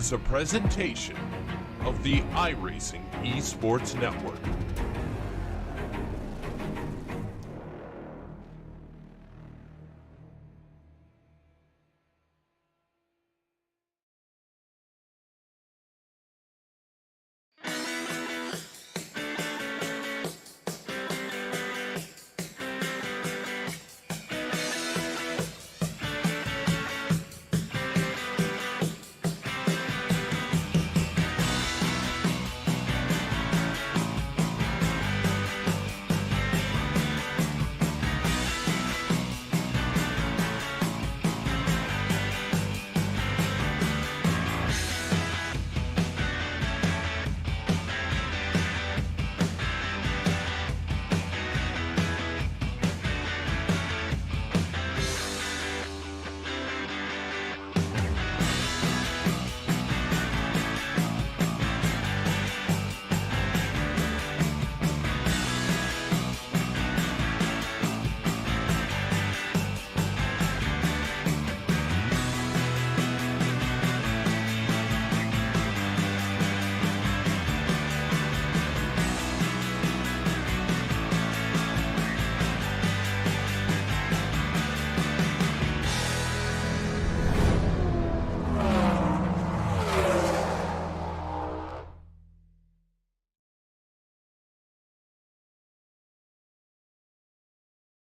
is a presentation of the iRacing Esports Network.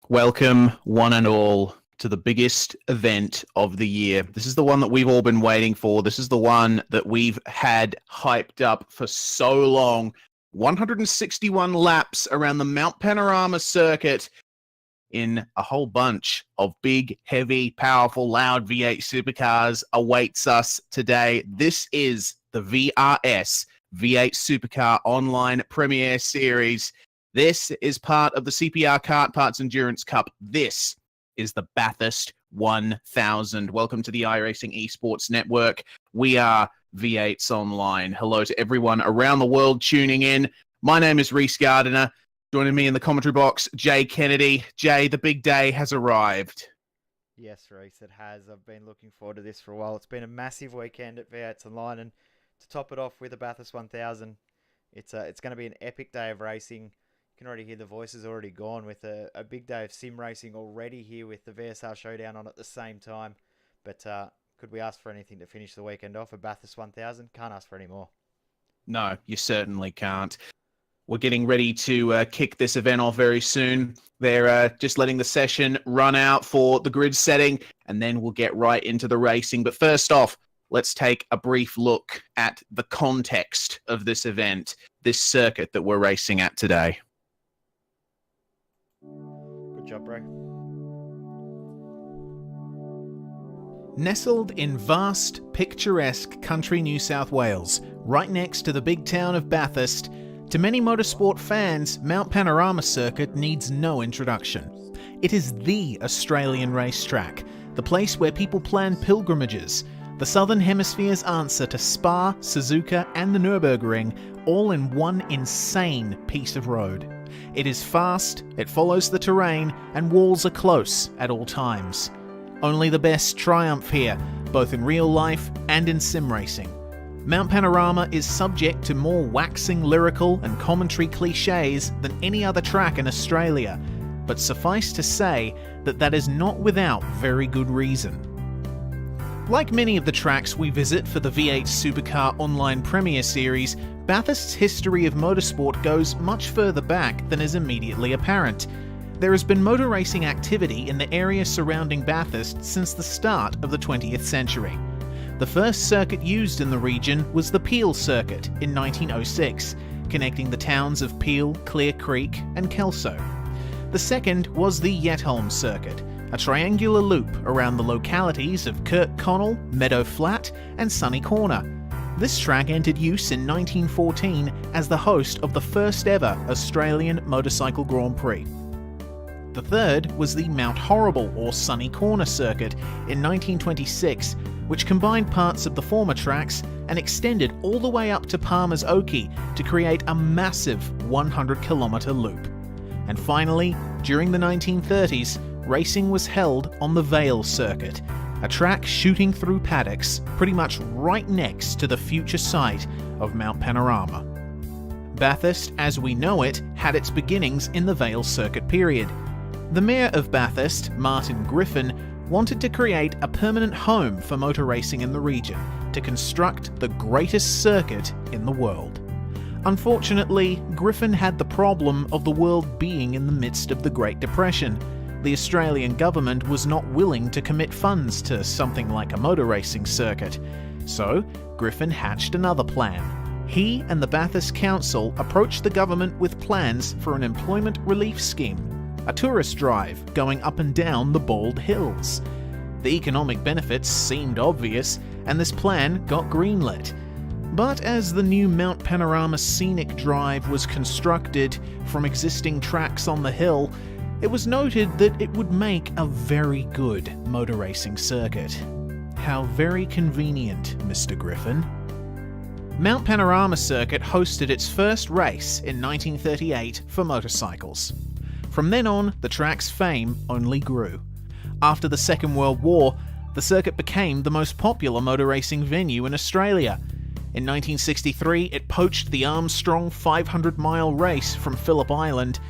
Welcome, one and all, to the biggest event of the year. This is the one that we've all been waiting for. This is the one that we've had hyped up for so long. 161 laps around the Mount Panorama circuit in a whole bunch of big, heavy, powerful, loud V8 supercars awaits us today. This is the VRS V8 Supercar Online Premier Series. This is part of the CPR Kart Parts Endurance Cup. This is the Bathurst 1000. Welcome to the iRacing Esports Network. We are V8s Online. Hello to everyone around the world tuning in. My name is Reese Gardiner. Joining me in the commentary box, Jay Kennedy. Jay, the big day has arrived. Yes, Reese, it has. I've been looking forward to this for a while. It's been a massive weekend at V8s Online, and to top it off with the Bathurst 1000, it's going to be an epic day of racing. You can already hear the voices already gone with a big day of sim racing already here with the VSR Showdown on at the same time. But could we ask for anything to finish the weekend off? A Bathurst 1000? Can't ask for any more. No, you certainly can't. We're getting ready to kick this event off very soon. They're just letting the session run out for the grid setting, and then we'll get right into the racing. But first off, let's take a brief look at the context of this event, this circuit that we're racing at today. Good job, bro. Nestled in vast, picturesque country New South Wales, right next to the big town of Bathurst, to many motorsport fans, Mount Panorama Circuit needs no introduction. It is the Australian racetrack, the place where people plan pilgrimages, the Southern Hemisphere's answer to Spa, Suzuka and the Nürburgring, all in one insane piece of road. It is fast, it follows the terrain, and walls are close at all times. Only the best triumph here, both in real life and in sim racing. Mount Panorama is subject to more waxing lyrical and commentary cliches than any other track in Australia, but suffice to say that that is not without very good reason. Like many of the tracks we visit for the V8 Supercar Online Premier Series, Bathurst's history of motorsport goes much further back than is immediately apparent. There has been motor racing activity in the area surrounding Bathurst since the start of the 20th century. The first circuit used in the region was the Peel Circuit in 1906, connecting the towns of Peel, Clear Creek and Kelso. The second was the Yetholm Circuit, a triangular loop around the localities of Kirkconnell, Meadow Flat and Sunny Corner. This track entered use in 1914 as the host of the first ever Australian Motorcycle Grand Prix. The third was the Mount Horrible or Sunny Corner Circuit in 1926, which combined parts of the former tracks and extended all the way up to Palmer's Oakey to create a massive 100-kilometre loop. And finally, during the 1930s, racing was held on the Vale Circuit, a track shooting through paddocks pretty much right next to the future site of Mount Panorama. Bathurst, as we know it, had its beginnings in the Vale Circuit period. The mayor of Bathurst, Martin Griffin, wanted to create a permanent home for motor racing in the region, to construct the greatest circuit in the world. Unfortunately, Griffin had the problem of the world being in the midst of the Great Depression. The Australian government was not willing to commit funds to something like a motor racing circuit. So, Griffin hatched another plan. He and the Bathurst Council approached the government with plans for an employment relief scheme, a tourist drive going up and down the Bald Hills. The economic benefits seemed obvious, and this plan got greenlit. But as the new Mount Panorama Scenic Drive was constructed from existing tracks on the hill, it was noted that it would make a very good motor racing circuit. How very convenient, Mr. Griffin. Mount Panorama Circuit hosted its first race in 1938 for motorcycles. From then on, the track's fame only grew. After the Second World War, the circuit became the most popular motor racing venue in Australia. In 1963, it poached the Armstrong 500-mile race from Phillip Island,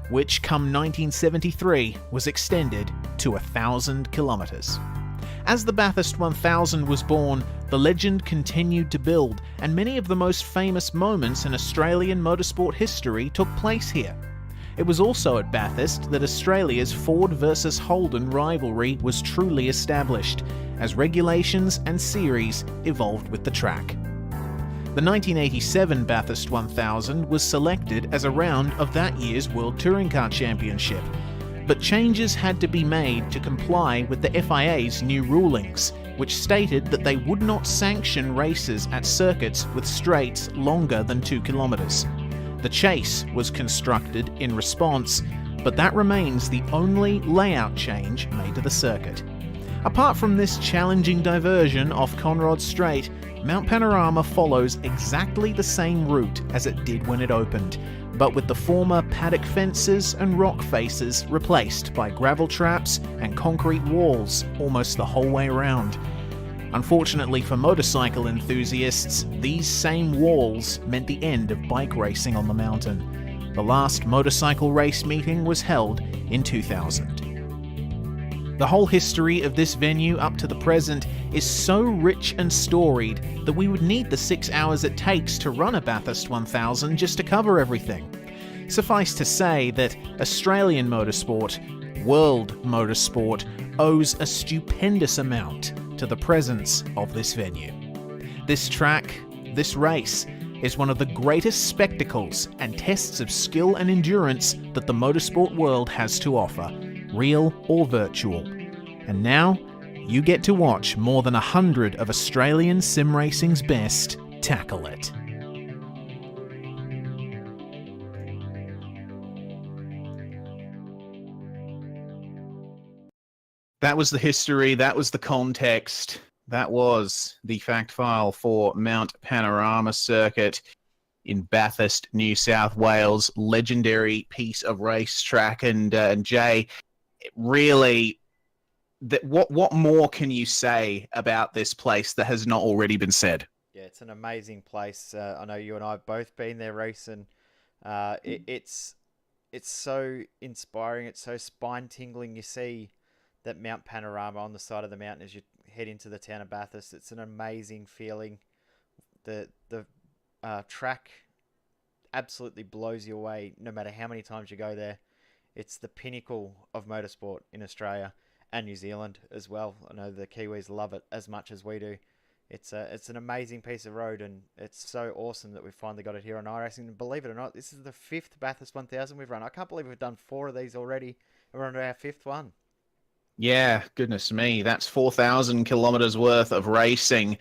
which come 1973 was extended to 1,000 kilometres. As the Bathurst 1000 was born, the legend continued to build, and many of the most famous moments in Australian motorsport history took place here. It was also at Bathurst that Australia's Ford versus Holden rivalry was truly established, as regulations and series evolved with the track. The 1987 Bathurst 1000 was selected as a round of that year's World Touring Car Championship, but changes had to be made to comply with the FIA's new rulings, which stated that they would not sanction races at circuits with straights longer than 2 kilometres. The Chase was constructed in response, but that remains the only layout change made to the circuit. Apart from this challenging diversion off Conrod Straight, Mount Panorama follows exactly the same route as it did when it opened, but with the former paddock fences and rock faces replaced by gravel traps and concrete walls almost the whole way around. Unfortunately for motorcycle enthusiasts, these same walls meant the end of bike racing on the mountain. The last motorcycle race meeting was held in 2000. The whole history of this venue up to the present is so rich and storied that we would need the 6 hours it takes to run a Bathurst 1000 just to cover everything. Suffice to say that Australian motorsport, world motorsport, owes a stupendous amount to the presence of this venue. This track, this race, is one of the greatest spectacles and tests of skill and endurance that the motorsport world has to offer, real or virtual. And now, you get to watch more than 100 of Australian sim racing's best tackle it. That was the history, that was the context, that was the fact file for Mount Panorama Circuit in Bathurst, New South Wales. Legendary piece of racetrack. And Jay, really, what more can you say about this place that has not already been said? Yeah, it's an amazing place. I know you and I have both been there racing. It's so inspiring. It's so spine-tingling. You see that Mount Panorama on the side of the mountain as you head into the town of Bathurst. It's an amazing feeling. The track absolutely blows you away no matter how many times you go there. It's the pinnacle of motorsport in Australia and New Zealand as well. I know the Kiwis love it as much as we do. It's an amazing piece of road, and it's so awesome that we've finally got it here on iRacing. And believe it or not, this is the 5th Bathurst 1000 we've run. I can't believe we've done 4 of these already, and we're on our 5th one. Yeah, goodness me. That's 4,000 kilometers worth of racing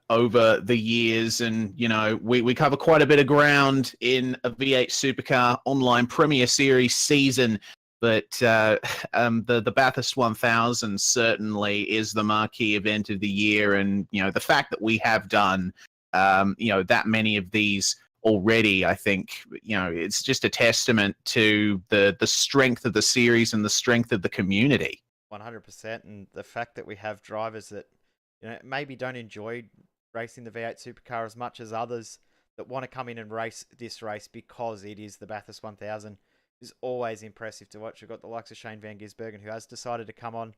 over the years. And, you know, we cover quite a bit of ground in a V8 Supercar Online Premier Series season. But the Bathurst 1000 certainly is the marquee event of the year. And, you know, the fact that we have done, that many of these already, I think, you know, it's just a testament to the strength of the series and the strength of the community. 100%. And the fact that we have drivers that, maybe don't enjoy racing the V8 supercar as much as others that want to come in and race this race because it is the Bathurst 1000 is always impressive to watch. We've got the likes of Shane Van Gisbergen, who has decided to come on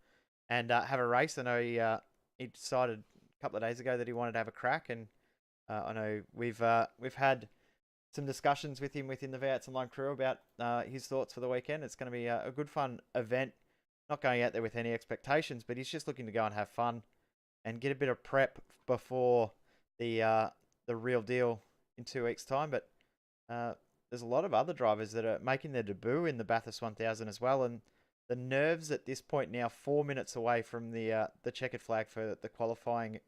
and have a race. I know he decided a couple of days ago that he wanted to have a crack, and I know we've had some discussions with him within the V8s Online crew about his thoughts for the weekend. It's going to be a good fun event. Not going out there with any expectations, but he's just looking to go and have fun and get a bit of prep before the real deal in 2 weeks' time. But there's a lot of other drivers that are making their debut in the Bathurst 1000 as well, and the nerves at this point now, 4 minutes away from the checkered flag for the qualifying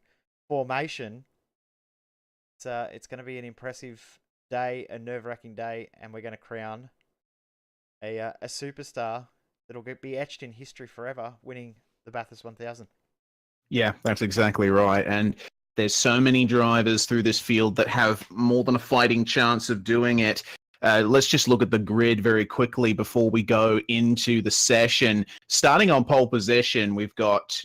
formation. It's going to be an impressive day, a nerve-wracking day, and we're going to crown a superstar that'll be etched in history forever, winning the Bathurst 1000. Yeah, that's exactly right. And there's so many drivers through this field that have more than a fighting chance of doing it. Let's just look at the grid very quickly before we go into the session. Starting on pole position, we've got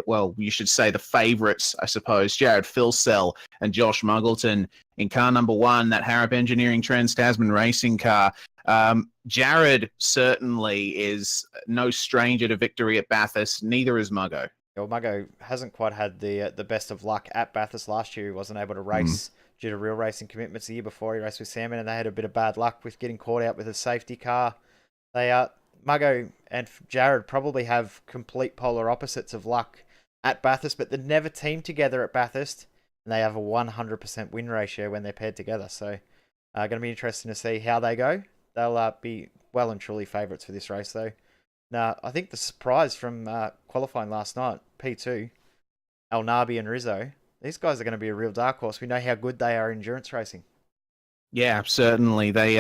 well, you should say the favourites, I suppose, Jared Filsell and Josh Muggleton in car number 1, that Harrop Engineering Trans-Tasman racing car. Jared certainly is no stranger to victory at Bathurst. Neither is Muggo. Well, Muggo hasn't quite had the best of luck at Bathurst last year. He wasn't able to race due to real racing commitments the year before. He raced with Salmon, and they had a bit of bad luck with getting caught out with a safety car. Muggo and Jared probably have complete polar opposites of luck at Bathurst, but they never teamed together at Bathurst, and they have a 100% win ratio when they're paired together. So, going to be interesting to see how they go. They'll be well and truly favourites for this race, though. Now, I think the surprise from qualifying last night, P2, El Nabi and Rizzo, these guys are going to be a real dark horse. We know how good they are in endurance racing. Yeah, certainly. They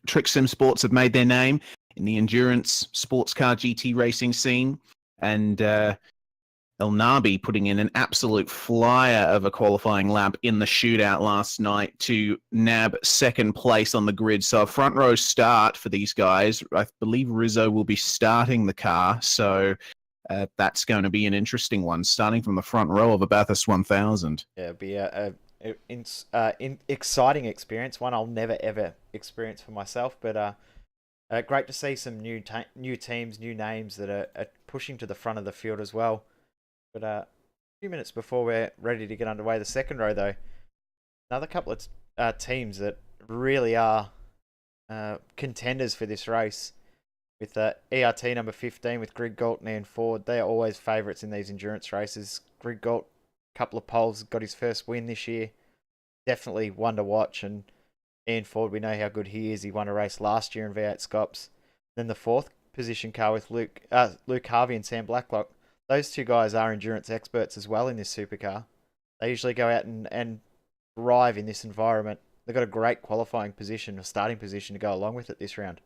Trick Sim Sports have made their name in the endurance sports car GT racing scene, and El Nabi putting in an absolute flyer of a qualifying lap in the shootout last night to nab second place on the grid. So a front row start for these guys. I believe Rizzo will be starting the car, so that's going to be an interesting one, starting from the front row of a Bathurst 1000. Yeah, it'll be an exciting experience, one I'll never ever experience for myself, but great to see some new teams, new names that are pushing to the front of the field as well. But a few minutes before we're ready to get underway, the second row, though, another couple of teams that really are contenders for this race. With ERT number 15 with Greg Galt and Ian Ford, they are always favourites in these endurance races. Greg Galt, a couple of poles, got his first win this year. Definitely one to watch. And Ian Ford, we know how good he is. He won a race last year in V8SCOPS. Then the fourth position car with Luke Harvey and Sam Blacklock. Those two guys are endurance experts as well in this supercar. They usually go out and thrive in this environment. They've got a great qualifying position, a starting position to go along with it this round.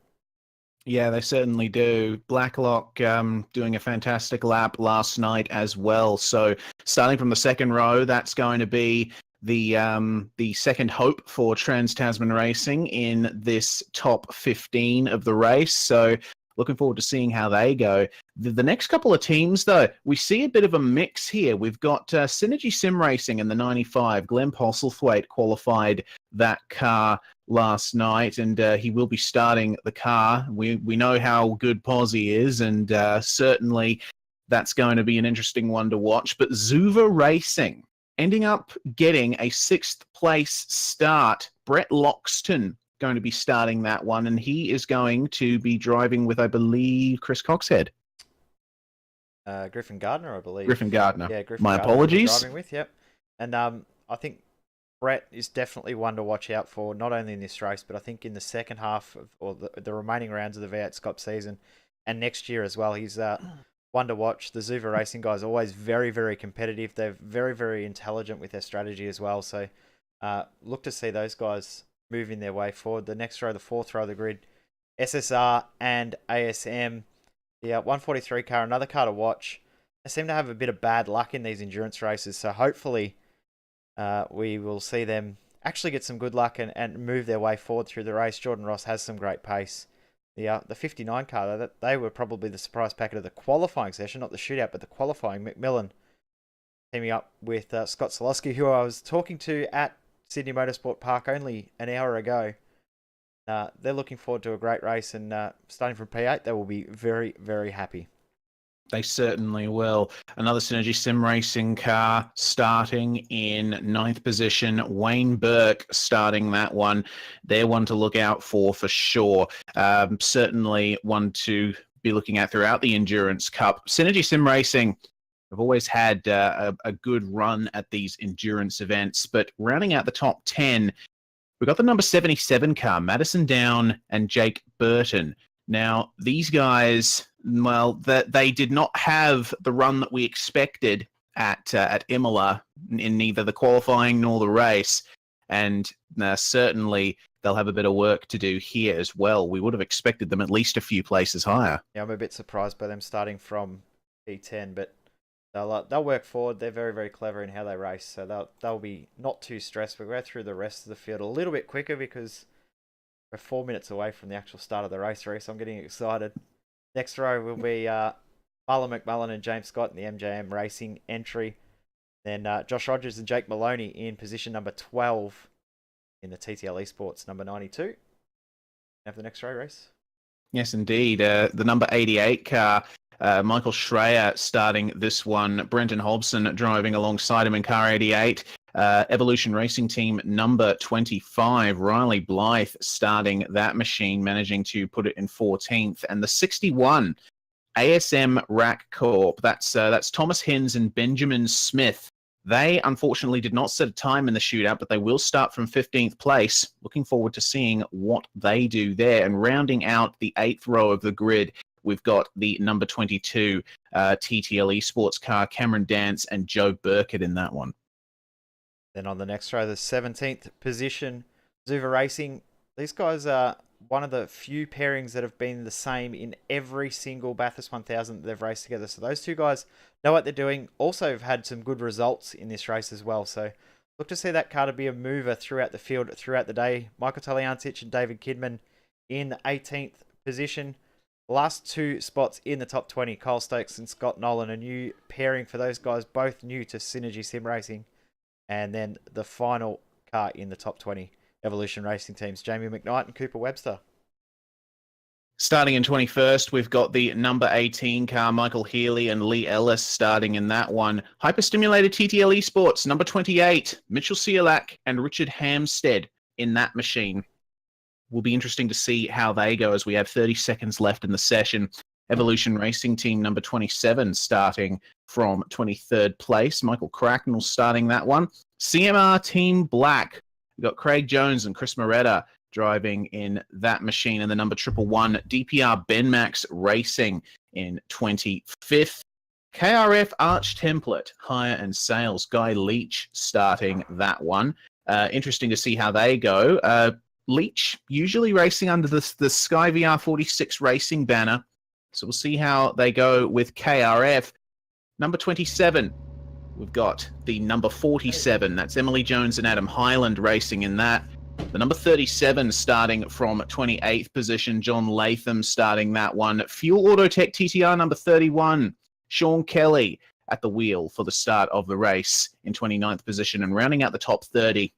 Yeah, they certainly do. Blacklock doing a fantastic lap last night as well. So starting from the second row, that's going to be the second hope for Trans-Tasman Racing in this top 15 of the race. So looking forward to seeing how they go. The next couple of teams, though, we see a bit of a mix here. We've got Synergy Sim Racing in the 95. Glenn Postlethwaite qualified that car last night, and he will be starting the car. We know how good Posy is, and certainly that's going to be an interesting one to watch. But Zuva Racing ending up getting a 6th place start. Brett Loxton going to be starting that one, and he is going to be driving with, I believe, Chris Coxhead. Griffin Gardner, I believe. Griffin Gardner. Yeah, Griffin My Gardner apologies. driving with, yep. And I think Brett is definitely one to watch out for, not only in this race, but I think in the second half or the remaining rounds of the V8SCOPS season and next year as well. He's one to watch. The Zuva Racing guys are always very, very competitive. They're very, very intelligent with their strategy as well. So look to see those guys moving their way forward. The next row, the fourth row of the grid, SSR and ASM. The 143 car, another car to watch. They seem to have a bit of bad luck in these endurance races, so hopefully we will see them actually get some good luck and move their way forward through the race. Jordan Ross has some great pace. The 59 car, they were probably the surprise packet of the qualifying session, not the shootout, but the qualifying. McMillan teaming up with Scott Solosky, who I was talking to at Sydney Motorsport Park only an hour ago. They're looking forward to a great race, and starting from P8, they will be very, very happy. They certainly will. Another Synergy Sim Racing car starting in 9th position. Wayne Burke starting that one. They're one to look out for sure. Certainly one to be looking at throughout the Endurance Cup. Synergy Sim Racing have always had a good run at these endurance events, but rounding out the top 10, we've got the number 77 car, Madison Down and Jake Burton. Now, these guys, well, they did not have the run that we expected at Imola in neither the qualifying nor the race, and certainly they'll have a bit of work to do here as well. We would have expected them at least a few places higher. Yeah, I'm a bit surprised by them starting from P10, but they'll work forward. They're very, very clever in how they race, so they'll be not too stressed. We'll go through the rest of the field a little bit quicker because we're 4 minutes away from the actual start of the race, so I'm getting excited. Next row will be Marlon McMullen and James Scott in the MJM Racing entry. Then Josh Rogers and Jake Maloney in position number 12 in the TTL Esports number 92. Have the next row race. Yes, indeed. The number 88 car, Michael Schreier starting this one. Brenton Hobson driving alongside him in car 88. Evolution Racing Team number 25, Riley Blythe starting that machine, managing to put it in 14th. And the 61, ASM Rack Corp, that's Thomas Hins and Benjamin Smith. They unfortunately did not set a time in the shootout, but they will start from 15th place. Looking forward to seeing what they do there. And rounding out the 8th row of the grid, we've got the number 22 TTL Esports car, Cameron Dance and Joe Burkett in that one. Then on the next row, the 17th position, Zuva Racing. These guys are one of the few pairings that have been the same in every single Bathurst 1000 that they've raced together. So those two guys know what they're doing. Also have had some good results in this race as well. So look to see that car to be a mover throughout the field, throughout the day. Michael Taliantich and David Kidman in 18th position. Last two spots in the top 20, Kyle Stokes and Scott Nolan. A new pairing for those guys, both new to Synergy Sim Racing. And then the final car in the top 20 Evolution Racing teams, Jamie McKnight and Cooper Webster. Starting in 21st, we've got the number 18 car, Michael Healy and Lee Ellis starting in that one. Hyperstimulated TTL Esports, number 28, Mitchell Cialak and Richard Hamstead in that machine. Will be interesting to see how they go as we have 30 seconds left in the session. Evolution Racing Team number 27 starting from 23rd place. Michael Cracknell starting that one. CMR Team Black. We've got Craig Jones and Chris Moretta driving in that machine. And the number 111 DPR Benmax Racing in 25th. KRF Arch Template, Hire and Sales. Guy Leach starting that one. Interesting to see how they go. Leach usually racing under the Sky VR 46 Racing banner. So we'll see how they go with KRF. Number 27, we've got the number 47. That's Emily Jones and Adam Highland racing in that. The number 37 starting from 28th position, John Latham starting that one. Fuel Autotech TTR number 31, Sean Kelly at the wheel for the start of the race in 29th position. And rounding out the top 30,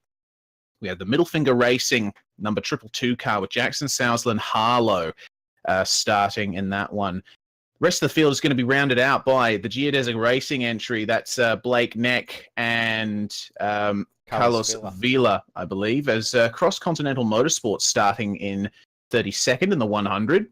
we have the Middle Finger Racing number 222 car with Jackson Southland Harlow starting in that one. The rest of the field is going to be rounded out by the Geodesic Racing entry. That's Blake Neck and Carlos Vila, I believe, as Cross Continental Motorsports starting in 32nd in the 100.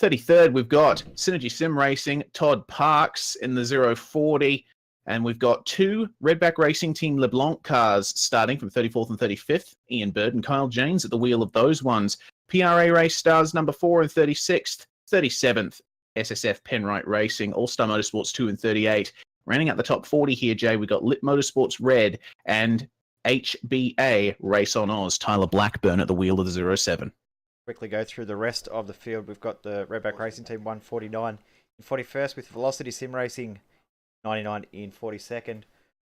33rd, we've got Synergy Sim Racing, Todd Parks in the 040. And we've got two Redback Racing Team LeBlanc cars starting from 34th and 35th. Ian Bird and Kyle James at the wheel of those ones. PRA Race Stars number 4 and 36th. 37th, SSF Penrite Racing, All-Star Motorsports 2 and 38. Rounding out the top 40 here, Jay, we've got Lit Motorsports Red and HBA Race on Oz. Tyler Blackburn at the wheel of the 07. Quickly go through the rest of the field. We've got the Redback Racing Team 149 in 41st with Velocity Sim Racing 99 in 42nd.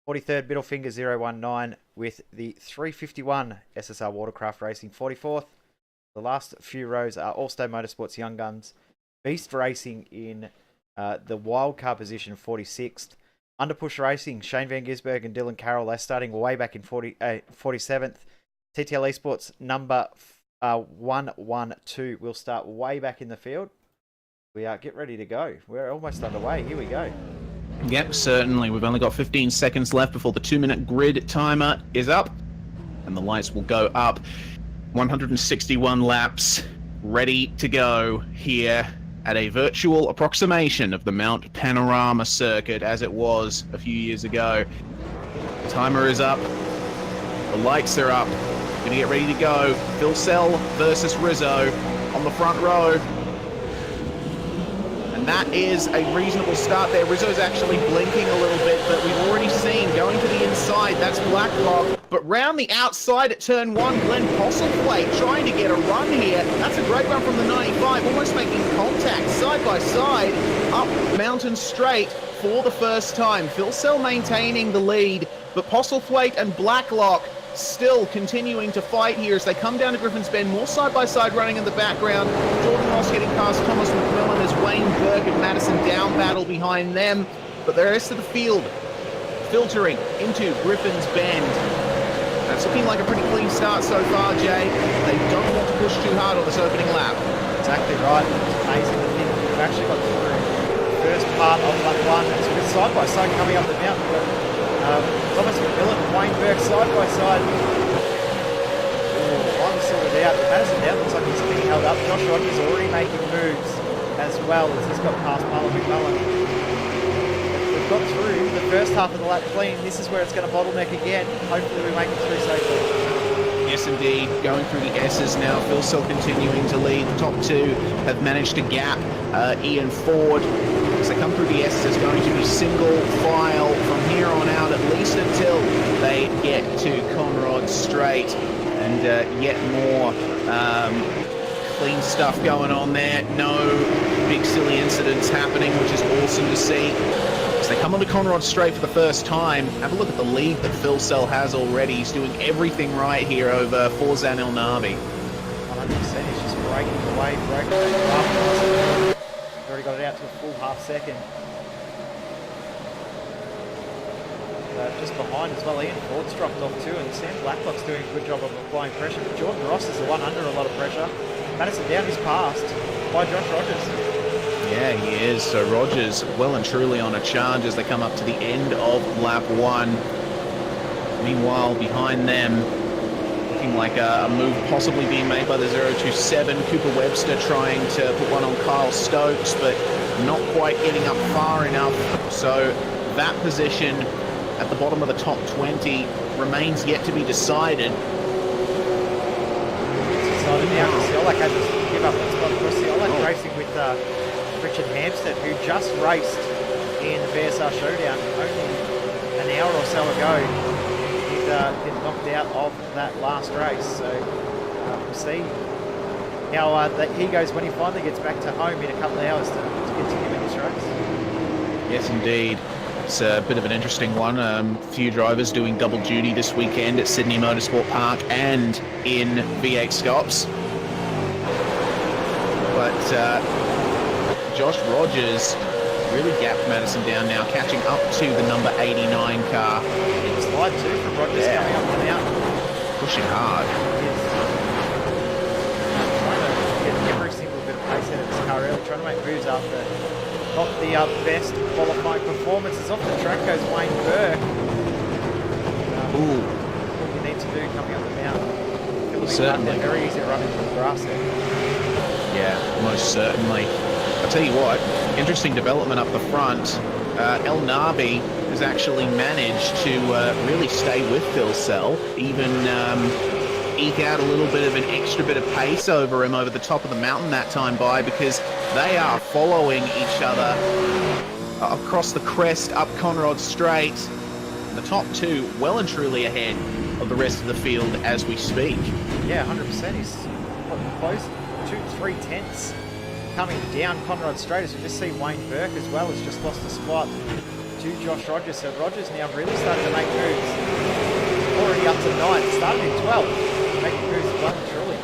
43rd, Middle Finger 019 with the 351 SSR Watercraft Racing 44th. The last few rows are Allstate Motorsports Young Guns, Beast Racing in the wildcard position, 46th. Underpush Racing, Shane Van Gisbergen and Dylan Carroll, they're starting way back in 47th. TTL Esports number 112 will start way back in the field. We get ready to go. We're almost underway. Here we go. Yep, certainly. We've only got 15 seconds left before the 2-minute grid timer is up, and the lights will go up. 161 laps ready to go here at a virtual approximation of the Mount Panorama circuit as it was a few years ago. The timer is up. The lights are up. We're going to get ready to go. Phil Sell versus Rizzo on the front row. And that is a reasonable start there. Rizzo's actually blinking a little bit, but we've already seen going to the inside. That's Blacklock. But round the outside at turn 1, Glenn Postlethwaite trying to get a run here. That's a great run from the 95, almost making contact side by side up Mountain Straight for the first time. Phil Sell maintaining the lead, but Postlethwaite and Blacklock still continuing to fight here as they come down to Griffin's Bend, more side by side running in the background. Jordan Ross getting past Thomas McMillan as Wayne Burke and Madison Down battle behind them, but the rest of the field filtering into Griffin's Bend. That's looking like a pretty clean start so far, Jay. They don't want to push too hard on this opening lap. Exactly right. It's amazing to think we've actually got through the first part of lap 1. It's a bit side by side coming up the mountain, but Thomas McMillan and Wayne Burke side by side. One sorted out. Madison Down looks like he's being held up. Josh Rogers already making moves as well as he's got past Marlon McMullen. We've got through the first half of the lap clean. This is where it's going to bottleneck again. Hopefully we make it through safely. Yes, indeed. Going through the S's now. Phil Sell continuing to lead. The top two have managed to gap Ian Ford. As they come through the S's, it's going to be single file from here on out, at least until they get to Conrod Straight. And yet more clean stuff going on there. No big silly incidents happening, which is awesome to see. As they come onto Conrod Straight for the first time, have a look at the lead that Phil Sell has already. He's doing everything right here over Forzan El Nabi. 100%, he's just breaking away. He's already got it out to a full half second. Just behind as well, Ian Ford's dropped off too, and Sam Blacklock's doing a good job of applying pressure. But Jordan Ross is the one under a lot of pressure. Madison Down is passed by Josh Rogers. Yeah, he is. So Rogers well and truly on a charge as they come up to the end of lap 1. Meanwhile, behind them, looking like a move possibly being made by the 027. Cooper Webster trying to put one on Kyle Stokes, but not quite getting up far enough. So that position at the bottom of the top 20 remains yet to be decided. It's decided now. Ciolak had to give up that spot. Of course, Ciolak racing with Richard Hampstead, who just raced in the VSR Showdown only an hour or so ago. He'd been knocked out of that last race. So we'll see how he goes when he finally gets back to home in a couple of hours to continue in this race. Yes, indeed. It's a bit of an interesting one. A few drivers doing double duty this weekend at Sydney Motorsport Park and in V8SCOPS. But Josh Rogers really gapped Madison Down now, catching up to the number 89 car. It's slide too from Rogers coming up and out. Pushing hard. Yes. Trying to get every single bit of pace out of this car early, trying to make moves after not the best qualifying performances. Off the track goes Wayne Burke. What you need to do coming up the mountain. Certainly. Very easy to run into the grass there. Yeah, most certainly. I'll tell you what, interesting development up the front. El Nabi has actually managed to really stay with Phil Sell, even eke out a little bit of an extra bit of pace over him over the top of the mountain that time by, because they are following each other across the crest up Conrod Straight. The top two well and truly ahead of the rest of the field as we speak. Yeah, 100%. He's close, 2-3 tenths coming down Conrod Straight, as we just see Wayne Burke as well has just lost a spot to Josh Rogers. So Rogers now really starting to make moves. Already up to 9th, started in 12th, making moves well and truly.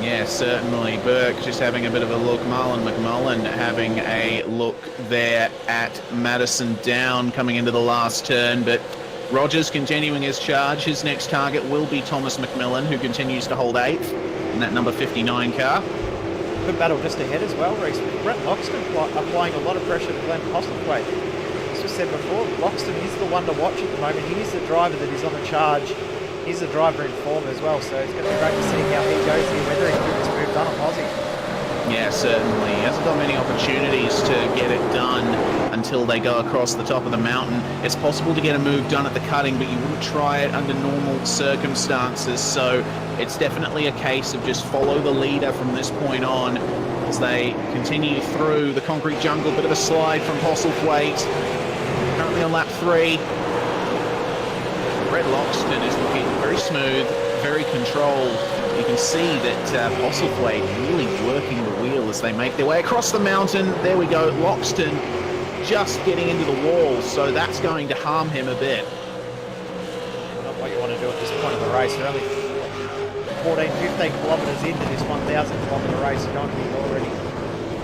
Yeah, certainly. Burke just having a bit of a look. Marlon McMullen having a look there at Madison Down coming into the last turn. But Rogers continuing his charge. His next target will be Thomas McMillan, who continues to hold 8th in that number 59 car. Good battle just ahead as well, Reece. Brett Loxton applying a lot of pressure to Glenn Postlethwaite. As we said before, Loxton is the one to watch at the moment. He is the driver that is on the charge. He's a driver in form as well, so it's going to be great to see how he goes here, whether he gets moved done on Aussie. Yeah, certainly. He hasn't got many opportunities to get it done until they go across the top of the mountain. It's possible to get a move done at the cutting, but you wouldn't try it under normal circumstances, so it's definitely a case of just follow the leader from this point on as they continue through the concrete jungle. Bit of a slide from Postlethwaite. Currently on lap 3. Brett Loxton is looking very smooth, very controlled. You can see that Postlethwaite really working the wheel as they make their way across the mountain. There we go, Loxton just getting into the wall, so that's going to harm him a bit. Not what you want to do at this point of the race. We're only 14, 15 kilometres into this 1,000 kilometre race. You don't want to be already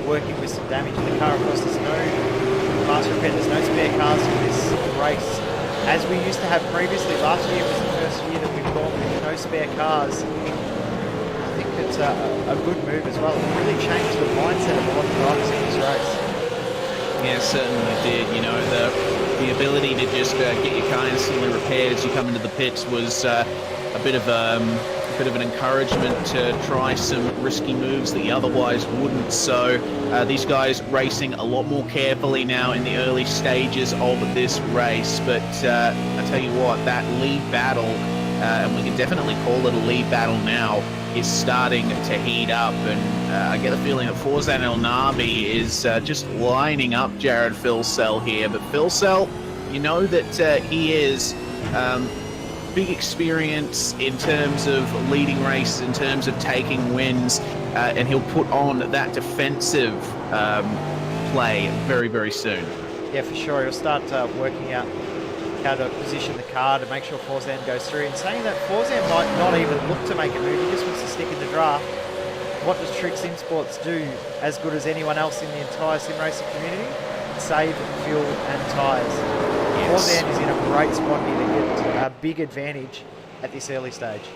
working with some damage in the car. Of course, there's no master repair, there's no spare cars in this race. As we used to have previously, last year was the first year that we've gone with no spare cars. I think it's a good move as well. It really changed the mindset of a lot of drivers in this race. Yeah, certainly did. You know, the ability to just get your car instantly repaired as you come into the pits was a bit of an encouragement to try some risky moves that you otherwise wouldn't. So these guys racing a lot more carefully now in the early stages of this race. But I tell you what, that lead battle, and we can definitely call it a lead battle now, is starting to heat up. And I get the feeling that Forzan El Nabi is just lining up Jared Filsell here. But Filsell, you know that he is big experience in terms of leading races, in terms of taking wins, and he'll put on that defensive play very, very soon. Yeah, for sure. He'll start working out how to position the car to make sure Forzan goes through. And saying that, Forzan might not even look to make a move. He just wants to stick in the draft. What does Trick Sim Sports do as good as anyone else in the entire sim racing community? Save fuel and tyres. Forzan is in a great spot here to get a big advantage at this early stage.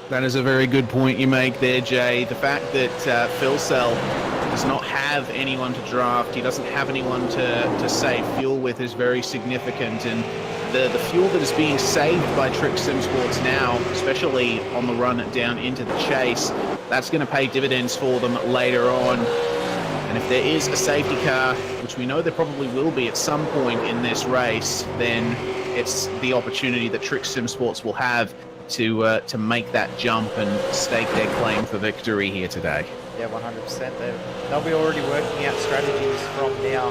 That is a very good point you make there, Jay. The fact that Filsell does not have anyone to draft, he doesn't have anyone to save fuel with, is very significant. And the fuel that is being saved by Trick Sim Sports now, especially on the run down into the chase, that's going to pay dividends for them later on. And if there is a safety car, which we know there probably will be at some point in this race, then it's the opportunity that Trick Sim Sports will have to make that jump and stake their claim for victory here today. Yeah, 100%. They'll be already working out strategies from now.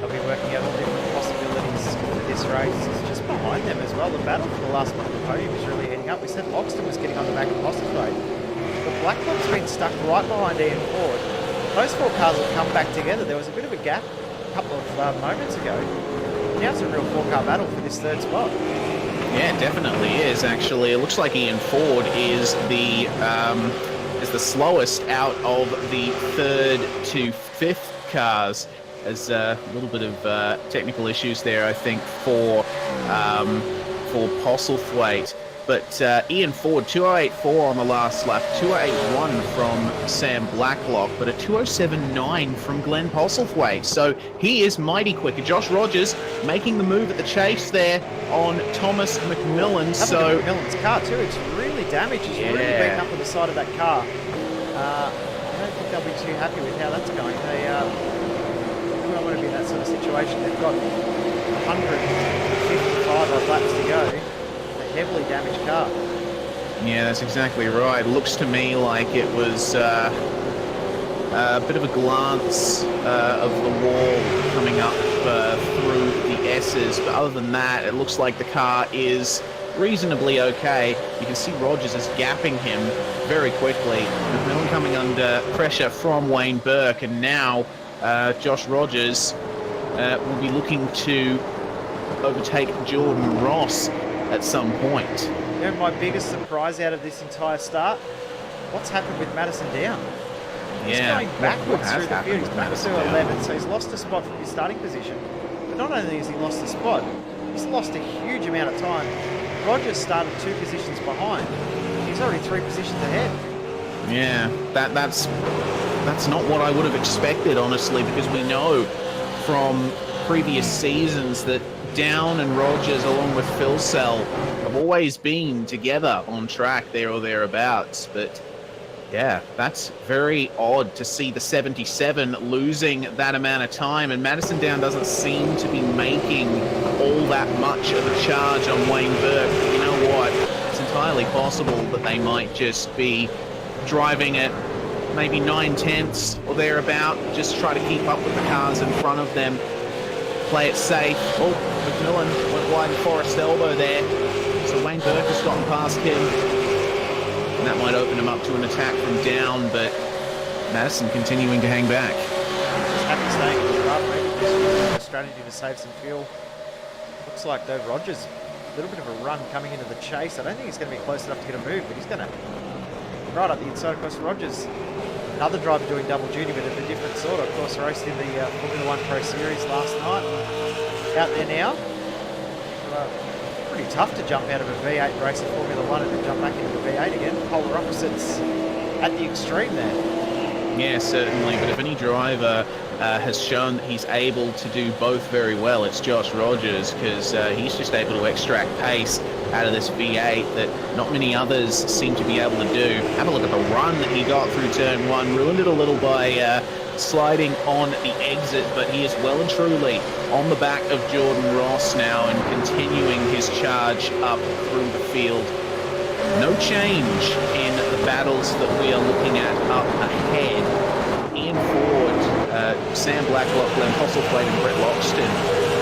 They'll be working out all different possibilities for this race. It's just behind them as well. The battle for the last one on the podium is really heating up. We said Loxton was getting on the back of Postlethwaite. But Blacklock's been stuck right behind Ian Ford. Those four cars have come back together. There was a bit of a gap a couple of moments ago. Now it's a real four-car battle for this third spot. Yeah, it definitely is, actually. It looks like Ian Ford is the slowest out of the third to fifth cars. There's a little bit of technical issues there, I think, for Postlethwaite. But Ian Ford, 208.4 on the last lap, 208.1 from Sam Blacklock, but a 207.9 from Glenn Postlethwaite. So he is mighty quick. Josh Rogers making the move at the chase there on Thomas McMillan. So McMillan's car too, it's really damaged. It's really beaten up on the side of that car. I don't think they'll be too happy with how that's going. They don't want to be in that sort of situation. They've got 155 odd laps to go. Heavily damaged car. Yeah, that's exactly right. Looks to me like it was a bit of a glance of the wall coming up through the S's, but other than that, it looks like the car is reasonably okay. You can see Rogers is gapping him very quickly. McMillan coming under pressure from Wayne Burke, and now Josh Rogers will be looking to overtake Jordan Ross at some point. You know, my biggest surprise out of this entire start, what's happened with Madison Down? He's Yeah, going backwards has through the happened field. He's with back Madison to Down? 11, so he's lost a spot from his starting position. But not only has he lost a spot, he's lost a huge amount of time. Rogers started 2 positions behind. He's already 3 positions ahead. Yeah, that's not what I would have expected, honestly, because we know from previous seasons that Down and Rogers, along with Phil Sell, have always been together on track there or thereabouts. But yeah, that's very odd to see the 77 losing that amount of time, and Madison Down doesn't seem to be making all that much of a charge on Wayne Burke. But you know what? It's entirely possible that they might just be driving at maybe 9/10 or thereabout, just try to keep up with the cars in front of them, play it safe. Oh, McMillan went wide in Forest Elbow there, so Wayne Burke has gotten past him, and that might open him up to an attack from Down, but Madison continuing to hang back. Just happy staying in the run, maybe just using a strategy to save some fuel. Looks like though Rogers, a little bit of a run coming into the chase. I don't think he's going to be close enough to get a move, but he's going to right up the inside. Of course, Rogers, another driver doing double duty, but of a different sort. Of course, raced in the Formula 1 Pro Series last night. Out there now. Pretty tough to jump out of a V8 race in Formula 1 and then jump back into the V8 again. Polar opposites at the extreme there. Yeah, certainly, but if any driver has shown that he's able to do both very well, it's Josh Rogers, because he's just able to extract pace out of this V8 that not many others seem to be able to do. Have a look at the run that he got through turn 1, ruined it a little by sliding on the exit, but he is well and truly on the back of Jordan Ross now and continuing his charge up through the field. No change in the battles that we are looking at up ahead. Ian Ford, Sam Blacklock, Glenn Postlethwaite and Brett Loxton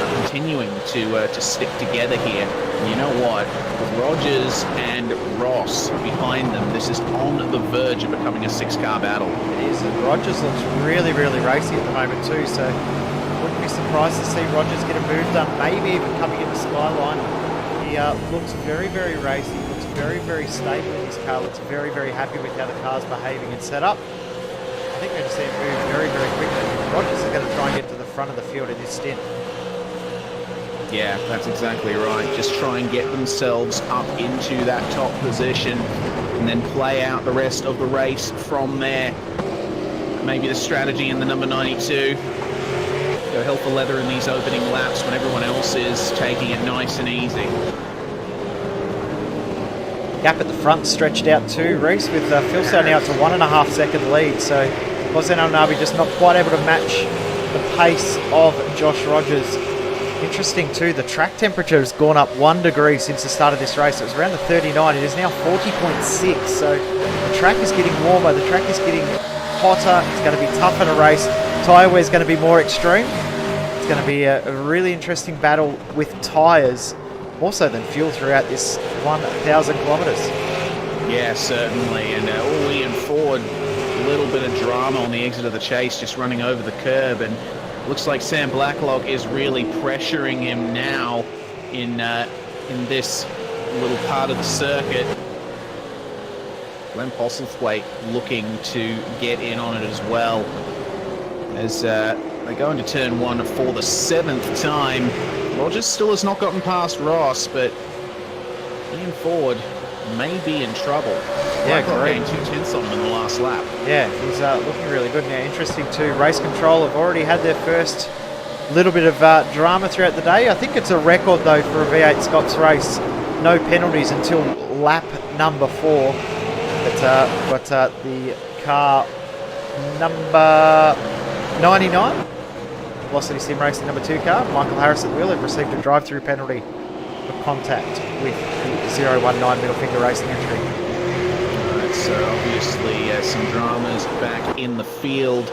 are continuing to stick together here. And you know what? With Rogers and Ross behind them, this is on the verge of becoming a 6-car battle. It is, and Rogers looks really, really racy at the moment too, so wouldn't be surprised to see Rogers get a move done, maybe even coming into Skyline. He looks very, very racy, looks very, very stable in his car, looks very, very happy with how the car's behaving and set up. I think we're going to see him move very, very quickly. Rogers is going to try and get to the front of the field in this stint. Yeah, that's exactly right. Just try and get themselves up into that top position and then play out the rest of the race from there. Maybe the strategy in the number 92. Go hell for leather in these opening laps when everyone else is taking it nice and easy. Gap at the front stretched out too, Reese, with Phil Sell now to 1.5 second lead. So Boseno Nabi just not quite able to match the pace of Josh Rogers. Interesting too, the track temperature has gone up 1 degree since the start of this race. It was around the 39, it is now 40.6. So the track is getting warmer, the track is getting hotter, it's going to be tougher to race. Tyre wear is going to be more extreme. It's going to be a really interesting battle with tyres, more so than fuel throughout this 1,000 kilometres. Yeah, certainly. And Ian Ford, a little bit of drama on the exit of the chase, just running over the curb, and looks like Sam Blacklock is really pressuring him now in this little part of the circuit. Glenn Postlethwaite looking to get in on it as well as they go into turn 1 for the 7th time. Rogers still has not gotten past Ross, but Ian Ford may be in trouble. Yeah, Blacklock great. gained 2/10 on him in the last lap. Yeah, he's looking really good now. Interesting too. Race Control have already had their first little bit of drama throughout the day. I think it's a record though for a V8SCOPS race. No penalties until lap number 4. But the car number 99, Velocity Sim Racing number 2 car, Michael Harris at the wheel, have received a drive-through penalty for contact with the 019 middle finger racing entry. Alright, so obviously some dramas back in the field,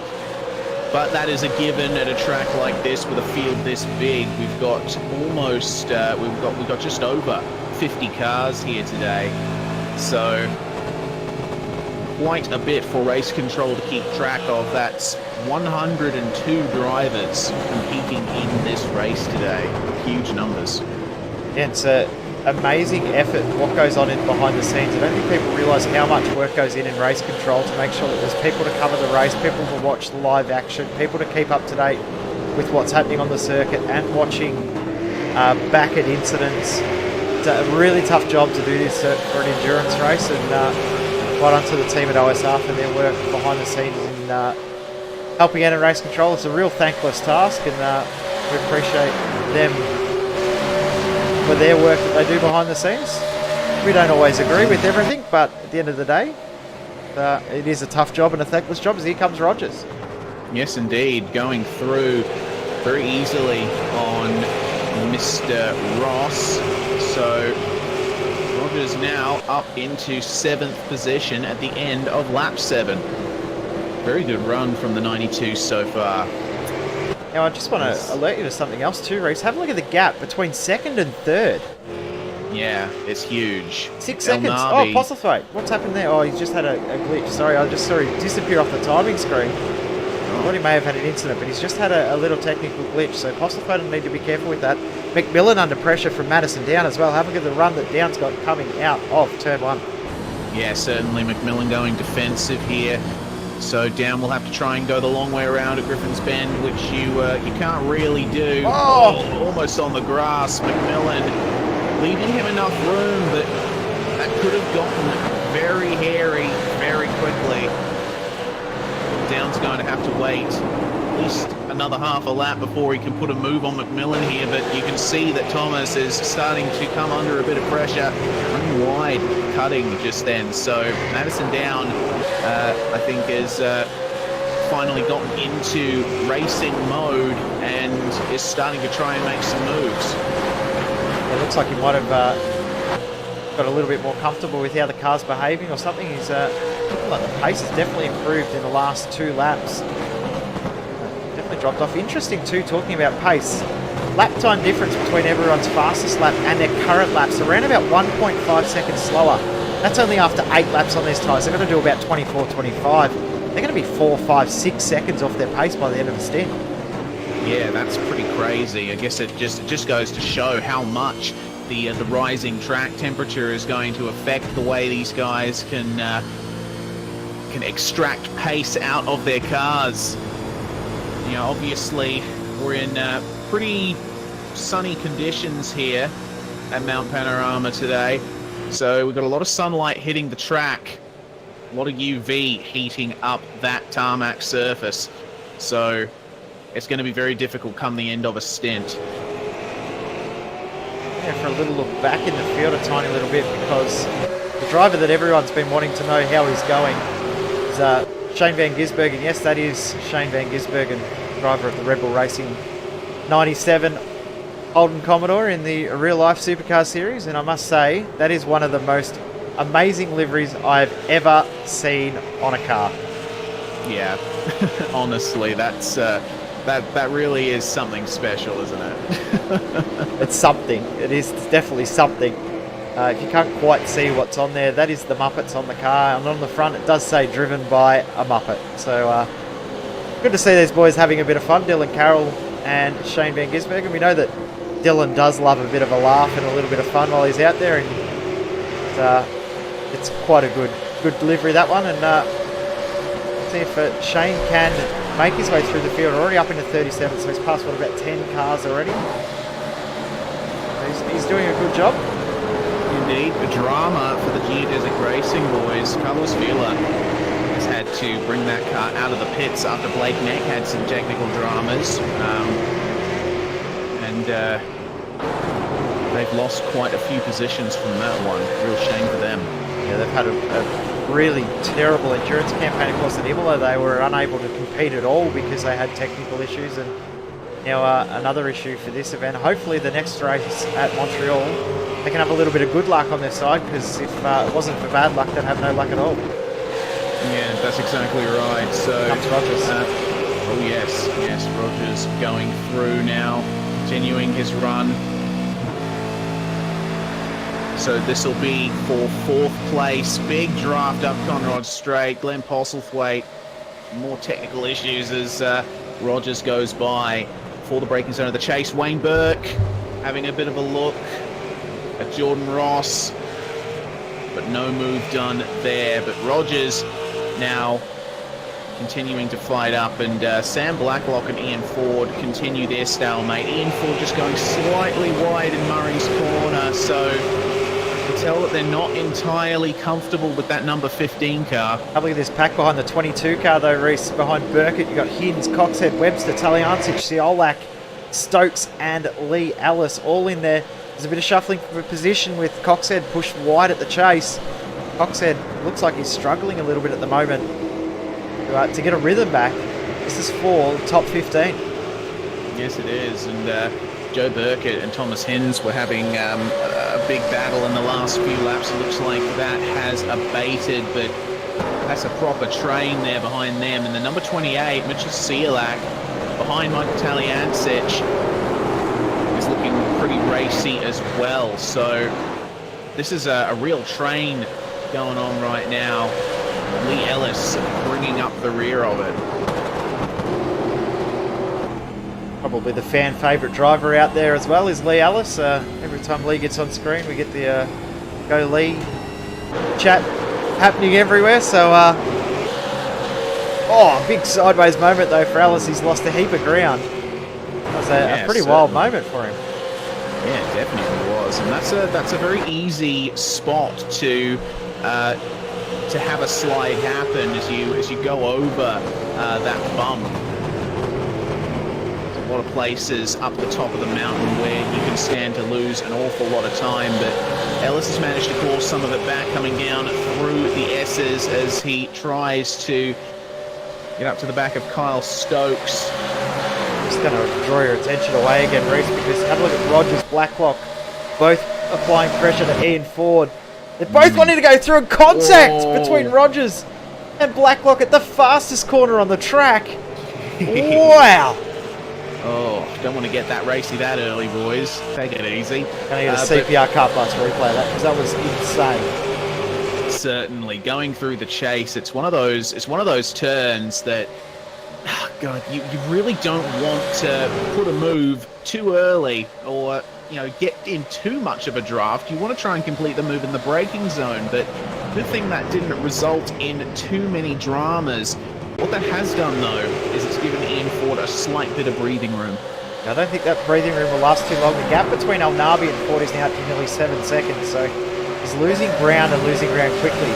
but that is a given at a track like this with a field this big. We've got almost we've got just over 50 cars here today, so quite a bit for Race Control to keep track of. That's 102 drivers competing in this race today. Huge numbers. Yeah, it's a amazing effort what goes on in behind the scenes. I don't think people realise how much work goes in race control to make sure that there's people to cover the race, people to watch the live action, people to keep up to date with what's happening on the circuit and watching back at incidents. It's a really tough job to do this for an endurance race, and well done to the team at OSR for their work behind the scenes in helping out in race control. It's a real thankless task, and we appreciate them for their work that they do behind the scenes. We don't always agree with everything, but at the end of the day, it is a tough job and a thankless job. As here comes Rogers. Yes, indeed. Going through very easily on Mr. Ross. So Rogers now up into 7th position at the end of lap 7. Very good run from the 92 so far. Now, I just want to alert you to something else too, Reese. Have a look at the gap between 2nd and 3rd. Yeah, it's huge. 6 seconds. Oh, Postlethwaite. What's happened there? Oh, he's just had a glitch. Sorry, I just saw him disappear off the timing screen. I thought he may have had an incident, but he's just had a little technical glitch. So Postlethwaite will need to be careful with that. McMillan under pressure from Madison Down as well. Have a look at the run that Down's got coming out of turn 1. Yeah, certainly McMillan going defensive here. So Down will have to try and go the long way around at Griffin's Bend, which you can't really do. Oh! Almost on the grass. McMillan leaving him enough room, but that could have gotten very hairy very quickly. Down's going to have to wait at least another half a lap before he can put a move on McMillan here, but you can see that Thomas is starting to come under a bit of pressure, running wide, cutting just then. So Madison Down, I think, has finally gotten into racing mode and is starting to try and make some moves. It looks like he might have got a little bit more comfortable with how the car's behaving or something. He's looking like the pace has definitely improved in the last 2 laps. Definitely dropped off. Interesting too, talking about pace. Lap time difference between everyone's fastest lap and their current laps, around about 1.5 seconds slower. That's only after 8 laps on these tyres. They're going to do about 24, 25. They're going to be 4, 5, 6 seconds off their pace by the end of the stint. Yeah, that's pretty crazy. I guess it just goes to show how much the rising track temperature is going to affect the way these guys can extract pace out of their cars. You know, obviously we're in pretty sunny conditions here at Mount Panorama today, so we've got a lot of sunlight hitting the track, a lot of UV heating up that tarmac surface, so it's going to be very difficult come the end of a stint. Yeah, for a little look back in the field a tiny little bit, because the driver that everyone's been wanting to know how he's going is Shane Van Gisbergen. Yes, that is Shane Van Gisbergen, driver of the Red Bull Racing 97 Holden Commodore in the real life supercar series, and I must say that is one of the most amazing liveries I've ever seen on a car. Yeah, honestly, that's that really is something special, isn't it? It's something. It is definitely something. If you can't quite see what's on there, that is the Muppets on the car, and on the front it does say driven by a Muppet. So good to see these boys having a bit of fun, Dylan Carroll and Shane Van Gisbergen. We know that Dylan does love a bit of a laugh and a little bit of fun while he's out there, and it's quite a good delivery, that one. And see if Shane can make his way through the field. Already up into 37, so he's passed about 10 cars already. He's doing a good job. Indeed, a drama for the Geodesic Racing boys. Carlos Vila has had to bring that car out of the pits after Blake Neck had some technical dramas. And they've lost quite a few positions from that one. Real shame for them. Yeah, they've had a really terrible endurance campaign. Of course, at Imola, they were unable to compete at all because they had technical issues. And now another issue for this event. Hopefully the next race at Montreal, they can have a little bit of good luck on their side, because if it wasn't for bad luck, they'd have no luck at all. Yeah, that's exactly right. So comes Rogers. Oh yes, Rogers going through now, continuing his run. So this will be for 4th place. Big draft up Conrod Straight. Glenn Postlethwaite. More technical issues as Rogers goes by for the braking zone of the chase. Wayne Burke having a bit of a look. at Jordan Ross, but no move done there. But Rogers now continuing to fight up, and Sam Blacklock and Ian Ford continue their stalemate. Ian Ford just going slightly wide in Murray's corner, so you can tell that they're not entirely comfortable with that number 15 car. Have a look at this pack behind the 22 car though, Reese. Behind Burkett, you've got Hins, Coxhead, Webster, Taliancic, Ciolak, Stokes and Lee Ellis all in there. There's a bit of shuffling for position with Coxhead pushed wide at the chase. Coxhead looks like he's struggling a little bit at the moment. To get a rhythm back, this is for top 15. Yes, it is. And Joe Burkett and Thomas Hins were having a big battle in the last few laps. It looks like that has abated, but that's a proper train there behind them. And the number 28, Mitchell Ciolak, behind Michael Taliancic, is looking pretty racy as well. So this is a real train going on right now. Lee Ellis bringing up the rear of it. Probably the fan favourite driver out there as well is Lee Ellis. Every time Lee gets on screen, we get the Go Lee chat happening everywhere. So, a big sideways moment though for Ellis. He's lost a heap of ground. That was a pretty wild moment for him. Yeah, it definitely was, and that's a very easy spot to have a slide happen as you go over that bump. There's a lot of places up the top of the mountain where you can stand to lose an awful lot of time, but Ellis has managed to cause some of it back, coming down through the S's as he tries to get up to the back of Kyle Stokes. Just going to draw your attention away again, Reese, because have a look at Rogers, Blacklock, both applying pressure to Ian Ford. They're both wanting to go through a contact between Rogers and Blacklock at the fastest corner on the track. Wow. Oh, don't want to get that racy that early, boys. Take it easy. Going to get a CPR Kart Parts replay that, because that was insane. Certainly, going through the chase, it's one of those turns that, God, you really don't want to put a move too early or get in too much of a draft. You want to try and complete the move in the braking zone, but good thing that didn't result in too many dramas. What that has done, though, is it's given Ian Ford a slight bit of breathing room. I don't think that breathing room will last too long. The gap between El Nabi and Ford is now at nearly 7 seconds, so he's losing ground and losing ground quickly.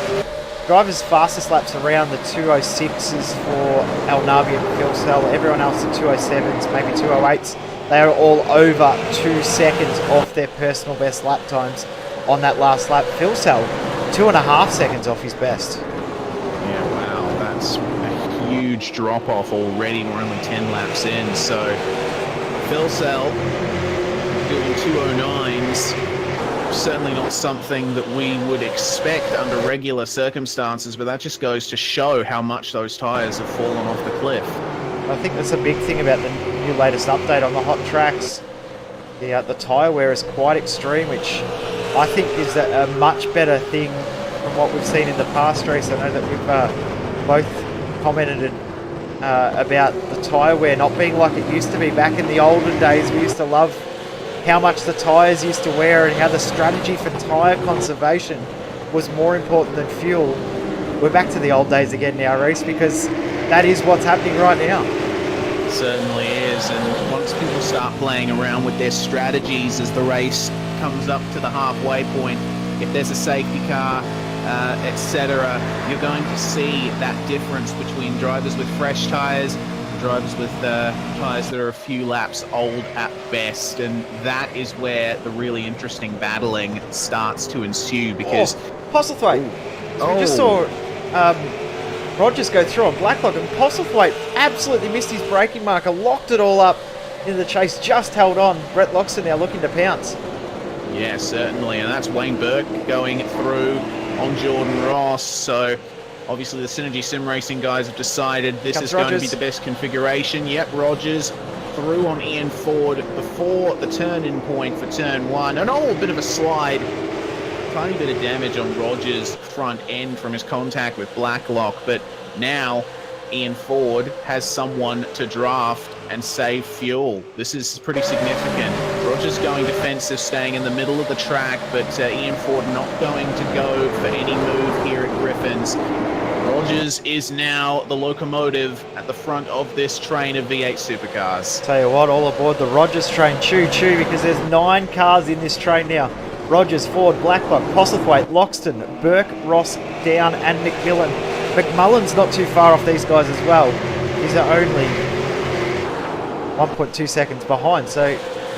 Drivers' fastest laps around the 206s for El Nabi and Phil Sell. Everyone else at 207s, maybe 208s. They are all over 2 seconds off their personal best lap times on that last lap. Phil Sell, 2.5 seconds off his best. Yeah, wow, that's a huge drop-off already. We're only 10 laps in, so Phil Sell doing 209s. Certainly not something that we would expect under regular circumstances, but that just goes to show how much those tyres have fallen off the cliff. I think that's a big thing about the new latest update on the hot tracks. The tyre wear is quite extreme, which I think is a much better thing from what we've seen in the past race. I know that we've both commented about the tyre wear not being like it used to be back in the olden days. We used to love how much the tyres used to wear and how the strategy for tyre conservation was more important than fuel. We're back to the old days again now, Reese, because that is what's happening right now. It certainly is, and once people start playing around with their strategies as the race comes up to the halfway point, if there's a safety car, etc., you're going to see that difference between drivers with fresh tyres, drivers with tyres that are a few laps old at best, and that is where the really interesting battling starts to ensue, because Postlethwaite. We just saw Rogers go through on Blacklock, and Postlethwaite absolutely missed his braking marker, locked it all up in the chase, just held on. Brett Loxton now looking to pounce. Yeah, certainly, and that's Wayne Burke going through on Jordan Ross. So obviously the Synergy Sim Racing guys have decided this is going to be the best configuration. Yep, Rogers through on Ian Ford before the turn-in point for turn one. And a bit of a slide. Tiny bit of damage on Rogers' front end from his contact with Blacklock, but now Ian Ford has someone to draft and save fuel. This is pretty significant. Rogers going defensive, staying in the middle of the track, but Ian Ford not going to go for any move here at Griffins. Rogers is now the locomotive at the front of this train of V8 supercars. Tell you what, all aboard the Rogers train, choo-choo, because there's 9 cars in this train now. Rogers, Ford, Blacklock, Postlethwaite, Loxton, Burke, Ross, Down, and McMillan. McMullen's not too far off these guys as well. These are only 1.2 seconds behind, so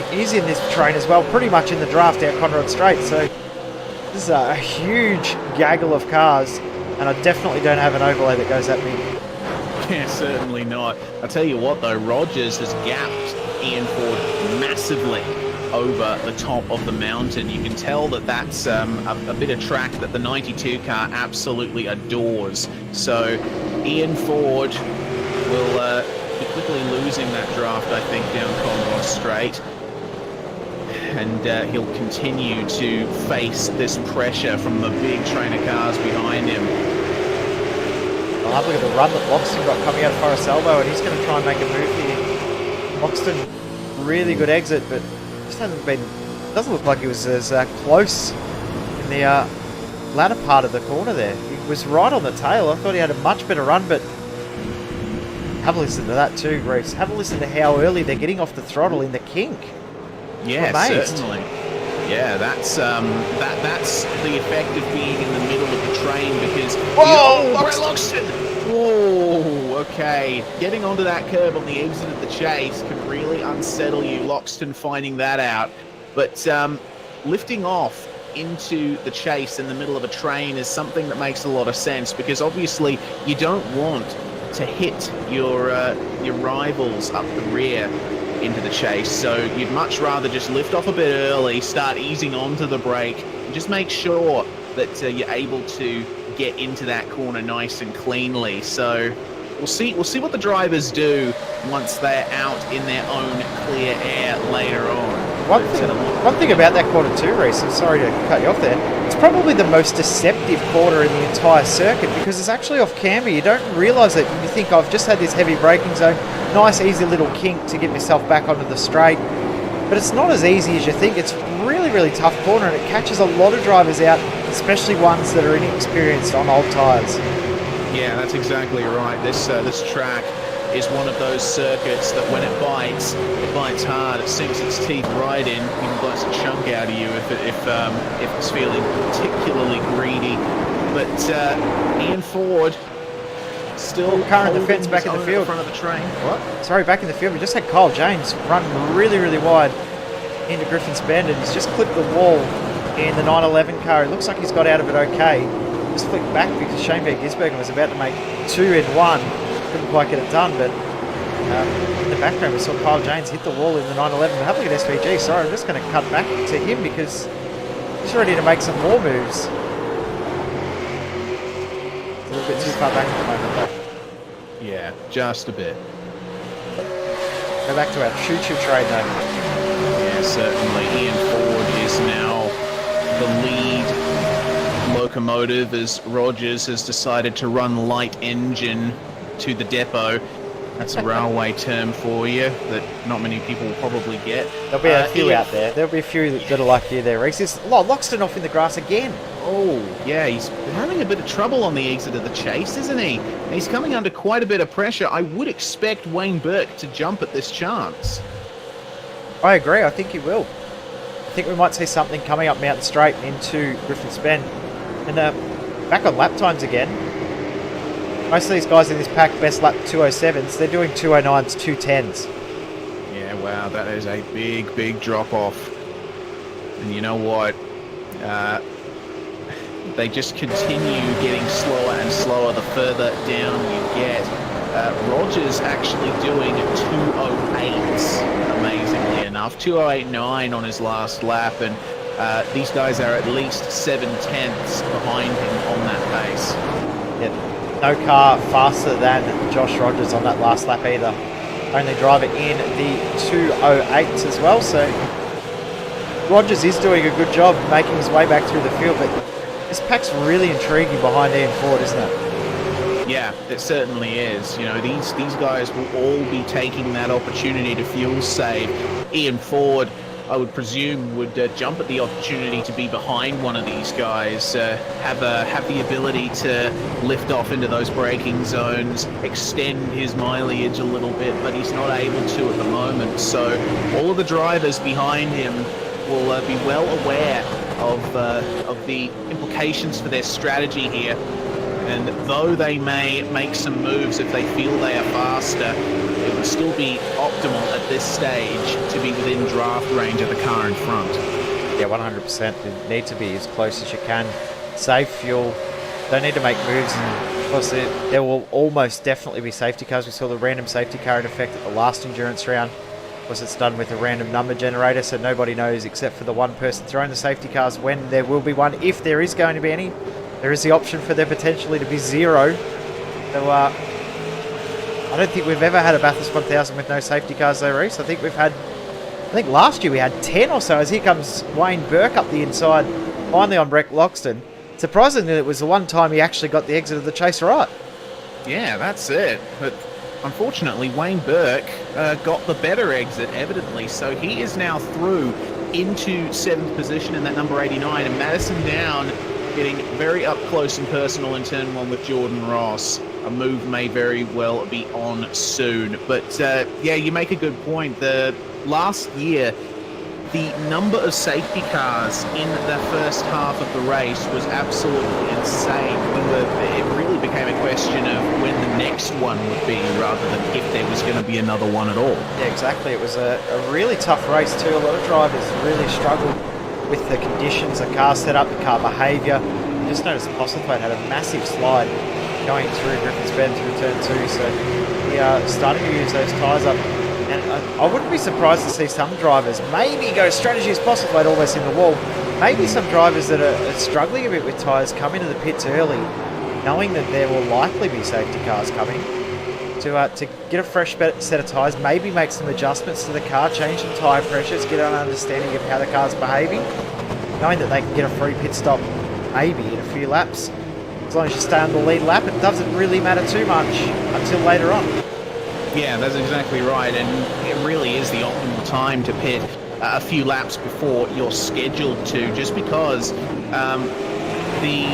he's in this train as well, pretty much in the draft out Conrad Straight. So this is a huge gaggle of cars, and I definitely don't have an overlay that goes at me. Yeah, certainly not. I'll tell you what though, Rogers has gapped Ian Ford massively over the top of the mountain. You can tell that that's a bit of track that the 92 car absolutely adores. So Ian Ford will be quickly losing that draft, I think, down Conroe Straight. And he'll continue to face this pressure from the big train of cars behind him. Well, look at the run that Loxton got coming out of Forest Elbow, and he's going to try and make a move here. Loxton, really good exit, but just hasn't been, doesn't look like he was as close in the latter part of the corner there. He was right on the tail. I thought he had a much better run, but have a listen to that too, Reese. Have a listen to how early they're getting off the throttle in the kink. Yeah, certainly. Yeah, that's the effect of being in the middle of the train because... Whoa! Brett Loxton! Whoa, okay. Getting onto that curb on the exit of the chase can really unsettle you, Loxton finding that out. But lifting off into the chase in the middle of a train is something that makes a lot of sense because obviously you don't want to hit your rivals up the rear into the chase, so you'd much rather just lift off a bit early, start easing onto the brake, and just make sure that you're able to get into that corner nice and cleanly. So we'll see what the drivers do once they're out in their own clear air later on. One thing about that corner too, Reese, I'm sorry to cut you off there, it's probably the most deceptive corner in the entire circuit because it's actually off camber. You don't realise it. You think, I've just had this heavy braking zone, nice easy little kink to get myself back onto the straight. But it's not as easy as you think. It's really, really tough corner and it catches a lot of drivers out, especially ones that are inexperienced on old tyres. Yeah, that's exactly right. This track is one of those circuits that when it bites hard. It sinks its teeth right in, even bites a chunk out of you if it's feeling particularly greedy. But Ian Ford still car in the fence back in the field in front of the train. What? Sorry, back in the field. We just had Kyle James run really, really wide into Griffin's Bend, and he's just clipped the wall in the 911 car. It looks like he's got out of it okay. Just flicked back because Shane Van Gisbergen was about to make 2 in 1. Couldn't quite get it done, but in the background we saw Kyle James hit the wall in the 911. But have a look at SVG. Sorry, I'm just going to cut back to him because he's ready to make some more moves. It's a little bit too far back at the moment, though. Yeah, just a bit. Go back to our choo-choo train, though. Yeah, certainly. Ian Ford is now the lead locomotive as Rogers has decided to run light engine to the depot. That's a railway term for you that not many people will probably get. There'll be a few out there. There'll be a few that are like you there, Reese. It's Loxton off in the grass again. Oh, yeah, he's having a bit of trouble on the exit of the chase, isn't he? He's coming under quite a bit of pressure. I would expect Wayne Burke to jump at this chance. I agree. I think he will. I think we might see something coming up Mountain Straight into Griffin's Bend. And back on lap times again. Most of these guys in this pack best lap 207s. They're doing 209s, 210s. Yeah, wow, that is a big, big drop off. And you know what? They just continue getting slower and slower the further down you get. Rogers actually doing 208s, amazingly enough. 208.9 on his last lap, and these guys are at least 7/10 behind him on that pace. Yeah, no car faster than Josh Rogers on that last lap either. Only driver in the 208s as well, so Rogers is doing a good job making his way back through the field, but this pack's really intriguing behind Ian Ford, isn't it? Yeah, it certainly is. You know, these guys will all be taking that opportunity to fuel save. Ian Ford I would presume, would jump at the opportunity to be behind one of these guys, have the ability to lift off into those braking zones, extend his mileage a little bit, but he's not able to at the moment. So all of the drivers behind him will be well aware of the implications for their strategy here. And though they may make some moves if they feel they are faster, it would still be optimal at this stage to be within draft range of the car in front. Yeah, 100%. You need to be as close as you can. Save fuel. Don't need to make moves. And of course, there will almost definitely be safety cars. We saw the random safety car in effect at the last endurance round. Of course, it's done with a random number generator, so nobody knows except for the one person throwing the safety cars when there will be one, if there is going to be any. There is the option for there potentially to be 0. So, I don't think we've ever had a Bathurst 1000 with no safety cars though, Reese. I think last year we had 10 or so, as here comes Wayne Burke up the inside, finally on Brett Loxton. Surprisingly, it was the one time he actually got the exit of the chase right. Yeah, that's it. But unfortunately, Wayne Burke got the better exit, evidently. So he is now through into 7th position in that number 89, and Madison Down getting very up close and personal in turn 1 with Jordan Ross. A move may very well be on soon. But yeah, you make a good point. The last year, the number of safety cars in the first half of the race was absolutely insane. It really became a question of when the next one would be rather than if there was going to be another one at all. Yeah, exactly. It was a really tough race too. A lot of drivers really struggled with the conditions, the car setup, the car behaviour. I just noticed Postlethwaite had a massive slide going through Griffin's Bend through turn 2, so we are starting to use those tyres up. And I wouldn't be surprised to see some drivers maybe go strategy as Postlethwaite almost in the wall. Maybe some drivers that are struggling a bit with tyres come into the pits early, knowing that there will likely be safety cars coming, to get a fresh set of tyres, maybe make some adjustments to the car, change some tyre pressures, get an understanding of how the car's behaving, knowing that they can get a free pit stop maybe in a few laps. As long as you stay on the lead lap, it doesn't really matter too much until later on. Yeah, that's exactly right, and it really is the optimal time to pit a few laps before you're scheduled to, just because the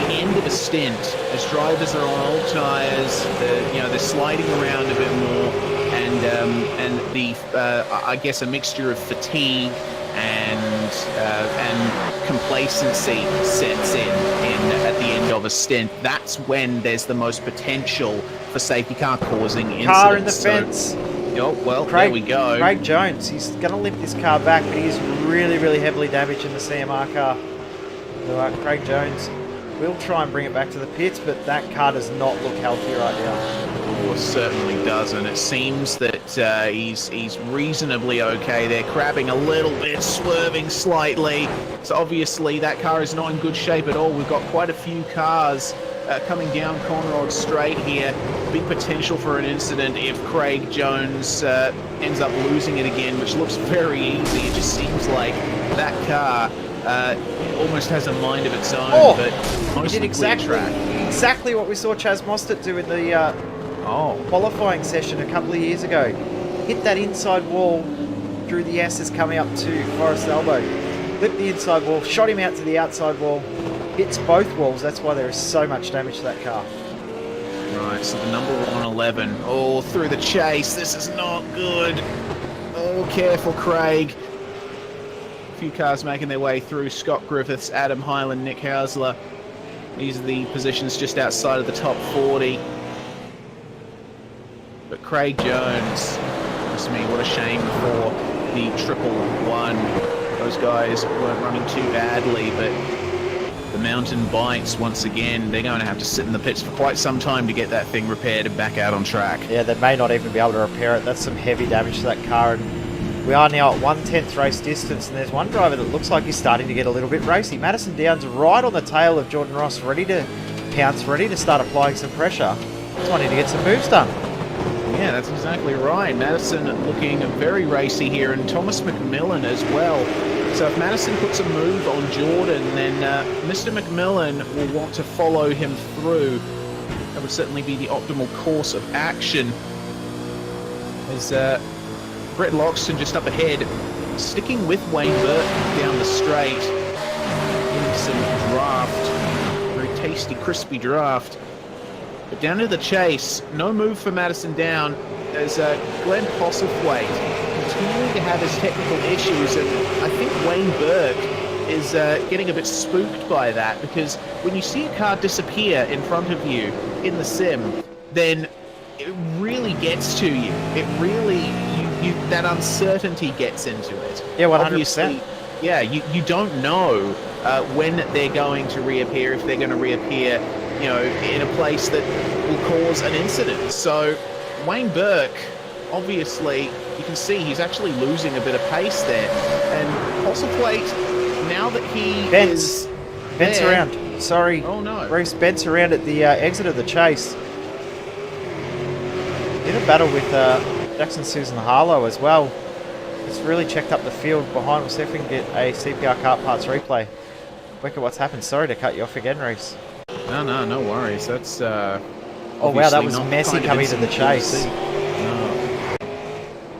end of a stint, as drivers are on old tyres, they're sliding around a bit more, and the I guess a mixture of fatigue and complacency sets in at the end of a stint. That's when there's the most potential for safety car causing incidents. Car in the fence. Oh, well, there we go. Craig Jones, he's going to limp this car back, but he's really, really heavily damaged in the CMR car. So Craig Jones will try and bring it back to the pits, but that car does not look healthy right now. Oh, it certainly doesn't. It seems that he's reasonably okay. They're crabbing a little bit, swerving slightly. So obviously that car is not in good shape at all. We've got quite a few cars coming down Conrod Straight here. Big potential for an incident if Craig Jones ends up losing it again, which looks very easy. It just seems like that car almost has a mind of its own, but mostly did exactly what we saw Chaz Mostert do in the qualifying session a couple of years ago. Hit that inside wall through the S's coming up to Forest Elbow. Flipped the inside wall, shot him out to the outside wall, hits both walls. That's why there is so much damage to that car. Right, so the number 111. Oh, through the chase. This is not good. Oh, careful, Craig. A few cars making their way through. Scott Griffiths, Adam Hyland, Nick Hausler. These are the positions just outside of the top 40. But Craig Jones, trust me, what a shame for the 111. Those guys weren't running too badly, but the mountain bikes, once again, they're going to have to sit in the pits for quite some time to get that thing repaired and back out on track. Yeah, they may not even be able to repair it. That's some heavy damage to that car. And we are now at 1/10 race distance, and there's one driver that looks like he's starting to get a little bit racy. Madison Downs right on the tail of Jordan Ross, ready to pounce, ready to start applying some pressure. He's wanting to get some moves done. Yeah, that's exactly right. Madison looking very racy here, and Thomas McMillan as well. So if Madison puts a move on Jordan, then Mr. McMillan will want to follow him through. That would certainly be the optimal course of action. There's Brett Loxton just up ahead sticking with Wayne Burke down the straight. Getting some draft. Very tasty, crispy draft. But down to the chase, no move for Madison Down. There's Glenn Postlethwaite continuing to have his technical issues, and I think Wayne Burke is getting a bit spooked by that, because when you see a car disappear in front of you in the sim, then it really gets to you. It really, that uncertainty gets into it. Yeah, 100%. Obviously, yeah, you don't know when they're going to reappear, if they're going to reappear, you know, in a place that will cause an incident. So Wayne Burke, obviously, you can see he's actually losing a bit of pace there. And Postlethwaite, now that he Bents there, around. Sorry. Oh no. Bruce bents around at the exit of the chase. In a battle with Jackson Susan Harlow as well. It's really checked up the field behind. We'll see if we can get a CPR Kart Parts replay. Look at what's happened. Sorry to cut you off again, Reese. No worries. That's oh wow, that was not messy coming to the chase. No.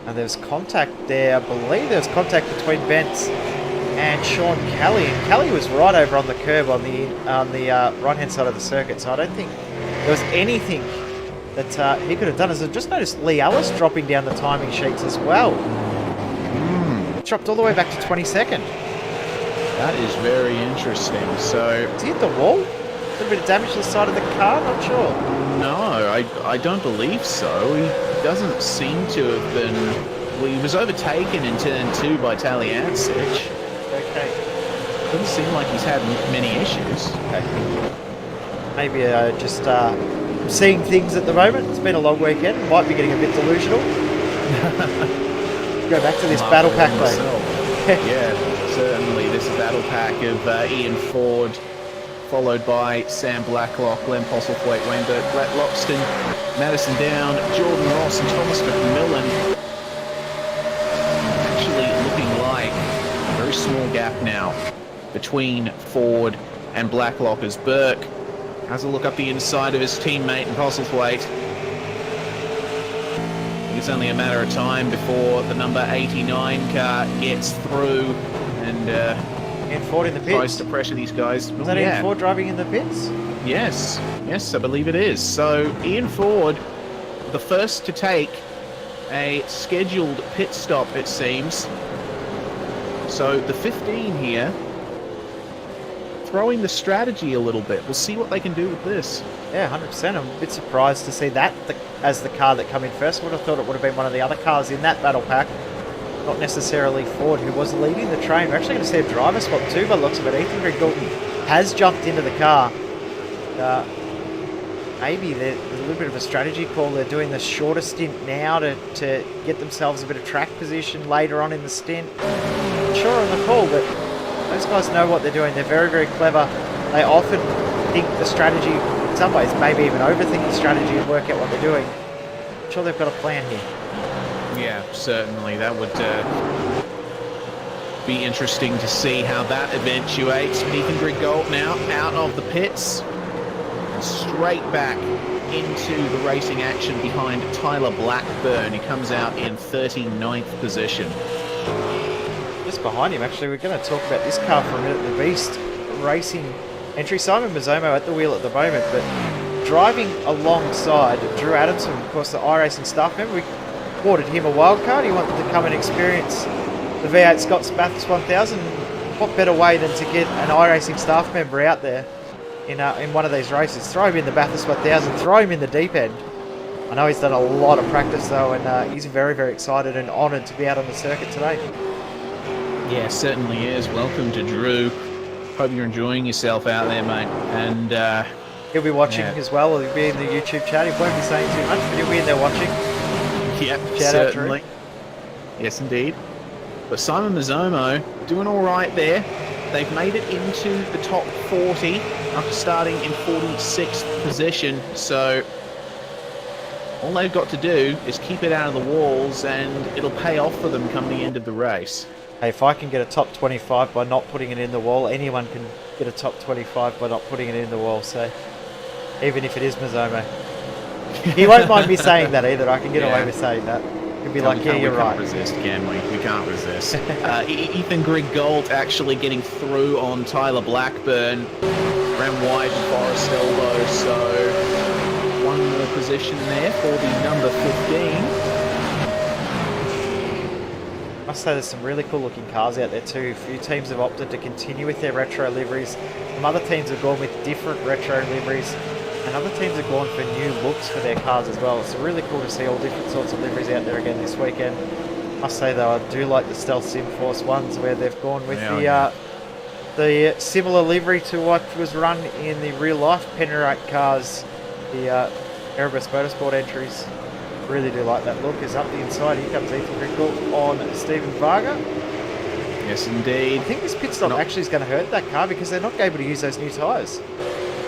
And there's contact there. I believe there's contact between Bents and Sean Kelly. And Kelly was right over on the curb on the right-hand side of the circuit. So I don't think there was anything that he could have done. As I just noticed Lee Ellis dropping down the timing sheets as well. Dropped all the way back to 22nd. That is very interesting. So Did he hit the wall? A little bit of damage to the side of the car? Not sure. no, I don't believe so. He doesn't seem to have been. Well, he was overtaken in turn 2 by Taliancic. Okay. Doesn't seem like he's had many issues. Okay. Maybe just seeing things at the moment. It's been a long weekend. Might be getting a bit delusional. Go back to this battle pack though. Yeah, certainly. This battle pack of Ian Ford, followed by Sam Blacklock, Glenn Postlethwaite, Wayne Burke, Brett Loxton, Madison Down, Jordan Ross and Thomas McMillan. Actually looking like a very small gap now between Ford and Blacklock as Burke has a look up the inside of his teammate and Postlethwaite. It's only a matter of time before the number 89 car gets through and Ian Ford in the tries pits. to pressure these guys. Was that Ian Ford driving in the pits? Yes, I believe it is. So Ian Ford, the first to take a scheduled pit stop, it seems. So the 15 here, throwing the strategy a little bit. We'll see what they can do with this. Yeah, 100%. I'm a bit surprised to see that as the car that come in first. Would have thought it would have been one of the other cars in that battle pack. Not necessarily Ford, who was leading the train. We're actually going to see a driver swap too, by the looks of it. Ethan Grigolton has jumped into the car. Maybe there's a little bit of a strategy call. They're doing the shorter stint now to get themselves a bit of track position later on in the stint. Not sure on the call, but those guys know what they're doing. They're very, very clever. They often think the strategy, in some ways, maybe even overthink the strategy and work out what they're doing. I'm sure they've got a plan here. Yeah, certainly. That would be interesting to see how that eventuates. Ethan Grigolton now out of the pits. Straight back into the racing action behind Tyler Blackburn. He comes out in 39th position. Just behind him, actually, we're going to talk about this car for a minute. The Beast Racing entry. Simon Mazzomo at the wheel at the moment, but driving alongside Drew Adamson, of course, the iRacing staff member. We awarded him a wild card. He wanted to come and experience the V8SCOPS Bathurst 1000. What better way than to get an iRacing staff member out there in one of these races? Throw him in the Bathurst 1000, throw him in the deep end. I know he's done a lot of practice though, and he's very, very excited and honoured to be out on the circuit today. Yeah, certainly is. Welcome to Drew. Hope you're enjoying yourself out there, mate. And he'll be watching as well. He'll be in the YouTube chat. He won't be saying too much, but he'll be in there watching. yeah, Shout out, certainly. Yes, indeed. But Simon Mazzomo doing all right there. They've made it into the top 40 after starting in 46th position. So all they've got to do is keep it out of the walls, and it'll pay off for them come the end of the race. Hey, if I can get a top 25 by not putting it in the wall, anyone can get a top 25 by not putting it in the wall. So even if it is Mazzomo, he won't mind me saying that either. I can get away with saying that. You'd be like, yeah, you're we right. can't resist, can we? We can't resist. Ethan Griggold actually getting through on Tyler Blackburn. Ran wide and Forest elbow, so one more position there for the number 15. I must say there's some really cool looking cars out there too. A few teams have opted to continue with their retro liveries. Some other teams have gone with different retro liveries. And other teams have gone for new looks for their cars as well. It's really cool to see all different sorts of liveries out there again this weekend. I must say though, I do like the Stealth Simforce ones where they've gone with the similar livery to what was run in the real life Panorama cars, the Erebus Motorsport entries. Really do like that look. Is up the inside. Here comes Ethan Griggold on Stephen Varga. Yes, indeed. I think this pit stop actually is going to hurt that car because they're not able to use those new tyres.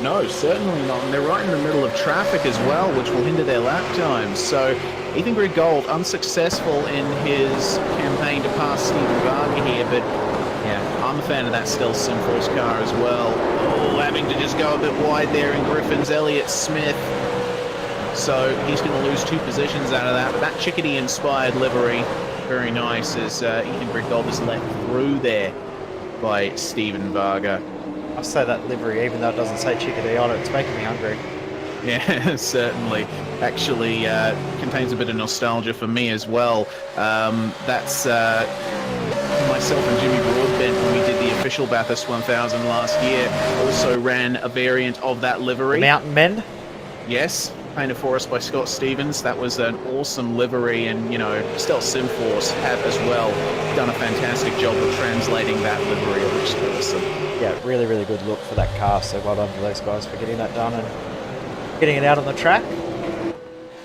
No, certainly not. And they're right in the middle of traffic as well, which will hinder their lap times. So Ethan Griggold unsuccessful in his campaign to pass Stephen Varga here, but yeah, I'm a fan of that Stealth Simforce car as well. Oh, having to just go a bit wide there in Griffin's Elliott Smith. So he's going to lose 2 positions out of that. But that Chickadee-inspired livery, very nice, as Ethan Griggold is let through there by Stephen Varga. I say that livery, even though it doesn't say Chickadee on it, it's making me hungry. Yeah, certainly. Actually, contains a bit of nostalgia for me as well. That's myself and Jimmy Broadbent, when we did the official Bathurst 1000 last year, also ran a variant of that livery. The Mountain Men? Yes, painted for us by Scott Stevens. That was an awesome livery, and you know, Stealth Simforce have as well done a fantastic job of translating that livery. It looks awesome. Yeah, really, really good look for that car. So well done to those guys for getting that done and getting it out on the track.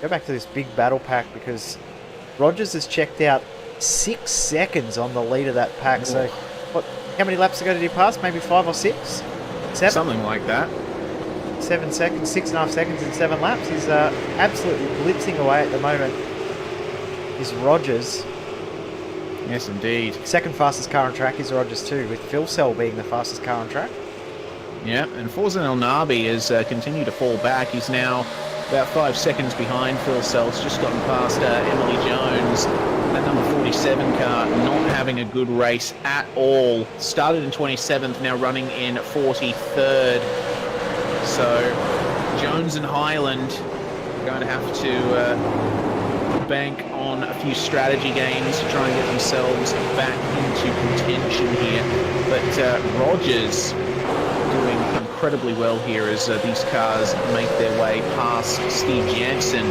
Go back to this big battle pack because Rogers has checked out 6 seconds on the lead of that pack. Ooh. So, what? How many laps ago did he pass? Maybe 5 or 6? 7? Something like that. 7 seconds, 6.5 seconds in 7 laps. He's absolutely blitzing away at the moment. Is Rogers. Yes, indeed. Second fastest car on track is Rogers too, with Phil Sell being the fastest car on track. Yeah, and Forzan El Nabi has continued to fall back. He's now about 5 seconds behind Phil Sells, just gotten past Emily Jones. That number 47 car not having a good race at all. Started in 27th, now running in 43rd. So Jones and Highland are going to have to bank on a few strategy games to try and get themselves back into contention here. But Rogers doing incredibly well here as these cars make their way past Steve Jansen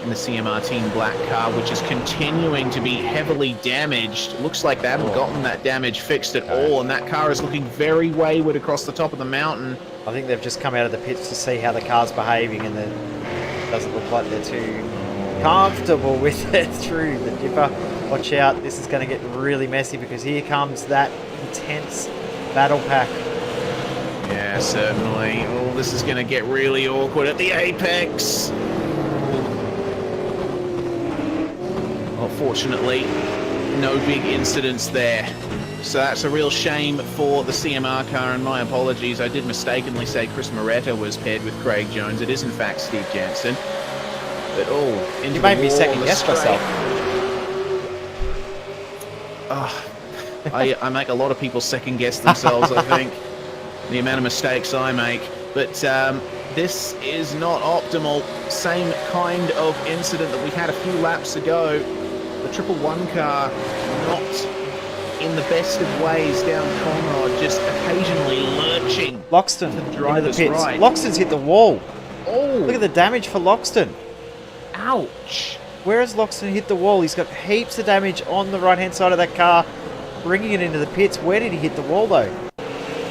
in the CMR Team Black car, which is continuing to be heavily damaged. Looks like they haven't gotten that damage fixed at all, and that car is looking very wayward across the top of the mountain. I think they've just come out of the pits to see how the car's behaving, and it doesn't look like they're too comfortable with it through the dipper. Watch out, this is going to get really messy because here comes that intense battle pack. Yeah, certainly. Oh, this is going to get really awkward at the apex. Well, fortunately, no big incidents there. So that's a real shame for the CMR car, and my apologies. I did mistakenly say Chris Moretta was paired with Craig Jones. It is, in fact, Steve Jansen. But, into you made me second-guess myself. I make a lot of people second-guess themselves, I think. The amount of mistakes I make. But this is not optimal. Same kind of incident that we had a few laps ago. The 111 car not in the best of ways down Conrod, just occasionally lurching. Loxton, to the driver's into the pits. right. Loxton's hit the wall. Oh! Look at the damage for Loxton. Ouch! Where has Loxton hit the wall? He's got heaps of damage on the right-hand side of that car, bringing it into the pits. Where did he hit the wall, though?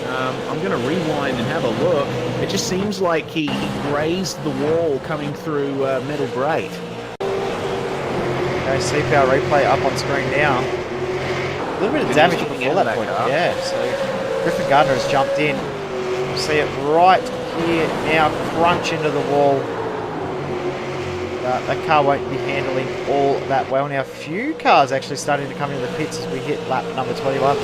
I'm going to rewind and have a look. It just seems like he grazed the wall coming through Metal Grate. Okay, CPR replay up on screen now. A little bit of damage before that point. Yeah, so Griffin Gardner has jumped in. You see it right here now, crunch into the wall. That car won't be handling all that well. Now, a few cars actually starting to come into the pits as we hit lap number 21.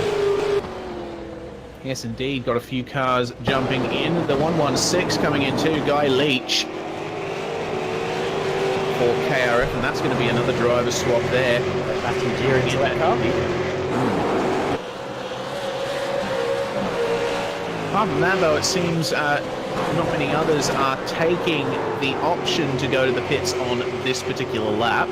Yes, indeed. Got a few cars jumping in. The 116 coming in too. Guy Leach for KRF, and that's going to be another driver swap there. Matthew Deere into that car. Apart from that, though, it seems not many others are taking the option to go to the pits on this particular lap.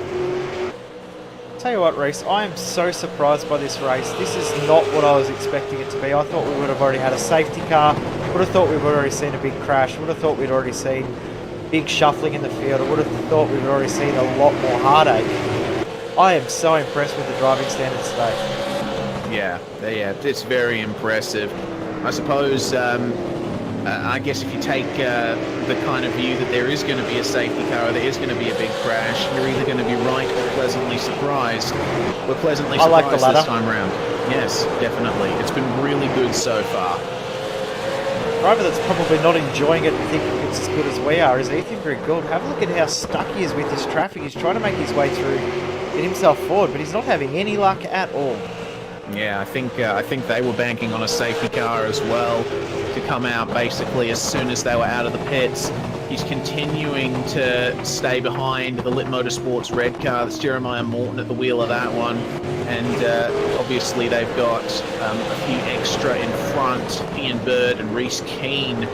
Tell you what, Reese, I am so surprised by this race. This is not what I was expecting it to be. I thought we would have already had a safety car. Would have thought we've already seen a big crash. Would have thought we'd already seen big shuffling in the field. I would have thought we'd already seen a lot more heartache. I am so impressed with the driving standards today. Yeah, it's very impressive. I suppose, I guess if you take the kind of view that there is going to be a safety car or there is going to be a big crash, you're either going to be right or pleasantly surprised. We're pleasantly surprised like the latter. this time around. Yes, definitely. It's been really good so far. Driver that's probably not enjoying it and thinking it's as good as we are is Ethan Gould. Have a look at how stuck he is with this traffic. He's trying to make his way through, get himself forward, but he's not having any luck at all. Yeah, I think they were banking on a safety car as well to come out basically as soon as they were out of the pits. He's continuing to stay behind the Lit Motorsports red car. That's Jeremiah Morton at the wheel of that one. And obviously they've got a few extra in front. Ian Bird and Reese Keane.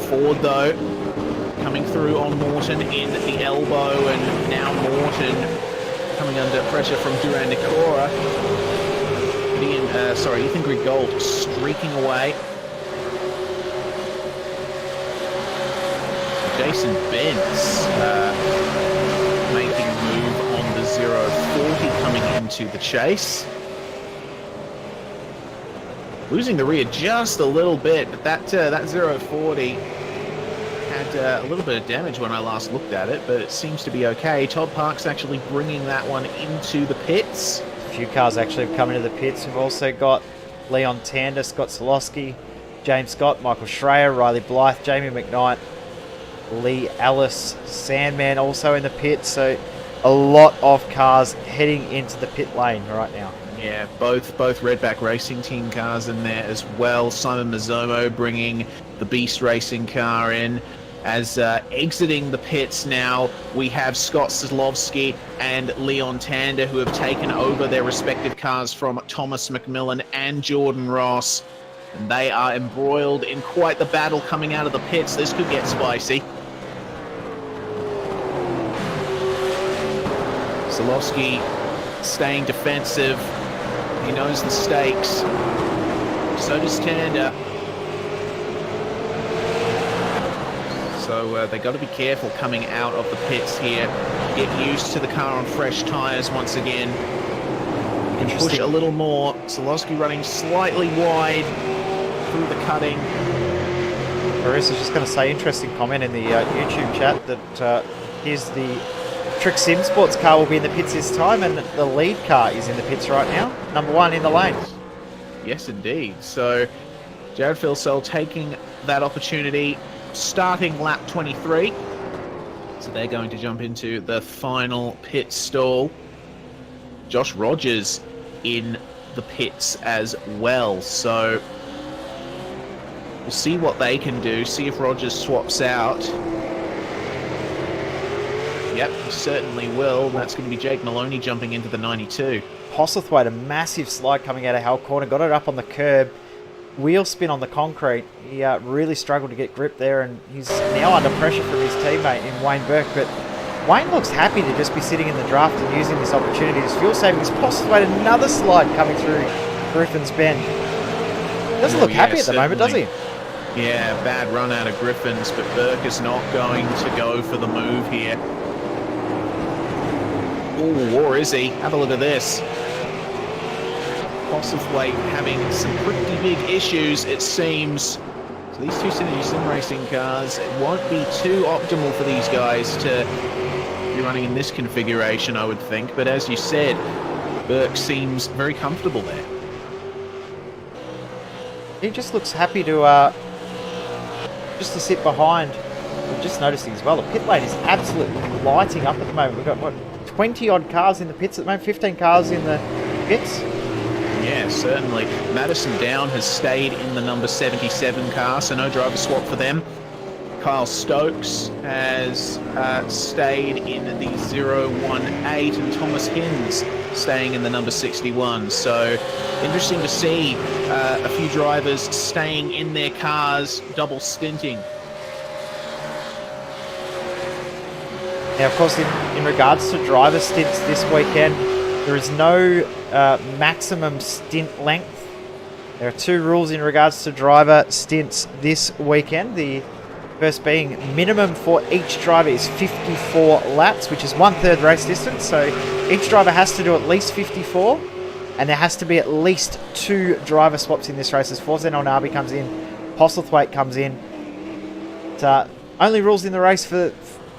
Ford, though, coming through on Morton in the elbow. And now Morton coming under pressure from Duran Nikora. Ethan Gould streaking away. Jason Benz making a move on the 040 coming into the chase. Losing the rear just a little bit, but that 040 had a little bit of damage when I last looked at it, but it seems to be okay. Todd Parks actually bringing that one into the pits. A few cars actually have come into the pits. We've also got Leon Tander, Scott Solosky, James Scott, Michael Schreier, Riley Blythe, Jamie McKnight, Lee Ellis, Sandman also in the pit. So a lot of cars heading into the pit lane right now. Yeah, both Redback Racing Team cars in there as well. Simon Mazzomo bringing the Beast Racing car in. As exiting the pits now, we have Scott Sislovsky and Leon Tander, who have taken over their respective cars from Thomas McMillan and Jordan Ross. And they are embroiled in quite the battle coming out of the pits. This could get spicy. Sislovsky staying defensive. He knows the stakes. So does Tander. So they got to be careful coming out of the pits here. Get used to the car on fresh tyres once again. You can push a little more. Solosky running slightly wide through the cutting. Marissa's just going to say, interesting comment in the YouTube chat that here's the Trick Sim Sports car will be in the pits this time, and the lead car is in the pits right now. Number 1 in the lane. Yes, indeed. So Jared Filsell taking that opportunity, starting lap 23. So they're going to jump into the final pit stall. Josh Rogers in the pits as well. So we'll see what they can do, see if Rogers swaps out. Yep, he certainly will. That's going to be Jake Maloney jumping into the 92. Postlethwaite, a massive slide coming out of Hal Corner, got it up on the curb. Wheel spin on the concrete. He really struggled to get grip there, and he's now under pressure from his teammate in Wayne Burke. But Wayne looks happy to just be sitting in the draft and using this opportunity. His fuel savings. Postlethwaite, another slide coming through Griffin's Bend. Doesn't look happy at the moment, does he? Yeah, bad run out of Griffin's, but Burke is not going to go for the move here. Ooh, or is he? Have a look at this. Postlethwaite having some pretty big issues, it seems. So these two Synergy Sim Racing cars, it won't be too optimal for these guys to be running in this configuration, I would think. But as you said, Burke seems very comfortable there. He just looks happy to just to sit behind. I'm just noticing as well, the pit lane is absolutely lighting up at the moment. We've got, what, 20 odd cars in the pits at the moment, 15 cars in the pits. Yeah, certainly. Madison Down has stayed in the number 77 car, so no driver swap for them. Kyle Stokes has stayed in the 018, and Thomas Hinds staying in the number 61. So interesting to see a few drivers staying in their cars, double stinting. Now, of course, in regards to driver stints this weekend, there is no maximum stint length. There are 2 rules in regards to driver stints this weekend. The first being minimum for each driver is 54 laps, which is 1/3 race distance. So each driver has to do at least 54, and there has to be at least 2 driver swaps in this race. As Forzen Olnabi comes in, Postlethwaite comes in. Only rules in the race for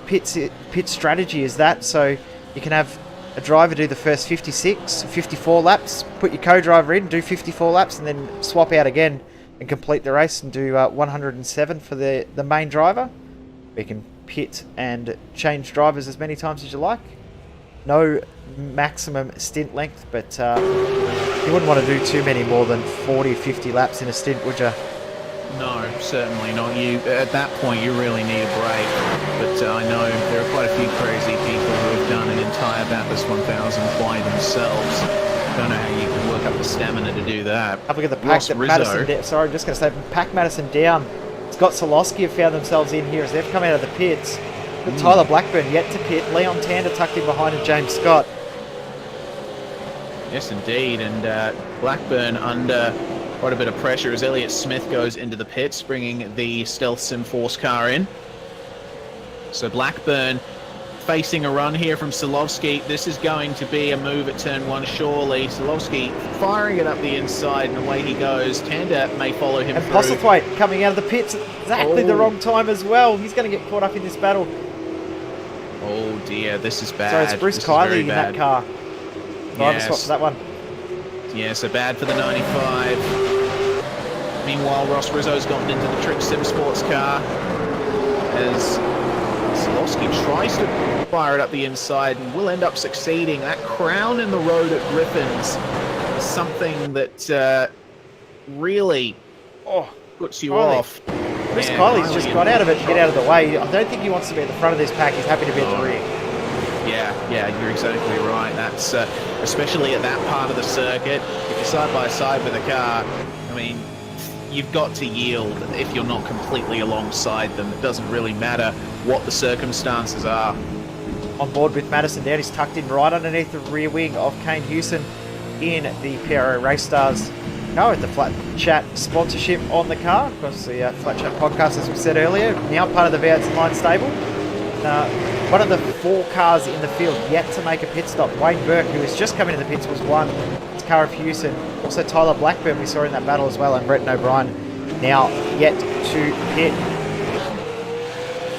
pit strategy is that, so you can have a driver do the first 54 laps, put your co-driver in, do 54 laps, and then swap out again and complete the race and do 107 for the main driver. You can pit and change drivers as many times as you like. No maximum stint length, but you wouldn't want to do too many more than 40, 50 laps in a stint, would you? No, certainly not. You at that point, you really need a break. But I know there are quite a few crazy people who have done an entire Bathurst 1000 by themselves. Don't know how you can work up the stamina to do that. Have a look at the pack that Madison... Sorry, I'm just going to say, pack Madison down. Scott Solosky have found themselves in here as they've come out of the pits. But Tyler Blackburn yet to pit. Leon Tander tucked in behind and James Scott. Yes, indeed. And Blackburn under quite a bit of pressure as Elliot Smith goes into the pits, bringing the Stealth Sim Force car in. So Blackburn facing a run here from Solovsky. This is going to be a move at turn 1, surely. Solovsky firing it up the inside, and away he goes. Tander may follow him and through. Postlethwaite coming out of the pits at exactly the wrong time as well. He's going to get caught up in this battle. Oh dear, this is bad. So it's Bruce Kiley in that car. Driver swap for that one. Yeah, so bad for the 95. Meanwhile, Ross Rizzo's gotten into the Trick Sim Sports car as Solowski tries to fire it up the inside and will end up succeeding. That crown in the road at Griffins is something that really puts you off. Chris Kiley's just got out of it to get out of the way. I don't think he wants to be at the front of this pack. He's happy to be at the rear. Yeah, you're exactly right. That's especially at that part of the circuit. If you're side by side with a car, I mean, you've got to yield if you're not completely alongside them. It doesn't really matter what the circumstances are. On board with Madison down, he's tucked in right underneath the rear wing of Kane Hewson in the PRO Race Stars car with the Flat Chat sponsorship on the car. Of course, the Flat Chat podcast, as we said earlier, now part of the V8 Line stable. One of the 4 cars in the field yet to make a pit stop. Wayne Burke, who was just coming in the pits, was one. It's car of Hewson. Also Tyler Blackburn we saw in that battle as well, and Bretton O'Brien now yet to pit.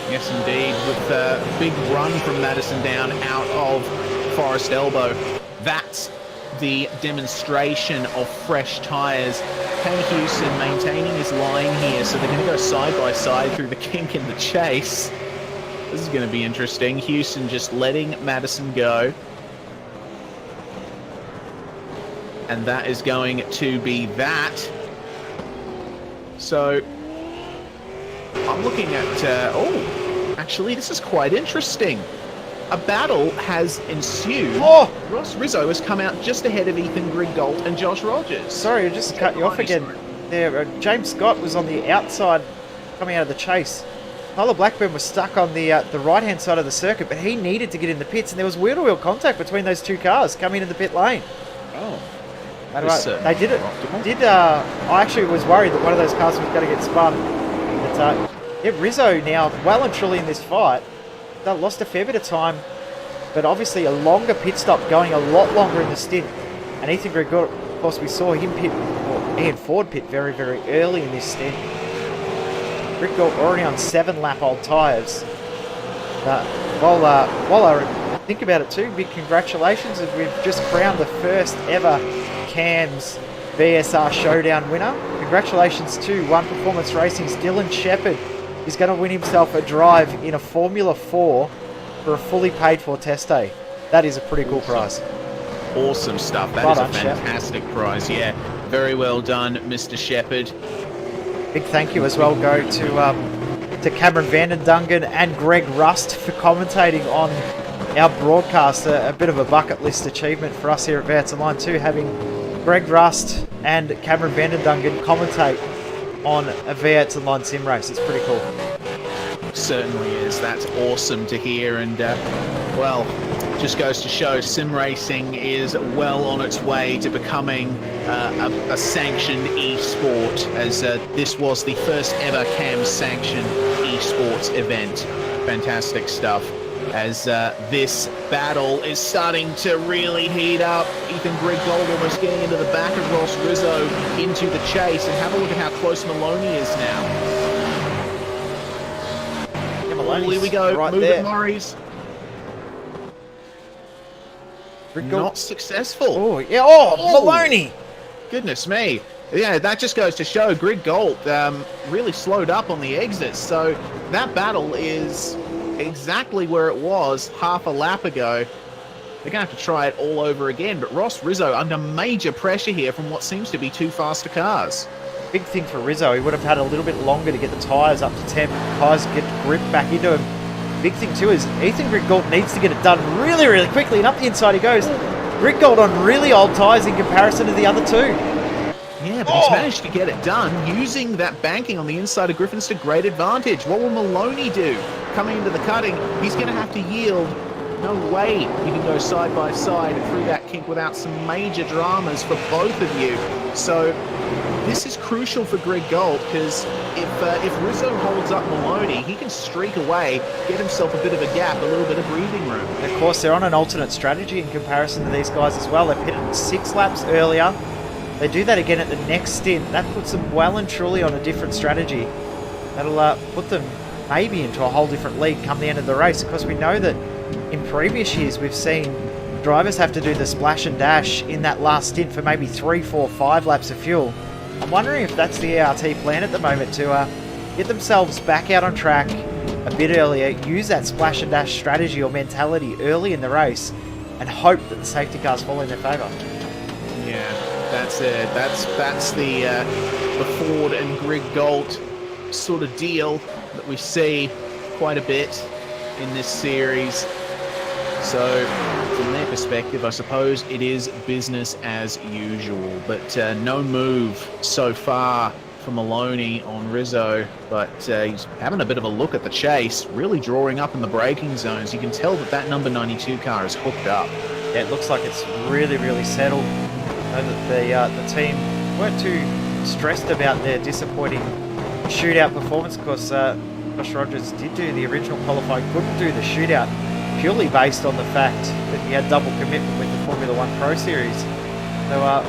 Yes, indeed, with a big run from Madison down out of Forest Elbow. That's the demonstration of fresh tyres. Kane Hewson maintaining his line here, so they're going to go side by side through the kink in the chase. This is going to be interesting. Hewson just letting Madison go. And that is going to be that. So, I'm looking at... actually, this is quite interesting. A battle has ensued. Ross Rizzo has come out just ahead of Ethan Griggold and Josh Rogers. Sorry, I just cut you off again. There, James Scott was on the outside coming out of the chase. Tyler Blackburn was stuck on the right-hand side of the circuit, but he needed to get in the pits, and there was wheel-to-wheel contact between those 2 cars coming into the pit lane. They did it. I actually was worried that one of those cars was going to get spun. But Rizzo now well and truly in this fight. They lost a fair bit of time, but obviously a longer pit stop, going a lot longer in the stint. And Ethan Griggold, of course, we saw him pit, or Ian Ford pit very, very early in this stint. Griggold already on 7-lap-old tyres. While I think about it too, big congratulations as we've just crowned the first ever CAMS VSR Showdown winner. Congratulations to One Performance Racing's Dylan Shepherd. He's going to win himself a drive in a Formula 4 for a fully paid for test day. That is a pretty cool prize. Awesome stuff. That is a fantastic prize. Yeah, very well done, Mr. Shepherd. Big thank you as well go to to Cameron Vandendungen and Greg Rust for commentating on our broadcast. A bit of a bucket list achievement for us here at V8s Online too, having Greg Rust and Cameron Vandendungen commentate on a V8s Online sim race. It's pretty cool. Certainly is. That's awesome to hear, and well, just goes to show sim racing is well on its way to becoming a sanctioned e-sport, as this was the first ever CAM sanctioned esports event. Fantastic stuff. As this battle is starting to really heat up. Ethan Griggold almost getting into the back of Ross Rizzo into the chase, and have a look at how close Maloney is now. Here we go, right move there. it, Murray's. Not successful. Oh, yeah. Oh, Maloney. Goodness me. Yeah, that just goes to show Grig Gold really slowed up on the exits. So that battle is exactly where it was half a lap ago. They're going to have to try it all over again. But Ross Rizzo under major pressure here from what seems to be two faster cars. Big thing for Rizzo, he would have had a little bit longer to get the tyres up to temp, tyres get grip back into him. Big thing too is Ethan Griggold needs to get it done really, really quickly, and up the inside he goes. Griggold on really old tyres in comparison to the other two. Yeah, but he's managed to get it done using that banking on the inside of Griffins to great advantage. What will Maloney do? Coming into the cutting, he's going to have to yield. No way you can go side by side through that kink without some major dramas for both of you. So this is crucial for Greg Gold, because if Rizzo holds up Maloney, he can streak away, get himself a bit of a gap, a little bit of breathing room. And of course, they're on an alternate strategy in comparison to these guys as well. They've hit it 6 laps earlier. They do that again at the next stint. That puts them well and truly on a different strategy. That'll put them maybe into a whole different league come the end of the race, because we know that in previous years we've seen drivers have to do the splash and dash in that last stint for maybe 3, 4, 5 laps of fuel. I'm wondering if that's the ART plan at the moment to get themselves back out on track a bit earlier, use that splash and dash strategy or mentality early in the race, and hope that the safety cars fall in their favour. Yeah, that's it. That's the Ford and Grig Gold sort of deal that we see quite a bit in this series. So from their perspective, I suppose it is business as usual, but no move so far for Maloney on Rizzo, but he's having a bit of a look at the chase, really drawing up in the braking zones. You can tell that that number 92 car is hooked up. Yeah, it looks like it's really, really settled. I know that the team weren't too stressed about their disappointing shootout performance, because Josh Rogers did do the original qualifying, couldn't do the shootout, purely based on the fact that he had double commitment with the Formula 1 Pro Series. So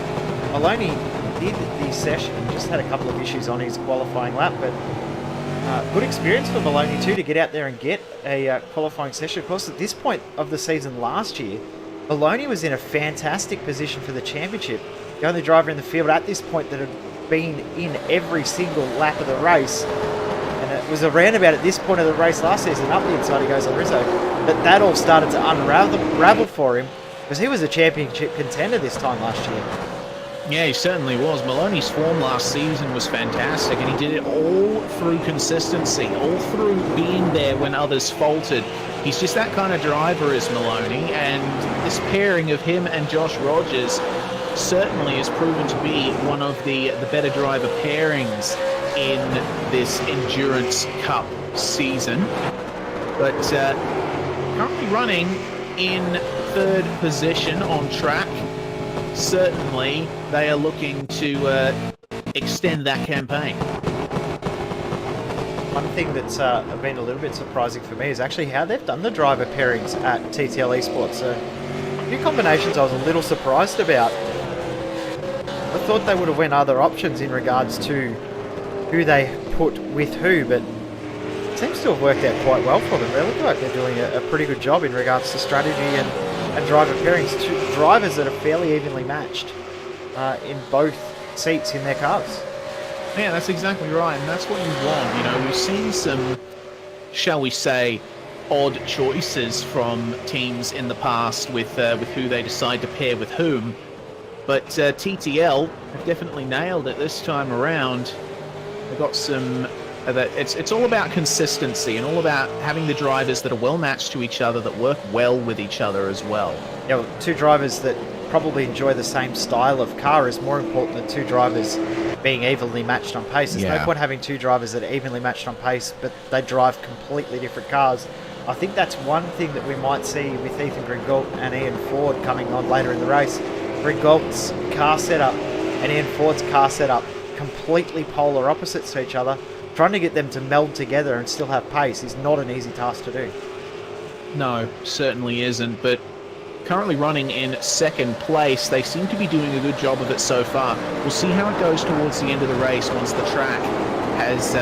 Maloney did the session, just had a couple of issues on his qualifying lap, but good experience for Maloney too to get out there and get a qualifying session. Of course, at this point of the season last year, Maloney was in a fantastic position for the championship. The only driver in the field at this point that had been in every single lap of the race. And it was around about at this point of the race last season, up the inside he goes on Rizzo, that all started to unravel for him, because he was a championship contender this time last year. Yeah, he certainly was. Maloney's form last season was fantastic, and he did it all through consistency, all through being there when others faltered. He's just that kind of driver is Maloney, and this pairing of him and Josh Rogers certainly has proven to be one of the better driver pairings in this Endurance Cup season. But currently running in 3rd position on track. Certainly they are looking to extend that campaign. One thing that's been a little bit surprising for me is actually how they've done the driver pairings at TTL Esports. A few combinations I was a little surprised about. I thought they would have went other options in regards to who they put with who, but it seems to have worked out quite well for them. They look like they're doing a pretty good job in regards to strategy and driver pairings. Two drivers that are fairly evenly matched in both seats in their cars. Yeah, that's exactly right, and that's what you want. You know, we've seen some, shall we say, odd choices from teams in the past with who they decide to pair with whom, but TTL have definitely nailed it this time around. They've got some that it's all about consistency and all about having the drivers that are well matched to each other, that work well with each other as well. Yeah, well, two drivers that probably enjoy the same style of car is more important than two drivers being evenly matched on pace. There's no point having two drivers that are evenly matched on pace, but they drive completely different cars. I think that's one thing that we might see with Ethan Gringault and Ian Ford coming on later in the race. Gringault's car setup and Ian Ford's car setup completely polar opposites to each other. Trying to get them to meld together and still have pace is not an easy task to do. No, certainly isn't, but currently running in second place. They seem to be doing a good job of it so far. We'll see how it goes towards the end of the race once the track has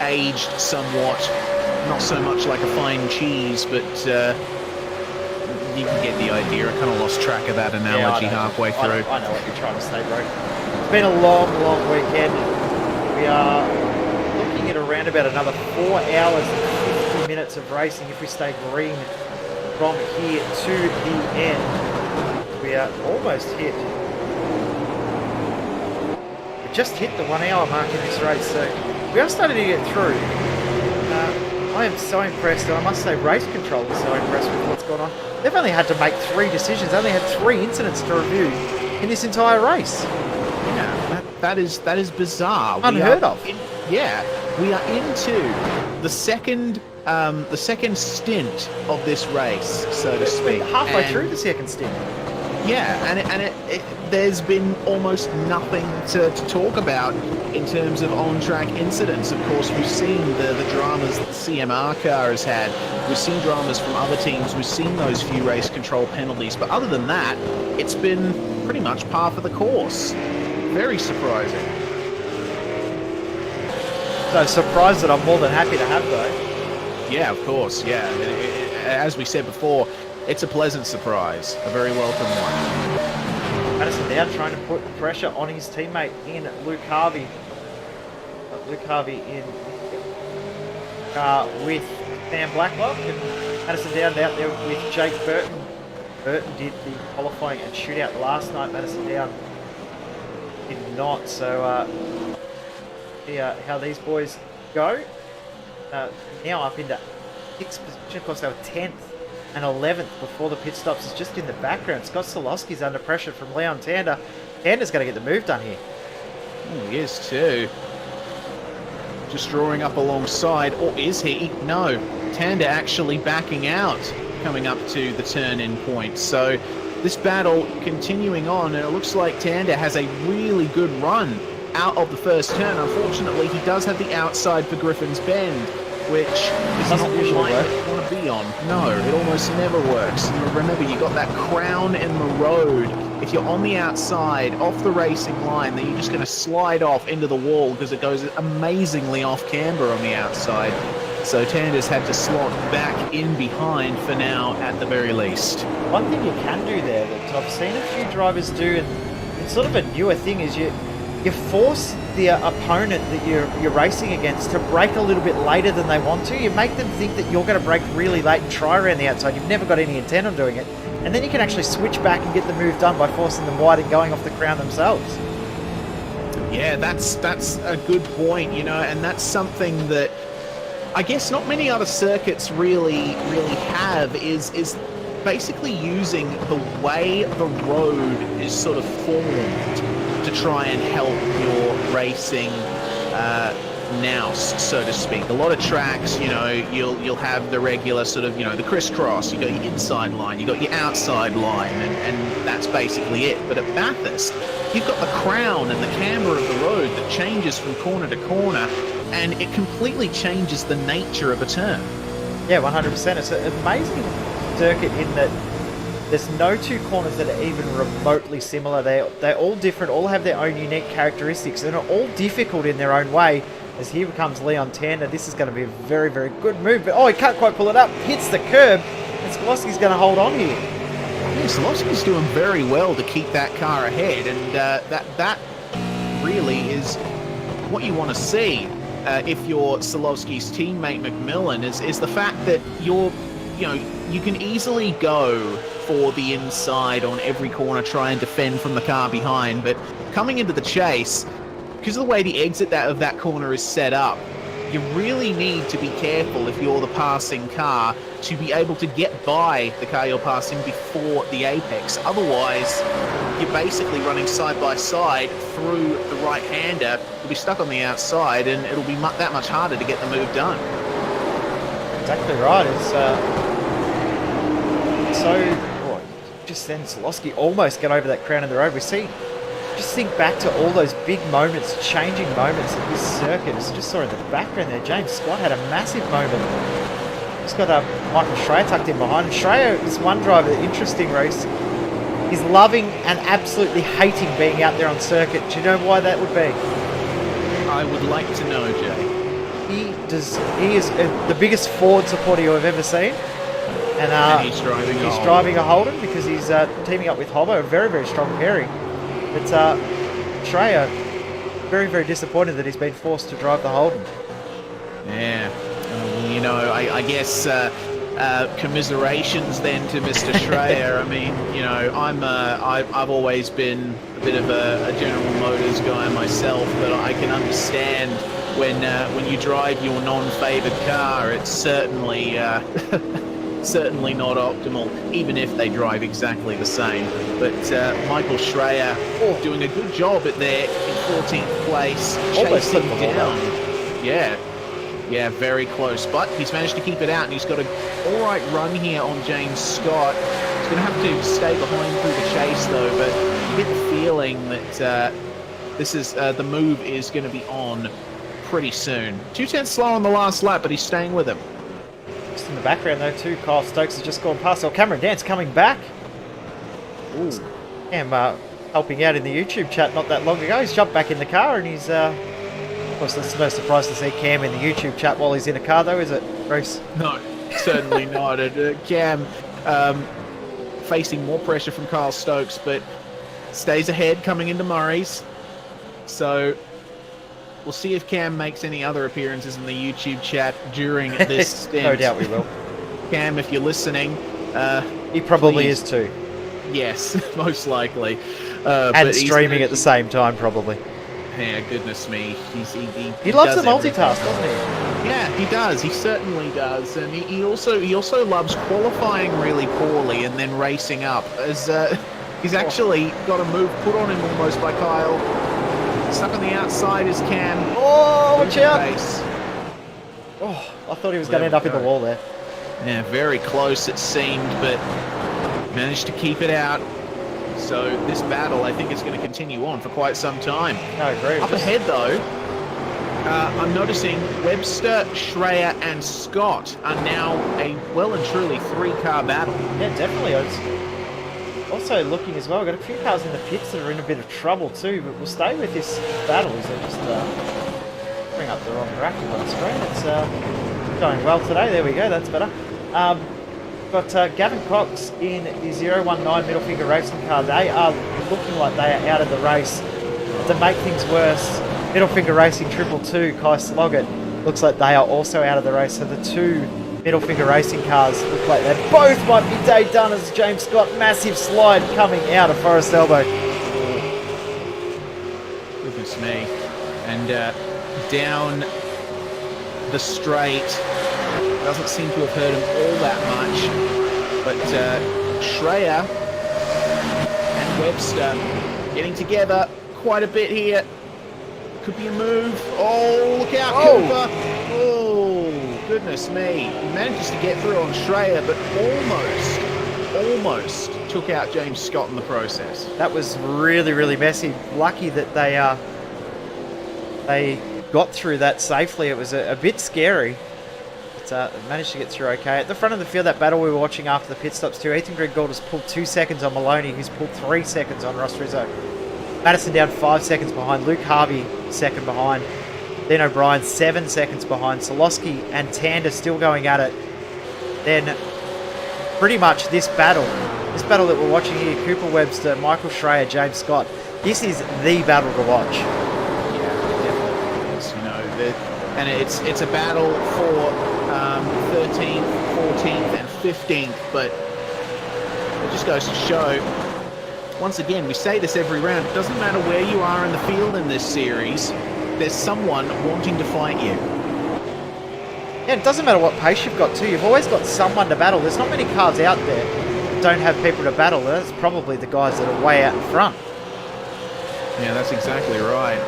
aged somewhat. Not so much like a fine cheese, but you can get the idea. I kind of lost track of that analogy halfway through. I know what you're trying to say, bro. It's been a long, long weekend. We are looking at around about another 4 hours and 50 minutes of racing if we stay green from here to the end. We are almost hit. We just hit the 1 hour mark in this race, so we are starting to get through. I am so impressed, and I must say Race Control is so impressed with what's gone on. They've only had to make 3 decisions, they only had 3 incidents to review in this entire race. Yeah, that is bizarre. Unheard of. We are into the second stint of this race, so to speak. Halfway through the second stint. Yeah, and there's been almost nothing to talk about in terms of on-track incidents. Of course, we've seen the dramas that the CMR car has had. We've seen dramas from other teams. We've seen those few race control penalties. But other than that, it's been pretty much par for the course. Very surprising. So surprised that I'm more than happy to have, though. Yeah, of course, yeah. As we said before, it's a pleasant surprise, a very welcome one. Madison now trying to put pressure on his teammate in Luke Harvey. Luke Harvey in with Sam Blacklock, and Madison Down out there with Jake Burton. Burton did the qualifying and shootout last night. Madison Down did not. So see how these boys go. Now up into 6th position. Of course, they were 10th and 11th before the pit stops. Is just in the background. Scott Solowski's under pressure from Leon Tander. Tander's going to get the move done here. Oh, he is too. Just drawing up alongside, or is he? No, Tander actually backing out, coming up to the turn-in point. So this battle continuing on, and it looks like Tander has a really good run out of the first turn. Unfortunately, he does have the outside for Griffin's Bend, which is not the line that you want to be on. No, it almost never works. Remember, you got that crown in the road. If you're on the outside, off the racing line, then you're just going to slide off into the wall because it goes amazingly off camber on the outside. So Tander's had to slot back in behind for now, at the very least. One thing you can do there that I've seen a few drivers do, and it's sort of a newer thing, is you force the opponent that you're racing against to brake a little bit later than they want to. You make them think that you're going to brake really late and try around the outside. You've never got any intent on doing it. And then you can actually switch back and get the move done by forcing them wide and going off the crown themselves. Yeah, that's a good point, you know, and that's something that I guess not many other circuits really have is basically using the way the road is sort of formed to try and help your racing nous, so to speak. A lot of tracks, you know, you'll have the regular sort of, you know, the crisscross. You got your inside line, you got your outside line, and that's basically it. But at Bathurst, you've got the crown and the camber of the road that changes from corner to corner, and it completely changes the nature of a turn. Yeah, 100%. It's an amazing circuit in that there's no two corners that are even remotely similar. They're all different, all have their own unique characteristics, and are all difficult in their own way. As here comes Leon Tander. This is going to be a very, very good move. But, oh, he can't quite pull it up. Hits the curb, and Skolowski's going to hold on here. Yeah, Skolowski's doing very well to keep that car ahead, and that really is what you want to see if you're Solowski's teammate McMillan, is the fact that you can easily go for the inside on every corner, try and defend from the car behind, but coming into the chase, because of the way the exit of that corner is set up, you really need to be careful if you're the passing car to be able to get by the car you're passing before the apex. Otherwise, you're basically running side by side through the right-hander. You'll be stuck on the outside, and it'll be that much harder to get the move done. Exactly right. Just then Solosky almost got over that crown of the road. Just think back to all those big moments, changing moments at this circuit. As just saw in the background there, James Scott had a massive moment. He's got Michael Schreier tucked in behind. Schreier is one driver, interesting race. He's loving and absolutely hating being out there on circuit. Do you know why that would be? I would like to know, Jay. He is the biggest Ford supporter you've ever seen. And he's driving a Holden because he's teaming up with Hobbo, a very, very strong pairing. But Schreier, very, very disappointed that he's been forced to drive the Holden. Yeah, you know, I guess commiserations then to Mr. Schreier. I mean, you know, I've always been a bit of a General Motors guy myself, but I can understand when you drive your non-favoured car, it's certainly certainly not optimal, even if they drive exactly the same. But Michael Schreier doing a good job at there in 14th place, chasing down. Yeah, very close, but he's managed to keep it out, and he's got an all-right run here on James Scott. He's going to have to stay behind through the chase, though, but you get the feeling that the move is going to be on pretty soon. 2/10 slow on the last lap, but he's staying with him. Just in the background, though, too, Kyle Stokes has just gone past. Cameron Dance coming back. Ooh. Cam helping out in the YouTube chat not that long ago. He's jumped back in the car, and he's... of course, that's no surprise to see Cam in the YouTube chat while he's in a car, though, is it, Bruce? No, certainly not. Cam facing more pressure from Kyle Stokes, but stays ahead coming into Murray's. So we'll see if Cam makes any other appearances in the YouTube chat during this stint. No doubt we will. Cam, if you're listening, he probably please. is too. Yes, most likely. And streaming at the same time, probably. Yeah, goodness me. He loves does to multitask, everything. doesn't he? Yeah, he does. He certainly does. And he also loves qualifying really poorly and then racing up. As he's actually got a move put on him almost by Kyle. Stuck on the outside is Cam. Oh, watch out! Base. Oh, I thought he was going to end up in the wall there. Yeah, very close it seemed, but managed to keep it out. So this battle, I think, is going to continue on for quite some time. No, I agree. Up ahead, though, I'm noticing Webster, Schreier, and Scott are now a well and truly three-car battle. Yeah, definitely. I was also looking as well. I've got a few cars in the pits that are in a bit of trouble too, but we'll stay with this battle. As I just bring up the wrong graphic on the screen. It's going well today. There we go. That's better. Got Gavin Cox in the 019 middle finger racing car. They are looking like they are out of the race. To make things worse, middle finger racing 222 Kai Sloggett looks like they are also out of the race. So the two middle finger racing cars look like they both might be day done as James Scott. Massive slide coming out of Forest Elbow. Goodness me. And down the straight. Doesn't seem to have hurt him all that much. But Schreier and Webster getting together quite a bit here. Could be a move. Oh, look out, Cooper. Oh, goodness me. He manages to get through on Schreier, but almost took out James Scott in the process. That was really, really messy. Lucky that they got through that safely. It was a bit scary. Managed to get through okay. At the front of the field, that battle we were watching after the pit stops too, Ethan Greg-Gould has pulled 2 seconds on Maloney, who's pulled 3 seconds on Ross Rizzo. Madison down 5 seconds behind. Luke Harvey, second behind. Then O'Brien, 7 seconds behind. Solosky and Tander still going at it. Then, pretty much this battle that we're watching here, Cooper Webster, Michael Schreier, James Scott, this is the battle to watch. Yeah, definitely is. You know, and it's a battle for 13th, 14th, and 15th, but it just goes to show, once again, we say this every round, it doesn't matter where you are in the field in this series, there's someone wanting to fight you. Yeah, it doesn't matter what pace you've got too. You've always got someone to battle. There's not many cars out there that don't have people to battle. That's probably the guys that are way out in front. Yeah, that's exactly right.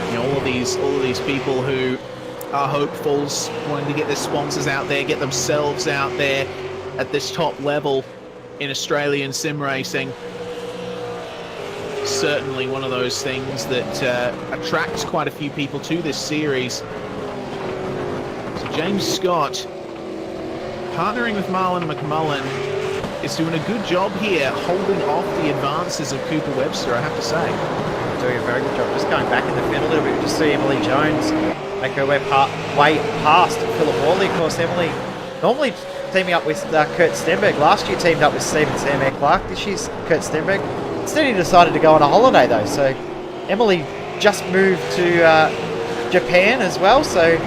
You know, all of these people who are hopefuls, wanting to get their sponsors out there, get themselves out there at this top level in Australian sim racing. Certainly one of those things that attracts quite a few people to this series. So James Scott, partnering with Marlon McMullen, is doing a good job here, holding off the advances of Cooper Webster, I have to say. Doing a very good job. Just going back in the field a little bit, just see Emily Jones make her way past Philip Worley. Of course, Emily normally teaming up with Kurt Stenberg. Last year teamed up with Stephen Sam Air Clark. This year's Kurt Stenberg. Instead, he decided to go on a holiday though. So Emily just moved to Japan as well. So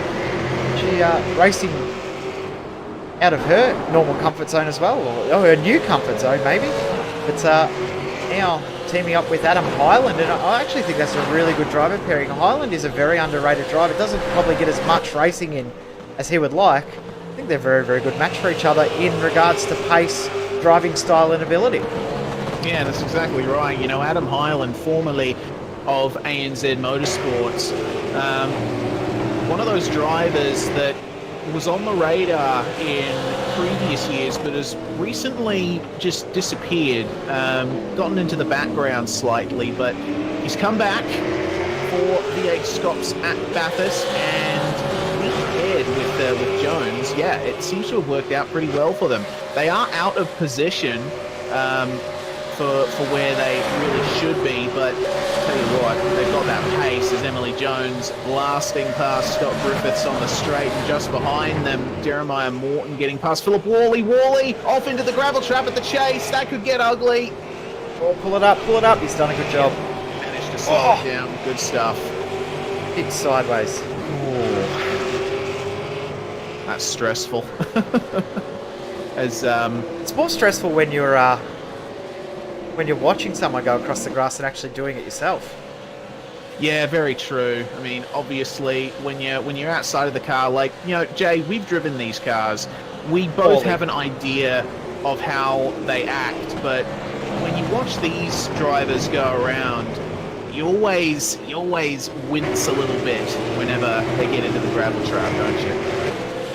she racing out of her normal comfort zone as well, or her new comfort zone maybe. But now teaming up with Adam Hyland, and I actually think that's a really good driver pairing. Hyland is a very underrated driver. Doesn't probably get as much racing in as he would like. I think they're a very, very good match for each other in regards to pace, driving style and ability. Yeah, that's exactly right. You know, Adam Hyland, formerly of ANZ Motorsports, one of those drivers that was on the radar in previous years, but has recently just disappeared, gotten into the background slightly, but he's come back for V8SCOPS at Bathurst and head with Jones. Yeah, it seems to have worked out pretty well for them. They are out of position for where they really should be, but I'll tell you what, they've got that pace as Emily Jones blasting past Scott Griffiths on the straight, and just behind them, Jeremiah Morton getting past Philip Worley. Worley off into the gravel trap at the chase. That could get ugly. Oh, pull it up, pull it up. He's done a good job. Managed to slow it down. Good stuff. Big sideways. Oh, that's stressful. As It's more stressful when you're watching someone go across the grass and actually doing it yourself. yeah, very true. I mean, obviously, when you're outside of the car, like, you know, Jay, we've driven these cars. We both have an idea of how they act, but when you watch these drivers go around, you always wince a little bit whenever they get into the gravel trap, don't you?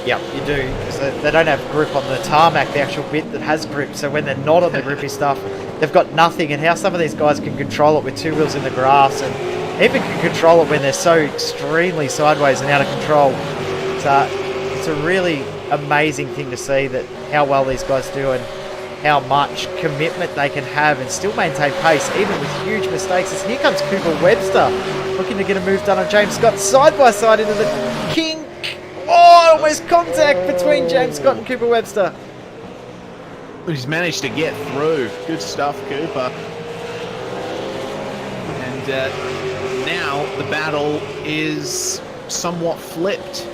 Yeah, you do, because they don't have grip on the tarmac, the actual bit that has grip. So when they're not on the grippy stuff, they've got nothing. And how some of these guys can control it with two wheels in the grass, and even can control it when they're so extremely sideways and out of control. It's a really amazing thing to see that how well these guys do and how much commitment they can have and still maintain pace, even with huge mistakes. As here comes Cooper Webster, looking to get a move done on James Scott, side by side into the kink. Oh, almost contact between James Scott and Cooper Webster. He's managed to get through. Good stuff, Cooper. And now the battle is somewhat flipped.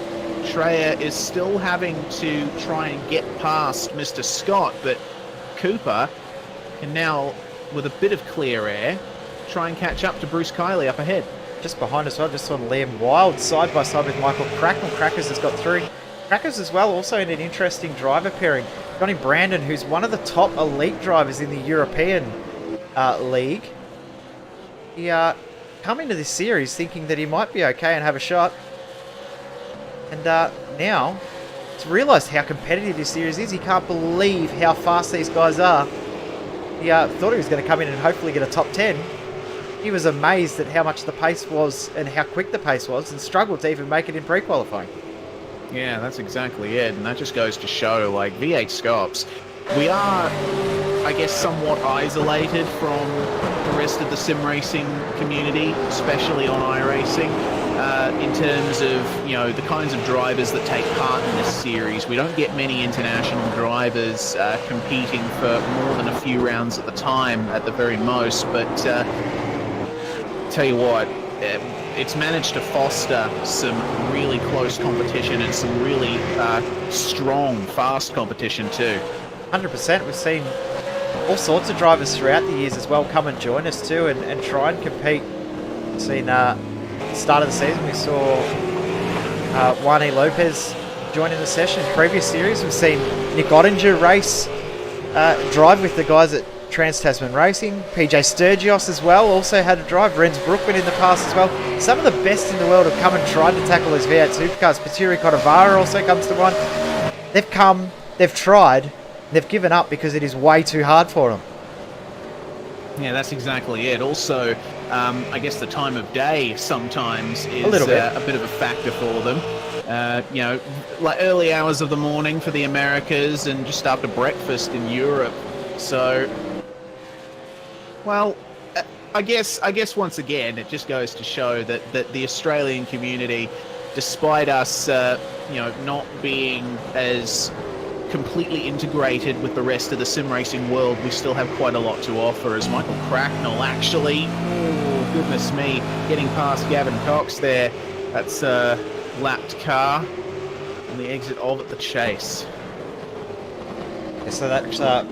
Treya is still having to try and get past Mr. Scott, but Cooper can now, with a bit of clear air, try and catch up to Bruce Kiley up ahead. Just behind us, I just saw Liam Wild side by side with Michael Cracknell. Crackers has got through. Crackers as well, also in an interesting driver pairing. Johnny Brandon, who's one of the top elite drivers in the European league. He come into this series thinking that he might be okay and have a shot. And now, he's realised how competitive this series is. He can't believe how fast these guys are. He thought he was going to come in and hopefully get a top 10. He was amazed at how much the pace was and how quick the pace was, and struggled to even make it in pre-qualifying. Yeah, that's exactly it, and that just goes to show, like, V8SCOPS, we are, I guess, somewhat isolated from the rest of the sim racing community, especially on iRacing, in terms of, you know, the kinds of drivers that take part in this series. We don't get many international drivers competing for more than a few rounds at the time, at the very most, but tell you what, it's managed to foster some really close competition and some really strong, fast competition too. 100%. We've seen all sorts of drivers throughout the years as well come and join us too and try and compete. We've seen start of the season we saw Juani Lopez joining the session. Previous series, we've seen Nick Ottinger race, drive with the guys at Trans-Tasman Racing. PJ Sturgios as well also had a drive. Renz Brookman in the past as well. Some of the best in the world have come and tried to tackle these V8 supercars. Paturi Kotavara also comes to mind. They've come, they've tried, they've given up because it is way too hard for them. Yeah, that's exactly it. Also, I guess the time of day sometimes is A little bit. A bit of a factor for them. You know, like early hours of the morning for the Americas and just after breakfast in Europe. So, well, I guess once again it just goes to show that the Australian community, despite us, you know, not being as completely integrated with the rest of the sim racing world, we still have quite a lot to offer. As Michael Cracknell actually, oh goodness me, getting past Gavin Cox there. That's a lapped car on the exit of the chase. Yeah, so that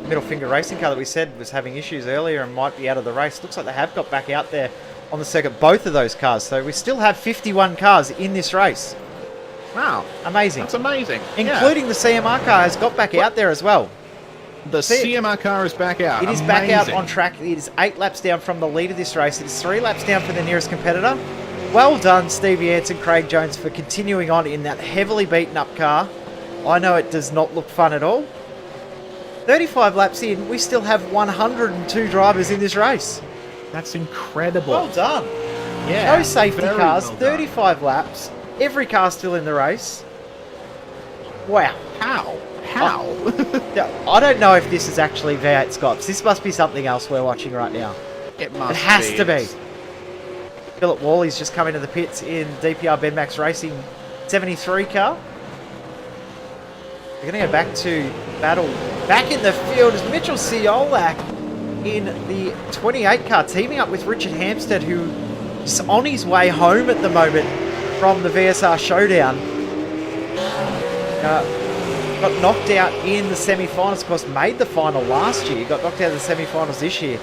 middle finger racing car that we said was having issues earlier and might be out of the race, looks like they have got back out there on the circuit, both of those cars. So we still have 51 cars in this race. Wow, Amazing. that's amazing. Including the CMR car has got back out there as well. The CMR car is back out. It is back out on track. It is 8 laps down from the lead of this race. It is 3 laps down for the nearest competitor. Well done, Stevie Ants and Craig Jones, for continuing on in that heavily beaten up car. I know it does not look fun at all. 35 laps in, we still have 102 drivers in this race. That's incredible. Well done. Yeah. No safety very cars, well done. 35 laps. Every car still in the race. Wow. How? How? Yeah, I don't know if this is actually V8SCOPS. This must be something else we're watching right now. It must It has be. to be. Philip Worley's just come into the pits in DPR Benmax Racing 73 car. We're going to go back to battle. Back in the field is Mitchell Ciolak in the 28 car, teaming up with Richard Hampstead, who is on his way home at the moment from the VSR Showdown. Got knocked out in the semi-finals. Of course, made the final last year. Got knocked out of the semi-finals this year.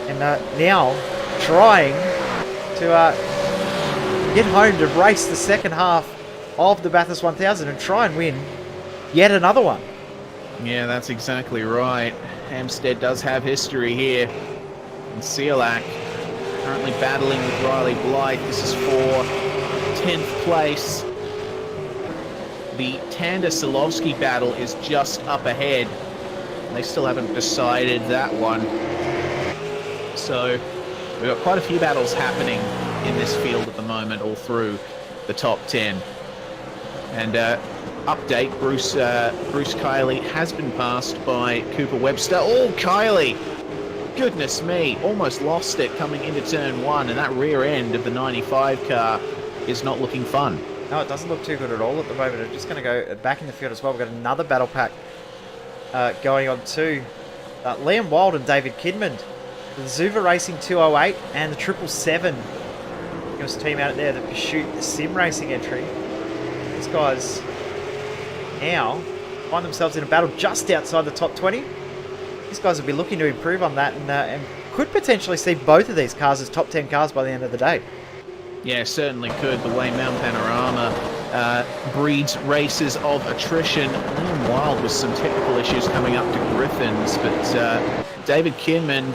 And now trying to get home to race the second half of the Bathurst 1000 and try and win yet another one. Yeah, that's exactly right. Hampstead does have history here. And Ciolak currently battling with Riley Blythe. This is for 10th place. The Tanda Silovsky battle is just up ahead. They still haven't decided that one. So we've got quite a few battles happening in this field at the moment, all through the top 10. And update, Bruce Kiley has been passed by Cooper Webster. Oh, Kiley! Goodness me, almost lost it coming into turn 1, and that rear end of the 95 car is not looking fun. No, it doesn't look too good at all at the moment. I'm just going to go back in the field as well. We've got another battle pack going on too. Liam Wild and David Kidman. The Zuva Racing 208 and the 777. Give us a team out there, the Pursuit Sim Racing entry. These guys now find themselves in a battle just outside the top 20. These guys will be looking to improve on that and could potentially see both of these cars as top 10 cars by the end of the day. Yeah, certainly could. The way Mount Panorama breeds races of attrition. Liam Wild with some technical issues coming up to Griffins, but David Kinman,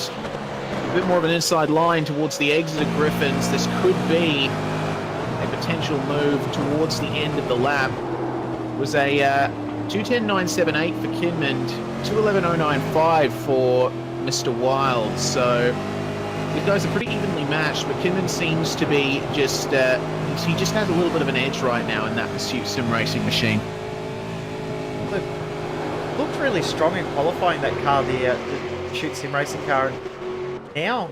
a bit more of an inside line towards the exit of Griffins. This could be a potential move towards the end of the lap. It was a 2:10.978 for Kinman, 2:11.095 for Mr. Wild. So these guys are pretty evenly matched, but Kinman seems to be just, he just has a little bit of an edge right now in that Pursuit Sim Racing machine. Looked really strong in qualifying that car, the Pursuit Sim Racing car, and now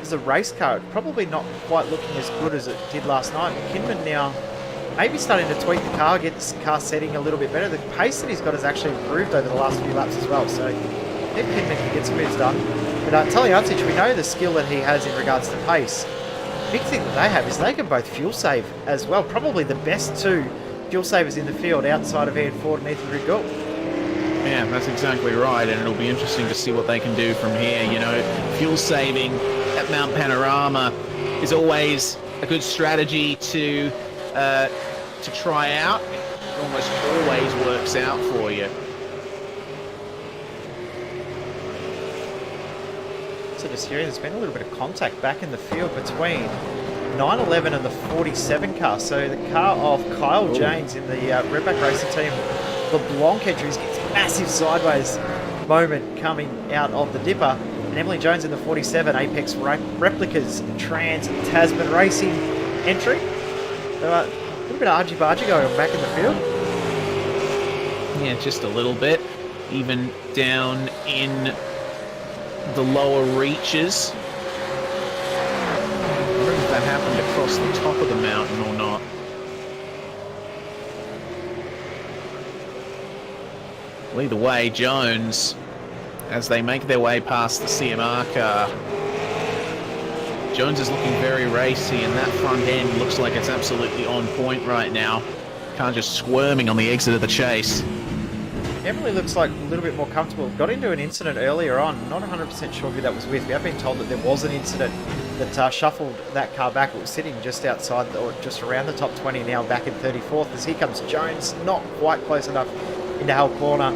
as a race car, it's probably not quite looking as good as it did last night. Kinman now maybe starting to tweak the car, get this car setting a little bit better. The pace that he's got has actually improved over the last few laps as well, so if Kinman can get some moves done. But Talyancic, we know the skill that he has in regards to pace. Big thing that they have is they can both fuel save as well. Probably the best two fuel savers in the field outside of Ian Ford and Ethan Gould. Yeah, that's exactly right, and it'll be interesting to see what they can do from here. You know, fuel saving at Mount Panorama is always a good strategy to try out. almost always works out for you. So just hearing there's been a little bit of contact back in the field between 911 and the 47 car. So the car of Kyle James in the Redback Racing Team, LeBlanc entries, gets a massive sideways moment coming out of the dipper. And Emily Jones in the 47 Apex Replicas Trans Tasman Racing entry. So, a little bit of argy-bargy going on back in the field. Yeah, just a little bit. Even down in the lower reaches. I wonder if that happened across the top of the mountain or not. Well, either way, Jones, as they make their way past the CMR car, Jones is looking very racy, and that front end looks like it's absolutely on point right now. Car just squirming on the exit of the chase. Emily looks like a little bit more comfortable. Got into an incident earlier on. Not 100% sure who that was with. We have been told that there was an incident that shuffled that car back. It was sitting just outside, or just around the top 20 now, back in 34th. As here comes Jones, not quite close enough into Hull Corner.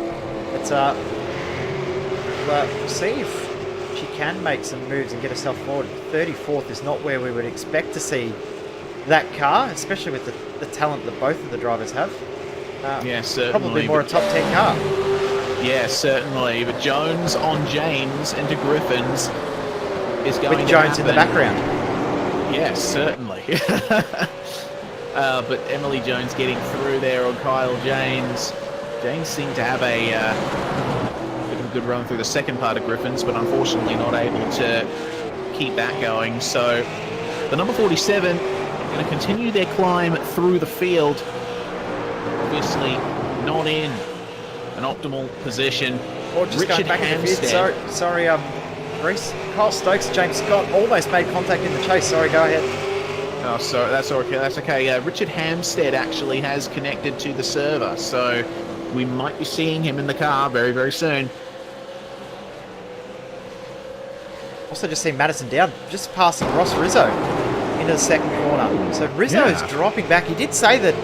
But we'll see if she can make some moves and get herself forward. 34th is not where we would expect to see that car, especially with the talent that both of the drivers have. Yeah, certainly. Probably more a top 10 car. Yeah, certainly. But Jones on James into Griffins is going with to Jones happen. in the background. Yes, certainly. But Emily Jones getting through there on Kyle James. James seemed to have a bit of a good run through the second part of Griffins, but unfortunately not able to keep that going. So the number 47 going to continue their climb through the field. Obviously not in an optimal position. Or just Richard going back in the field. Hamstead. Sorry, Reese. Kyle Stokes, James Scott almost made contact in the chase. Sorry, go ahead. Oh, sorry, that's okay. That's okay. Richard Hamstead actually has connected to the server, so we might be seeing him in the car very, very soon. Also just seen Madison down, just passing Ross Rizzo into the second corner. So Rizzo is dropping back. He did say that,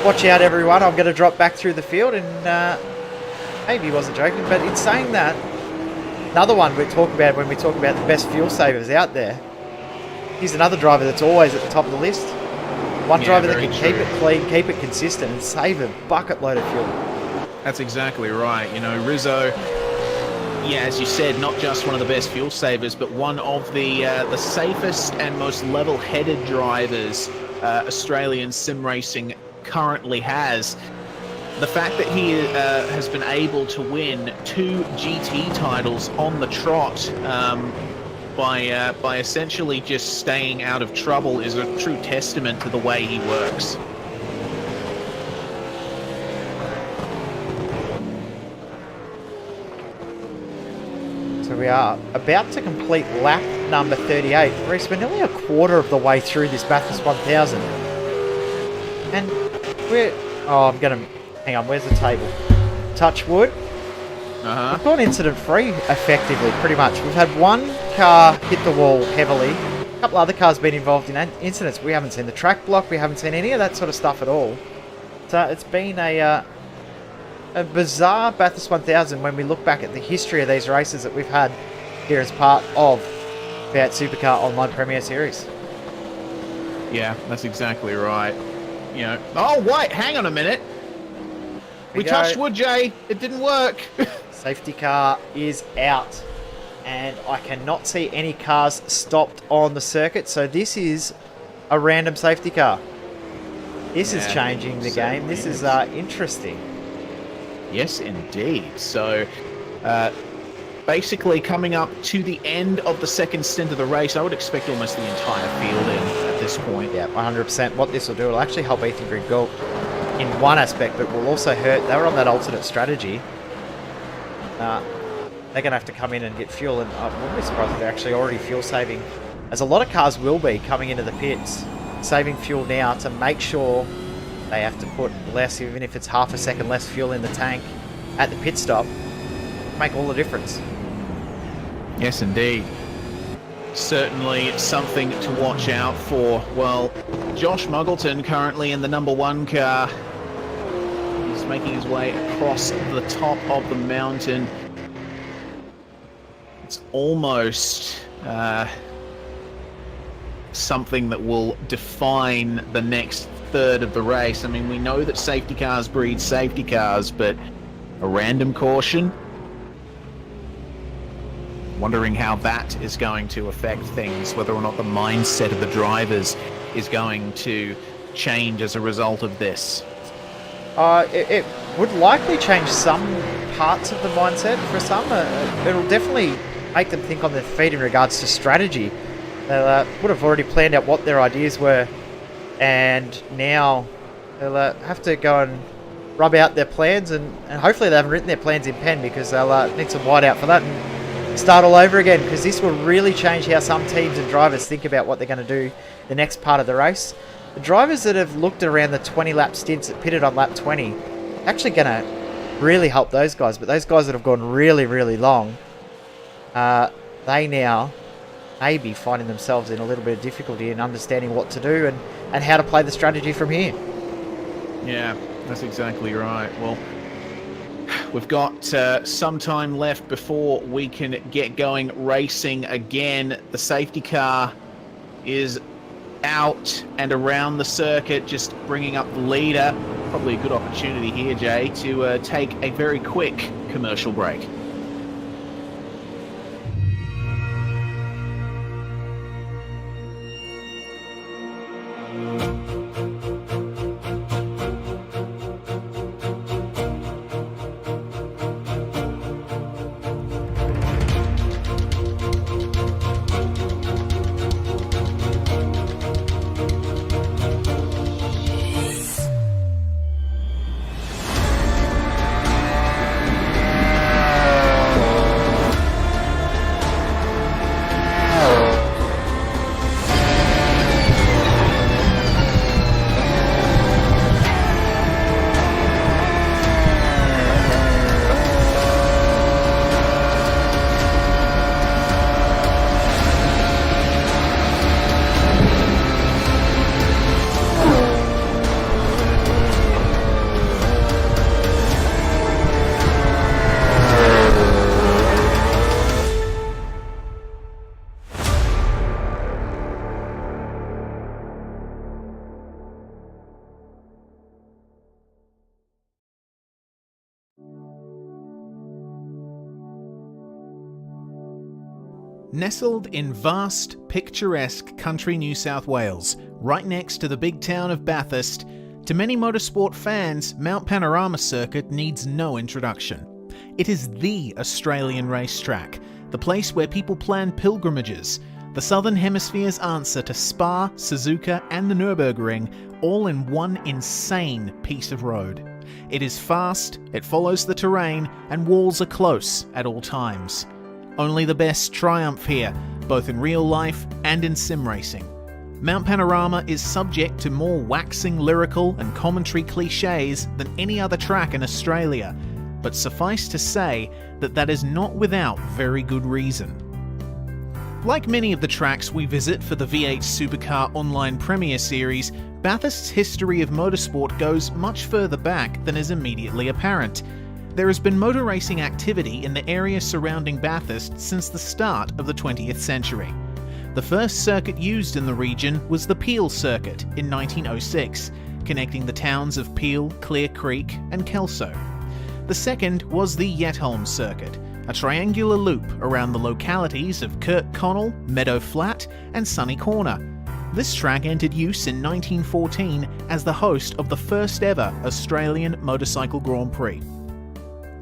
watch out everyone, I'm going to drop back through the field, and maybe he wasn't joking, but in saying that, another one we talk about when we talk about the best fuel savers out there, he's another driver that's always at the top of the list. One driver that can keep it clean, keep it consistent, and save a bucket load of fuel. That's exactly right. You know, Rizzo, yeah, as you said, not just one of the best fuel savers, but one of the safest and most level-headed drivers Australian sim racing currently has. The fact that he has been able to win 2 GT titles on the trot by essentially just staying out of trouble is a true testament to the way he works. So we are about to complete lap number 38. Reece, we're nearly a quarter of the way through this Bathurst 1000. And we're... Oh, I'm going to... Hang on, where's the table? Touch wood. We've gone incident-free, effectively, pretty much. We've had one car hit the wall heavily. A couple other cars been involved in incidents. We haven't seen the track block. We haven't seen any of that sort of stuff at all. So it's been a bizarre Bathurst 1000 when we look back at the history of these races that we've had here as part of V8 Supercar Online Premier Series. Yeah, that's exactly right. You know, oh wait, hang on a minute. We touched wood, Jay. It didn't work. Safety car is out, and I cannot see any cars stopped on the circuit. So this is a random safety car. This is changing the game. This is interesting. Yes, indeed. So, basically coming up to the end of the second stint of the race, I would expect almost the entire field in at this point. Yeah, 100%. What this will do, it'll actually help Ethan Green go in one aspect, but will also hurt. They were on that alternate strategy. They're going to have to come in and get fuel, and I wouldn't be surprised if they're actually already fuel saving, as a lot of cars will be coming into the pits, saving fuel now to make sure they have to put less, even if it's half a second less fuel in the tank at the pit stop, make all the difference. Yes, indeed. Certainly something to watch out for. Well, Josh Muggleton currently in the number 1 car. making his way across the top of the mountain. It's almost something that will define the next third of the race. I mean, we know that safety cars breed safety cars, but a random caution, wondering how that is going to affect things, whether or not the mindset of the drivers is going to change as a result of this. It would likely change some parts of the mindset for some. It'll definitely make them think on their feet in regards to strategy. They would have already planned out what their ideas were, and now they'll have to go and rub out their plans, and hopefully they haven't written their plans in pen, because they'll need some whiteout for that and start all over again, because this will really change how some teams and drivers think about what they're going to do the next part of the race. The drivers that have looked around the 20 lap stints that pitted on lap 20 actually going to really help those guys, but those guys that have gone really, really long, they now may be finding themselves in a little bit of difficulty in understanding what to do and how to play the strategy from here. Yeah, that's exactly right. Well, we've got some time left before we can get going racing again. The safety car is out and around the circuit, just bringing up the leader. Probably a good opportunity here, Jay, to take a very quick commercial break. Nestled in vast, picturesque country New South Wales, right next to the big town of Bathurst, to many motorsport fans, Mount Panorama Circuit needs no introduction. It is the Australian racetrack, the place where people plan pilgrimages, the Southern Hemisphere's answer to Spa, Suzuka and the Nürburgring, all in one insane piece of road. It is fast, it follows the terrain, and walls are close at all times. Only the best triumph here, both in real life and in sim racing. Mount Panorama is subject to more waxing lyrical and commentary cliches than any other track in Australia, but suffice to say that is not without very good reason. Like many of the tracks we visit for the V8 Supercar Online Premier Series, Bathurst's history of motorsport goes much further back than is immediately apparent. There has been motor racing activity in the area surrounding Bathurst since the start of the 20th century. The first circuit used in the region was the Peel Circuit in 1906, connecting the towns of Peel, Clear Creek and Kelso. The second was the Yetholm Circuit, a triangular loop around the localities of Kirk Connell, Meadow Flat and Sunny Corner. This track entered use in 1914 as the host of the first ever Australian Motorcycle Grand Prix.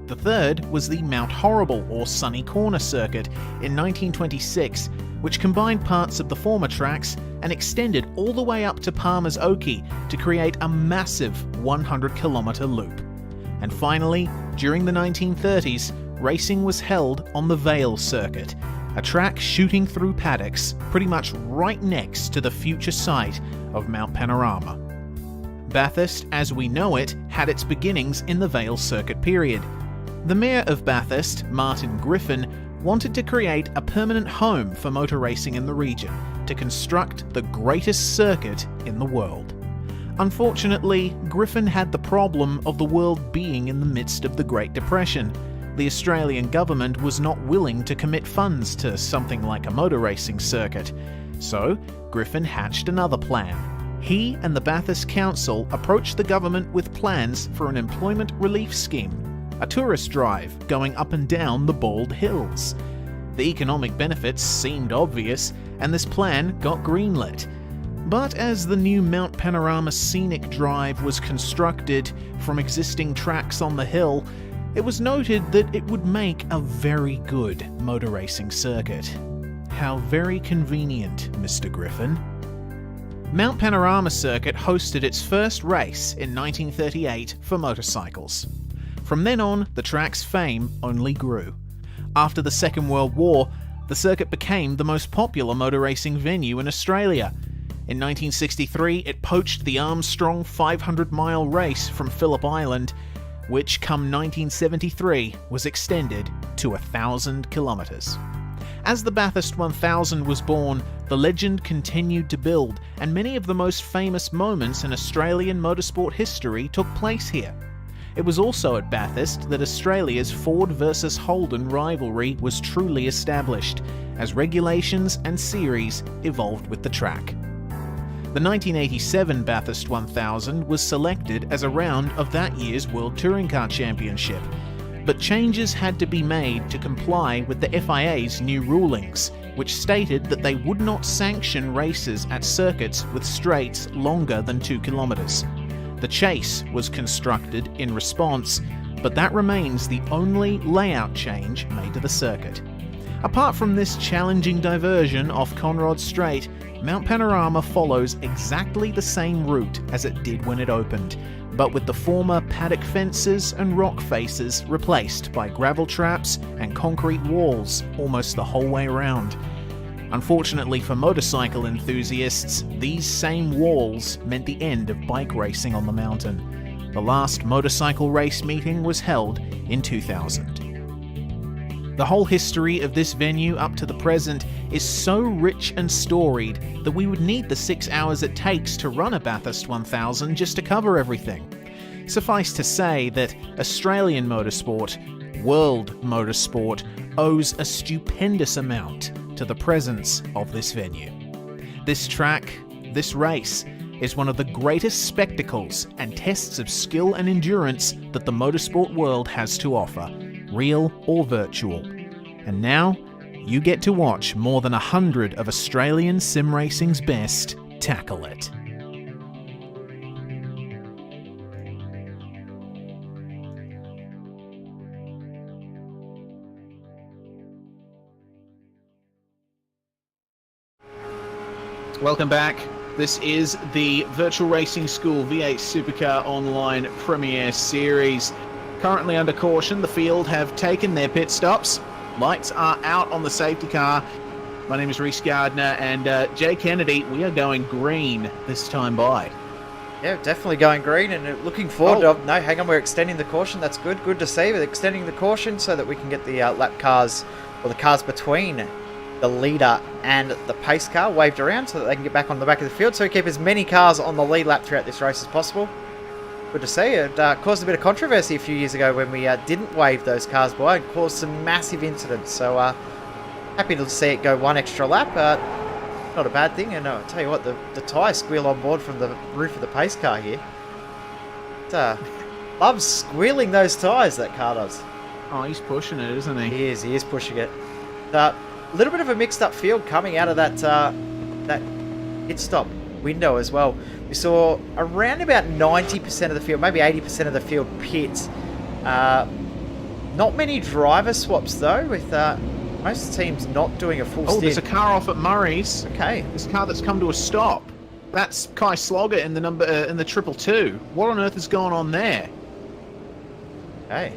The third was the Mount Horrible or Sunny Corner Circuit in 1926, which combined parts of the former tracks and extended all the way up to Palmer's Oakey to create a massive 100-kilometre loop. And finally, during the 1930s, racing was held on the Vale Circuit, a track shooting through paddocks pretty much right next to the future site of Mount Panorama. Bathurst, as we know it, had its beginnings in the Vale Circuit period. The Mayor of Bathurst, Martin Griffin, wanted to create a permanent home for motor racing in the region, to construct the greatest circuit in the world. Unfortunately, Griffin had the problem of the world being in the midst of the Great Depression. The Australian government was not willing to commit funds to something like a motor racing circuit. So, Griffin hatched another plan. He and the Bathurst Council approached the government with plans for an employment relief scheme, a tourist drive going up and down the Bald Hills. The economic benefits seemed obvious, and this plan got greenlit. But as the new Mount Panorama Scenic Drive was constructed from existing tracks on the hill, it was noted that it would make a very good motor racing circuit. How very convenient, Mr. Griffin. Mount Panorama Circuit hosted its first race in 1938 for motorcycles. From then on, the track's fame only grew. After the Second World War, the circuit became the most popular motor racing venue in Australia. In 1963, it poached the Armstrong 500-mile race from Phillip Island, which come 1973 was extended to 1,000 kilometres. As the Bathurst 1000 was born, the legend continued to build, and many of the most famous moments in Australian motorsport history took place here. It was also at Bathurst that Australia's Ford versus Holden rivalry was truly established, as regulations and series evolved with the track. The 1987 Bathurst 1000 was selected as a round of that year's World Touring Car Championship, but changes had to be made to comply with the FIA's new rulings, which stated that they would not sanction races at circuits with straights longer than 2 kilometres. The Chase was constructed in response, but that remains the only layout change made to the circuit. Apart from this challenging diversion off Conrod Straight, Mount Panorama follows exactly the same route as it did when it opened, but with the former paddock fences and rock faces replaced by gravel traps and concrete walls almost the whole way around. Unfortunately for motorcycle enthusiasts, these same walls meant the end of bike racing on the mountain. The last motorcycle race meeting was held in 2000. The whole history of this venue up to the present is so rich and storied that we would need the 6 hours it takes to run a Bathurst 1000 just to cover everything. Suffice to say that Australian motorsport, world motorsport, owes a stupendous amount to the presence of this venue. This track, this race, is one of the greatest spectacles and tests of skill and endurance that the motorsport world has to offer, real or virtual. And now, you get to watch more than 100 of Australian sim racing's best tackle it. Welcome back. This is the Virtual Racing School V8 Supercar Online Premier Series. Currently under caution, the field have taken their pit stops. Lights are out on the safety car. My name is Reese Gardner, and Jay Kennedy, we are going green this time by. Yeah, definitely going green, and looking forward to... No, hang on, we're extending the caution. That's good. Good to see. We're extending the caution so that we can get the lap cars, or the cars between the leader and the pace car waved around so that they can get back on the back of the field. So we keep as many cars on the lead lap throughout this race as possible. Good to see. It caused a bit of controversy a few years ago when we didn't wave those cars by and caused some massive incidents. So happy to see it go one extra lap. Not a bad thing. And I'll tell you what, the tyres squeal on board from the roof of the pace car here. It loves squealing those tyres, that car does. Oh, he's pushing it, isn't he? He is pushing it. A little bit of a mixed up field coming out of that pit stop window as well. We saw around about 90% of the field, maybe 80% of the field pit. Not many driver swaps though, with most teams not doing a full stint. Oh, there's a car off at Murray's. Okay. This car that's come to a stop. That's Kai Slogger in the in the 222. What on earth is going on there? Hey.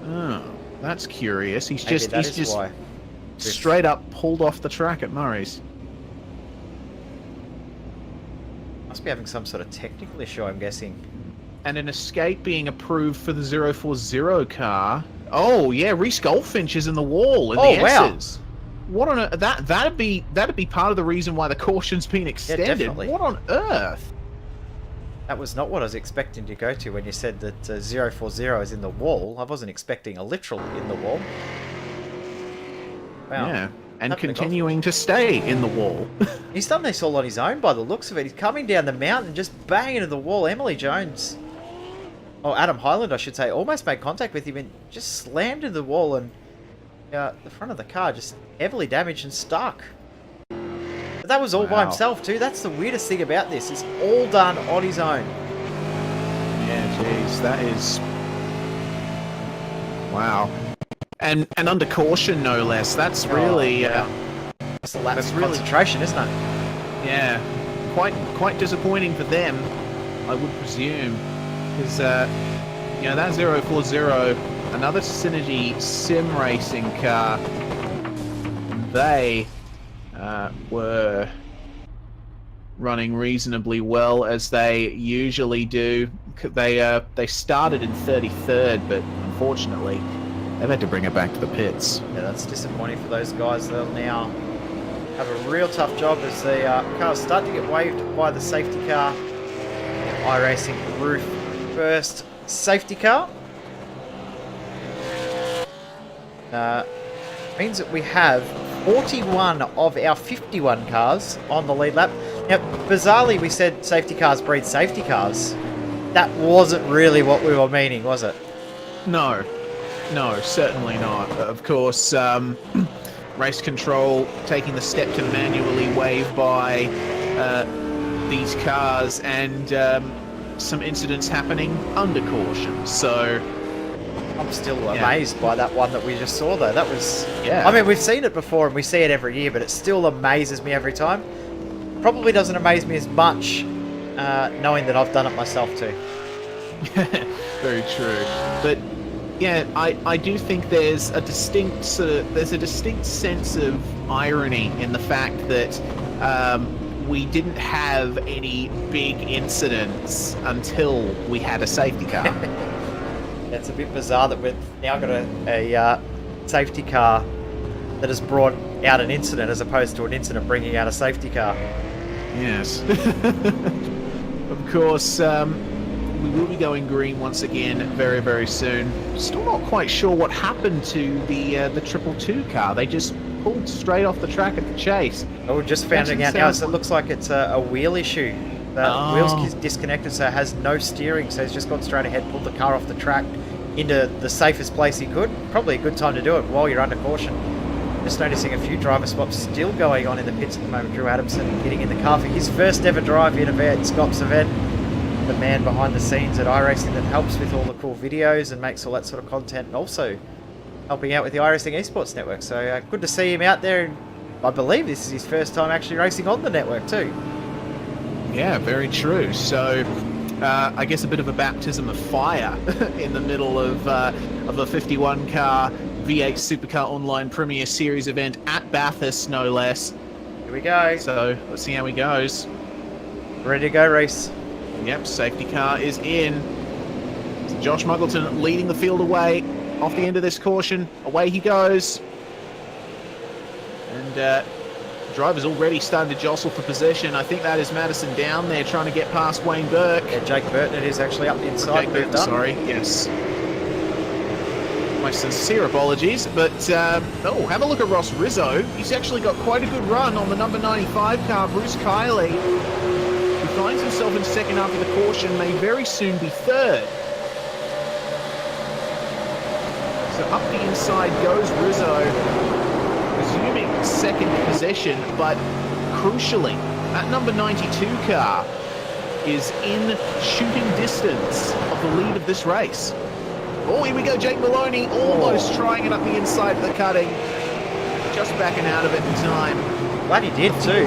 Oh, that's curious. He's Maybe just straight up pulled off the track at Murray's. Must be having some sort of technical issue, I'm guessing. And an escape being approved for the 040 car. Oh yeah, Reese Goldfinch is in the wall in the S's. What on earth? That'd be part of the reason why the caution's been extended. Yeah, definitely. What on earth? That was not what I was expecting to go to when you said that 040 is in the wall. I wasn't expecting a literal in the wall. Wow. Yeah, and Having a go. continuing to stay in the wall. He's done this all on his own by the looks of it. He's coming down the mountain, just banging into the wall. Emily Jones, or Adam Highland, I should say, almost made contact with him and just slammed into the wall, and the front of the car just heavily damaged and stuck. But that was all by Wow. himself too. That's the weirdest thing about this. It's all done on his own. Yeah, jeez, that is... Wow. And under caution, no less. That's really... wow. It's a lack that's of really- concentration, isn't it? Yeah, quite disappointing for them, I would presume, because you know, that 040, another Synergy sim racing car, they were running reasonably well, as they usually do. They started in 33rd, but unfortunately they've had to bring it back to the pits. Yeah, that's disappointing for those guys. They'll now have a real tough job as the cars start to get waved by the safety car. iRacing Roof first safety car. Means that we have 41 of our 51 cars on the lead lap. Now, bizarrely, we said safety cars breed safety cars. That wasn't really what we were meaning, was it? No, certainly not. Of course, race control taking the step to manually wave by these cars, and some incidents happening under caution. So, I'm still amazed by that one that we just saw, though. That was... yeah. I mean, we've seen it before, and we see it every year, but it still amazes me every time. Probably doesn't amaze me as much knowing that I've done it myself, too. Very true. But yeah, I do think there's a distinct sense of irony in the fact that we didn't have any big incidents until we had a safety car. It's a bit bizarre that we've now got a safety car that has brought out an incident as opposed to an incident bringing out a safety car. Yes. Of course, we will be going green once again very, very soon. Still not quite sure what happened to the 222 car. They just pulled straight off the track at the chase. Oh, we're just finding out now. So it looks like it's a wheel issue. The wheel's disconnected, so it has no steering. So he's just gone straight ahead, pulled the car off the track into the safest place he could. Probably a good time to do it while you're under caution. Just noticing a few driver swaps still going on in the pits at the moment. Drew Adamson getting in the car for his first ever drive in a V8SCOPS event. The man behind the scenes at iRacing that helps with all the cool videos and makes all that sort of content, and also helping out with the iRacing Esports Network. So good to see him out there. I believe this is his first time actually racing on the network too. Yeah, very true. So I guess a bit of a baptism of fire in the middle of a 51 car V8 Supercar Online Premier Series event at Bathurst, no less. Here we go. So let's see how he goes. Ready to go, Reese. Yep, safety car is in. So Josh Muggleton leading the field away off the end of this caution. Away he goes. And driver's already starting to jostle for position. I think that is Madison down there trying to get past Wayne Burke. Yeah, Jake Burton, it is actually up the inside. Jake Burton, sorry, yes. My sincere apologies, but oh, have a look at Ross Rizzo. He's actually got quite a good run on the number 95 car, Bruce Kiley. He finds himself in second after the caution, may very soon be third. So up the inside goes Rizzo, resuming second position, but crucially, that number 92 car is in shooting distance of the lead of this race. Oh, here we go, Jake Maloney, almost trying it up the inside of the cutting. Just backing out of it in time. Glad he did too.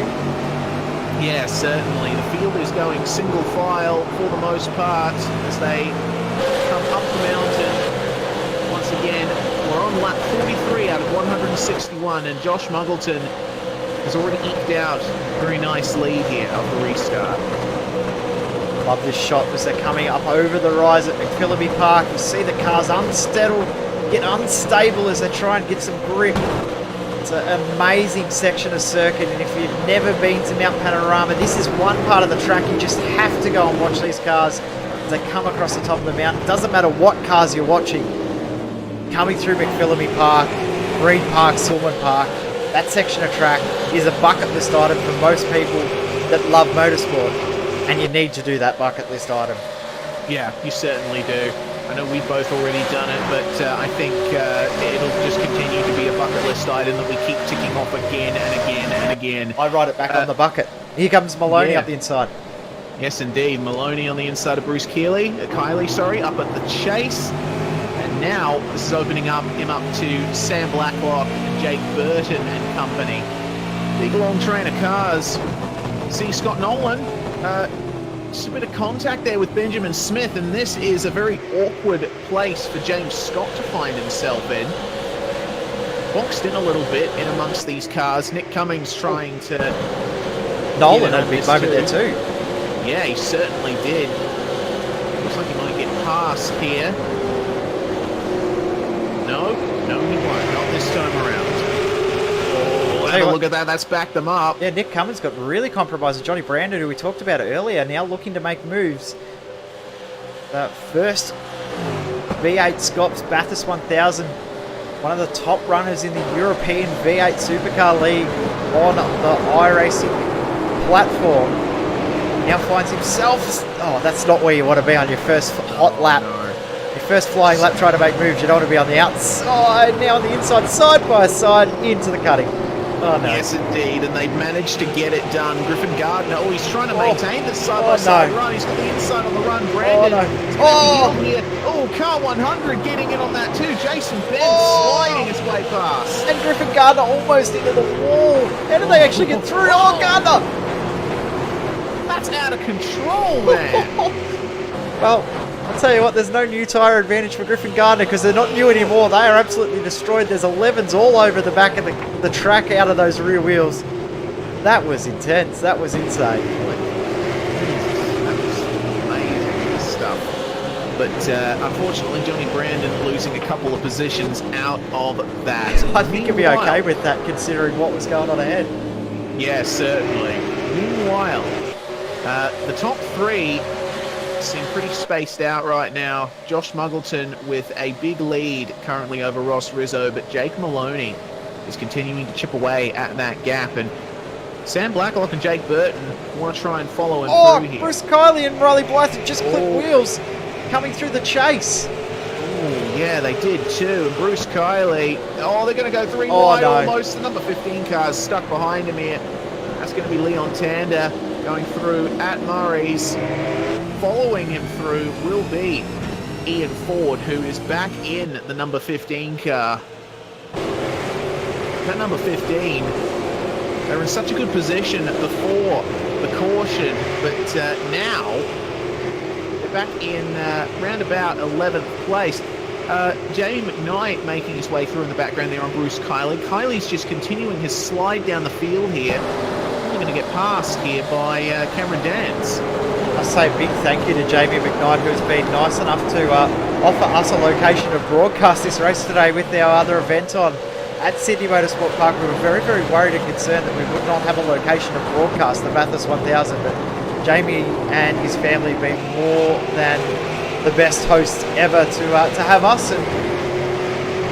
Yeah, certainly. The field is going single file for the most part as they come up the mountain. Once again, we're on lap 43 out of 161, and Josh Muggleton has already eked out a very nice lead here of the restart. Love this shot as they're coming up over the rise at McPhillamy Park. You see the cars unstable as they try and get some grip. It's an amazing section of circuit, and if you've never been to Mount Panorama, this is one part of the track you just have to go and watch these cars as they come across the top of the mountain. Doesn't matter what cars you're watching. Coming through McPhillamy Park, Green Park, Silman Park, that section of track is a bucket list item for most people that love motorsport, and you need to do that bucket list item. Yeah, you certainly do. I know we've both already done it, but I think it'll just continue to be a bucket list item that we keep ticking off again and again and again. I write it back on the bucket. Here comes Maloney up the inside. Yes, indeed. Maloney on the inside of Bruce Kiley, sorry, up at the chase. And now this is opening him up to Sam Blacklock and Jake Burton and company. Big long train of cars. See Scott Nolan. Just a bit of contact there with Benjamin Smith, and this is a very awkward place for James Scott to find himself in. Boxed in a little bit in amongst these cars. Nick Cummings trying to... Nolan had a big moment there too. Yeah, he certainly did. Looks like he might get past here. No, he won't. Not this time around. Oh, have a look at that. That's backed them up. Yeah, Nick Cummins got really compromised. Johnny Brandon, who we talked about earlier, now looking to make moves. First V8SCOPS Bathurst 1000. One of the top runners in the European V8 Supercar League on the iRacing platform. Now finds himself... Oh, that's not where you want to be on your first hot lap. No. Your first flying lap trying to make moves. You don't want to be on the outside. Now on the inside, side by side, into the cutting. Oh, no. Yes, indeed, and they've managed to get it done. Griffin Gardner, he's trying to maintain this side-by-side run. He's got the inside on the run. Brandon, car 100 getting in on that too. Jason Benz sliding his way past. And Griffin Gardner almost into the wall. How did they actually get through? Oh, Gardner! That's out of control, man. Well, I'll tell you what, there's no new tyre advantage for Griffin Gardner because they're not new anymore. They are absolutely destroyed. There's 11s all over the back of the track out of those rear wheels. That was intense. That was insane. That was amazing stuff. But unfortunately, Johnny Brandon losing a couple of positions out of that. I think he'd be okay with that considering what was going on ahead. Yeah, certainly. Meanwhile, the top three seem pretty spaced out right now. Josh Muggleton with a big lead currently over Ross Rizzo, but Jake Maloney is continuing to chip away at that gap, and Sam Blacklock and Jake Burton want to try and follow him through here. Bruce Kiley and Riley Blythe just clipped wheels coming through the chase. Oh, yeah, they did too. And Bruce Kiley, they're going to go three wide almost. The number 15 car's stuck behind him here. That's going to be Leon Tander going through at Murray's. Following him through will be Ian Ford, who is back in the number 15 car. That number 15, they're in such a good position before the caution, but now they're back in roundabout 11th place. Jamie McKnight making his way through in the background there on Bruce Kiley. Kiley's just continuing his slide down the field here. Only going to get passed here by Cameron Dance. I say a big thank you to Jamie McKnight, who's been nice enough to offer us a location to broadcast this race today with our other event on at Sydney Motorsport Park. We were very, very worried and concerned that we would not have a location to broadcast the Bathurst 1000, but Jamie and his family have been more than the best hosts ever to have us, and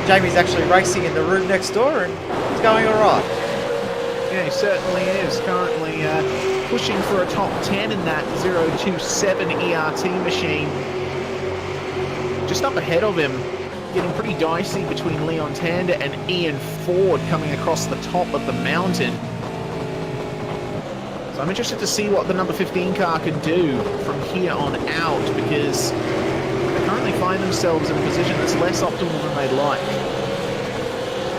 Jamie's actually racing in the room next door and it's going all right. Yeah, he certainly is. Currently pushing for a top 10 in that 027 ERT machine. Just up ahead of him, getting pretty dicey between Leon Tander and Ian Ford coming across the top of the mountain. So I'm interested to see what the number 15 car can do from here on out, because they currently find themselves in a position that's less optimal than they'd like.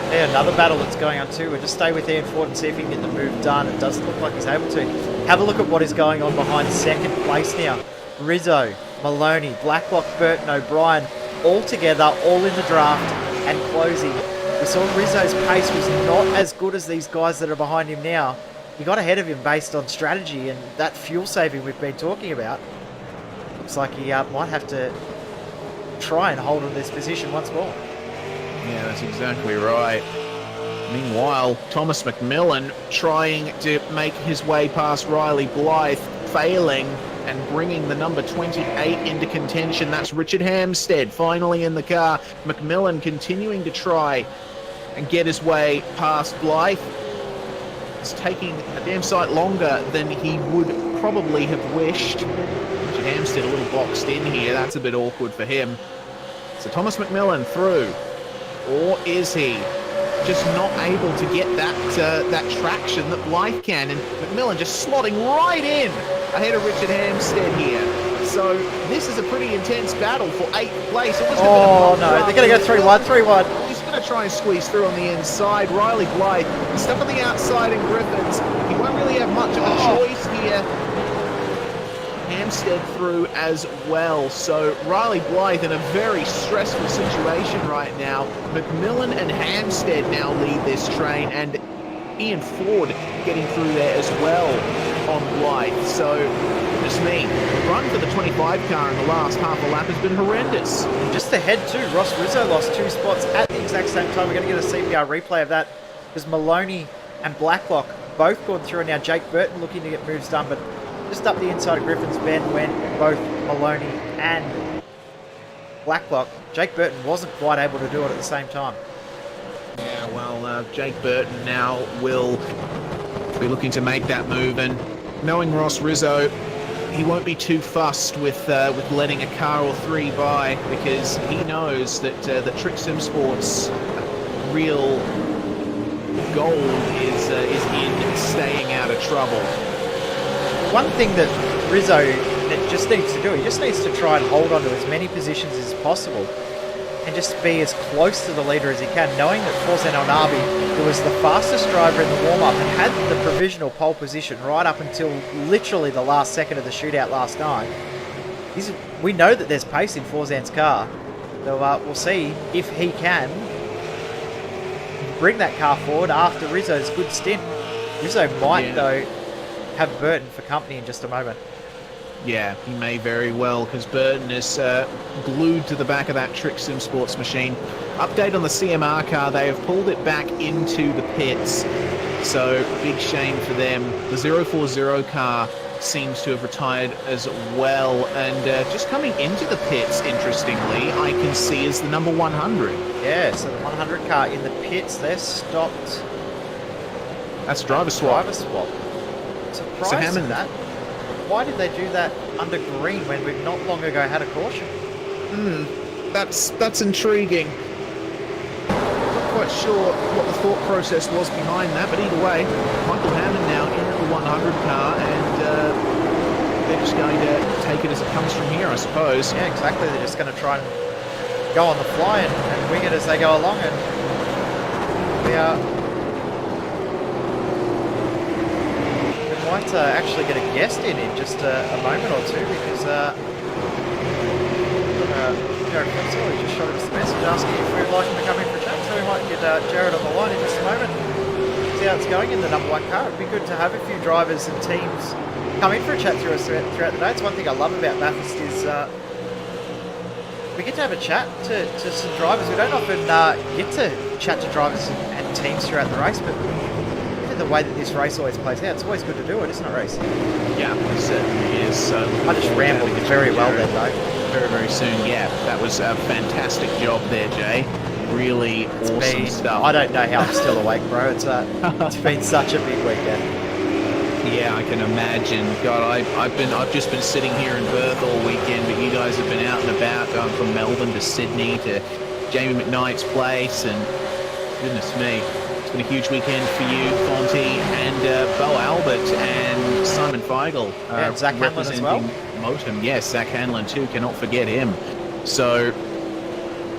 Yeah, another battle that's going on too. We'll just stay with Ian Ford and see if he can get the move done. It doesn't look like he's able to. Have a look at what is going on behind second place now. Rizzo, Maloney, Blacklock, Burton, O'Brien, all together, all in the draft and closing. We saw Rizzo's pace was not as good as these guys that are behind him now. He got ahead of him based on strategy and that fuel saving we've been talking about. Looks like he might have to try and hold on this position once more. Yeah, that's exactly right. Meanwhile, Thomas McMillan trying to make his way past Riley Blythe, failing and bringing the number 28 into contention. That's Richard Hampstead finally in the car. McMillan continuing to try and get his way past Blythe. It's taking a damn sight longer than he would probably have wished. Richard Hampstead a little boxed in here. That's a bit awkward for him. So Thomas McMillan through, or is he just not able to get that traction that Blythe can? And McMillan just slotting right in ahead of Richard Hampstead here. So this is a pretty intense battle for 8th place. Oh no, they're going to go 3-1, 3-1. He's going to try and squeeze through on the inside. Riley Blythe stuck on the outside in Griffins. He won't really have much of a choice here. Hampstead through as well. So Riley Blythe in a very stressful situation right now. McMillan and Hampstead now lead this train, and Ian Ford getting through there as well on Blythe. So just me, the run for the 25 car in the last half a lap has been horrendous. Just ahead too, Ross Rizzo lost 2 spots at the exact same time. We're going to get a CPR replay of that because Maloney and Blacklock both gone through, and now Jake Burton looking to get moves done, but just up the inside of Griffin's Bend went both Maloney and Blacklock. Jake Burton wasn't quite able to do it at the same time. Yeah, well, Jake Burton now will be looking to make that move, and knowing Ross Rizzo, he won't be too fussed with letting a car or 3 by, because he knows that that Trick Sim Sports' real goal is in staying out of trouble. One thing that Rizzo just needs to do, he just needs to try and hold on to as many positions as possible and just be as close to the leader as he can, knowing that Forzen El-Nabi, who was the fastest driver in the warm-up and had the provisional pole position right up until literally the last second of the shootout last night. We know that there's pace in Forzen's car, so we'll see if he can bring that car forward after Rizzo's good stint. Rizzo might, though, have Burton for company in just a moment. Yeah, he may very well, because Burton is glued to the back of that Trick Sim Sports machine. Update on the CMR car, they have pulled it back into the pits, so big shame for them. The 040 car seems to have retired as well, and just coming into the pits, interestingly, I can see is the number 100. Yeah, so the 100 car in the pits, they're stopped. That's driver swap. Driver swap. Surprised at that. Why did they do that under green when we've not long ago had a caution? That's intriguing. Not quite sure what the thought process was behind that, but either way, Michael Hammond now in the 100 car, and they're just going to take it as it comes from here, I suppose. Yeah, exactly. They're just going to try and go on the fly and wing it as they go along, and we might actually get a guest in just a moment or two, because Jared Fletcher just shot us a message asking if we'd like him to come in for a chat, so we might get Jared on the line in just a moment, see how it's going in the number 1 car. It'd be good to have a few drivers and teams come in for a chat throughout the day. It's one thing I love about Bathurst is we get to have a chat to some drivers. We don't often get to chat to drivers and teams throughout the race, but the way that this race always plays out, it's always good to do it, isn't it, Reece? Yeah, it certainly is. I just rambled very well then, though. Very, very soon. Yeah, that was a fantastic job there, Jay. Really awesome stuff. I don't know how I'm still awake, bro. It's been such a big weekend. Yeah, I can imagine. God, I've just been sitting here in Perth all weekend, but you guys have been out and about, going from Melbourne to Sydney to Jamie McKnight's place, and goodness me. It's been a huge weekend for you, Fonty, and Bo Albert, and Simon Feigl. And Zach Hanlon as well. Motum. Yes, Zach Hanlon too, cannot forget him. So,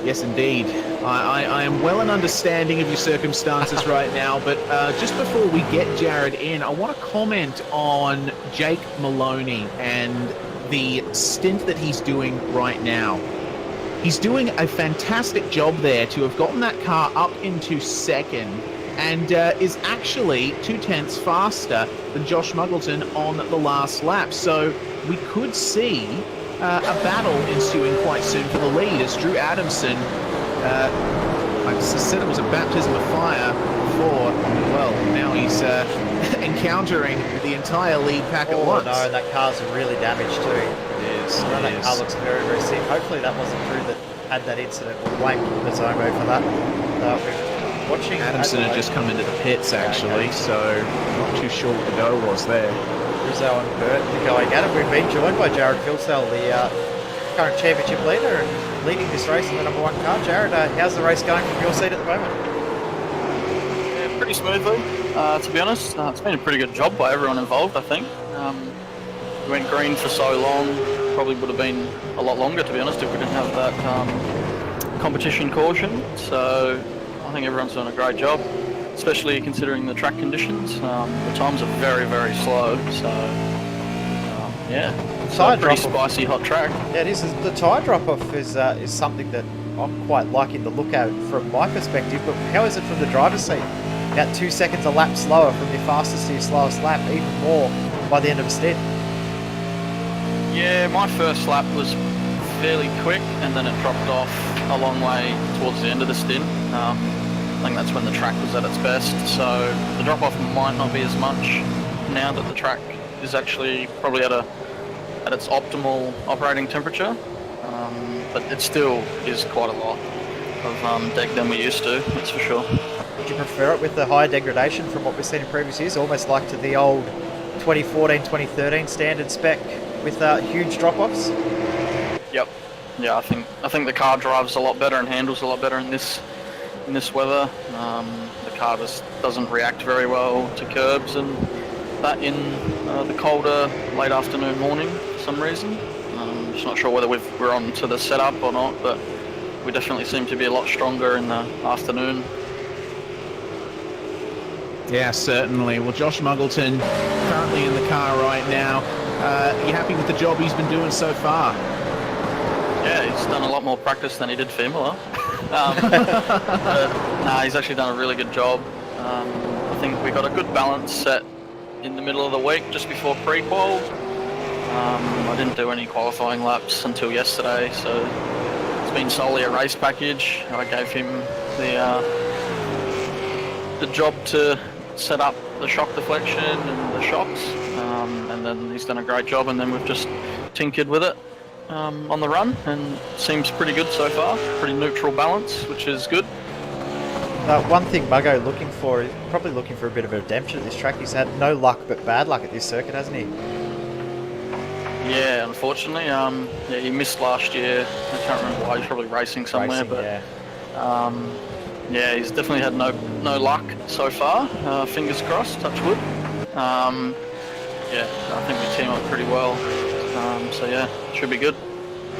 yes indeed. I am well in understanding of your circumstances right now, but just before we get Jared in, I want to comment on Jake Maloney and the stint that he's doing right now. He's doing a fantastic job there to have gotten that car up into second, and is actually 0.2 faster than Josh Muggleton on the last lap. So we could see a battle ensuing quite soon for the lead, as Drew Adamson, like I said, it was a baptism of fire, before. Well, now he's encountering the entire lead pack at Oh once. no, and that car's really damaged too. It is. I know that car looks very, very sick. Hopefully that wasn't Drew that had that incident. We'll blame the Zomo for that. We're watching Adamson had just come into the pits, actually, so not too sure what the go was there. Rizzo and Burt going at it. We've been joined by Jared Filsell, the current championship leader and leading this race in the number 1 car. Jared, how's the race going from your seat at the moment? Yeah, pretty smoothly, to be honest. It's been a pretty good job by everyone involved, I think. We went green for so long, probably would have been a lot longer, to be honest, if we didn't have that competition caution. So I think everyone's doing a great job, especially considering the track conditions. The times are very, very slow, so yeah, it's a pretty spicy hot track. Yeah, it is. The tyre drop-off is something that I'm quite liking to look at from my perspective, but how is it from the driver's seat? About 2 seconds a lap slower from your fastest to your slowest lap, even more by the end of a stint. Yeah, my first lap was fairly quick, and then it dropped off a long way towards the end of the stint. I think that's when the track was at its best, so the drop-off might not be as much now that the track is actually probably at its optimal operating temperature, but it still is quite a lot of deg than we used to, that's for sure. Would you prefer it with the higher degradation from what we've seen in previous years, almost like to the old 2014, 2013 standard spec with huge drop-offs? Yep. Yeah, I think the car drives a lot better and handles a lot better in this weather. The car just doesn't react very well to curbs and that in the colder late afternoon, morning for some reason. Just not sure whether we're on to the setup or not, but we definitely seem to be a lot stronger in the afternoon. Yeah, certainly. Well, Josh Muggleton currently in the car right now. You happy with the job he's been doing so far? Yeah, he's done a lot more practice than he did for Imola. He's actually done a really good job. I think we got a good balance set in the middle of the week, just before pre-qual. I didn't do any qualifying laps until yesterday, so it's been solely a race package. I gave him the job to set up the shock deflection and the shocks, and then he's done a great job, and then we've just tinkered with it on the run, and seems pretty good so far. Pretty neutral balance, which is good. One thing Muggo looking for, probably looking for a bit of a redemption at this track. He's had no luck but bad luck at this circuit, hasn't he? Yeah, unfortunately. Yeah, he missed last year. I can't remember why. He's probably racing somewhere, yeah, he's definitely had no luck so far. Fingers crossed, touch wood. Yeah, I think we team up pretty well. So yeah, should be good.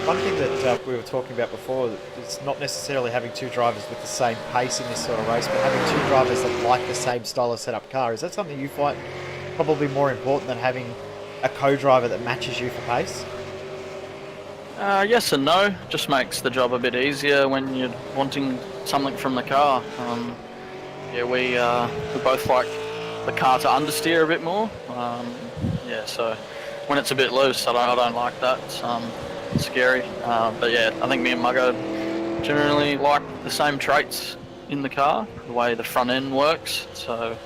One thing that we were talking about before is not necessarily having two drivers with the same pace in this sort of race, but having two drivers that like the same style of setup car. Is that something you find probably more important than having a co-driver that matches you for pace? Yes and no. Just makes the job a bit easier when you're wanting something from the car. Yeah, we both like the car to understeer a bit more. Yeah, so when it's a bit loose, I don't like that. It's scary. But yeah, I think me and Muggo generally like the same traits in the car, the way the front end works. So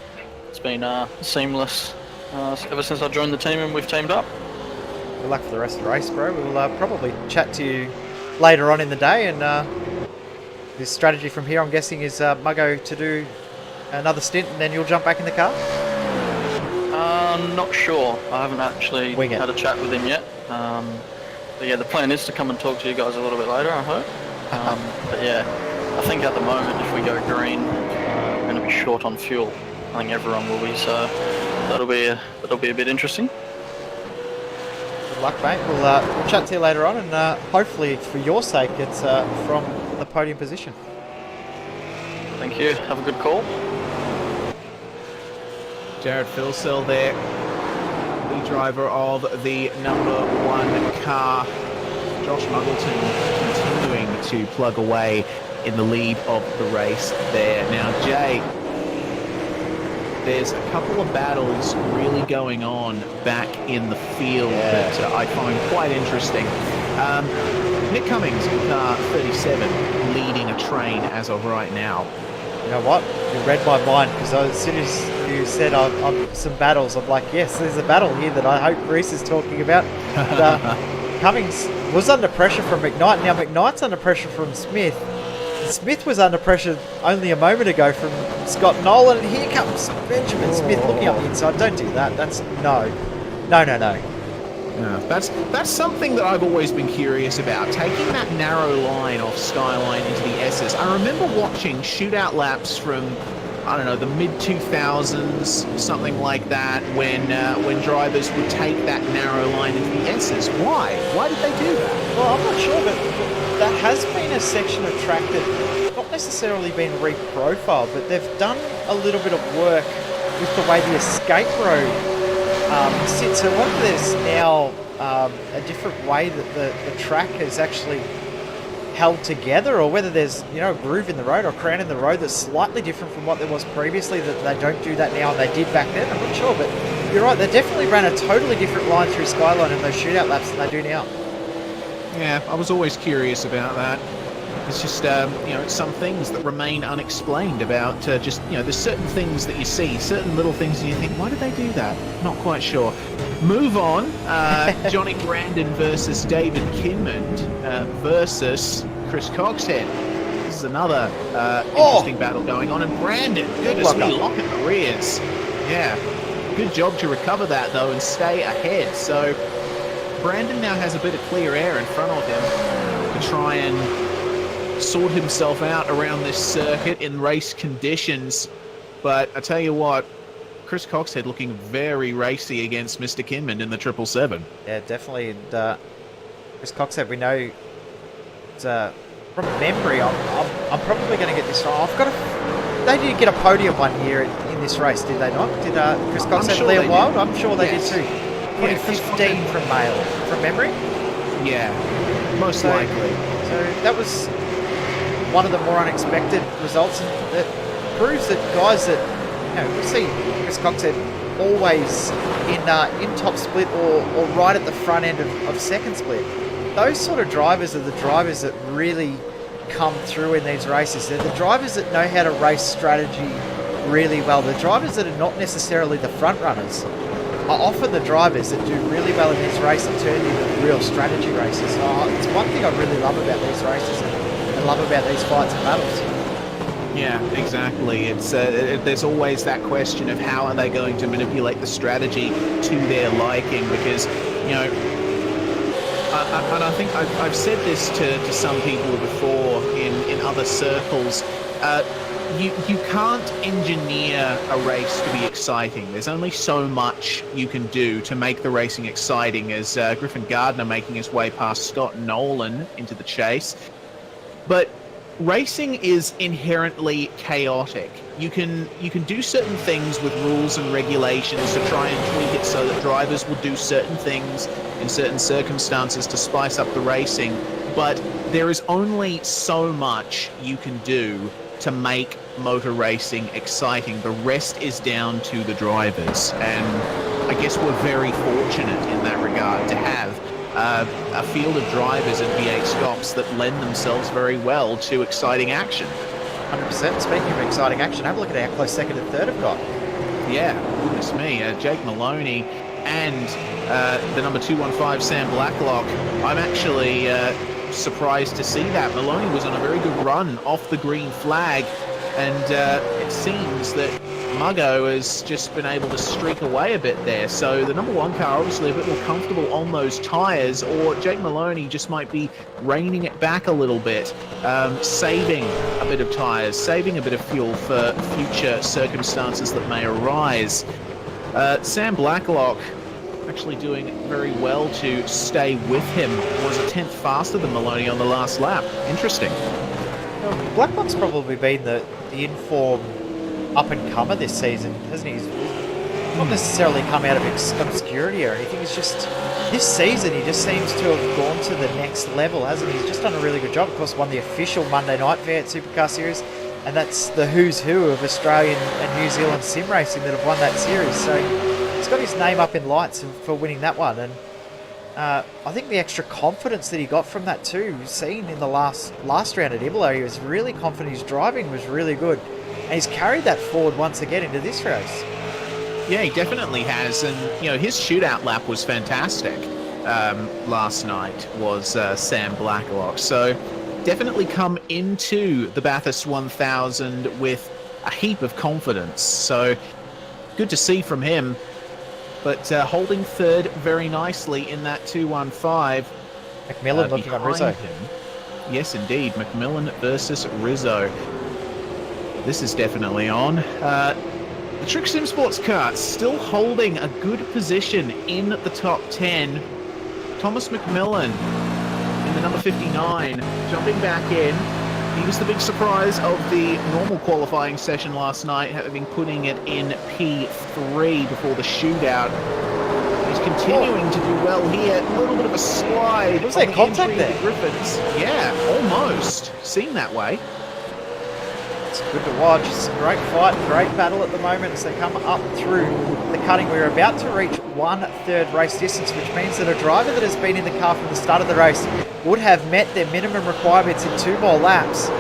it's been seamless ever since I joined the team and we've teamed up. Good luck for the rest of the race, bro. We'll probably chat to you later on in the day, and this strategy from here, I'm guessing, is Muggo to do another stint and then you'll jump back in the car? Not sure. I haven't actually had a chat with him yet. But yeah, the plan is to come and talk to you guys a little bit later, I hope. But yeah, I think at the moment, if we go green, we're going to be short on fuel. I think everyone will be, so that'll be a bit interesting. Good luck, mate. We'll chat to you later on, and hopefully, for your sake, it's from the podium position. Thank you. Have a good call. Jared Filsell there, the driver of the number one car. Josh Muggleton continuing to plug away in the lead of the race there. Now, Jay, there's a couple of battles really going on back in the field that I find quite interesting. Nick Cummings, car 37, leading a train as of right now. You know what? You read my mind, because as soon as you said some battles, I'm like, yes, there's a battle here that I hope Reese is talking about. And, Cummings was under pressure from McKnight. Now McKnight's under pressure from Smith. Smith was under pressure only a moment ago from Scott Nolan, and here comes Benjamin Smith looking up the inside. Don't do that. That's no. Yeah, that's something that I've always been curious about, taking that narrow line off Skyline into the S's. I remember watching shootout laps from, I don't know, the mid-2000s, something like that, when drivers would take that narrow line into the S's. Why? Why did they do that? Well, I'm not sure, but that has been a section of track that not necessarily been reprofiled, but they've done a little bit of work with the way the escape road sits. So whether there's now a different way that the track is actually held together, or whether there's, you know, a groove in the road or a crown in the road that's slightly different from what there was previously, that they don't do that now and they did back then, I'm not sure. But you're right, they definitely ran a totally different line through Skyline in those shootout laps than they do now. Yeah, I was always curious about that. It's just, you know, some things that remain unexplained about just, you know, there's certain things that you see, certain little things, and you think, why did they do that? Not quite sure. Move on. Johnny Brandon versus David Kinmond versus Chris Coxhead. This is another interesting battle going on. And Brandon, goodness me, locking the rears. Yeah, good job to recover that, though, and stay ahead. So Brandon now has a bit of clear air in front of him to try and sort himself out around this circuit in race conditions. But I tell you what, Chris Coxhead looking very racy against Mr. Kinmond in the 777. Yeah, definitely. And Chris Coxhead, we know, from memory, I'm probably going to get this wrong. They did get a podium one year in this race, did they not? Did Chris Coxhead and Liam Wild? I'm sure they did too. 2015 from memory? Yeah, most likely. So that was one of the more unexpected results, and that proves that guys that, you know, we see Chris Coxhead always in top split or right at the front end of second split. Those sort of drivers are the drivers that really come through in these races. They're the drivers that know how to race strategy really well. The drivers that are not necessarily the front runners are often the drivers that do really well in these races and turn into real strategy races. So it's one thing I really love about these races and love about these fights and battles. Yeah, exactly. It's there's always that question of how are they going to manipulate the strategy to their liking, because, you know, and I think I've said this to some people before in other circles. You can't engineer a race to be exciting. There's only so much you can do to make the racing exciting, as Griffin Gardner making his way past Scott Nolan into the chase. But racing is inherently chaotic. You can do certain things with rules and regulations to try and tweak it so that drivers will do certain things in certain circumstances to spice up the racing, but there is only so much you can do to make motor racing exciting. The rest is down to the drivers, and I guess we're very fortunate in that regard to have a field of drivers in V8SCOPS that lend themselves very well to exciting action. 100%. Speaking of exciting action, have a look at how close second and third have got. Yeah, goodness me. Jake Maloney and the number 215, Sam Blacklock. I'm actually surprised to see that. Maloney was on a very good run off the green flag, and it seems that Muggo has just been able to streak away a bit there. So the number one car obviously a bit more comfortable on those tyres, or Jake Maloney just might be reining it back a little bit, saving a bit of tyres, saving a bit of fuel for future circumstances that may arise. Sam Blacklock actually doing very well to stay with him. Was a 10th faster than Maloney on the last lap. Interesting. Well, Blacklock's probably been the in-form up-and-comer this season, hasn't he? He's not necessarily come out of obscurity or anything. It's just, this season he just seems to have gone to the next level, hasn't he? He's just done a really good job. Of course, won the official Monday night V8 Supercar Series, and that's the who's who of Australian and New Zealand sim racing that have won that series. So he's got his name up in lights for winning that one, and I think the extra confidence that he got from that too, seen in the last round at Imola, he was really confident. His driving was really good. And he's carried that forward once again into this race. Yeah, he definitely has. And, you know, his shootout lap was fantastic. Last night was Sam Blacklock. So definitely come into the Bathurst 1000 with a heap of confidence. So good to see from him. But holding third very nicely in that 215. McMillan looking on Rizzo. Him. Yes, indeed. McMillan versus Rizzo. This is definitely on. The Trick Sim Sports Kart still holding a good position in the top 10. Thomas McMillan in the number 59, jumping back in. He was the big surprise of the normal qualifying session last night, having putting it in P3 before the shootout. He's continuing to do well here. A little bit of a slide. Was there contact there? Griffins. Yeah, almost. Seemed that way. It's good to watch. It's a great fight, great battle at the moment as they come up through the cutting. We're about to reach 1/3 race distance, which means that a driver that has been in the car from the start of the race would have met their minimum requirements in 2 more laps.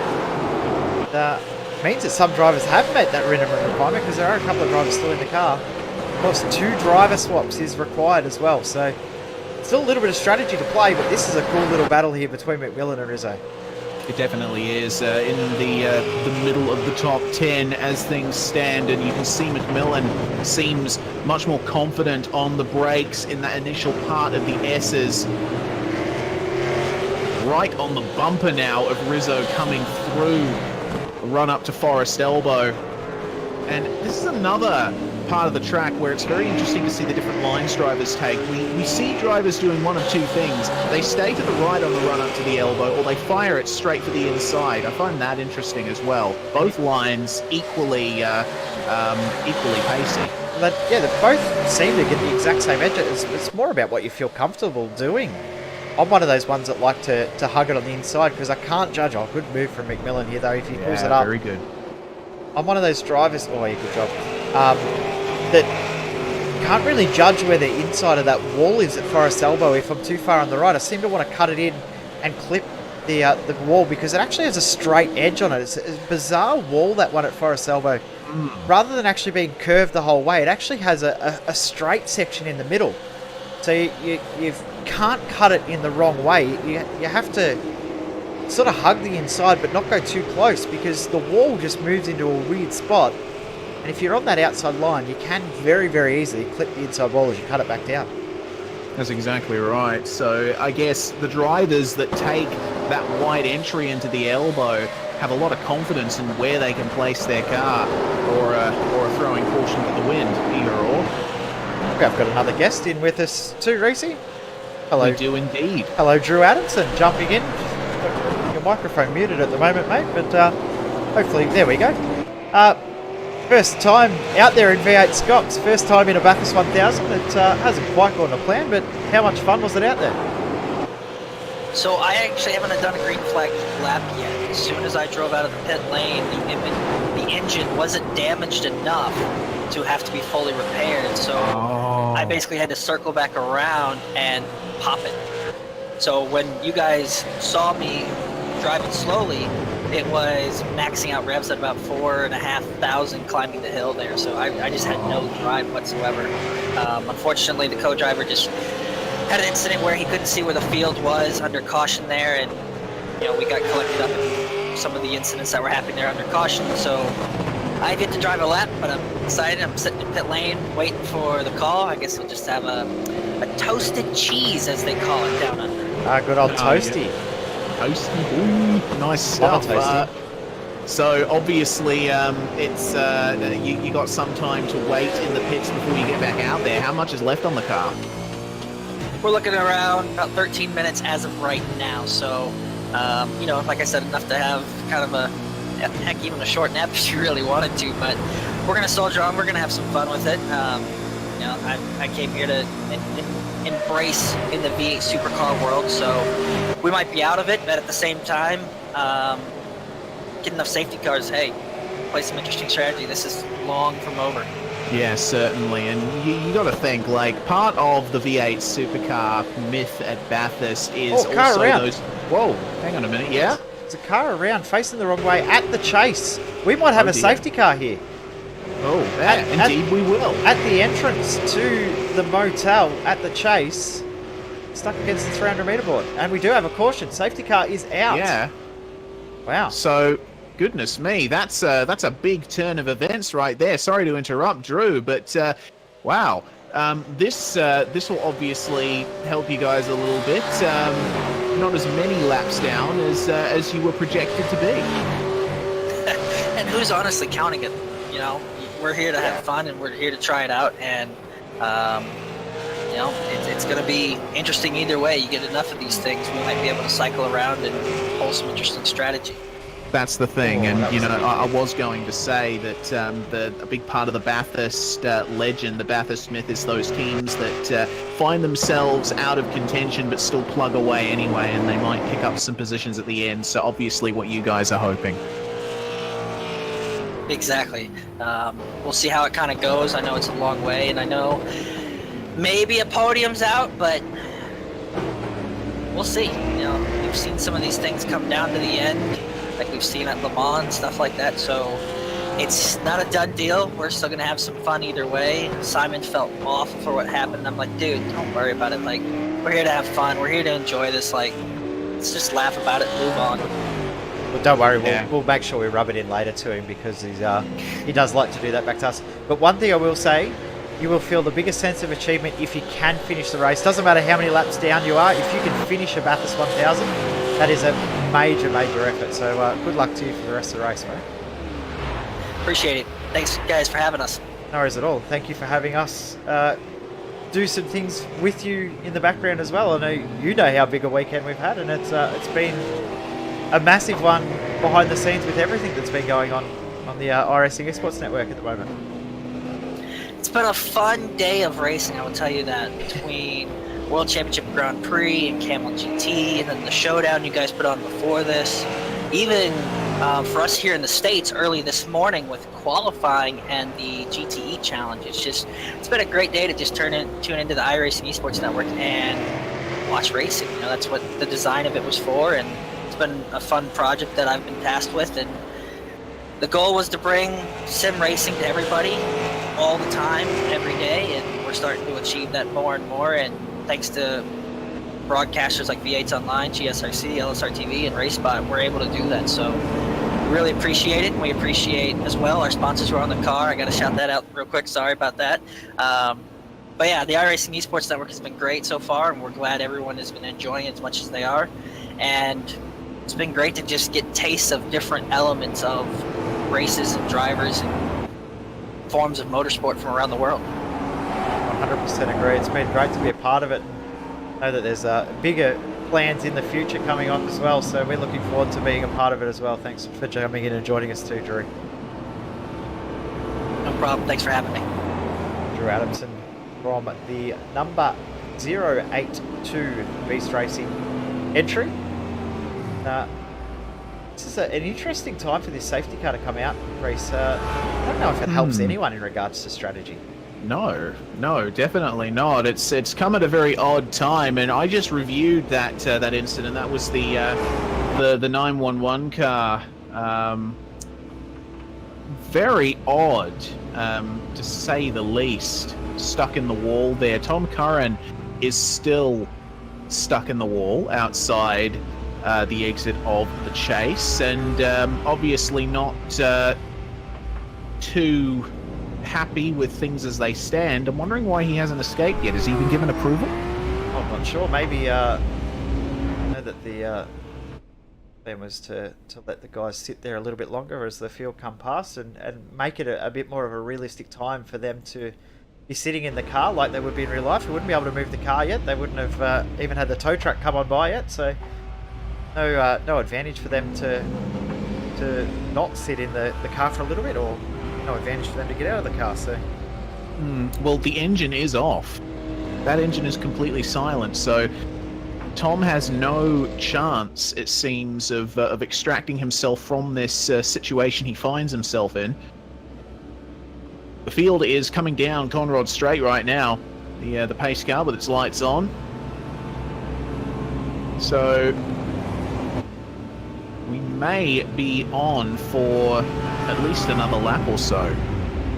Means that some drivers have met that minimum requirement because there are a couple of drivers still in the car. Of course, 2 driver swaps is required as well, so still a little bit of strategy to play, but this is a cool little battle here between McMillan and Rizzo. It definitely is in the middle of the top 10 as things stand, and you can see McMillan seems much more confident on the brakes in that initial part of the S's. Right on the bumper now of Rizzo coming through, run up to Forest Elbow. And this is another part of the track where it's very interesting to see the different lines drivers take. We see drivers doing one of 2 things. They stay to the right on the run up to the elbow, or they fire it straight for the inside. I find that interesting as well. Both lines equally pacey. But yeah, they both seem to get the exact same edge. It's more about what you feel comfortable doing. I'm one of those ones that like to hug it on the inside because I can't judge. Oh, good move from McMillan here though if he pulls it up. Very good. I'm one of those drivers. Oh, yeah, good job. That can't really judge where the inside of that wall is at Forest Elbow if I'm too far on the right. I seem to want to cut it in and clip the wall because it actually has a straight edge on it. It's a bizarre wall, that one at Forest Elbow. Rather than actually being curved the whole way, it actually has a straight section in the middle. So you can't cut it in the wrong way. You have to sort of hug the inside but not go too close because the wall just moves into a weird spot. And if you're on that outside line, you can very, very easily clip the inside wall as you cut it back down. That's exactly right. So I guess the drivers that take that wide entry into the elbow have a lot of confidence in where they can place their car, or a throwing caution to the wind, either or. I've got another guest in with us too, Reese. Hello. We do indeed. Hello, Drew Adamson, jumping in. Your microphone muted at the moment, mate, but hopefully, there we go. First time out there in V8SCOPS, first time in a Bathurst 1000. It hasn't quite gone to plan, but how much fun was it out there? So I actually haven't done a green flag lap yet. As soon as I drove out of the pit lane, the engine wasn't damaged enough to have to be fully repaired. So I basically had to circle back around and pop it. So when you guys saw me driving slowly, it was maxing out revs at about 4,500 climbing the hill there. So I just had no drive whatsoever. Unfortunately, the co-driver just had an incident where he couldn't see where the field was under caution there, and we got collected up in some of the incidents that were happening there under caution. So I get to drive a lap, but I'm excited. I'm sitting in pit lane waiting for the call. I guess we'll just have a toasted cheese, as they call it down under. Good old toasty. Yeah. Toasty, ooh, nice stuff. So obviously, it's you got some time to wait in the pits before you get back out there. How much is left on the car? We're looking around about 13 minutes as of right now. So, like I said, enough to have kind of heck, even a short nap if you really wanted to. But we're gonna soldier on. We're gonna have some fun with it. I came here to embrace in the V8 supercar world, so we might be out of it, but at the same time, get enough safety cars. Hey, play some interesting strategy. This is long from over. Yeah, certainly, and you got to think, like, part of the V8 supercar myth at Bathurst is also around. those. Whoa, hang on a minute, yeah. There's a car around facing the wrong way at the chase. We might have a dear. safety car here. Oh, yeah, indeed we will. At the entrance to the motel at the chase, stuck against the 300-meter board. And we do have a caution. Safety car is out. Yeah. Wow. So, goodness me, that's a big turn of events right there. Sorry to interrupt, Drew, but wow. This will obviously help you guys a little bit. Not as many laps down as you were projected to be. And who's honestly counting it? You know, we're here to have fun and we're here to try it out. And you know, it's going to be interesting either way. You get enough of these things, we might be able to cycle around and pull some interesting strategy. That's the thing, and you know, I was going to say that a big part of the Bathurst legend, the Bathurst myth, is those teams that find themselves out of contention but still plug away anyway, and they might pick up some positions at the end. So obviously, what you guys are hoping. Exactly. We'll see how it kind of goes. I know it's a long way, and I know maybe a podium's out, but we'll see. You know, we've seen some of these things come down to the end, like we've seen at Le Mans, stuff like that. So it's not a done deal. We're still gonna have some fun either way. Simon felt awful for what happened. I'm like, dude, don't worry about it. Like, we're here to have fun. We're here to enjoy this. Like, let's just laugh about it and move on. Well, don't worry. We'll make sure we rub it in later to him because he does like to do that back to us. But one thing I will say, you will feel the biggest sense of achievement if you can finish the race. Doesn't matter how many laps down you are. If you can finish a Bathurst 1000, that is a major, major effort. So good luck to you for the rest of the race, mate. Appreciate it. Thanks, guys, for having us. No worries at all. Thank you for having us do some things with you in the background as well. I know you know how big a weekend we've had, and it's been a massive one behind the scenes with everything that's been going on the iRacing Esports Network at the moment. It's been a fun day of racing, I will tell you that, between World Championship Grand Prix and Camel GT, and then the showdown you guys put on before this. Even for us here in the States early this morning with qualifying and the GTE challenge. It's been a great day to just tune into the iRacing Esports Network and watch racing. You know, that's what the design of it was for, and it's been a fun project that I've been tasked with. And the goal was to bring sim racing to everybody all the time, every day, and we're starting to achieve that more and more. And thanks to broadcasters like V8's Online, GSRC, LSR TV, and RaceBot, we're able to do that. So we really appreciate it, and we appreciate as well our sponsors who are on the car. I got to shout that out real quick. Sorry about that. But yeah, the iRacing Esports Network has been great so far, and we're glad everyone has been enjoying it as much as they are. And it's been great to just get tastes of different elements of races and drivers and forms of motorsport from around the world. 100% agree. It's been great to be a part of it. I know that there's bigger plans in the future coming on as well, so we're looking forward to being a part of it as well. Thanks for jumping in and joining us too, Drew. No problem. Thanks for having me. Drew Adamson from the number 082 Beast Racing entry. This is an interesting time for this safety car to come out, Reece. I don't know if it helps anyone in regards to strategy. No, definitely not. It's come at a very odd time, and I just reviewed that incident. That was the 911 car. Very odd, to say the least. Stuck in the wall there. Tom Curran is still stuck in the wall outside the exit of the chase, and obviously not too happy with things as they stand. I'm wondering why he hasn't escaped yet. Has he been given approval? I'm not sure. Maybe I know that the plan was to let the guys sit there a little bit longer as the field come past and make it a bit more of a realistic time for them to be sitting in the car like they would be in real life. We wouldn't be able to move the car yet. They wouldn't have even had the tow truck come on by yet, so no advantage for them to not sit in the car for a little bit, or no advantage for them to get out of the car. So well, the engine is off. That engine is completely silent, so Tom has no chance, it seems, of extracting himself from this situation he finds himself in. The field is coming down Conrod Straight right now, the pace car with its lights on. So we may be on for at least another lap or so.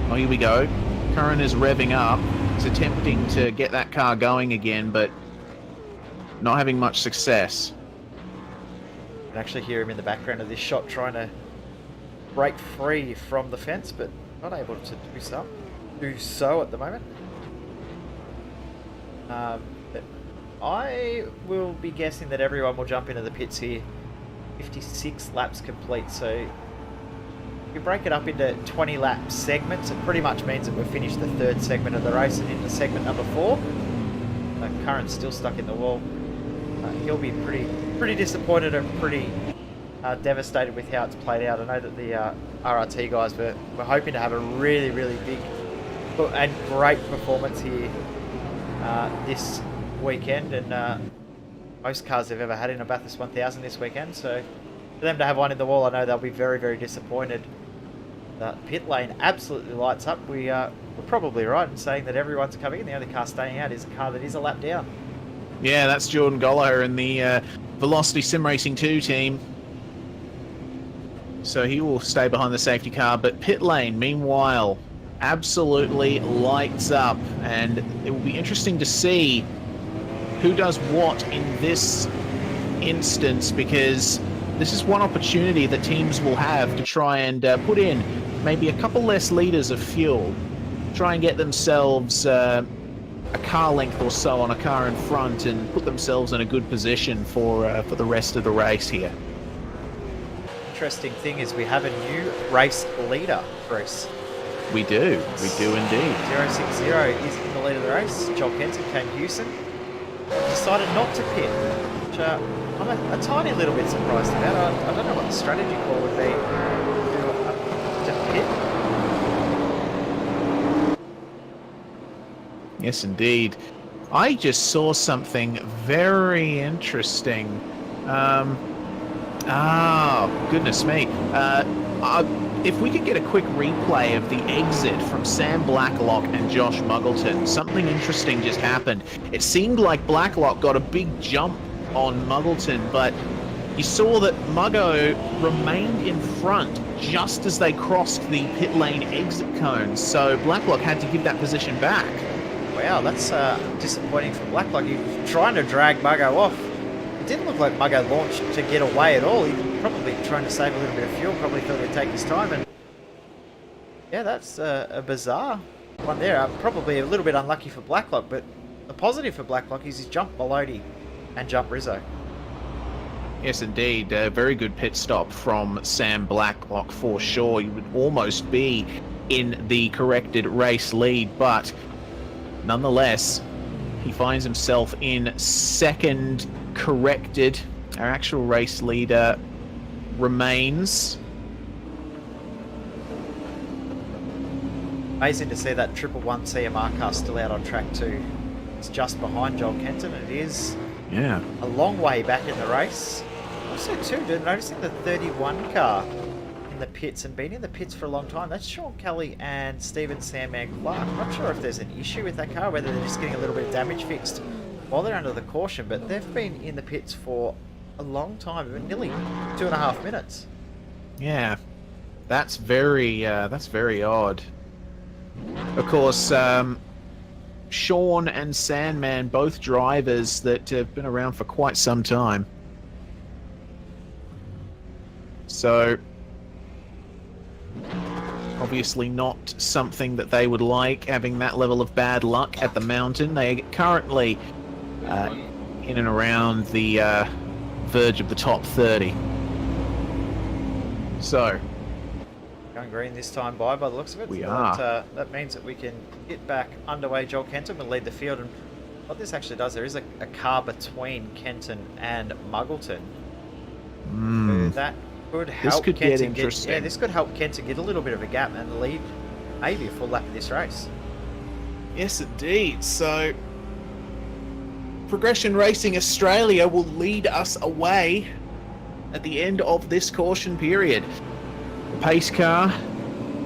Oh, here we go. Curran is revving up. He's attempting to get that car going again, but not having much success. You can actually hear him in the background of this shot trying to break free from the fence, but not able to do so at the moment. But I will be guessing that everyone will jump into the pits here. 56 laps complete, so if you break it up into 20 lap segments, it pretty much means that we've finished the third segment of the race and into segment number 4. Current's still stuck in the wall. He'll be pretty disappointed and pretty devastated with how it's played out. I know that the RRT guys were hoping to have a really big and great performance here this weekend, and most cars they've ever had in a Bathurst 1000 this weekend, so for them to have one in the wall, I know they'll be very disappointed. The pit lane absolutely lights up. We're probably right in saying that everyone's coming in. The only car staying out is a car that is a lap down. Yeah, that's Jordan Gollow in the Velocity Sim Racing 2 team. So he will stay behind the safety car, but pit lane, meanwhile, absolutely lights up, and it will be interesting to see who does what in this instance, because this is one opportunity that teams will have to try and put in maybe a couple less litres of fuel, try and get themselves a car length or so on a car in front and put themselves in a good position for the rest of the race here. Interesting thing is we have a new race leader, Bruce. We do indeed. 060 is in the lead of the race. Joel Kenton, Kane Hewson decided not to pit, which I'm a tiny little bit surprised about. I don't know what the strategy call would be to pit. Yes, indeed. I just saw something very interesting. Goodness me. If we could get a quick replay of the exit from Sam Blacklock and Josh Muggleton, something interesting just happened. It seemed like Blacklock got a big jump on Muggleton, but you saw that Muggo remained in front just as they crossed the pit lane exit cone, so Blacklock had to give that position back. Wow, that's disappointing for Blacklock. He was trying to drag Muggo off. It didn't look like Muggo launched to get away at all. He was probably trying to save a little bit of fuel, probably thought he'd take his time. And yeah, that's a bizarre one there. Probably a little bit unlucky for Blacklock, but the positive for Blacklock is he's jumped Melody and jumped Rizzo. Yes, indeed. A very good pit stop from Sam Blacklock for sure. You would almost be in the corrected race lead, but nonetheless, he finds himself in second corrected. Our actual race leader remains. Amazing to see that 111 CMR car still out on track 2. It's just behind Joel Kenton, and it is a long way back in the race. Also too, noticing the 31 car in the pits and been in the pits for a long time. That's Sean Kelly and Stephen Sandman Clark. I'm not sure if there's an issue with that car, whether they're just getting a little bit of damage fixed while they're under the caution, but they've been in the pits for a long time, nearly 2.5 minutes. Yeah, that's very odd. Of course, Sean and Sandman, both drivers that have been around for quite some time. So, obviously not something that they would like, having that level of bad luck at the mountain. They are currently in and around the verge of the top 30. So, going green this time by the looks of it. We so are. That means that we can get back underway. Joel Kenton will lead the field, and what this actually does, there is a car between Kenton and Muggleton. So that could help could Kenton get interesting. Yeah, this could help Kenton get a little bit of a gap and lead maybe a full lap of this race. Yes, indeed. So, Progression Racing Australia will lead us away at the end of this caution period. The pace car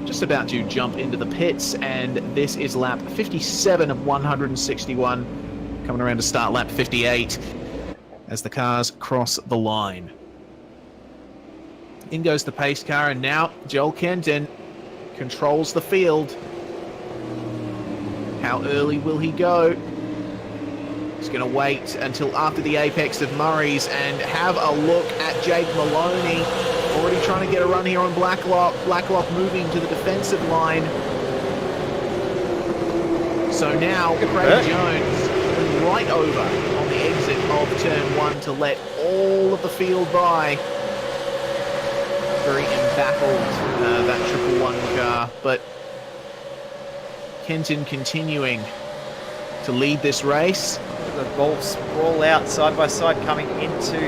just about to jump into the pits, and this is lap 57 of 161, coming around to start lap 58 as the cars cross the line. In goes the pace car, and now Joel Kenton controls the field. How early will he go? He's going to wait until after the apex of Murray's and have a look at Jake Maloney. Already trying to get a run here on Blacklock. Blacklock moving to the defensive line. So now Craig Jones right over on the exit of turn 1 to let all of the field by. Very embattled, that 111 car, but Kenton continuing to lead this race. The ball sprawl out side by side coming into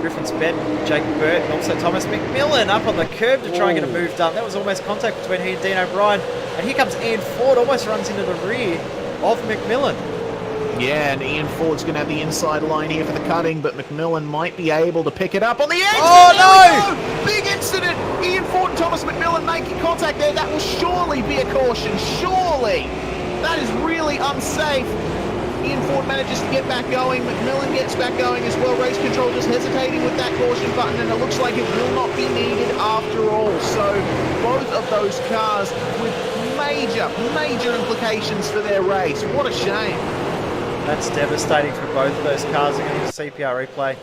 Griffin's Bend. Jake Burt and also Thomas McMillan up on the curb to try and get a move done. That was almost contact between he and Dean O'Brien. And here comes Ian Ford, almost runs into the rear of McMillan. Yeah, and Ian Ford's going to have the inside line here for the cutting, but McMillan might be able to pick it up on the exit. Oh, no! Big incident! Ian Ford and Thomas McMillan making contact there. That will surely be a caution. Surely! That is really unsafe. Ian Ford manages to get back going. McMillan gets back going as well. Race control just hesitating with that caution button, and it looks like it will not be needed after all. So both of those cars with major implications for their race. What a shame. That's devastating for both of those cars. They're going to need a CPR replay to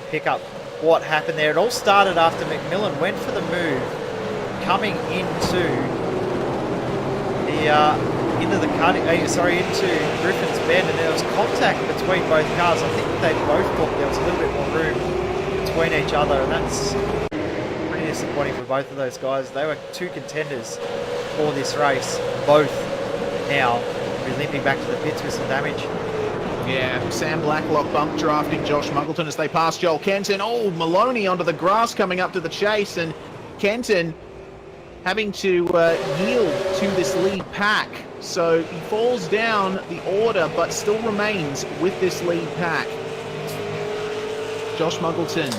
pick up what happened there. It all started after McMillan went for the move, coming into Griffin's Bend, and there was contact between both cars. I think they both thought there was a little bit more room between each other, and that's pretty disappointing for both of those guys. They were two contenders for this race, both now be limping back to the pits with some damage. Yeah, Sam Blacklock bump drafting Josh Muggleton as they pass Joel Kenton. Oh, Maloney onto the grass coming up to the chase, and Kenton having to yield to this lead pack. So he falls down the order, but still remains with this lead pack. Josh Muggleton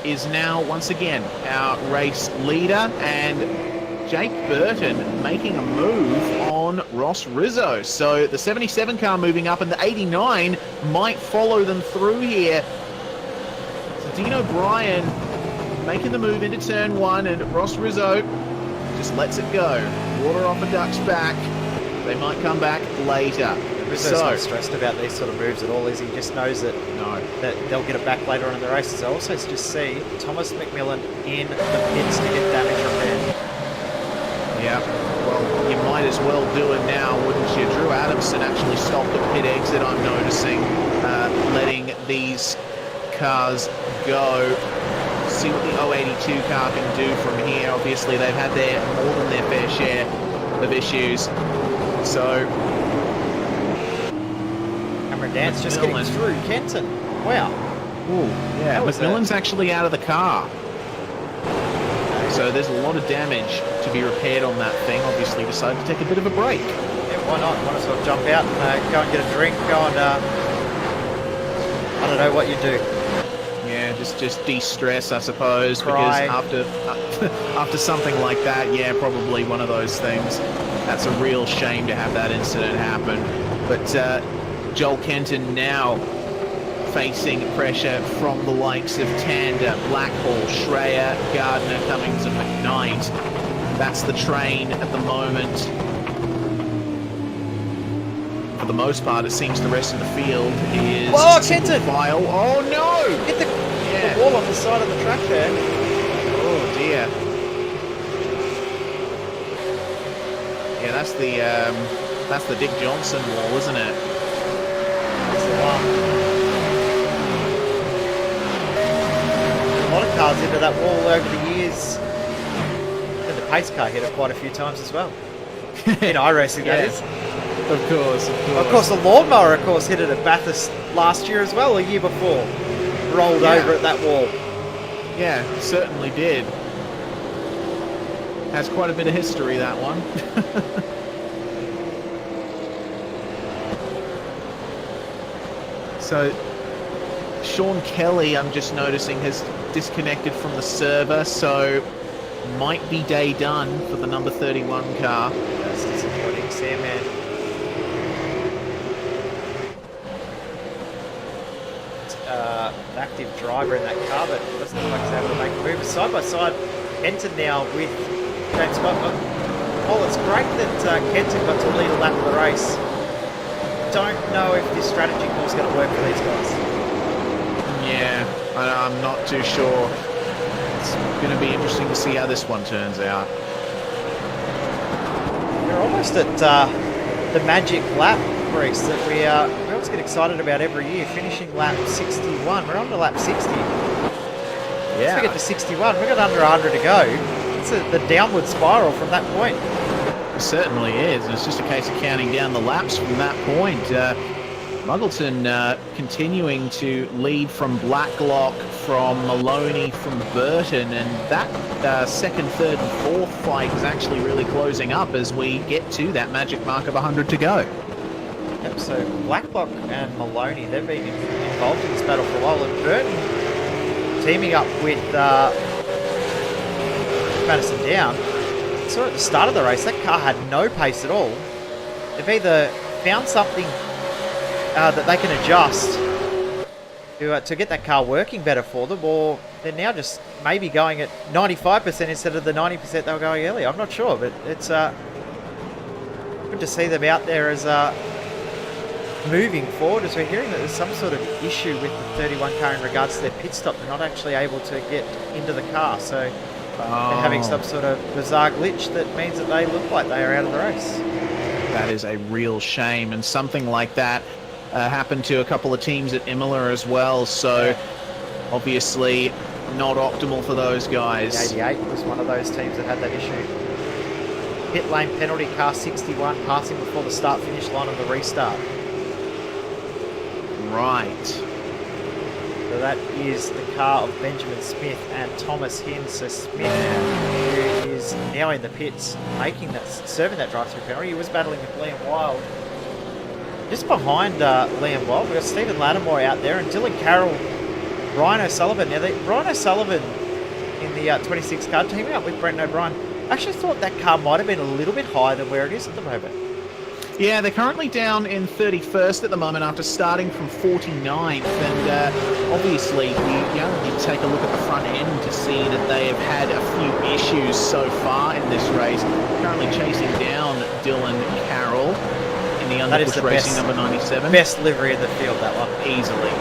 is now once again our race leader, and Jake Burton making a move on Ross Rizzo. So the 77 car moving up, and the 89 might follow them through here. So Dean O'Brien making the move into turn 1, and Ross Rizzo just lets it go. Water off a duck's back. They might come back later. Rizzo's not stressed about these sort of moves at all, is he? Just knows that, that they'll get it back later on in the races. I also just see Thomas McMillan in the pits to get damage repaired. Yeah, well, you might as well do it now, wouldn't you? Drew Adamson actually stopped at pit exit, I'm noticing, letting these cars go. See what the 082 car can do from here. Obviously, they've had more than their fair share of issues. So, Cameron Dance just getting through Kenton. Wow. Ooh, yeah, McMillan's actually out of the car. So there's a lot of damage to be repaired on that thing. Obviously decided to take a bit of a break. Yeah, why not? Might as well jump out and go and get a drink, go and, I don't know what you do. Yeah, just de-stress, I suppose. Cry. Because after something like that, yeah, probably one of those things. That's a real shame to have that incident happen. But Joel Kenton now facing pressure from the likes of Tander, Blackhall, Schreier, Gardner, Cummings and McKnight. That's the train at the moment. For the most part, it seems the rest of the field is... Whoa, Kenton! File. Oh, no! Hit the wall on the side of the track there. Oh, dear. Yeah, that's the Dick Johnson wall, isn't it? That's the one. A lot of cars into that wall over the years. And the pace car hit it quite a few times as well. In iRacing, that is. Of course. Of course, the lawnmower, of course, hit it at Bathurst last year as well, a year before. Rolled over at that wall. Yeah, certainly did. Has quite a bit of history, that one. So, Sean Kelly, I'm just noticing, has disconnected from the server, so might be day done for the number 31 car. That's disappointing, Sam, man. Back active driver in that car, but it doesn't look like he's able to make a move. Side by side, Kenton now with James Scott. Well, it's great that Kenton got to lead a lap of the race. Don't know if this strategy call is going to work for these guys. Yeah, I'm not too sure. It's going to be interesting to see how this one turns out. We're almost at the magic lap, Reese, that we always get excited about every year, finishing lap 61. We're on to lap 60. Yeah. Once we get to 61, we've got under 100 to go. It's the downward spiral from that point. It certainly is. It's just a case of counting down the laps from that point. Muggleton continuing to lead from Blacklock, from Maloney, from Burton, and that second, third and fourth fight is actually really closing up as we get to that magic mark of 100 to go. Yep, so Blacklock and Maloney, they've been involved in this battle for a while, and Burton teaming up with Madison Down. So at the start of the race, that car had no pace at all. They've either found something that they can adjust to get that car working better for them, or they're now just maybe going at 95% instead of the 90% they were going earlier. I'm not sure, but it's good to see them out there as moving forward, as we're hearing that there's some sort of issue with the 31 car in regards to their pit stop. They're not actually able to get into the car, so they're having some sort of bizarre glitch that means that they look like they are out of the race. That is a real shame, and something like that happened to a couple of teams at Imola as well, so obviously not optimal for those guys. 88 was one of those teams that had that issue. Pit lane penalty, car 61 passing before the start-finish line of the restart. Right. So that is the car of Benjamin Smith and Thomas Hinds. So Smith, who is now in the pits, serving that drive-through penalty. He was battling with Liam Wilde. Just behind Liam Wilde, we've got Stephen Lattimore out there, and Dylan Carroll, Ryan O'Sullivan. Now, Ryan O'Sullivan in the 26 car, teaming up with Brendan O'Brien. I actually thought that car might have been a little bit higher than where it is at the moment. Yeah, they're currently down in 31st at the moment after starting from 49th, and obviously you only need to take a look at the front end to see that they have had a few issues so far in this race. Currently chasing down Dylan Carroll in the Underpush Racing number 97. Best livery in the field, that one. Easily.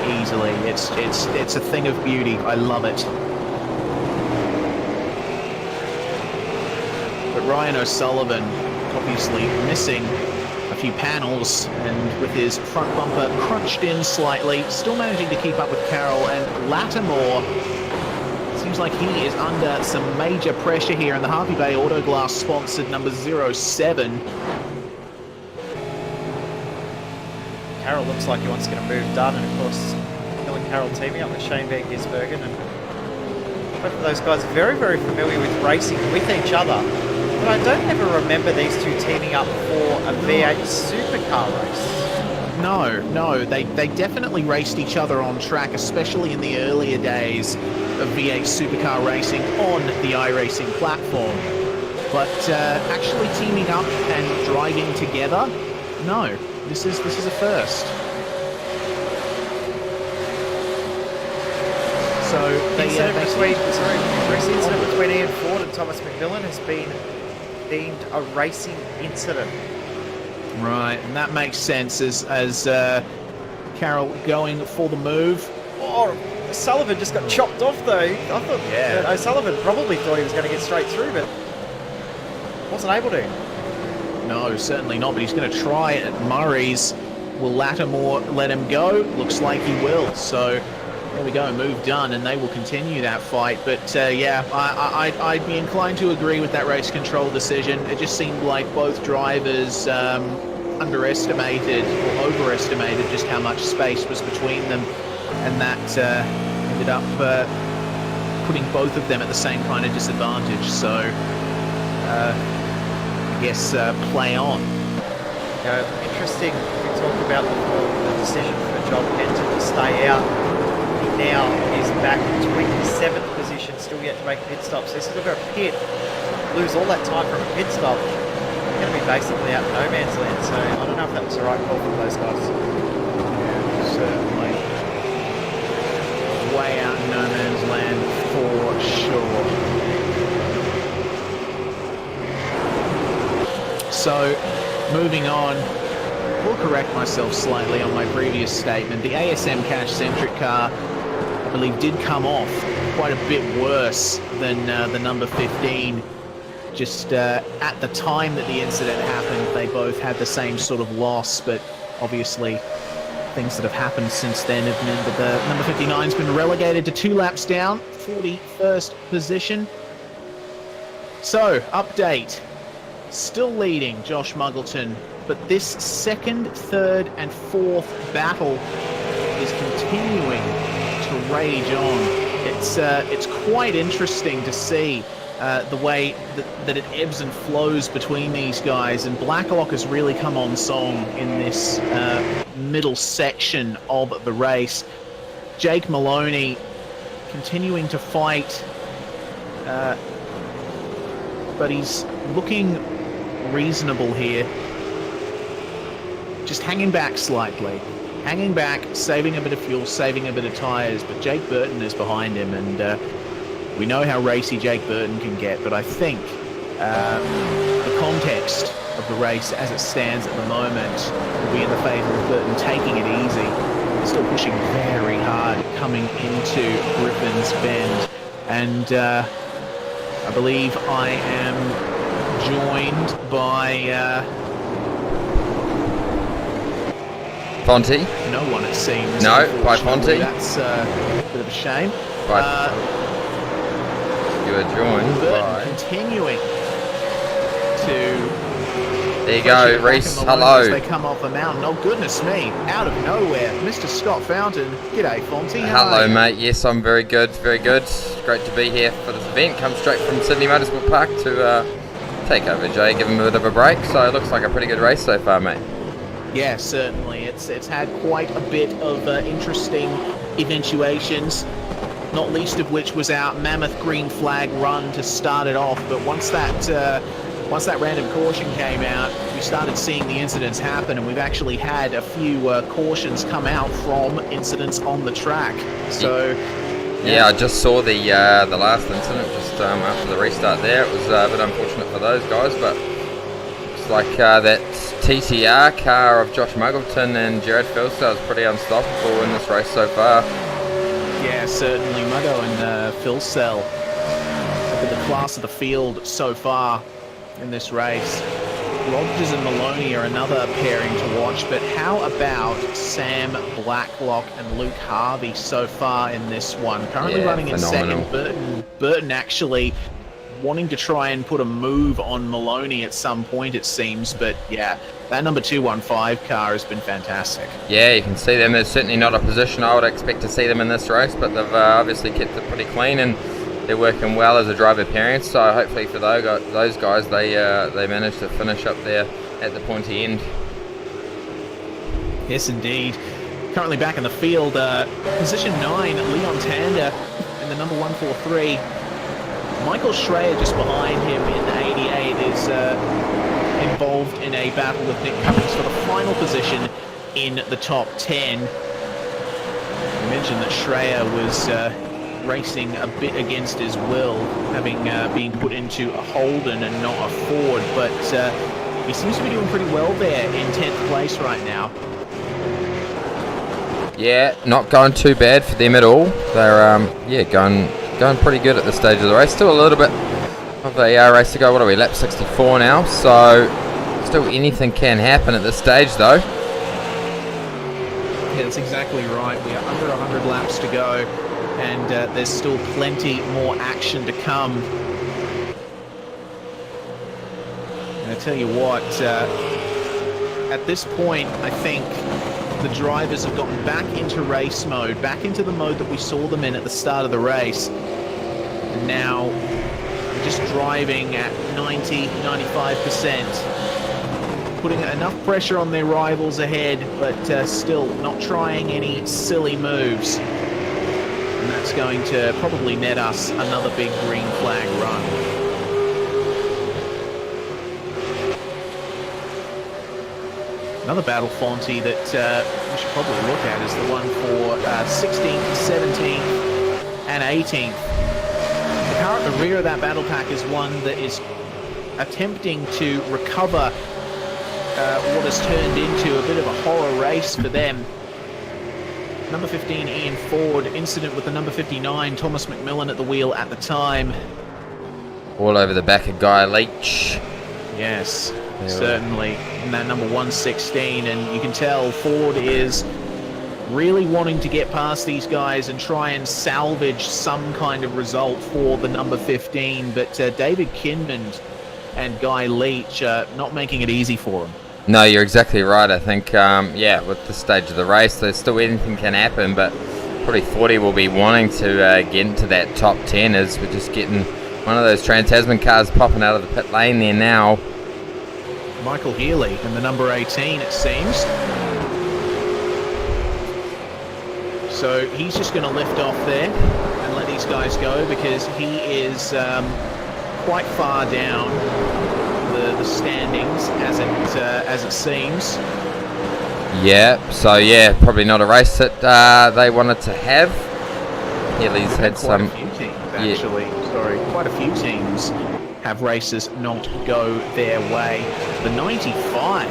It's a thing of beauty. I love it. But Ryan O'Sullivan obviously missing a few panels, and with his front bumper crunched in slightly, still managing to keep up with Carroll, and Lattimore seems like he is under some major pressure here in the Harvey Bay Auto Glass sponsored number 07. Carroll looks like he wants to get a move done, and of course Dylan Carroll teaming up with Shane Van Gisbergen, and both of those guys are very, very familiar with racing with each other. But I don't ever remember these two teaming up for a V8 supercar race. No, they definitely raced each other on track, especially in the earlier days of V8 supercar racing on the iRacing platform. But actually teaming up and driving together, no, this is a first. So incident between Ian Ford and Thomas McMillan has been deemed a racing incident. Right, and that makes sense as Carroll going for the move. Oh, Sullivan just got chopped off though. I thought that O'Sullivan probably thought he was going to get straight through, but wasn't able to. No, certainly not, but he's going to try it at Murray's. Will Lattimore let him go? Looks like he will, so there we go, move done, and they will continue that fight. But yeah, I'd be inclined to agree with that race control decision. It just seemed like both drivers underestimated or overestimated just how much space was between them, and that ended up putting both of them at the same kind of disadvantage. So I guess play on. Interesting, we talked about the decision for John Kenton to stay out. Now is back in 27th position, still yet to make a pit stop. So this is a pit, lose all that time from a pit stop. They're going to be basically out in no man's land. So I don't know if that was the right call for those guys. Yeah, certainly. Way sure. So, moving on, we'll correct myself slightly on my previous statement. The ASM cash-centric car, I believe, did come off quite a bit worse than the number 15. Just at the time that the incident happened, they both had the same sort of loss, but obviously things that have happened since then have meant that the number 59's been relegated to 2 laps down, 41st position. So, update. Still leading Josh Muggleton, but this second, third, and fourth battle is continuing to rage on. It's quite interesting to see the way that it ebbs and flows between these guys, and Blacklock has really come on song in this middle section of the race. Jake Maloney continuing to fight, but he's looking reasonable here. Just hanging back slightly. Hanging back, saving a bit of fuel, saving a bit of tyres, but Jake Burton is behind him, and we know how racy Jake Burton can get, but I think the context of the race as it stands at the moment will be in the favour of Burton taking it easy. Still pushing very hard coming into Griffin's Bend, and I believe I am joined by Ponty? no one, it seems. No, by Unfortunately, Ponty? That's a bit of a shame. By, you are joined Burton by... continuing to... There you go, Reese, hello. As they come off the mountain. Oh, goodness me, out of nowhere, Mr. Scott Fountain. G'day, Fonty. How Hello, are you? mate. Yes, I'm very good, very good. Great to be here for this event. Come straight from Sydney Motorsport Park to take over Jay, give him a bit of a break. So it looks like a pretty good race so far, mate. Yeah, certainly. It's had quite a bit of interesting eventuations, not least of which was our mammoth green flag run to start it off. But once that random caution came out, we started seeing the incidents happen, and we've actually had a few cautions come out from incidents on the track. So, yeah, I just saw the last incident just after the restart there. It was a bit unfortunate for those guys, but it's like that TTR car of Josh Muggleton and Jared Philstall is pretty unstoppable in this race so far. yeah, certainly. Muggo and Philstall have been the class of the field so far in this race. Rogers and Maloney are another pairing to watch, but how about Sam Blacklock and Luke Harvey so far in this one? Currently running in phenomenal. second. Burton actually wanting to try and put a move on Maloney at some point, it seems, but yeah, that number 215 car has been fantastic. Yeah, you can see them. There's certainly not a position I would expect to see them in this race, but they've obviously kept it pretty clean, and they're working well as a driver pairing, so hopefully for those guys, they manage to finish up there at the pointy end. Yes, indeed. Currently back in the field, position 9, Leon Tander in the number 143. Michael Schreier just behind him in the 88 is involved in a battle with Nick Cummings for the final position in the top 10. I mentioned that Schreier was racing a bit against his will, having been put into a Holden and not a Ford, but he seems to be doing pretty well there in 10th place right now. Yeah, not going too bad for them at all. They're going pretty good at this stage of the race. Still a little bit of a race to go. What are we, lap 64 now? So still anything can happen at this stage though. Yeah, that's exactly right. We are under 100 laps to go, and there's still plenty more action to come. And I tell you what, at this point, I think the drivers have gotten back into race mode, back into the mode that we saw them in at the start of the race. And now, just driving at 90-95%. Putting enough pressure on their rivals ahead, but still not trying any silly moves. And that's going to probably net us another big green flag run. Another battle, Fonty, that we should probably look at is the one for 16th, 17th, and 18th. car at the rear of that battle pack is one that is attempting to recover what has turned into a bit of a horror race for them. Number 15, Ian Ford, incident with the number 59, Thomas McMillan at the wheel at the time. All over the back of Guy Leach. Yes, certainly. And that number 116, and you can tell Ford is really wanting to get past these guys and try and salvage some kind of result for the number 15, but David Kinmond and Guy Leach not making it easy for him. No, you're exactly right. I think, yeah, with this stage of the race, there's still anything can happen, but probably thought he will be wanting to get into that top 10 as we're just getting one of those Trans-Tasman cars popping out of the pit lane there now. Michael Healy and the number 18, it seems. So he's just going to lift off there and let these guys go because he is quite far down the standings as it seems. Yeah, so yeah, probably not a race that they wanted to have. Healy's had quite some. a few teams actually. Yeah. Sorry, quite a few teams have races not go their way. The 95,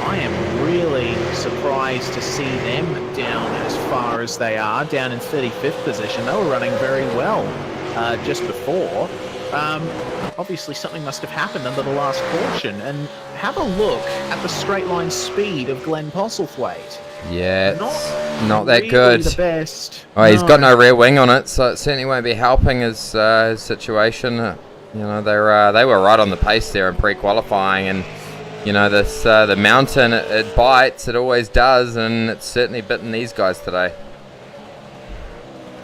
I am really surprised to see them down as far as they are, down in 35th position. They were running very well just before. Obviously something must have happened under the last caution, and have a look at the straight line speed of Glenn Postlethwaite. Yeah, not that really good. The best. Oh, he's got no rear wing on it, so it certainly won't be helping his situation. You know, they were right on the pace there in pre-qualifying, and you know this the mountain it bites, it always does, and it's certainly bitten these guys today.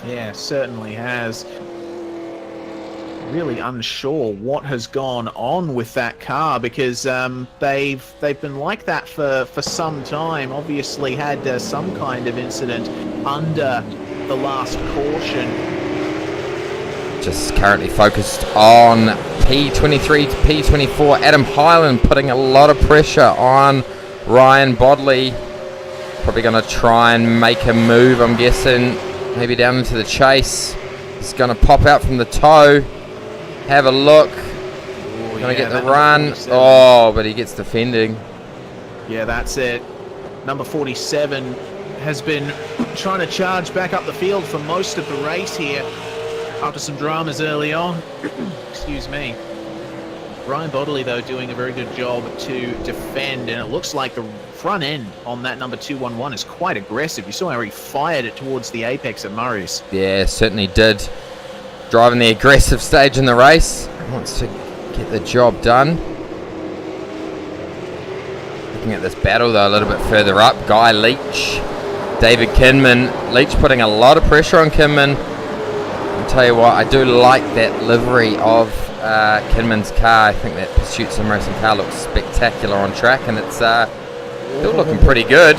Yeah, certainly has. Really unsure what has gone on with that car because they've been like that for some time. Obviously had some kind of incident under the last caution. Just currently focused on P23 to P24. Adam Hyland putting a lot of pressure on Ryan Bodley. Probably going to try and make a move, I'm guessing, maybe down into the chase. He's going to pop out from the toe. Have a look. Gonna get the run. Oh, but he gets defending. Yeah, that's it. Number 47 has been trying to charge back up the field for most of the race here after some dramas early on. Excuse me. Ryan Bodley, though, doing a very good job to defend, and it looks like the front end on that number 211 is quite aggressive. You saw how he fired it towards the apex at Murray's. Yeah, certainly did. Driving the aggressive stage in the race. Wants to get the job done. Looking at this battle, though, a little bit further up. Guy Leach, David Kinman. Leach putting a lot of pressure on Kinman. I'll tell you what, I do like that livery of Kinman's car. I think that Pursuit Sim Racing car looks spectacular on track, and it's still looking pretty good.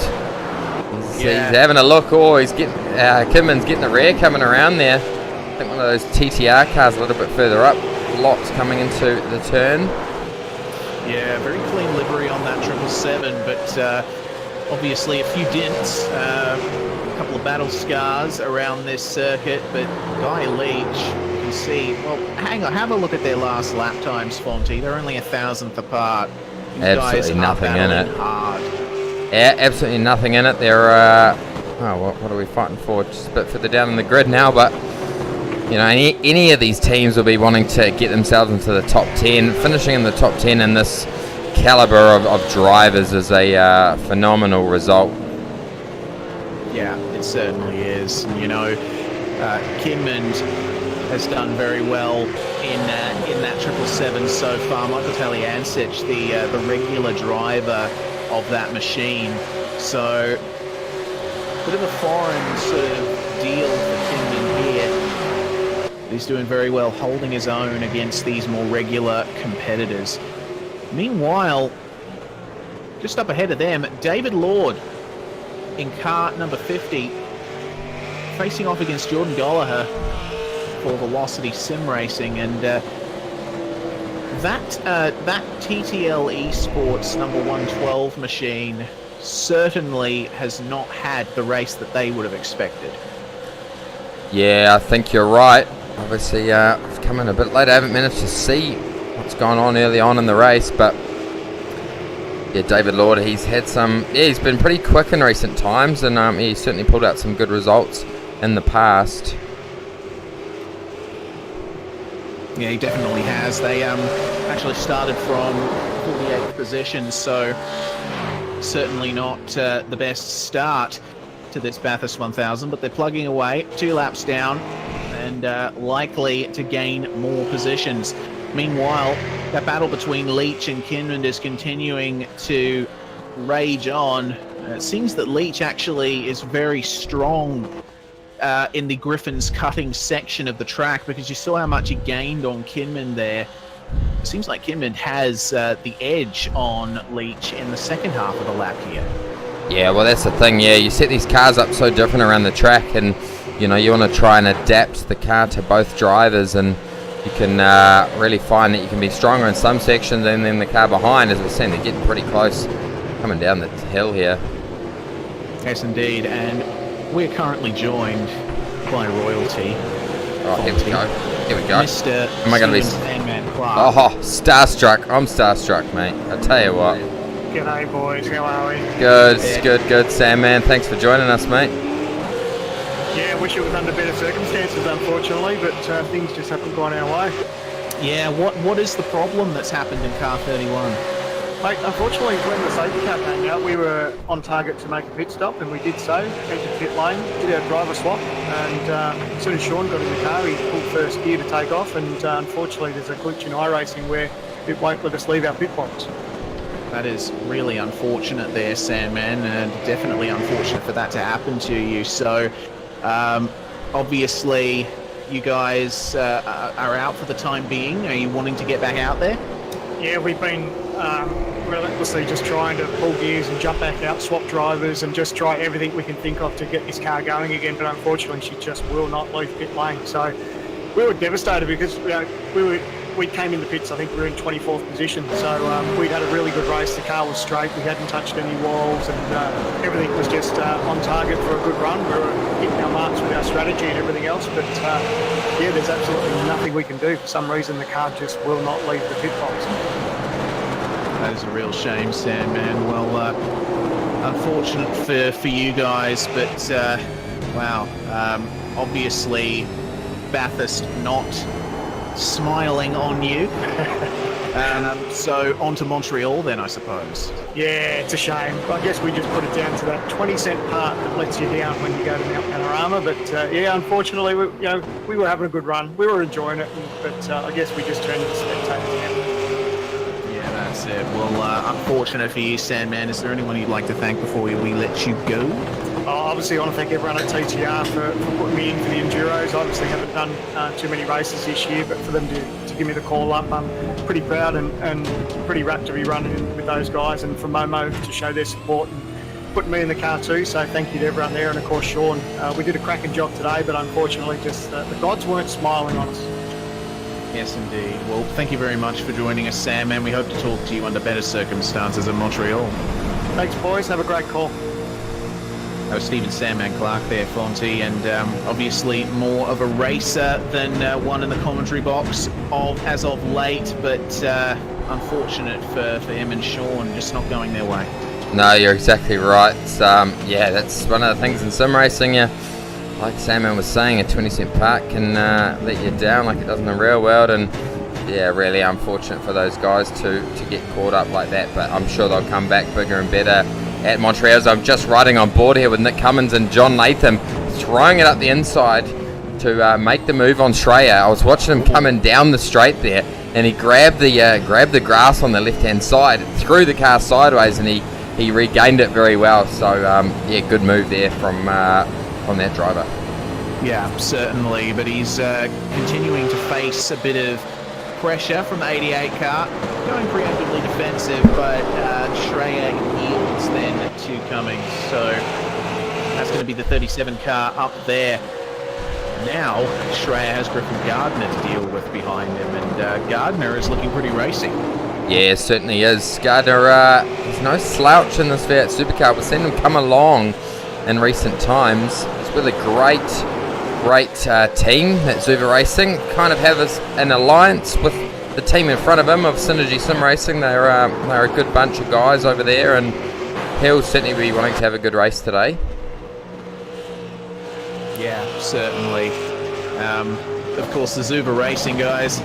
He's having a look. Oh, he's getting Kinman's getting the rear coming around there. I think one of those TTR cars a little bit further up. Lots coming into the turn. Yeah, very clean livery on that 777, but obviously a few dents, a couple of battle scars around this circuit, but Guy Leach, you can see, well, hang on, have a look at their last lap times, Fonty. They're only 1,000th apart. These absolutely nothing in it. Hard. Yeah, absolutely nothing in it. They're, what are we fighting for? Just a bit further down in the grid now, but you know, any of these teams will be wanting to get themselves into the top 10. Finishing in the top 10 in this caliber of drivers is a phenomenal result. Yeah, it certainly is. You know, Kinmond has done very well in that 777 so far. Michael Taliancic, the regular driver of that machine. So, bit of a foreign sort of deal for Kinmond here. He's doing very well, holding his own against these more regular competitors. Meanwhile, just up ahead of them, David Lord in car number 50, facing off against Jordan Gallagher for Velocity Sim Racing, and that TTL Esports number 112 machine certainly has not had the race that they would have expected. Yeah, I think you're right. obviously I've come in a bit late. I haven't managed to see what's going on early on in the race, but yeah, David Lord, he's had some, he's been pretty quick in recent times, and he's certainly pulled out some good results in the past. Yeah, he definitely has. They actually started from 48th position, so certainly not the best start to this Bathurst 1000, but they're plugging away, 2 laps down, and likely to gain more positions. Meanwhile, that battle between Leach and Kinmond is continuing to rage on. It seems that Leach actually is very strong in the Griffin's cutting section of the track, because you saw how much he gained on Kinmond there. It seems like Kinmond has the edge on Leach in the second half of the lap here. Yeah, well, that's the thing. Yeah, you set these cars up so different around the track, and you know, you want to try and adapt the car to both drivers, and you can really find that you can be stronger in some sections, and then the car behind, as we're seeing, they're getting pretty close coming down the hill here. Yes, indeed, and we're currently joined by royalty. Oh, here we go. Here we go. Mr. Am I going to be... Sandman Clark. Oh, starstruck. I'm starstruck, mate. I tell you what. G'day boys, how are we? Good, Sandman. Thanks for joining us, mate. Yeah, wish it was under better circumstances, unfortunately, but things just haven't gone our way. Yeah, what is the problem that's happened in car 31? Mate, unfortunately, when the safety car came out, we were on target to make a pit stop, and we did so. Entered pit lane, did our driver swap, and as soon as Sean got in the car, he pulled first gear to take off, and unfortunately, there's a glitch in iRacing where it won't let us leave our pit box. That is really unfortunate there, Sandman, and definitely unfortunate for that to happen to you. So, obviously, you guys are out for the time being. Are you wanting to get back out there? Yeah, we've been relentlessly just trying to pull gears and jump back out, swap drivers, and just try everything we can think of to get this car going again. But unfortunately, she just will not leave pit lane. So we were devastated because we came in the pits. I think we were in 24th position. So we'd had a really good race. The car was straight. We hadn't touched any walls, and everything was just on target for a good run. We were hitting our marks with our strategy and everything else. But yeah, there's absolutely nothing we can do. For some reason, the car just will not leave the pit box. That is a real shame, Sandman. Well, unfortunate for you guys, but wow. Obviously, Bathurst not smiling on you. So on to Montreal then, I suppose. Yeah, it's a shame. I guess we just put it down to that 20-cent part that lets you down when you go to Mount Panorama. But yeah, unfortunately, we were having a good run. We were enjoying it, but I guess we just turned into spectators. Yeah, that's it. Well, unfortunate for you, Sandman. Is there anyone you'd like to thank before we let you go? Obviously, I want to thank everyone at TTR for putting me in for the Enduros. Obviously, haven't done too many races this year, but for them to give me the call up, I'm pretty proud and pretty rapt to be running with those guys, and for Momo to show their support and putting me in the car too. So thank you to everyone there, and of course Sean. We did a cracking job today, but unfortunately, just the gods weren't smiling on us. Yes, indeed. Well, thank you very much for joining us, Sam, and we hope to talk to you under better circumstances in Montreal. Thanks, boys. Have a great call. That was Stephen Sandman Clark there, Fonty, and obviously more of a racer than one in the commentary box as of late, but unfortunate for him and Sean, just not going their way. No, you're exactly right. Yeah, that's one of the things in sim racing. Like Sandman was saying, a 20-cent part can let you down like it does in the real world, and yeah, really unfortunate for those guys to get caught up like that, but I'm sure they'll come back bigger and better at Montreal. As I'm just riding on board here with Nick Cummins and John Latham, throwing it up the inside to make the move on Schreier. I was watching him coming down the straight there, and he grabbed the grass on the left-hand side, threw the car sideways, and he regained it very well. So yeah, good move there from that driver. Yeah, certainly, but he's continuing to face a bit of pressure from the 88 car, going preemptively defensive, but Schreier yields then to Cummings, so that's going to be the 37 car up there. Now Schreier has Griffin Gardner to deal with behind him, and Gardner is looking pretty racy. Yeah, certainly is. Gardner, he's no slouch in this V8 Supercar. We've seen him come along in recent times. He's with a great great team, that Zuva Racing. Kind of have an alliance with the team in front of him of Synergy Sim Racing. They're a good bunch of guys over there, and he'll certainly be wanting to have a good race today. Yeah, certainly. Of course, the Zuva Racing guys,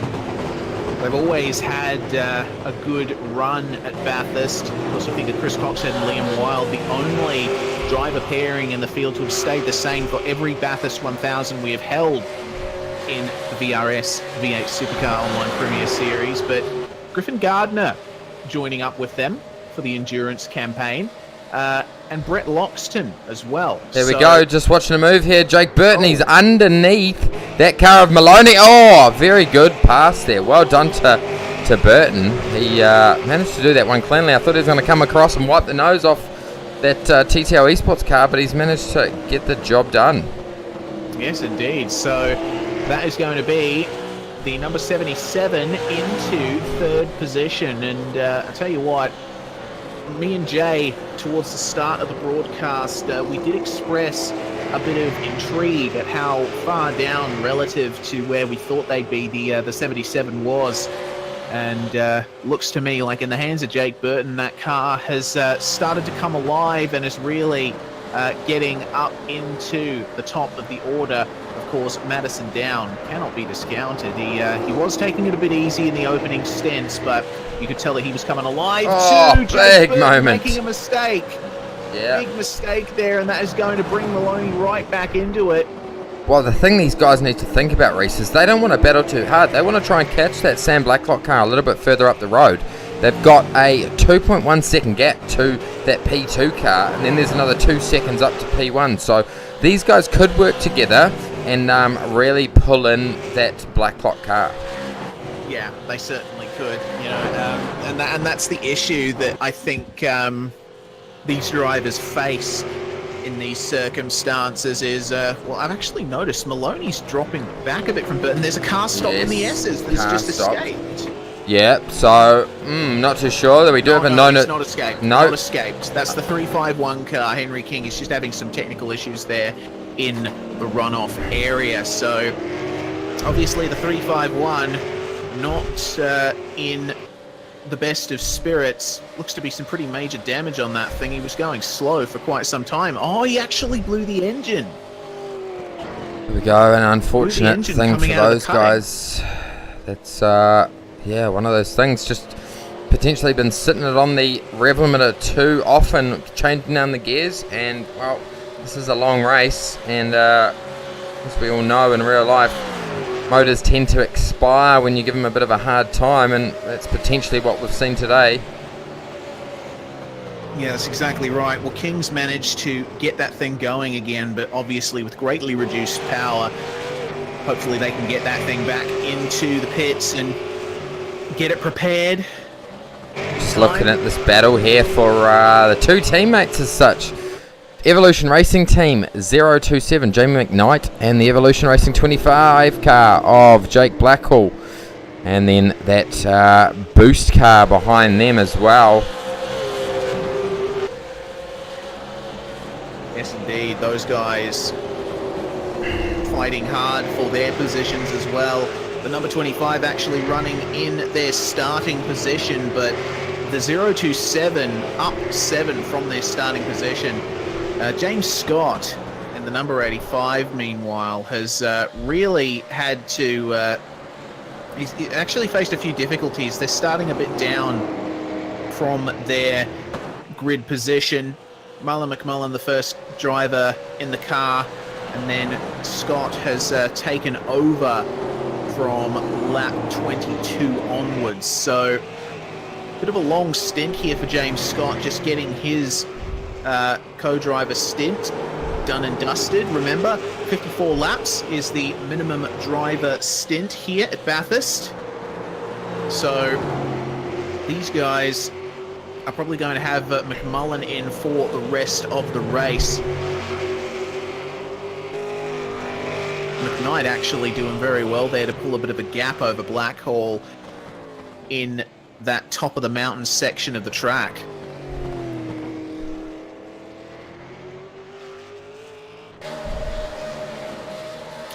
they've always had a good run at Bathurst. Of course, I think that Chris Cox and Liam Wilde, the only driver pairing in the field to have stayed the same for every Bathurst 1000 we have held in the VRS V8 Supercar Online Premier Series. But Griffin Gardner joining up with them for the endurance campaign. And Brett Loxton as well. There we go, just watching a move here. Jake Burton, he's underneath that car of Maloney. Oh, very good pass there. Well done to Burton. He managed to do that one cleanly. I thought he was going to come across and wipe the nose off that TTO Esports car, but he's managed to get the job done. Yes, indeed. So that is going to be the number 77 into third position. And I tell you what, me and Jay, towards the start of the broadcast, we did express a bit of intrigue at how far down relative to where we thought they'd be the 77 was. And looks to me like in the hands of Jake Burton, that car has started to come alive and is really getting up into the top of the order. Of course, Madison Down cannot be discounted. He was taking it a bit easy in the opening stints, but you could tell that he was coming alive too. Big moment. Making a mistake. Yeah. Big mistake there, and that is going to bring Maloney right back into it. Well, the thing these guys need to think about, Reese, is they don't want to battle too hard. They want to try and catch that Sam Blacklock car a little bit further up the road. They've got a 2.1 second gap to that P2 car, and then there's another 2 seconds up to P1. So these guys could work together and really pull in that Blacklock car. Yeah, they certainly could. You know, and that's the issue that I think these drivers face in these circumstances is, well, I've actually noticed Maloney's dropping back a bit from Burton. There's a car stop in the S's that's just escaped. Yeah, so, not too sure that we do have a no. It's not escaped. No. Not escaped. That's the 351 car. Henry King is just having some technical issues there in the runoff area. So, obviously the 351 not in the best of spirits. Looks to be some pretty major damage on that thing. He was going slow for quite some time. Oh, he actually blew the engine. There we go, an unfortunate thing for those guys. That's, yeah, one of those things. Just potentially been sitting it on the rev limiter too often, changing down the gears, and, well, this is a long race, and as we all know in real life, motors tend to expire when you give them a bit of a hard time, and that's potentially what we've seen today. Yeah, that's exactly right. Well, King's managed to get that thing going again, but obviously with greatly reduced power. Hopefully they can get that thing back into the pits and get it prepared. Just looking at this battle here for the two teammates as such. Evolution Racing Team 027, Jamie McKnight, and the Evolution Racing 25 car of Jake Blackhall. And then that boost car behind them as well. Yes, indeed. Those guys fighting hard for their positions as well. The number 25 actually running in their starting position, but the 027 up 7 from their starting position. James Scott and the number 85, meanwhile, has really had to... he's actually faced a few difficulties. They're starting a bit down from their grid position. Mullen McMullen, the first driver in the car, and then Scott has taken over from lap 22 onwards. So, bit of a long stint here for James Scott, just getting his co-driver stint done and dusted. Remember, 54 laps is the minimum driver stint here at Bathurst. So these guys are probably going to have McMullen in for the rest of the race. McKnight actually doing very well there to pull a bit of a gap over Blackhall in that top of the mountain section of the track.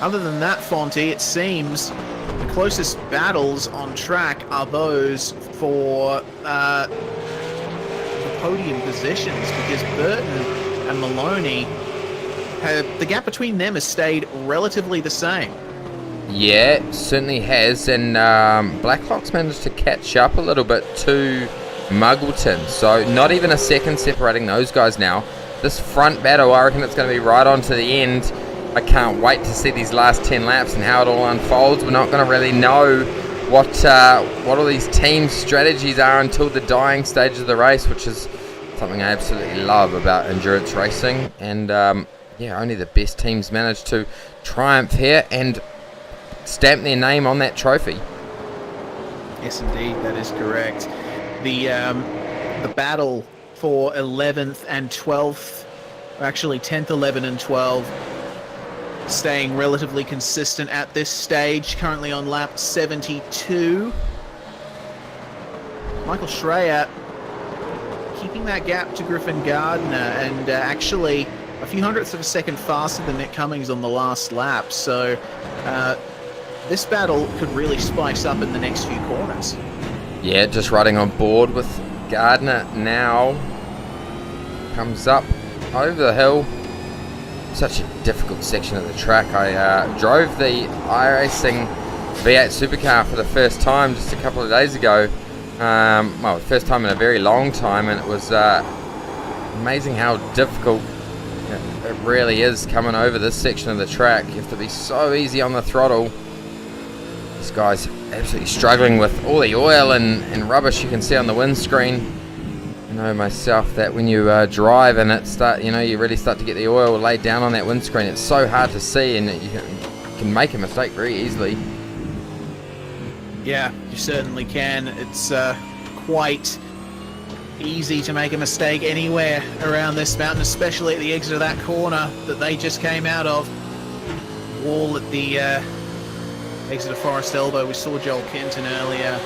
Other than that, Fonty, it seems the closest battles on track are those for the podium positions, because Burton and Maloney, the gap between them has stayed relatively the same. Yeah, certainly has, and Blacklock's managed to catch up a little bit to Muggleton, so not even a second separating those guys now. This front battle, I reckon it's going to be right on to the end. I can't wait to see these last 10 laps and how it all unfolds. We're not going to really know what all these teams' strategies are until the dying stage of the race, which is something I absolutely love about endurance racing. And yeah, only the best teams manage to triumph here and stamp their name on that trophy. Yes, indeed, that is correct. The battle for 11th and 12th, or actually 10th, 11, and 12, staying relatively consistent at this stage, currently on lap 72. Michael Schreier keeping that gap to Griffin Gardner, and actually a few hundredths of a second faster than Nick Cummings on the last lap, so this battle could really spice up in the next few corners. Yeah, just riding on board with Gardner now. Comes up over the hill. Such a difficult section of the track. I drove the iRacing V8 Supercar for the first time just a couple of days ago. Well, the first time in a very long time, and it was amazing how difficult it really is coming over this section of the track. You have to be so easy on the throttle. This guy's absolutely struggling with all the oil and rubbish you can see on the windscreen. I know myself that when you drive and you really start to get the oil laid down on that windscreen, it's so hard to see, and you can make a mistake very easily. Yeah, you certainly can. It's quite easy to make a mistake anywhere around this mountain, especially at the exit of that corner that they just came out of. Wall at the exit of Forest Elbow. We saw Joel Kenton earlier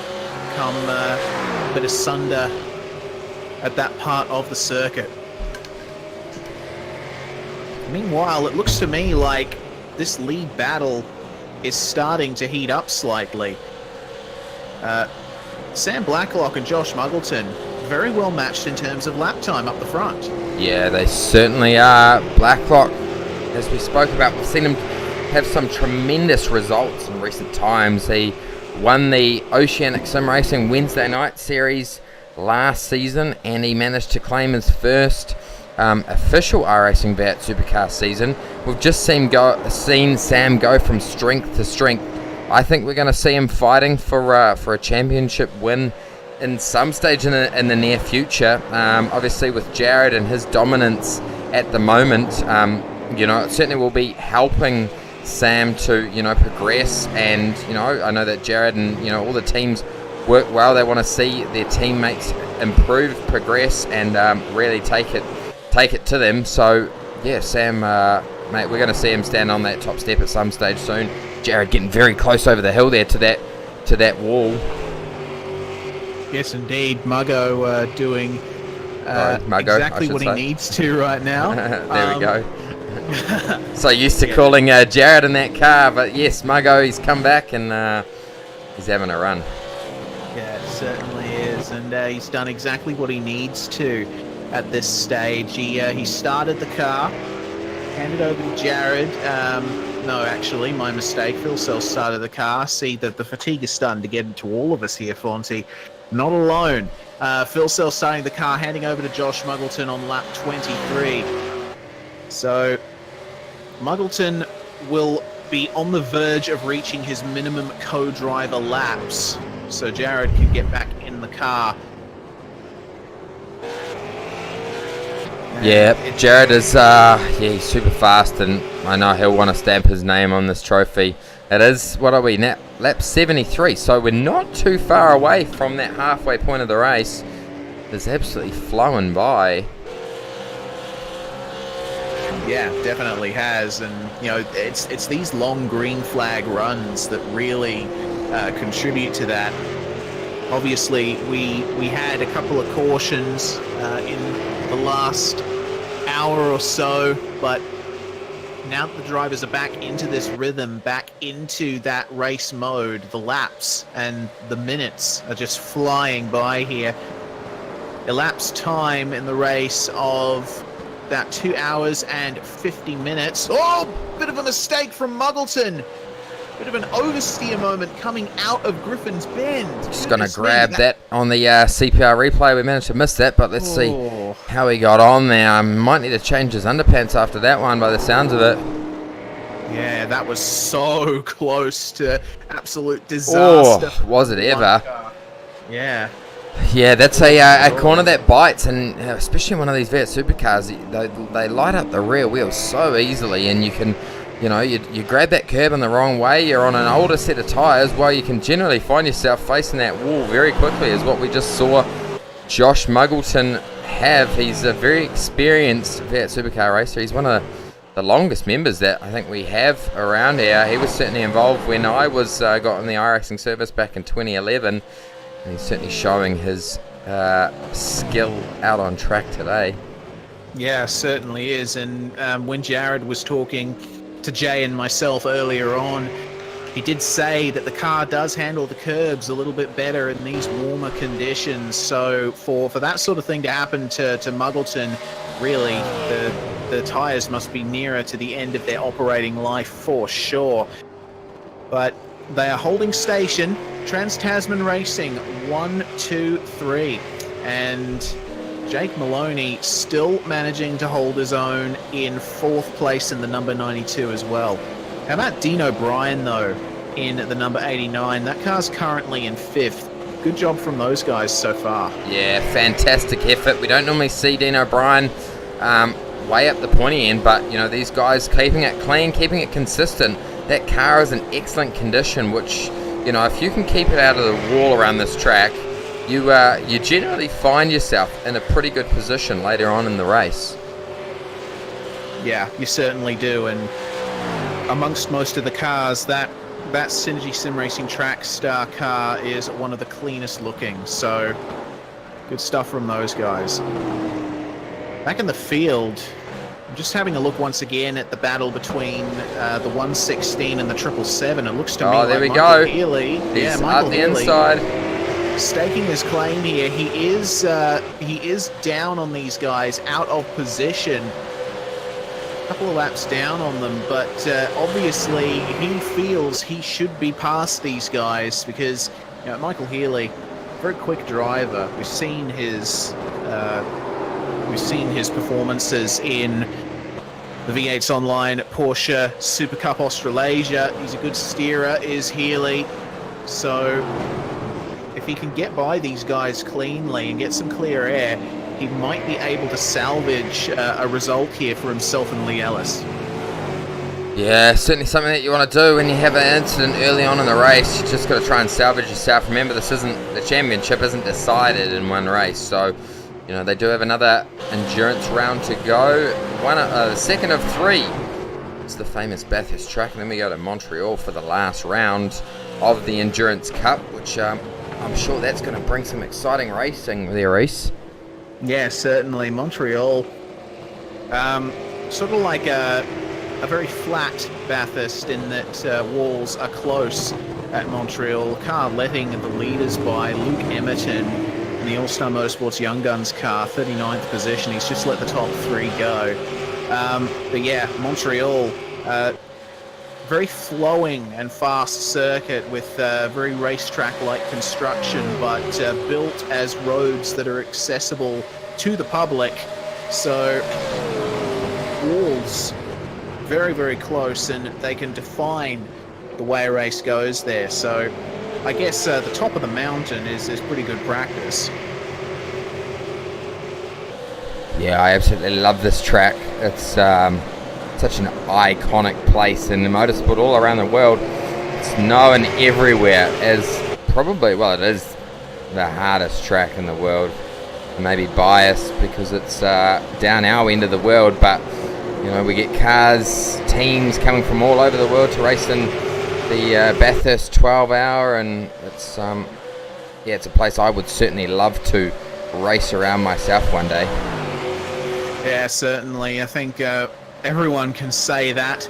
come a bit asunder at that part of the circuit. Meanwhile, it looks to me like this lead battle is starting to heat up slightly. Sam Blacklock and Josh Muggleton very well matched in terms of lap time up the front. Yeah, they certainly are. Blacklock, as we spoke about, we've seen him have some tremendous results in recent times. He won the Oceanic Sim Racing Wednesday Night Series last season, and he managed to claim his first official iRacing V8 Supercar season. We've just seen Sam go from strength to strength. I think we're going to see him fighting for a championship win in some stage in the near future. Obviously, with Jared and his dominance at the moment, it certainly will be helping Sam to progress. And I know that Jared and all the teams work well. They want to see their teammates improve, progress, and really take it to them. So yeah, Sam, mate, we're going to see him stand on that top step at some stage soon. Jared getting very close over the hill there to that wall. Yes, indeed. Muggo doing exactly what he needs to right now. There we go. So used to calling Jared in that car, but yes, Muggo, he's come back and he's having a run. Yeah, it certainly is, and he's done exactly what he needs to at this stage. He started the car, handed over to Jared. No, actually, my mistake. Phil Sells started the car. See that the fatigue is starting to get into all of us here, Fonty. Not alone. Phil Sells starting the car, handing over to Josh Muggleton on lap 23. So Muggleton will be on the verge of reaching his minimum co-driver laps, so Jared can get back in the car. Yeah, Jared is he's super fast, and I know he'll want to stamp his name on this trophy. It is, what are we now? Lap 73, so we're not too far away from that halfway point of the race. It's absolutely flowing by. Yeah, definitely has, and it's these long green flag runs that really contribute to that. Obviously, we had a couple of cautions in the last hour or so, but now that the drivers are back into this rhythm, back into that race mode, the laps and the minutes are just flying by here. Elapsed time in the race of about 2 hours and 50 minutes. Oh, bit of a mistake from Muggleton. Bit of an oversteer moment coming out of Griffin's Bend. Just going to grab that on the CPR replay. We managed to miss that, but let's see how he got on there. Might need to change his underpants after that one by the sounds of it. Yeah, that was so close to absolute disaster. Oh, was it ever? Yeah. Yeah, that's a corner that bites, and especially one of these V8 supercars, they light up the rear wheels so easily, and you can... You know, you grab that curb in the wrong way, you're on an older set of tyres, well, you can generally find yourself facing that wall very quickly, is what we just saw Josh Muggleton have. He's a very experienced V8 supercar racer. He's one of the longest members that I think we have around here. He was certainly involved when I was got on the iRacing service back in 2011, and he's certainly showing his skill out on track today. Yeah, certainly is. And when Jared was talking to Jay and myself earlier on, he did say that the car does handle the curbs a little bit better in these warmer conditions. So for that sort of thing to happen to Muggleton, really, the tyres must be nearer to the end of their operating life for sure. But they are holding station. Trans-Tasman Racing 1, 2, 3. And Jake Maloney still managing to hold his own in 4th place in the number 92 as well. How about Dean O'Brien, though, in the number 89? That car's currently in 5th. Good job from those guys so far. Yeah, fantastic effort. We don't normally see Dean O'Brien way up the pointy end, but, you know, these guys keeping it clean, keeping it consistent. That car is in excellent condition, which, you know, if you can keep it out of the wall around this track, you generally find yourself in a pretty good position later on in the race. Yeah, you certainly do. And amongst most of the cars, that Synergy Sim Racing Trackstar car is one of the cleanest looking. So good stuff from those guys. Back in the field, I'm just having a look once again at the battle between the 116 and the 777. It looks to me like there we Michael go. Healy. He's Michael up the Healy, inside. staking his claim here. He is down on these guys, out of position. A couple of laps down on them, but obviously he feels he should be past these guys because, you know, Michael Healy, very quick driver. We've seen his performances in the V8s Online Porsche Super Cup Australasia. He's a good steerer, is Healy. So if he can get by these guys cleanly and get some clear air, he might be able to salvage a result here for himself and Lee Ellis. Yeah, certainly something that you want to do when you have an incident early on in the race. You just got to try and salvage yourself. Remember, the championship isn't decided in one race, so you know they do have another endurance round to go. The second of 3. It's the famous Bathurst track, and then we go to Montreal for the last round of the Endurance Cup, which I'm sure that's going to bring some exciting racing there, Reese. Yeah, certainly. Montreal, sort of like a very flat Bathurst in that walls are close at Montreal. Car letting the leaders by Luke Emerton in the All-Star Motorsports Young Guns car, 39th position. He's just let the top 3 go. But yeah, Montreal, very flowing and fast circuit with very racetrack-like construction, but built as roads that are accessible to the public. So walls very, very close, and they can define the way a race goes there. So I guess the top of the mountain is pretty good practice. Yeah, I absolutely love this track. It's such an iconic place in the motorsport all around the world. It's known everywhere as probably, well, it is the hardest track in the world. I may be biased because it's down our end of the world, but you know, we get cars, teams coming from all over the world to race in the Bathurst 12-hour, and it's it's a place I would certainly love to race around myself one day. Yeah, certainly. I think everyone can say that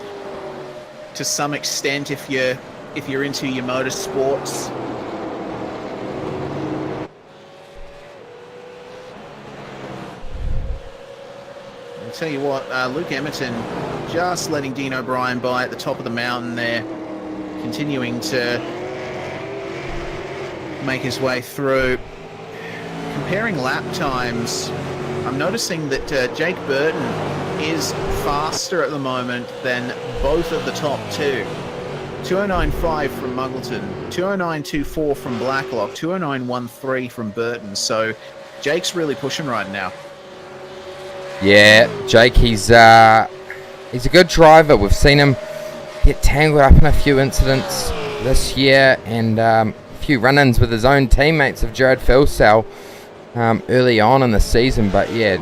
to some extent if you're into your motorsports. I'll tell you what, Luke Emerton just letting Dean O'Brien by at the top of the mountain there, continuing to make his way through. Comparing lap times, I'm noticing that Jake Burton is faster at the moment than both of the top two. 209.5 from Muggleton, 209.24 from Blacklock, 209.13 from Burton. So Jake's really pushing right now. Yeah, Jake, he's a good driver. We've seen him get tangled up in a few incidents this year, and a few run-ins with his own teammates of Jared Filsell early on in the season. But yeah,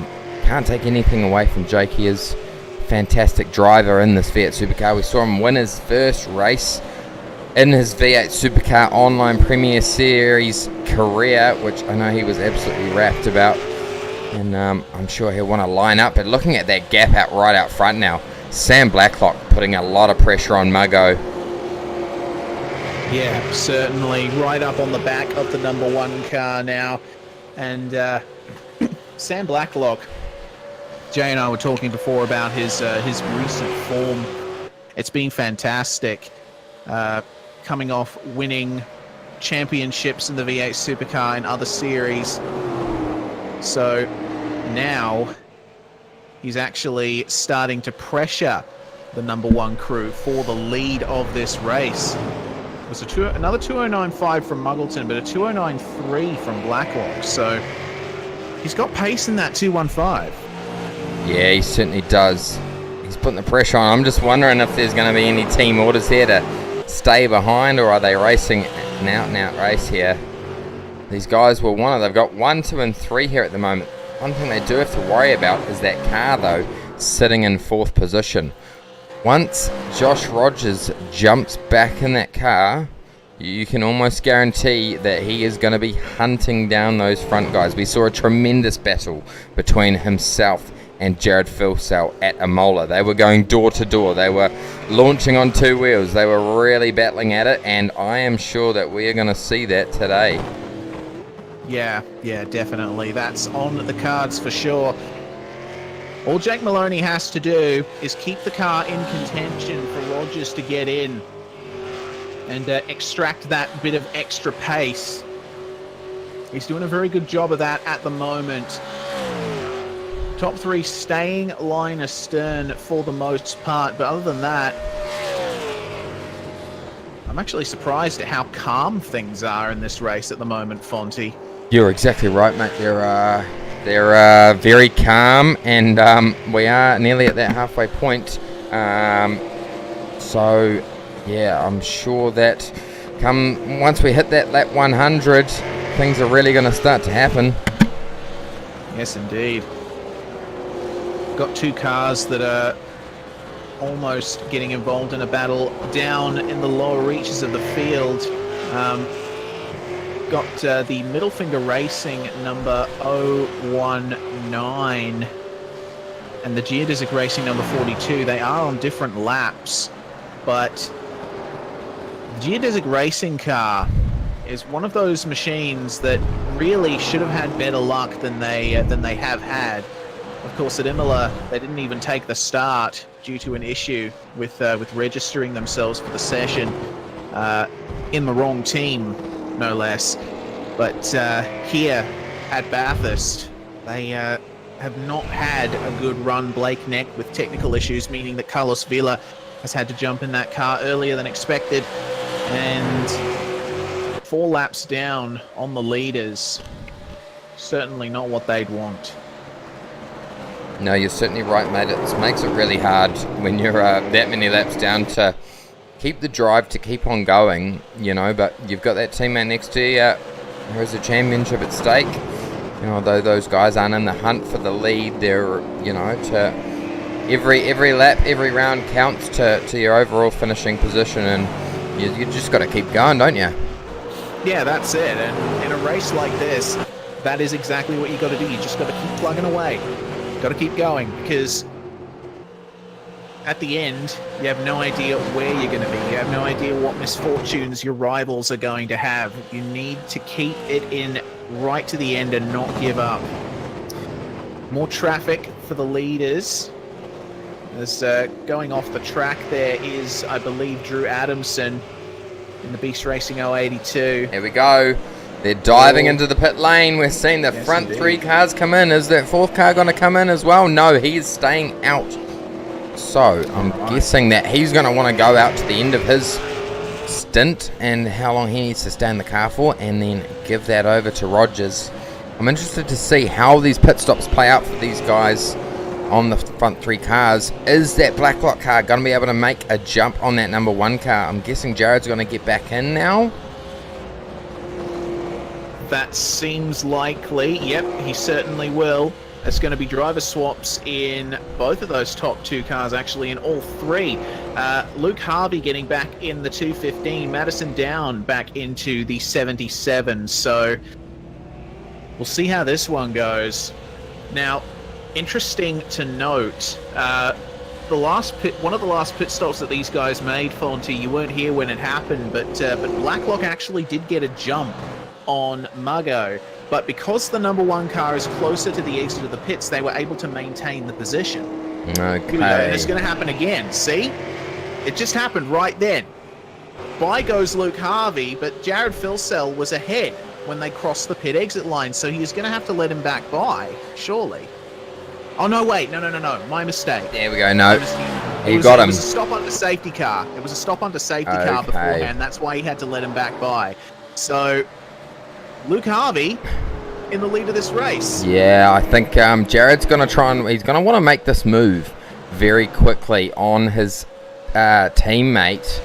can't take anything away from Jake. He is a fantastic driver in this V8 Supercar. We saw him win his first race in his V8 Supercar Online Premier Series career, which I know he was absolutely rapt about. And I'm sure he'll want to line up. But looking at that gap out right out front now, Sam Blacklock putting a lot of pressure on Muggo. Yeah, certainly. Right up on the back of the number one car now. And Sam Blacklock, Jay and I were talking before about his recent form. It's been fantastic. Coming off winning championships in the V8 Supercar and other series. So now he's actually starting to pressure the number one crew for the lead of this race. It was another 209.5 from Muggleton, but a 209.3 from Blacklock. So he's got pace in that 215. Yeah, he certainly does. He's putting the pressure on. I'm just wondering if there's going to be any team orders here to stay behind, or are they racing an out-and-out race here? These guys will want it. They've got 1, 2, and 3 here at the moment. One thing they do have to worry about is that car, though, sitting in 4th position. Once Josh Rogers jumps back in that car, you can almost guarantee that he is going to be hunting down those front guys. We saw a tremendous battle between himself and Jared Filsell at Imola. They were going door to door. They were launching on 2 wheels. They were really battling at it, and I am sure that we are going to see that today. Yeah, definitely. That's on the cards for sure. All Jake Maloney has to do is keep the car in contention for Rogers to get in and extract that bit of extra pace. He's doing a very good job of that at the moment. Top 3 staying line astern for the most part, but other than that, I'm actually surprised at how calm things are in this race at the moment, Fonty. You're exactly right, mate. They're very calm, and we are nearly at that halfway point. So, yeah, I'm sure that once we hit that lap 100, things are really going to start to happen. Yes, indeed. Got 2 cars that are almost getting involved in a battle down in the lower reaches of the field. Got the Middle Finger Racing number 019 and the Geodesic Racing number 42. They are on different laps, but the Geodesic Racing car is one of those machines that really should have had better luck than they have had. Of course, at Imola, they didn't even take the start due to an issue with registering themselves for the session in the wrong team, no less. But here at Bathurst, they have not had a good run. Blake Neck with technical issues, meaning that Carlos Villa has had to jump in that car earlier than expected. And 4 laps down on the leaders. Certainly not what they'd want. No, you're certainly right, mate. It makes it really hard when you're that many laps down to keep the drive, to keep on going, you know, but you've got that teammate next to you. There is a championship at stake. You know, although those guys aren't in the hunt for the lead, they're, you know, to every lap, every round counts to your overall finishing position, and you just got to keep going, don't you? Yeah, that's it. And in a race like this, that is exactly what you got to do. You just got to keep plugging away. Got to keep going, because at the end, you have no idea where you're going to be. You have no idea what misfortunes your rivals are going to have. You need to keep it in right to the end and not give up. More traffic for the leaders. As going off the track there is, I believe, Drew Adamson in the Beast Racing 082. Here we go. They're diving into the pit lane. We're seeing the front indeed. 3 cars come in. Is that 4th car going to come in as well? No, he is staying out. So I'm guessing that he's going to want to go out to the end of his stint and how long he needs to stay in the car for, and then give that over to Rogers. I'm interested to see how these pit stops play out for these guys on the front 3 cars. Is that Blacklock car going to be able to make a jump on that number 1 car? I'm guessing Jared's going to get back in now. That seems likely. Yep, he certainly will. It's going to be driver swaps in both of those top 2 cars, actually, in all 3. Luke Harvey getting back in the 215, Madison Down back into the 77. So we'll see how this one goes. Now, interesting to note, one of the last pit stops that these guys made, Fonty, you weren't here when it happened, but Blacklock actually did get a jump on Muggo, but because the number 1 car is closer to the exit of the pits, they were able to maintain the position. Okay. Here we go, and it's going to happen again. See? It just happened right then. By goes Luke Harvey, but Jared Filsell was ahead when they crossed the pit exit line, so he's going to have to let him back by, surely. Oh, no, wait. No. My mistake. There we go. No. It got him. It was a stop under safety car. It was a stop under safety car beforehand. That's why he had to let him back by. So Luke Harvey in the lead of this race. Yeah, I think Jared's going to try and he's going to want to make this move very quickly on his teammate,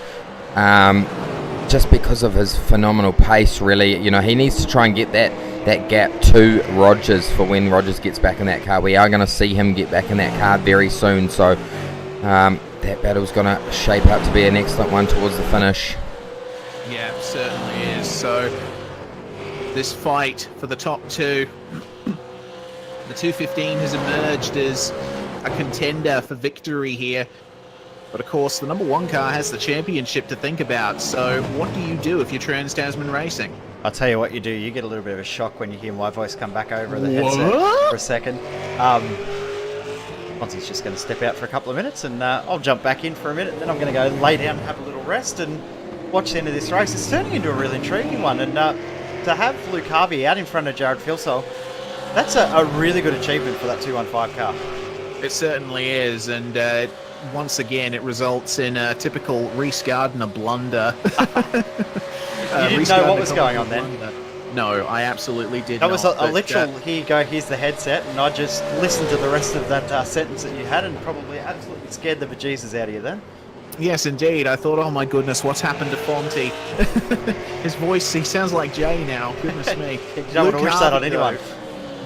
just because of his phenomenal pace. Really, you know, he needs to try and get that gap to Rogers for when Rogers gets back in that car. We are going to see him get back in that car very soon. So that battle's going to shape up to be an excellent one towards the finish. Yeah, it certainly is. So this fight for the top 2, the 215 has emerged as a contender for victory here. But of course, the number 1 car has the championship to think about. So what do you do if you're Trans-Tasman Racing? I'll tell you what you do. You get a little bit of a shock when you hear my voice come back over the headset for a second. Fonzie's just going to step out for a couple of minutes, and I'll jump back in for a minute, and then I'm going to go lay down and have a little rest and watch the end of this race. It's turning into a really intriguing one, and to have Luke Harvey out in front of Jared Filsell, that's a really good achievement for that 215 car. It certainly is, and once again, it results in a typical Reese Gardner blunder. You didn't know what was going on then? No, I absolutely did not. That was a literal, here you go, here's the headset, and I just listened to the rest of that sentence that you had and probably absolutely scared the bejesus out of you then. Yes, indeed. I thought, oh my goodness, what's happened to Fonty? His voice, he sounds like Jay now. Goodness me. You don't want to wish that on anyone.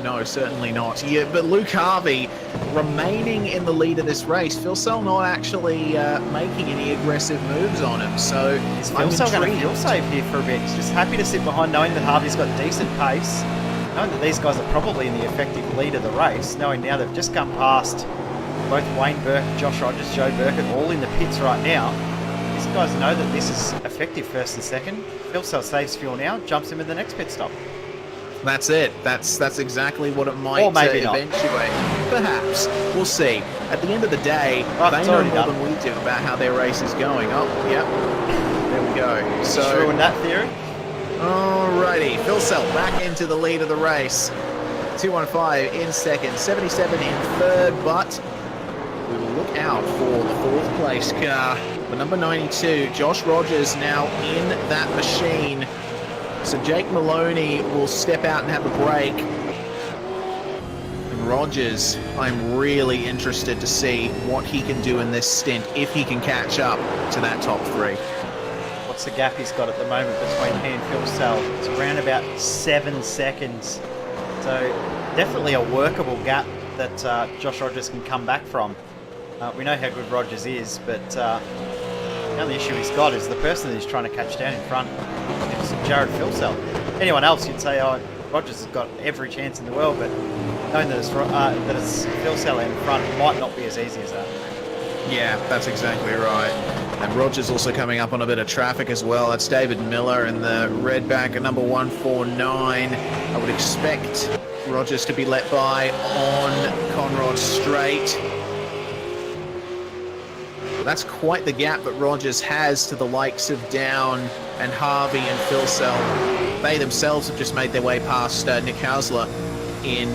No, certainly not. Yeah, but Luke Harvey remaining in the lead of this race. Filsell not actually making any aggressive moves on him. So is Filsell going to feel safe here for a bit? He's just happy to sit behind, knowing that Harvey's got decent pace, knowing that these guys are probably in the effective lead of the race, knowing now they've just come past both Wayne Burke, Josh Rogers, Joe Burkett, all in the pits right now. These guys know that this is effective first and second. Filsell saves fuel now, jumps him in the next pit stop. That's it. That's exactly what it might eventuate. Perhaps. We'll see. At the end of the day, they know more than we do about how their race is going. Oh, yep. There we go. So just ruined that theory. Alrighty. Filsell back into the lead of the race. 215 in second, 77 in third, but we will look out for the 4th place car. The number 92, Josh Rogers, now in that machine. So Jake Maloney will step out and have a break. And Rogers, I'm really interested to see what he can do in this stint, if he can catch up to that top 3. What's the gap he's got at the moment between he and Filsell? It's around about 7 seconds. So definitely a workable gap that Josh Rogers can come back from. We know how good Rogers is, but the only issue he's got is the person that he's trying to catch down in front is Jared Filsell. Anyone else, you'd say, oh, Rogers has got every chance in the world, but knowing that it's Filsell in front might not be as easy as that. Yeah, that's exactly right. And Roger's also coming up on a bit of traffic as well. That's David Miller in the red back at number 149. I would expect Rogers to be let by on Conrod Straight. Well, that's quite the gap that Rogers has to the likes of Down and Harvey and Philsell. They themselves have just made their way past Nick Hausler in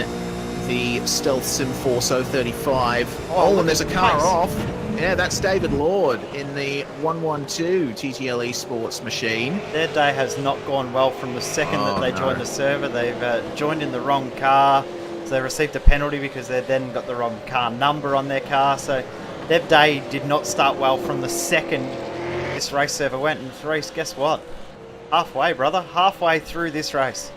the Stealth Sim Force 035. Oh, and there's a car off. Yeah, that's David Lord in the 112 TTL Esports machine. Their day has not gone well from the second that they joined the server. They've joined in the wrong car, so they received a penalty because they then got the wrong car number on their car. So their day did not start well from the second this race server went. And Reece, guess what? Halfway, brother. Halfway through this race.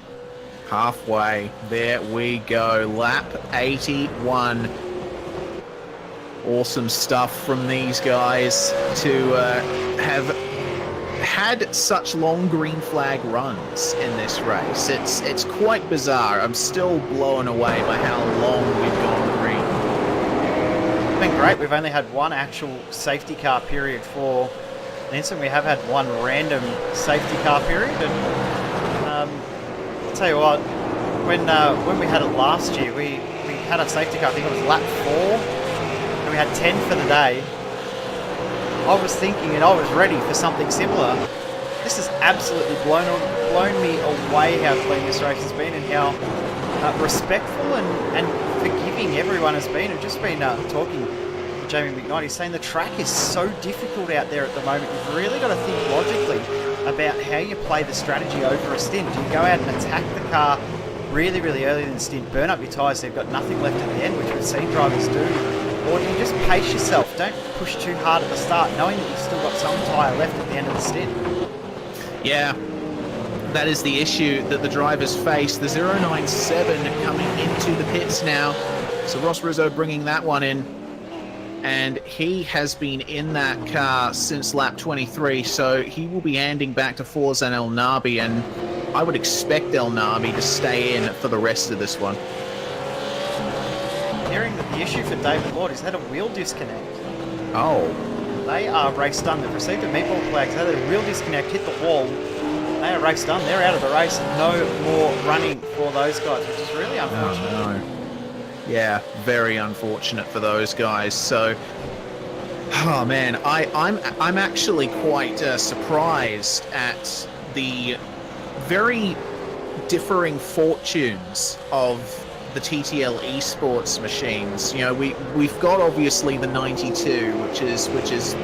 Halfway. There we go. Lap 81. Awesome stuff from these guys to have had such long green flag runs in this race. It's quite bizarre. I'm still blown away by how long we've gone green. It's been great. We've only had one actual safety car period for an instant. We have had one random safety car period, and I'll tell you what, when we had it last year, we had a safety car. I think it was lap 4. We had 10 for the day. I was thinking and I was ready for something similar. This has absolutely blown me away how clean this race has been and how respectful and forgiving everyone has been. I've just been talking to Jamie McKnight. He's saying the track is so difficult out there at the moment. You've really got to think logically about how you play the strategy over a stint. Do you go out and attack the car really, really early in the stint, burn up your tyres so you've got nothing left at the end, which we've seen drivers do? Or do you just pace yourself? Don't push too hard at the start, knowing that you've still got some tyre left at the end of the stint. Yeah, that is the issue that the drivers face. The 097 coming into the pits now. So Ross Rizzo bringing that one in. And he has been in that car since lap 23, so he will be handing back to Forzan El Nabi, and I would expect El Nabi to stay in for the rest of this one. Hearing that the issue for David Lord is had a wheel disconnect. Oh. They are race done. They've received a meatball flag. They had a wheel disconnect, hit the wall. They are race done. They're out of the race. No more running for those guys, which is really unfortunate. Oh, no. Yeah, very unfortunate for those guys. So, oh man, I'm actually quite surprised at the very differing fortunes of the TTL esports machines. You know, we've got obviously the 92, which is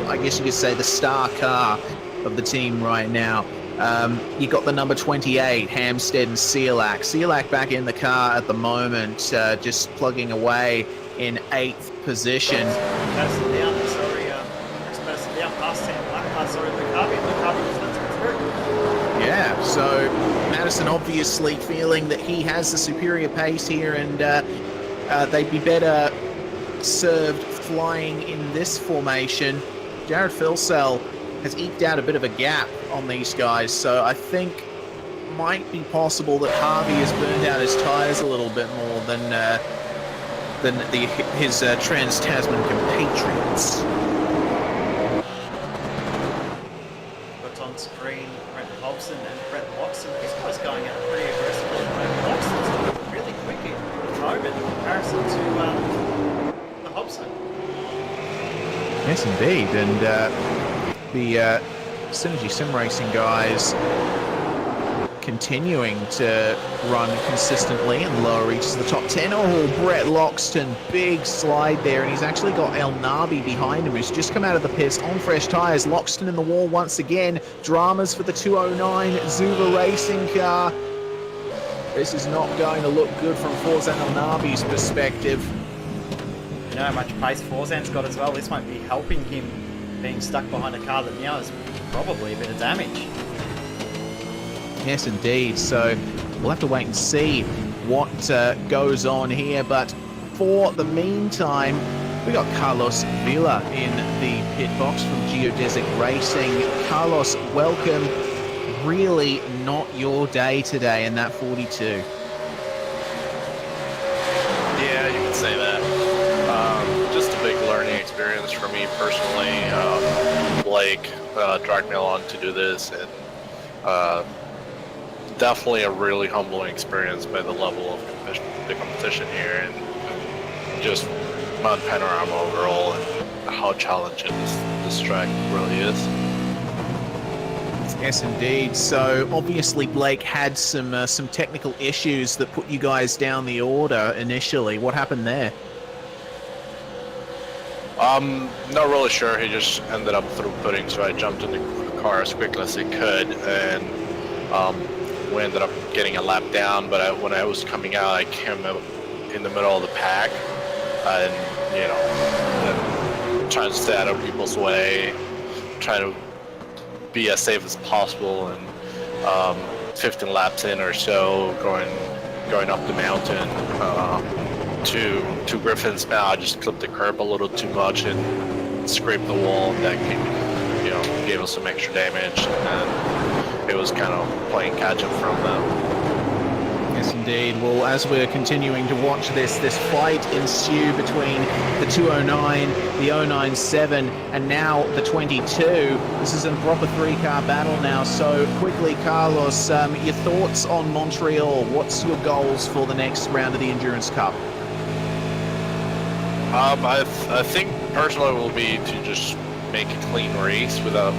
I guess you could say the star car of the team right now. You got the number 28, Hampstead and Sealac. Sealac back in the car at the moment, just plugging away in 8th position. Madison down, sorry, Madison down past Sam Black, sorry, Luke Harvey was left through. Yeah, so Madison obviously feeling that he has the superior pace here, and they'd be better served flying in this formation. Jared Philsell has eked out a bit of a gap on these guys, so I think might be possible that Harvey has burned out his tyres a little bit more than his Trans-Tasman compatriots. Got on screen Brent Hobson and Brett Watson. These guys going out pretty aggressively. Brent Watson's really quick at the moment in comparison to the Hobson. Yes, indeed, and the Synergy Sim Racing guys continuing to run consistently and lower reaches the top 10. Oh, Brett Loxton, big slide there, and he's actually got El Nabi behind him, who's just come out of the pits on fresh tyres. Loxton in the wall once again. Dramas for the 209 Zuba Racing car. This is not going to look good from Forzan El Nabi's perspective. You know how much pace Forzan's got as well. This might be helping him being stuck behind a car that now has probably a bit of damage. Yes, indeed. So we'll have to wait and see what goes on here. But for the meantime, we got Carlos Villa in the pit box from Geodesic Racing. Carlos, welcome. Really not your day today in that 42. Yeah, you can say that. Just a big learning experience experience for me personally. Blake dragged me along to do this, and definitely a really humbling experience by the level of the competition here, and just Mount Panorama overall, and how challenging this track really is. Yes, indeed. So obviously Blake had some technical issues that put you guys down the order initially. What happened there? Not really sure. He just ended up through-putting, so I jumped in the car as quickly as I could, and we ended up getting a lap down. But when I was coming out, I came out in the middle of the pack, and trying to stay out of people's way, trying to be as safe as possible, and 15 laps in or so, going up the mountain to Griffin's Mound, I just clipped the curb a little too much and scraped the wall, and that gave us some extra damage, and it was kind of playing catch up from them. Yes, indeed. Well, as we're continuing to watch this fight ensue between the 209, the 097, and now the 22. This is a proper three-car battle now. So quickly, Carlos, your thoughts on Montreal? What's your goals for the next round of the Endurance Cup? I think personally will be to just make a clean race without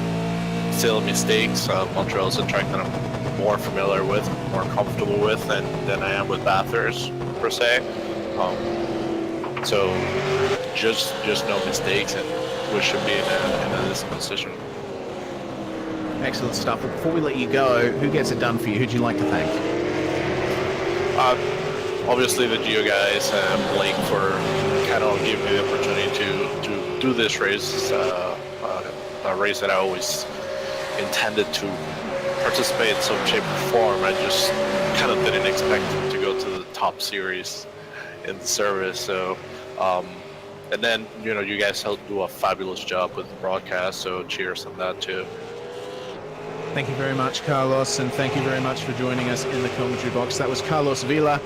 silly mistakes. Montreal's a track that I'm more familiar with, more comfortable with than I am with Bathurst per se. So just no mistakes, and we should be in a decent position. Excellent stuff. But before we let you go, who gets it done for you? Who'd you like to thank? Obviously the Geo guys and Blake for kind of giving me the opportunity to do this race. A race that I always intended to participate in some shape or form. I just kind of didn't expect to go to the top series in the service. So, and then, you guys helped do a fabulous job with the broadcast. So cheers on that too. Thank you very much, Carlos, and thank you very much for joining us in the commentary box. That was Carlos Villa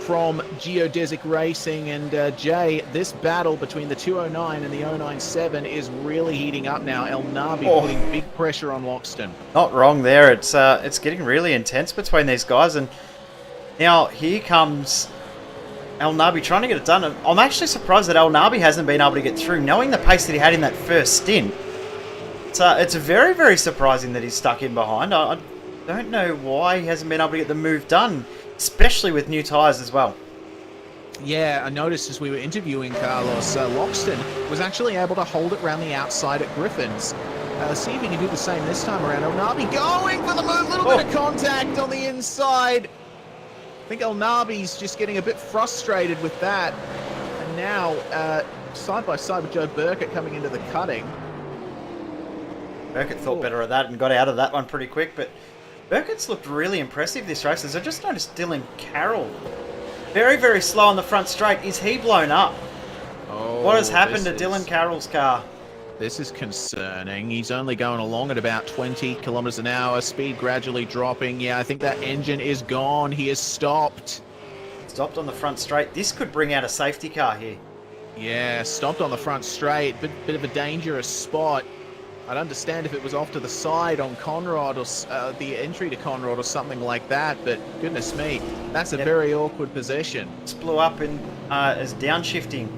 from Geodesic Racing. And Jay, this battle between the 209 and the 097 is really heating up now. El Nabi putting big pressure on Loxton. Not wrong there. It's getting really intense between these guys, and now here comes El Nabi trying to get it done. I'm actually surprised that El Nabi hasn't been able to get through, knowing the pace that he had in that first stint. It's very, very surprising that he's stuck in behind. I don't know why he hasn't been able to get the move done, especially with new tyres as well. Yeah, I noticed as we were interviewing Carlos, Loxton was actually able to hold it around the outside at Griffin's. See if he can do the same this time around. El Nabi going for the move, little bit of contact on the inside. I think El Nabi's just getting a bit frustrated with that. And now, side by side with Joe Burkett coming into the cutting. Burkett thought better of that and got out of that one pretty quick, but Burkett's looked really impressive this race. As I just noticed Dylan Carroll very, very slow on the front straight. Is he blown up? What has happened to Dylan Carroll's car? This is concerning. He's only going along at about 20 kilometers an hour, speed gradually dropping. Yeah, I think that engine is gone. He is stopped. Stopped on the front straight. This could bring out a safety car here. Yeah, stopped on the front straight. Bit of a dangerous spot. I'd understand if it was off to the side on Conrad or the entry to Conrad or something like that, but goodness me, that's a very awkward position. This blew up in, as downshifting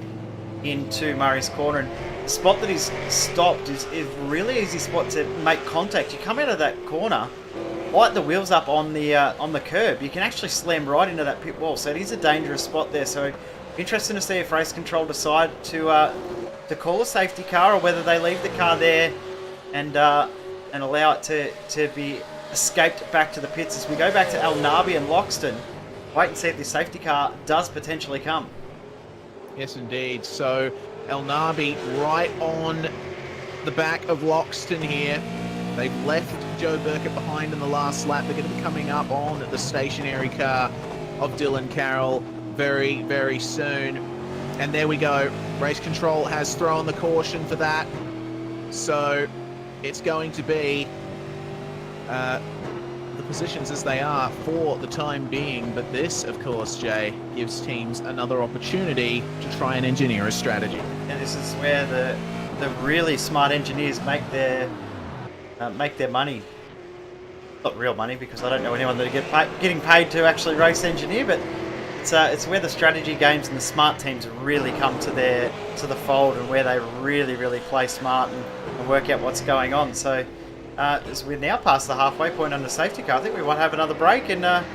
into Murray's corner, and the spot that he's stopped is a really easy spot to make contact. You come out of that corner, light the wheels up on the curb, you can actually slam right into that pit wall, so it is a dangerous spot there. So interesting to see if race control decide to call a safety car, or whether they leave the car there and allow it to be escaped back to the pits. As we go back to El Nabi and Loxton, wait and see if this safety car does potentially come. Yes, indeed. So El Nabi right on the back of Loxton here. They've left Joe Burkett behind in the last lap. They're going to be coming up on the stationary car of Dylan Carroll very, very soon. And there we go. Race control has thrown the caution for that. So it's going to be the positions as they are for the time being. But this, of course, Jay, gives teams another opportunity to try and engineer a strategy. And this is where the really smart engineers make their money. Not real money, because I don't know anyone that getting paid to actually race engineer, but it's where the strategy games and the smart teams really come to the fold, and where they really play smart and work out what's going on. So as we're now past the halfway point on the safety car, I think we want to have another break and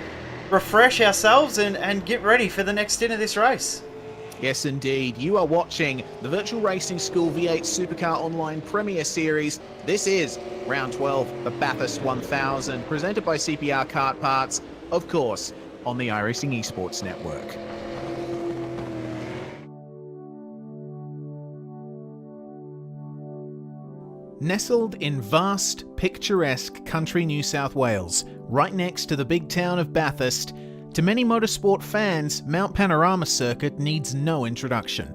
refresh ourselves and get ready for the next stint of this race. Yes, indeed. You are watching the Virtual Racing School V8 Supercar Online Premier Series. This is Round 12, the Bathurst 1000, presented by CPR Kart Parts, of course, on the iRacing Esports Network. Nestled in vast, picturesque country New South Wales, right next to the big town of Bathurst, to many motorsport fans, Mount Panorama Circuit needs no introduction.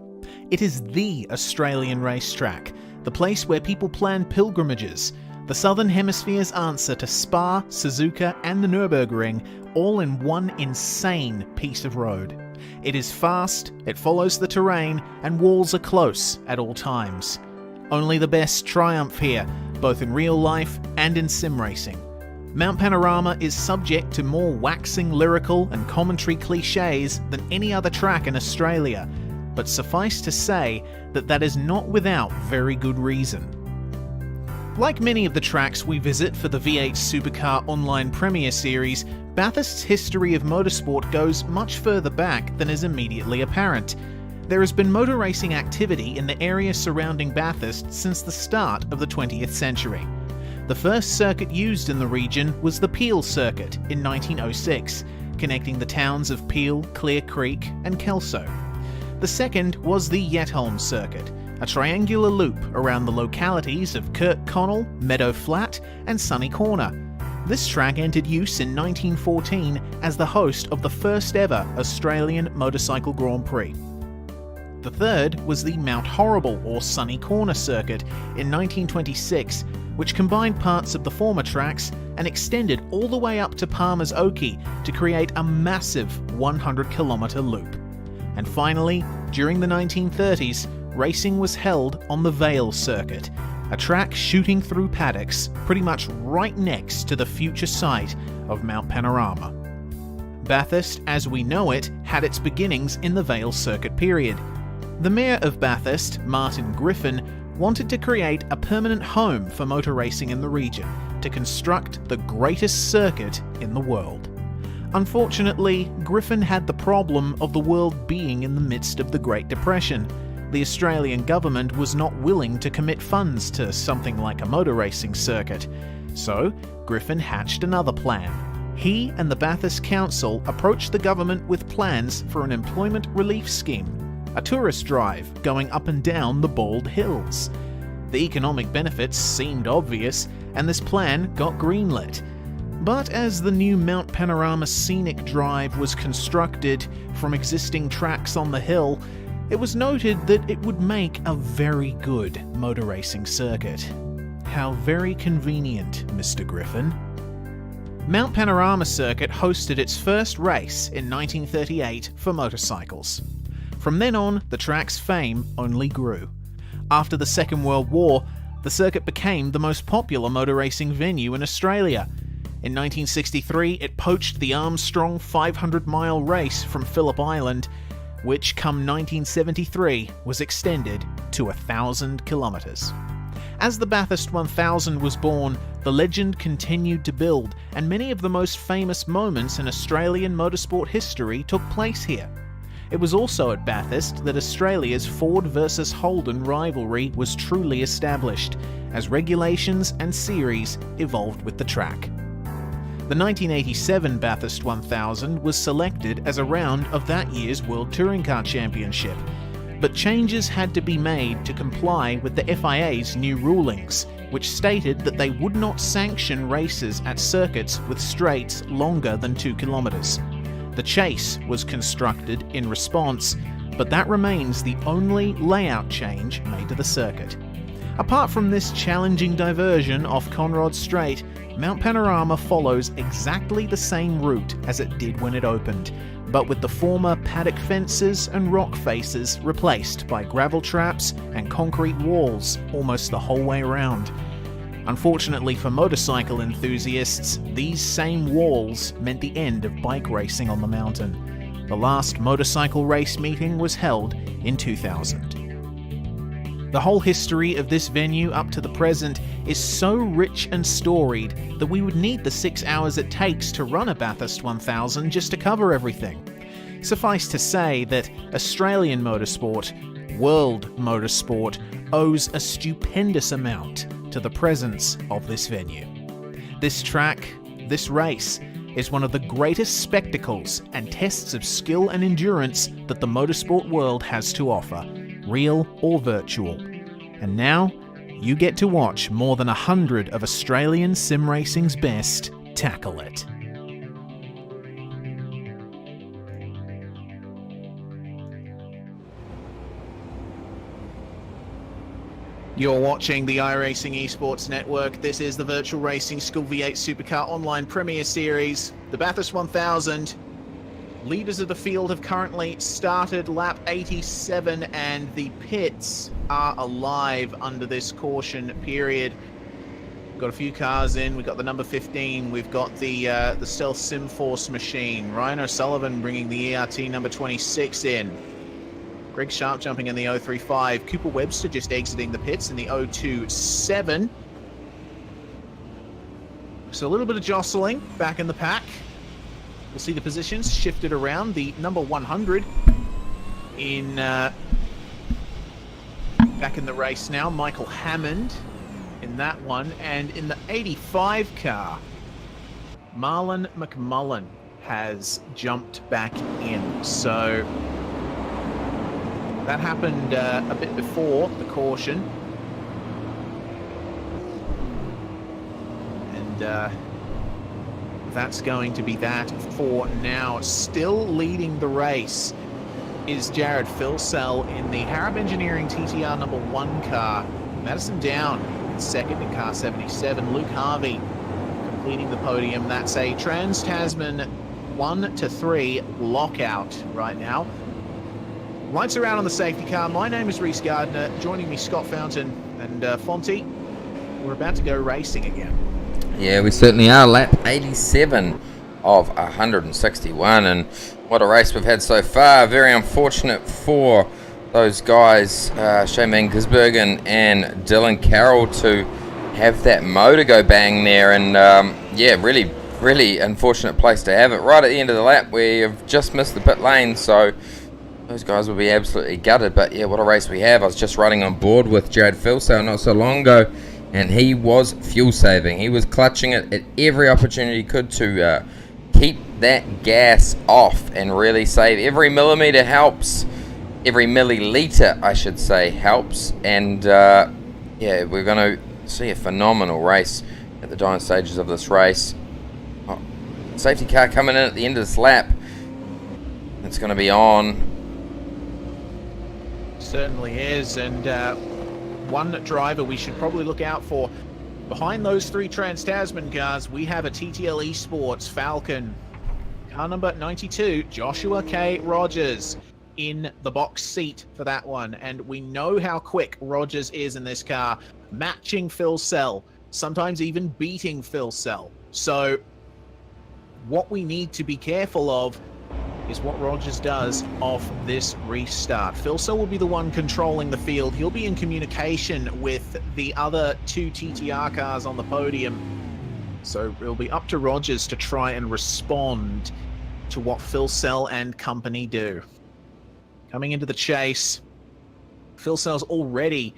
It is the Australian racetrack, the place where people plan pilgrimages, the Southern Hemisphere's answer to Spa, Suzuka and the Nürburgring, all in one insane piece of road. It is fast, it follows the terrain, and walls are close at all times. Only the best triumph here, both in real life and in sim racing. Mount Panorama is subject to more waxing lyrical and commentary cliches than any other track in Australia, but suffice to say that is not without very good reason. Like many of the tracks we visit for the V8 Supercar Online Premier Series, Bathurst's history of motorsport goes much further back than is immediately apparent. There has been motor racing activity in the area surrounding Bathurst since the start of the 20th century. The first circuit used in the region was the Peel Circuit in 1906, connecting the towns of Peel, Clear Creek and Kelso. The second was the Yetholm Circuit, a triangular loop around the localities of Kirk Connell, Meadow Flat and Sunny Corner. This track entered use in 1914 as the host of the first ever Australian Motorcycle Grand Prix. The third was the Mount Horrible or Sunny Corner Circuit in 1926, which combined parts of the former tracks and extended all the way up to Palmer's Oakey to create a massive 100-kilometre loop. And finally, during the 1930s, racing was held on the Vale Circuit, a track shooting through paddocks pretty much right next to the future site of Mount Panorama. Bathurst, as we know it, had its beginnings in the Vale Circuit period. The Mayor of Bathurst, Martin Griffin, wanted to create a permanent home for motor racing in the region, to construct the greatest circuit in the world. Unfortunately, Griffin had the problem of the world being in the midst of the Great Depression. The Australian government was not willing to commit funds to something like a motor racing circuit, so Griffin hatched another plan. He and the Bathurst Council approached the government with plans for an employment relief scheme, a tourist drive going up and down the Bald Hills. The economic benefits seemed obvious, and this plan got greenlit. But as the new Mount Panorama Scenic Drive was constructed from existing tracks on the hill, it was noted that it would make a very good motor racing circuit. How very convenient, Mr. Griffin. Mount Panorama Circuit hosted its first race in 1938 for motorcycles. From then on, the track's fame only grew. After the Second World War, the circuit became the most popular motor racing venue in Australia. In 1963, it poached the Armstrong 500-mile race from Phillip Island, which come 1973 was extended to 1,000 kilometres. As the Bathurst 1000 was born, the legend continued to build, and many of the most famous moments in Australian motorsport history took place here. It was also at Bathurst that Australia's Ford versus Holden rivalry was truly established, as regulations and series evolved with the track. The 1987 Bathurst 1000 was selected as a round of that year's World Touring Car Championship, but changes had to be made to comply with the FIA's new rulings, which stated that they would not sanction races at circuits with straights longer than 2 kilometres. The Chase was constructed in response, but that remains the only layout change made to the circuit. Apart from this challenging diversion off Conrod Straight, Mount Panorama follows exactly the same route as it did when it opened, but with the former paddock fences and rock faces replaced by gravel traps and concrete walls almost the whole way around. Unfortunately for motorcycle enthusiasts, these same walls meant the end of bike racing on the mountain. The last motorcycle race meeting was held in 2000. The whole history of this venue up to the present is so rich and storied that we would need the 6 hours it takes to run a Bathurst 1000 just to cover everything. Suffice to say that Australian motorsport, world motorsport, owes a stupendous amount to the presence of this venue. This track, this race, is one of the greatest spectacles and tests of skill and endurance that the motorsport world has to offer, real or virtual. And now, you get to watch more than 100 of Australian sim racing's best tackle it. You're watching the iRacing Esports Network. This is the Virtual Racing School V8 Supercar Online Premier Series. The Bathurst 1000. Leaders of the field have currently started lap 87 and the pits are alive under this caution period. We've got a few cars in. We've got the number 15. We've got the Stealth SimForce machine. Ryan O'Sullivan bringing the ERT number 26 in. Greg Sharp jumping in the 035. Cooper Webster just exiting the pits in the 027. So a little bit of jostling back in the pack. We'll see the positions shifted around. The number 100 in back in the race now. Michael Hammond in that one. And in the 85 car, Marlon McMullen has jumped back in. So that happened a bit before the caution. And that's going to be that for now. Still leading the race is Jared Filsell in the Harrop Engineering TTR number 1 car. Madison Down in second in car 77. Luke Harvey completing the podium. That's a Trans-Tasman 1 to 3 lockout right now. Lights are out on the safety car. My name is Reese Gardner. Joining me, Scott Fountain and Fonty. We're about to go racing again. Yeah, we certainly are. Lap 87 of 161, and what a race we've had so far. Very unfortunate for those guys, Shane Van Gisbergen and Dylan Carroll, to have that motor go bang there, and yeah, really unfortunate place to have it. Right at the end of the lap, we have just missed the pit lane, so those guys will be absolutely gutted. But yeah, what a race we have. I was just running on board with Jared Filsell not so long ago, and he was fuel saving. He was clutching it at every opportunity he could to keep that gas off and really save. Every millimeter helps. Every milliliter, I should say, helps. And yeah, we're going to see a phenomenal race at the dying stages of this race. Oh, safety car coming in at the end of this lap. It's going to be on. Certainly is, and one driver we should probably look out for. Behind those 3 Trans-Tasman cars, we have a TTL Esports Falcon. Car number 92, Joshua K. Rogers, in the box seat for that one. And we know how quick Rogers is in this car, matching Filsell, sometimes even beating Filsell. So what we need to be careful of is what Rogers does off this restart. Filsell will be the one controlling the field. He'll be in communication with the other 2 TTR cars on the podium. So it'll be up to Rogers to try and respond to what Filsell and company do. Coming into the chase, Filsell's already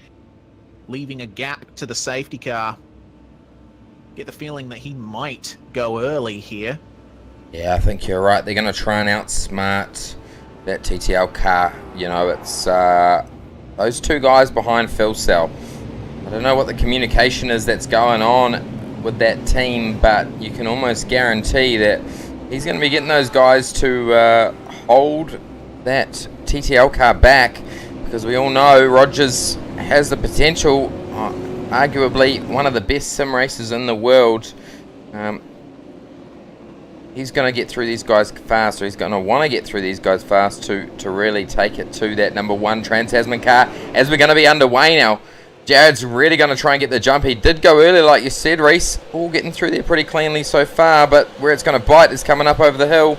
leaving a gap to the safety car. Get the feeling that he might go early here. Yeah, I think you're right. They're going to try and outsmart that TTL car. You know, it's those 2 guys behind Filsell. I don't know what the communication is that's going on with that team, but you can almost guarantee that he's going to be getting those guys to hold that TTL car back, because we all know Rogers has the potential, arguably one of the best sim racers in the world. he's going to get through these guys fast, or he's going to want to get through these guys fast to really take it to that number 1 Trans-Tasman car, as we're going to be underway now. Jared's really going to try and get the jump. He did go early, like you said, Reese. All getting through there pretty cleanly so far, but where it's going to bite is coming up over the hill.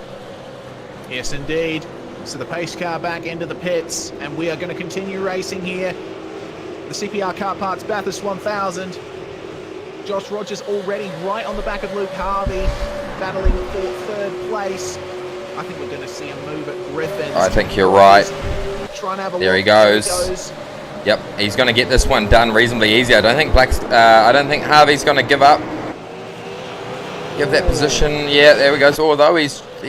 Yes, indeed. So the pace car back into the pits, and we are going to continue racing here. The CPR Kart Parts Bathurst 1000. Josh Rogers already right on the back of Luke Harvey, battling for 3rd place. I think we're going to see a move at Griffins. I think you're right. Try and have a There look. he goes. Yep, he's going to get this one done reasonably easy. I don't think Harvey's going to give up. Give that position. Yeah, there we go. So although he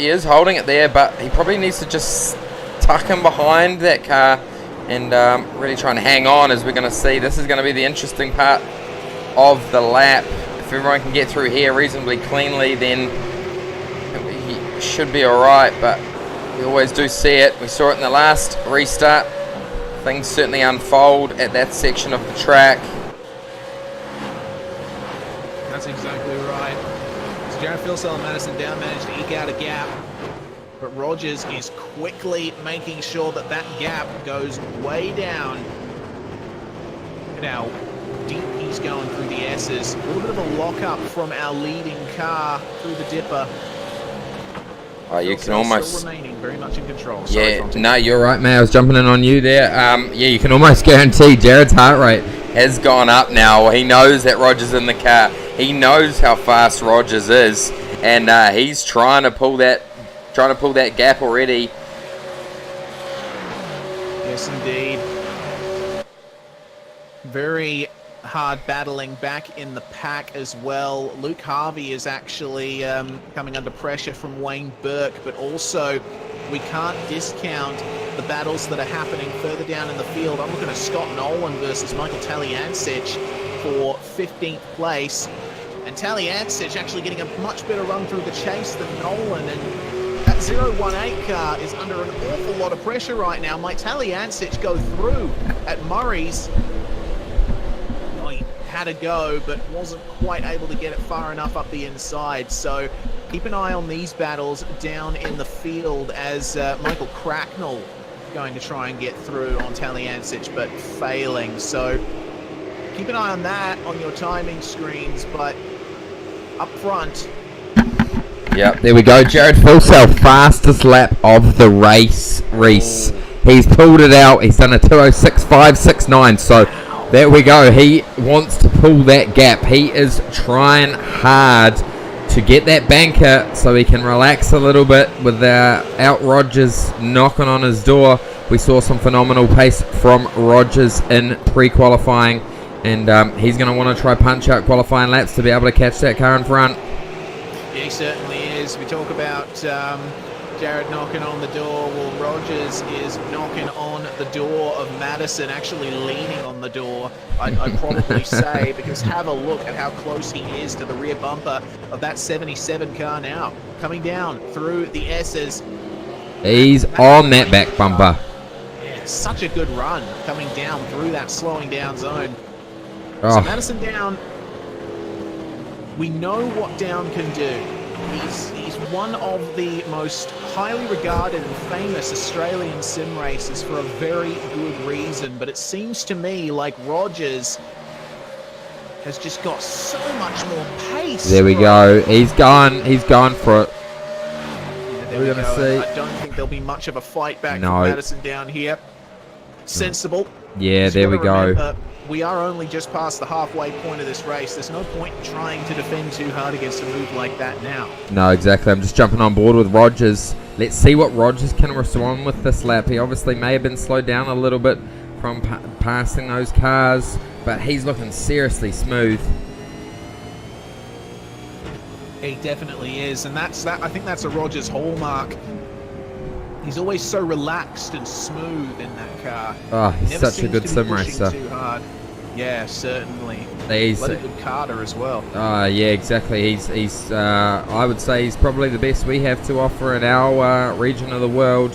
is holding it there, but he probably needs to just tuck him behind that car and really try and hang on, as we're going to see. This is going to be the interesting part of the lap. If everyone can get through here reasonably cleanly, then he should be alright, but we always do see it. We saw it in the last restart. Things certainly unfold at that section of the track. That's exactly right. So Jared Philsell and Madison Down managed to eke out a gap, but Rogers is quickly making sure that that gap goes way down. Look at how deep he's going through the S's. A little bit of a lock-up from our leading car through the dipper. You can almost... Still remaining very much in control. Sorry, Yeah, Fonty. no, you're right, mate. I was jumping in on you there. Yeah, you can almost guarantee Jared's heart rate has gone up now. He knows that Rogers in the car. He knows how fast Rogers is, and he's trying to pull that gap already. Yes, indeed. Very hard battling back in the pack as well. Luke Harvey is actually coming under pressure from Wayne Burke, but also we can't discount the battles that are happening further down in the field. I'm looking at Scott Nolan versus Michael Taliancic for 15th place, and Taliancic actually getting a much better run through the chase than Nolan, and that 018 car is under an awful lot of pressure right now. Might Taliancic go through at Murray's? He had a go, but wasn't quite able to get it far enough up the inside. So keep an eye on these battles down in the field, as Michael Cracknell going to try and get through on Taliancic, but failing. So keep an eye on that on your timing screens, but up front. Yep, there we go. Jared Philsell, fastest lap of the race, Reese. He's pulled it out. He's done a 2:06.569. So there we go. He wants to pull that gap. He is trying hard to get that banker so he can relax a little bit without Rogers knocking on his door. We saw some phenomenal pace from Rogers in pre-qualifying, and he's going to want to try punch out qualifying laps to be able to catch that car in front. Yeah, he certainly is. We talk about Jared knocking on the door. Well, Rogers is knocking on the door of Madison, actually leaning on the door, I'd probably say, because have a look at how close he is to the rear bumper of that 77 car now. Coming down through the S's. He's on that back bumper. Yeah, such a good run coming down through that slowing down zone. Oh. So Madison Down, we know what Down can do. He's one of the most highly regarded and famous Australian sim racers for a very good reason, but it seems to me like Rogers has just got so much more pace. There we go. He's gone for it. Yeah, there We're we gonna go. see. I don't think there'll be much of a fight back No. from Madison Down here. Sensible. Yeah, Just there we gotta go. remember, we are only just past the halfway point of this race. There's no point in trying to defend too hard against a move like that now. No, exactly. I'm just jumping on board with Rogers. Let's see what Rogers can respond with this lap. He obviously may have been slowed down a little bit from passing those cars, but he's looking seriously smooth. He definitely is, and I think that's a Rogers hallmark. He's always so relaxed and smooth in that car. Oh, he's Never such a seems good to be sim pushing racer. too hard. Yeah, certainly. He's, Bloody good karter as well. yeah, exactly. He's I would say he's probably the best we have to offer in our region of the world.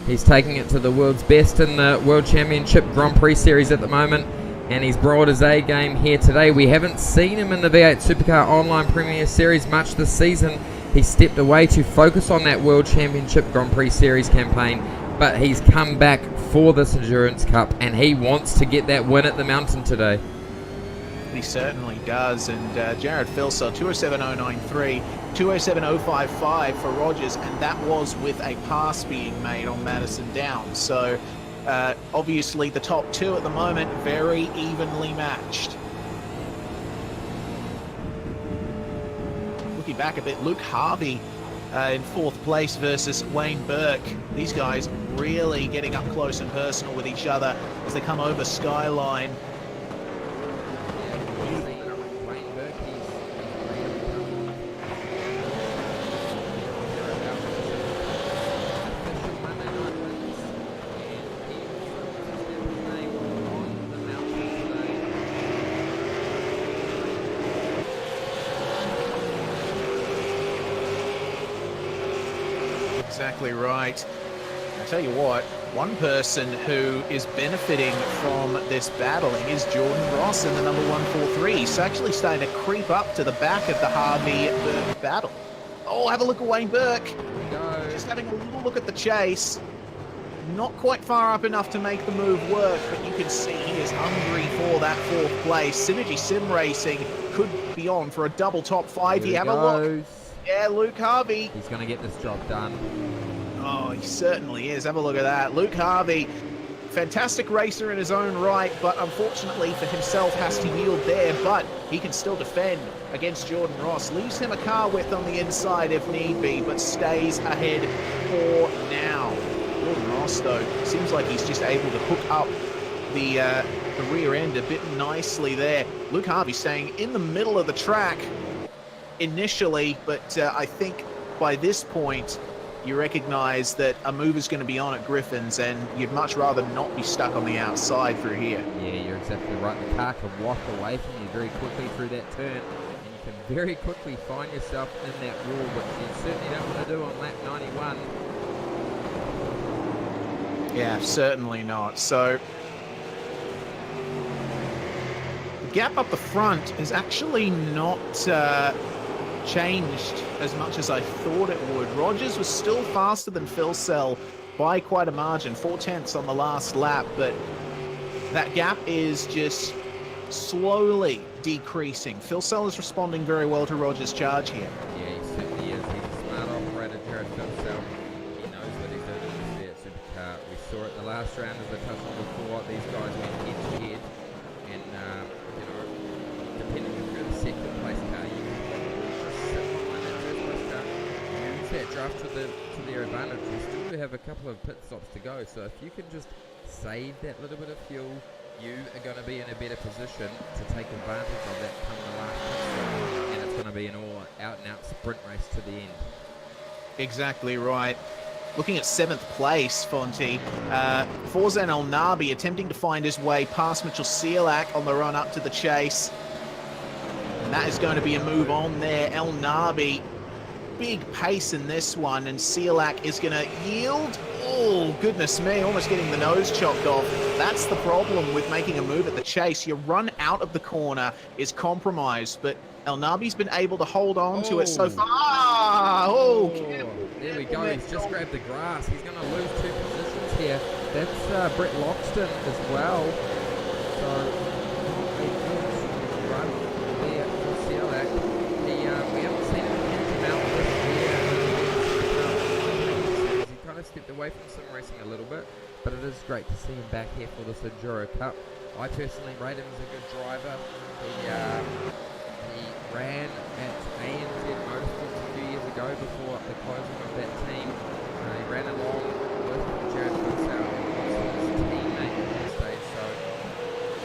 He's taking it to the world's best in the World Championship Grand Prix Series at the moment, and he's brought his A game here today. We haven't seen him in the V8 Supercar Online Premier Series much this season. He stepped away to focus on that World Championship Grand Prix Series campaign, but he's come back for this Endurance Cup, and he wants to get that win at the mountain today. He certainly does, and Jared Filsell, 207.093, 207.055 for Rogers, and that was with a pass being made on Madison Downs. So obviously the top two at the moment very evenly matched. Looking back a bit, Luke Harvey in 4th place versus Wayne Burke. These guys really getting up close and personal with each other as they come over Skyline. Exactly right. I tell you what, one person who is benefiting from this battling is Jordan Ross in the number 143. He's actually starting to creep up to the back of the Harvey-Burke battle. Oh, have a look at Wayne Burke. Just having a little look at the chase. Not quite far up enough to make the move work, but you can see he is hungry for that 4th place. Synergy Sim Racing could be on for a double top 5. You have a look. Yeah, Luke Harvey. He's going to get this job done. Oh, he certainly is. Have a look at that. Luke Harvey, fantastic racer in his own right, but unfortunately for himself has to yield there, but he can still defend against Jordan Ross. Leaves him a car width on the inside if need be, but stays ahead for now. Jordan Ross, though, seems like he's just able to hook up the rear end a bit nicely there. Luke Harvey staying in the middle of the track initially, but I think by this point you recognize that a move is going to be on at Griffin's, and you'd much rather not be stuck on the outside through here. Yeah, you're exactly right. The car can walk away from you very quickly through that turn, and you can very quickly find yourself in that wall, which you certainly don't want to do on lap 91. Yeah, certainly not. So the gap up the front is actually not changed as much as I thought it would. Rogers was still faster than Filsell by quite a margin, 4/10 on the last lap, but that gap is just slowly decreasing. Filsell is responding very well to Rogers' charge here. Yeah, he certainly is. He's a smart operator, Jared Filsell. He knows what he's doing in this V8 Supercar. We saw it the last round, as I touched on before. These guys went head to head, and you know, depending if you're the 2nd place car, you can just sit behind that 1st place car, use that draft to their advantage. You still do have a couple of pit stops to go, so if you can just save that little bit of fuel, you are going to be in a better position to take advantage of that come the last pit stop, and it's going to be an all-out-and-out sprint race to the end. Exactly right. Looking at 7th place, Fonty, Forzan El Nabi attempting to find his way past Mitchell Cielak on the run up to the chase. And that is going to be a move on there. El Nabi, big pace in this one, and Cielak is going to yield. Oh, goodness me, almost getting the nose chopped off. That's the problem with making a move at the chase. Your run out of the corner is compromised, but El Nabi's been able to hold on to it so far. Oh, there we go. He's just grabbed the grass. He's going to lose 2 positions here. That's Brett Loxton as well. So, a good run there for Cielak. We haven't seen him come out this year. He kind of stepped away from sim racing a little bit, but it is great to see him back here for this Enduro Cup. I personally rate him as a good driver. He ran at ANZ Motorsports a few years ago before the closing of that team. He ran along with Jared Filsell, his teammate at that stage, so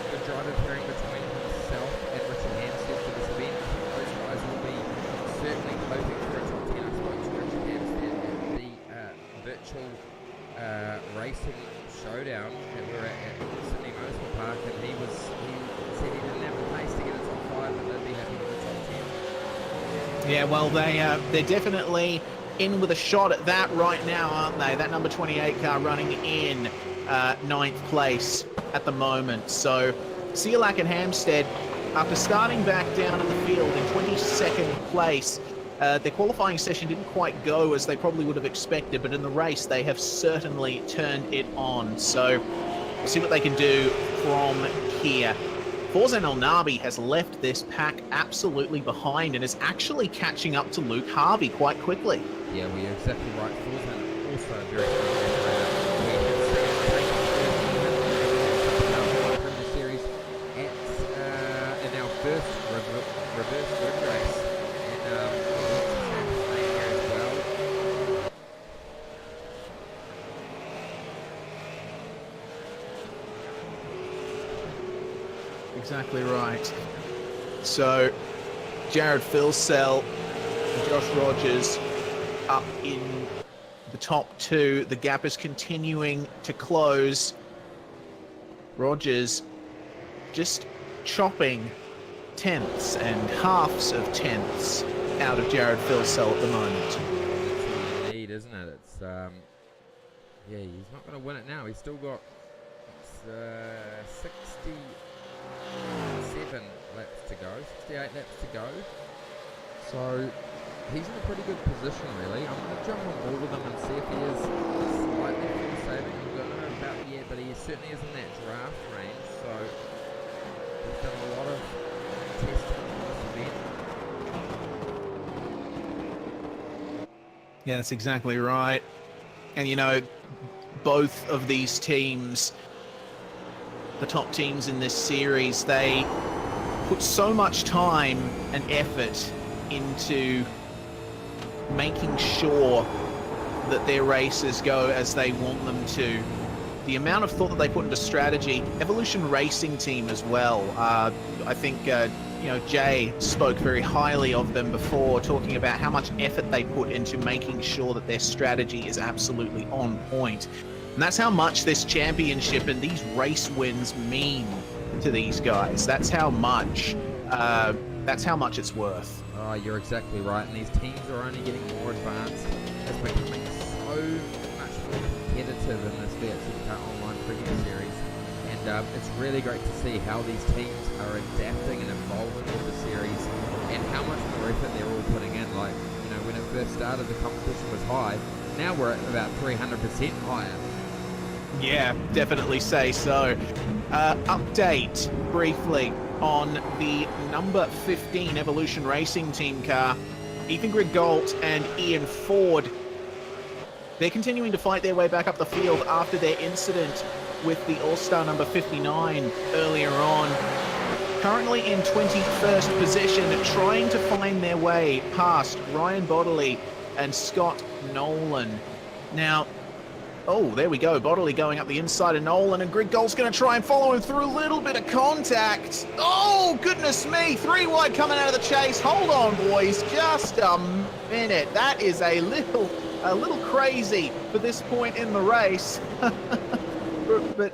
good driver pairing between himself and Richard Hampstead for this event. Those guys will be certainly hoping for a top 10. I spoke to Richard Hampstead at the virtual racing showdown that we were at Sydney Motorsport Park, and he said he didn't have the pace to get a top 5, but they'd be happy with the top 10. Yeah, well, they're definitely in with a shot at that right now, aren't they? That number 28 car running in 9th place at the moment. So Cielak and Hampstead, after starting back down in the field in 22nd place, Their qualifying session didn't quite go as they probably would have expected, but in the race they have certainly turned it on. So we'll see what they can do from here. Forzan El Nabi has left this pack absolutely behind and is actually catching up to Luke Harvey quite quickly. Yeah, well, you're exactly right. Forzan also a very strong series in our first reverse grid race. Exactly right. So, Jared Filsell and Josh Rogers up in the top two. The gap is continuing to close. Rogers just chopping tenths and halves of tenths out of Jared Filsell at the moment. That's all you need, isn't it? It's yeah, he's not going to win it now. He's still got 67 laps to go, 68 laps to go. So he's in a pretty good position, really. I'm going to jump on board with him and see if he is slightly full saving. I don't know about yet, but he certainly is in that draft range. So he's done a lot of testing for this event. Yeah, that's exactly right. And you know, both of these teams, the top teams in this series, they put so much time and effort into making sure that their races go as they want them to. The amount of thought that they put into strategy, Evolution Racing Team as well. I think Jay spoke very highly of them before, talking about how much effort they put into making sure that their strategy is absolutely on point. And that's how much this championship and these race wins mean to these guys. That's how much it's worth. Oh, you're exactly right. And these teams are only getting more advanced. It's becoming so much more competitive in this V8 Supercar Online Premium Series. And it's really great to see how these teams are adapting and evolving with the series and how much more effort they're all putting in. Like, you know, when it first started, the competition was high. Now we're at about 300% higher. Yeah, definitely say so. Update briefly on the number 15 Evolution Racing Team car. Ethan Griggault and Ian Ford. They're continuing to fight their way back up the field after their incident with the All-Star number 59 earlier on. Currently in 21st position, trying to find their way past Ryan Bodley and Scott Nolan. Now, oh, there we go. Bodley going up the inside of Nolan, and Griggault's going to try and follow him through a little bit of contact. Oh, goodness me. 3 wide coming out of the chase. Hold on, boys. Just a minute. That is a little crazy for this point in the race. But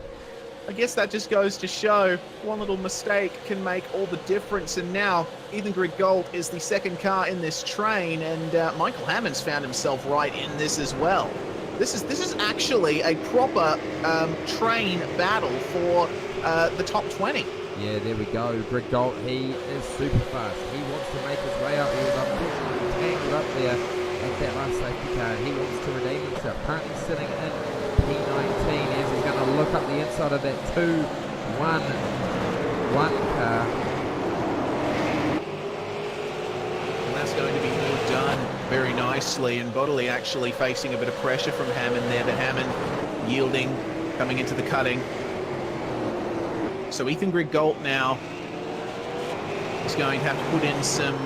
I guess that just goes to show one little mistake can make all the difference. And now Ethan Griggault is the second car in this train, and Michael Hammond's found himself right in this as well. This is actually a proper train battle for the top 20. Yeah, there we go. Griggault, he is super fast. He wants to make his way up. He was unfortunately tangled up there at that last safety car. He wants to redeem himself. Currently sitting in P19 as he's going to look up the inside of that 2-1-1 car. And that's going to be all done very nicely, and Bodley actually facing a bit of pressure from Hammond there, but Hammond yielding, coming into the cutting. So Ethan Griggault now is going to have to put in some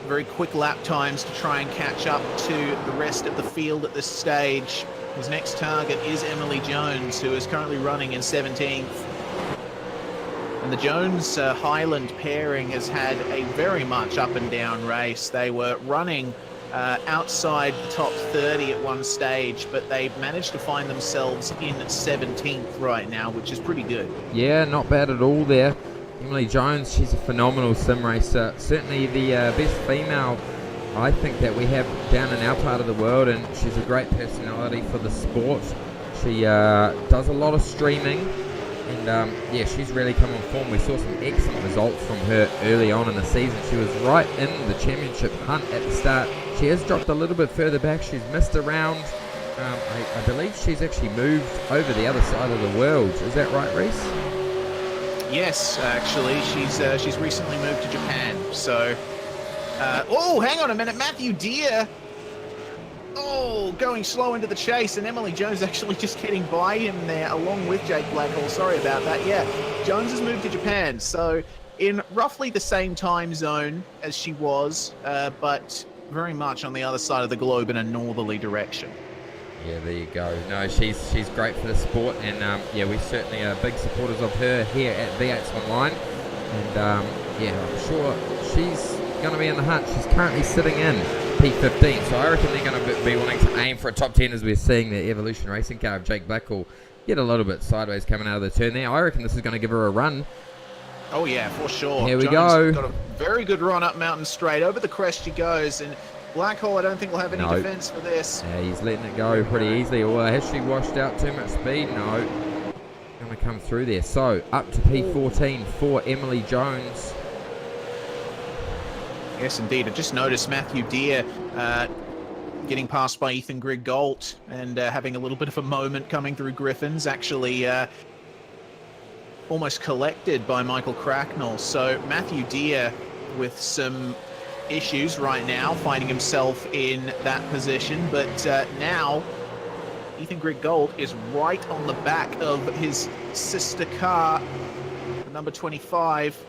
very quick lap times to try and catch up to the rest of the field at this stage. His next target is Emily Jones, who is currently running in 17th. And the Jones-Highland pairing has had a very much up and down race. They were running outside the top 30 at one stage, but they've managed to find themselves in 17th right now, which is pretty good. Yeah, not bad at all there. Emily Jones, she's a phenomenal sim racer. Certainly the best female, I think, that we have down in our part of the world, and she's a great personality for the sport. She does a lot of streaming, And yeah, she's really come on form. We saw some excellent results from her early on in the season. She was right in the championship hunt at the start. She has dropped a little bit further back. She's missed a round. I believe she's actually moved over the other side of the world. Is that right, Reese? Yes, actually, she's recently moved to Japan. So, oh, hang on a minute, Matthew Deere. Oh, going slow into the chase, and Emily Jones actually just getting by him there, along with Jake Blackhall. Sorry about that. Yeah, Jones has moved to Japan, so in roughly the same time zone as she was, but very much on the other side of the globe in a northerly direction. Yeah, there you go. No, she's great for the sport, and yeah, we certainly are big supporters of her here at V8s Online. And yeah, I'm sure she's going to be in the hunt. She's currently sitting in P15, so I reckon they're going to be wanting to aim for a top 10, as we're seeing the Evolution Racing car of Jake Blackhall get a little bit sideways coming out of the turn there. I reckon this is going to give her a run. Oh yeah, for sure. Here we Jones go. Got a very good run up Mountain Straight. Over the crest she goes, and Blackhall, I don't think will have any defense for this. Yeah, he's letting it go pretty easily. Or has she washed out too much speed? No. Going to come through there. So, up to P14 for Emily Jones. Yes, indeed. I just noticed Matthew Deere getting passed by Ethan Grigg-Galt and having a little bit of a moment coming through Griffins. Actually, almost collected by Michael Cracknell. So Matthew Deere with some issues right now, finding himself in that position. But now Ethan Grigg-Galt is right on the back of his sister car, number 25.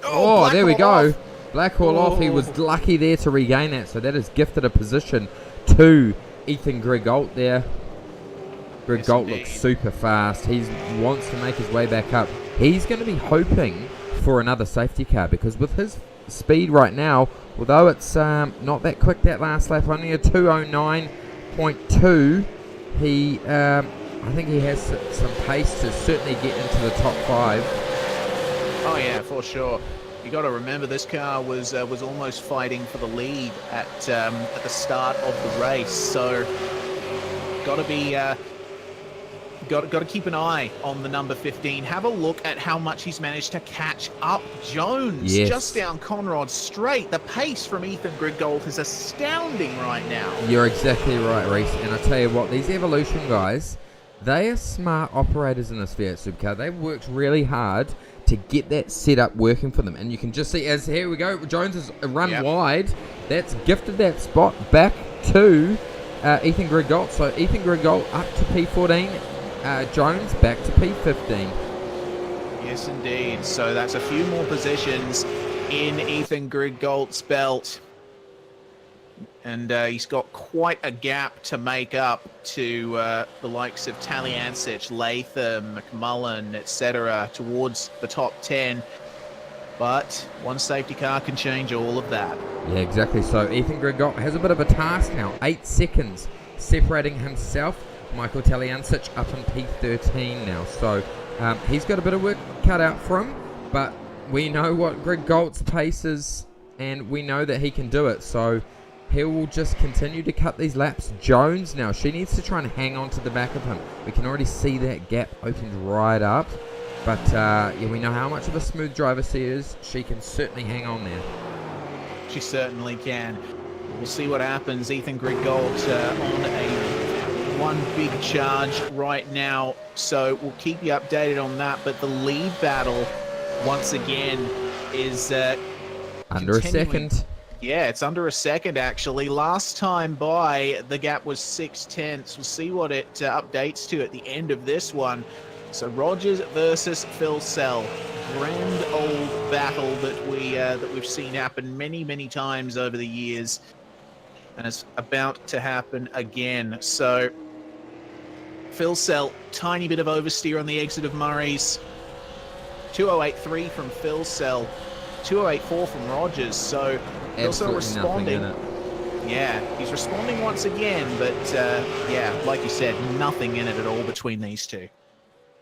Oh, there we go. Off. Blackhall off. He was lucky there to regain that. So that has gifted a position to Ethan Grigg-Galt there. Grigg-Galt looks super fast. He wants to make his way back up. He's going to be hoping for another safety car, because with his speed right now, although it's not that quick that last lap, only a 209.2, he I think he has some pace to certainly get into the top 5. Oh yeah, for sure. You got to remember, this car was almost fighting for the lead at the start of the race, so got to be got to keep an eye on the number 15. Have a look at how much he's managed to catch up Jones. Yes. Just down Conrod Straight. The pace from Ethan Grigg-Galt is astounding right now. You're exactly right, Reese. And I tell you what, these Evolution guys, they are smart operators in this V8 supercar. They've worked really hard to get that setup working for them. And you can just see, as here we go, Jones has run wide. That's gifted that spot back to Ethan Grigg-Galt. So Ethan Grigg-Galt up to P14. Jones back to P15. Yes, indeed. So that's a few more positions in Ethan Grigg-Galt's belt. And he's got quite a gap to make up to the likes of Taliancic, Latham, McMullen, etc. towards the top 10. But one safety car can change all of that. Yeah, exactly. So Ethan Grigg-Galt has a bit of a task now. 8 seconds separating himself. Michael Taliancic up in P13 now. So he's got a bit of work cut out for him. But we know what Grigg-Galt's pace is, and we know that he can do it. So he will just continue to cut these laps. Jones now, she needs to try and hang on to the back of him. We can already see that gap opened right up. But yeah, we know how much of a smooth driver she is. She can certainly hang on there. She certainly can. We'll see what happens. Ethan Grigg-Galt on one big charge right now. So we'll keep you updated on that. But the lead battle, once again, is under a second. Yeah, it's under a second, actually. Last time by, the gap was 6/10. We'll see what it updates to at the end of this one. So Rogers versus Phil Sell. Grand old battle that we've seen happen many times over the years. And it's about to happen again. So Phil Sell, tiny bit of oversteer on the exit of Murray's. 208.3 from Phil Sell. 208.4 from Rogers. So Phil Sell responding. Yeah, he's responding once again, but yeah, like you said, nothing in it at all between these two.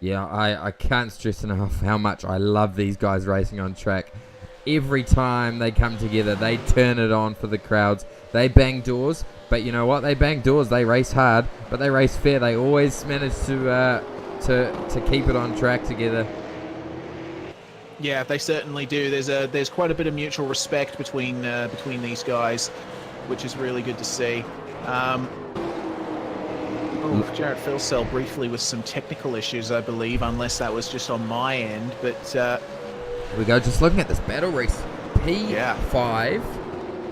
Yeah, I can't stress enough how much I love these guys racing on track. Every time they come together, they turn it on for the crowds. They bang doors, but you know what? They bang doors. They race hard, but they race fair. They always manage to to keep it on track together. Yeah, they certainly do. There's quite a bit of mutual respect between these guys, which is really good to see. Jarrett Philsell briefly with some technical issues, I believe, unless that was just on my end. But here we go. Just looking at this battle race, P5,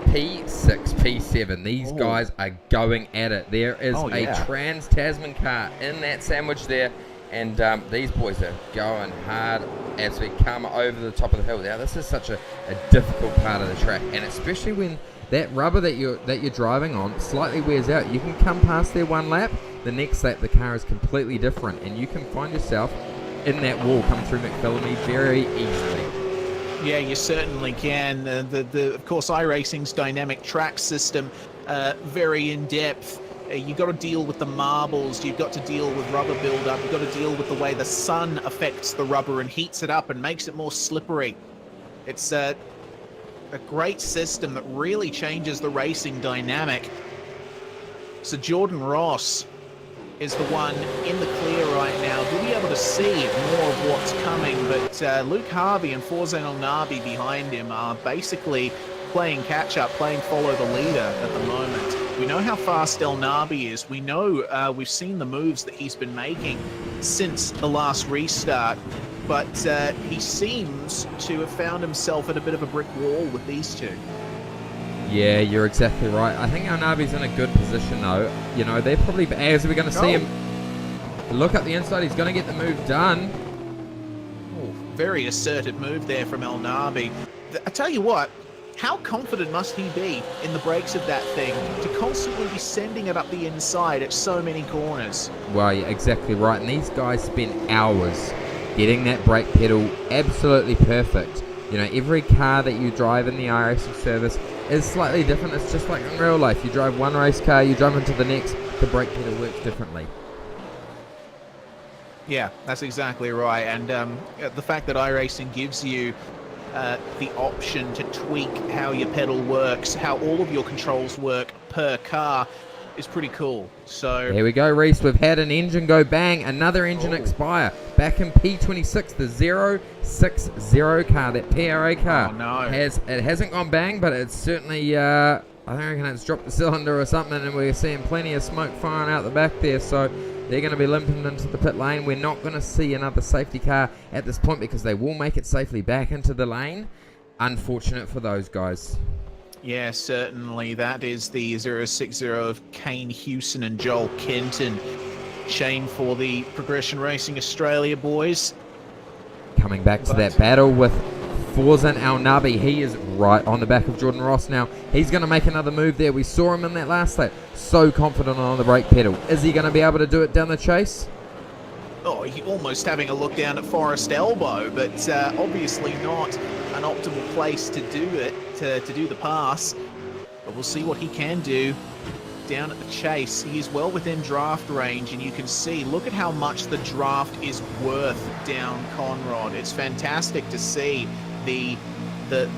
P6, P7. These guys are going at it. There is a Trans-Tasman car in that sandwich there, and these boys are going hard as we come over the top of the hill. Now, this is such a difficult part of the track, and especially when that rubber that you're driving on slightly wears out. You can come past there one lap, the next lap the car is completely different, and you can find yourself in that wall coming through McPhillamy very easily. Yeah, you certainly can. Of course, iRacing's dynamic track system, very in depth. You've got to deal with the marbles, you've got to deal with rubber buildup, you've got to deal with the way the sun affects the rubber and heats it up and makes it more slippery. It's a great system that really changes the racing dynamic. So Jordan Ross is the one in the clear right now. We'll be able to see more of what's coming, but Luke Harvey and Forzan El Nabi behind him are basically playing catch-up, playing follow the leader at the moment. We know how fast El Nabi is. We know we've seen the moves that he's been making since the last restart, but he seems to have found himself at a bit of a brick wall with these two. Yeah, you're exactly right. I think El Nabi's in a good position, though. You know, they're probably, as we're going to see him look up the inside, he's going to get the move done. Oh, very assertive move there from El Nabi. I tell you what, how confident must he be in the brakes of that thing to constantly be sending it up the inside at so many corners? Well, yeah, exactly right. And these guys spend hours getting that brake pedal absolutely perfect. You know, every car that you drive in the iRacing service is slightly different. It's just like in real life. You drive one race car, you drive into the next, the brake pedal works differently. Yeah, that's exactly right. And the fact that iRacing gives you the option to tweak how your pedal works, how all of your controls work per car, is pretty cool. So here we go, Reese. We've had an engine go bang, another engine expire. Back in P26, the 060 car, that PRA car. Oh no! It hasn't gone bang, but it's certainly I reckon it's dropped the cylinder or something, and we're seeing plenty of smoke firing out the back there. So they're going to be limping into the pit lane. We're not going to see another safety car at this point because they will make it safely back into the lane. Unfortunate for those guys. Yeah, certainly. That is the 060 of Kane Hewson and Joel Kenton. Shame for the Progression Racing Australia boys. Coming back to that battle with Forzan El Nabi. He is right on the back of Jordan Ross now. He's going to make another move there. We saw him in that last lap. So confident on the brake pedal. Is he going to be able to do it down the chase? Oh, he almost having a look down at Forest Elbow, but obviously not an optimal place to do it, to do the pass. But we'll see what he can do down at the chase. He is well within draft range, and you can see, look at how much the draft is worth down Conrod. It's fantastic to see the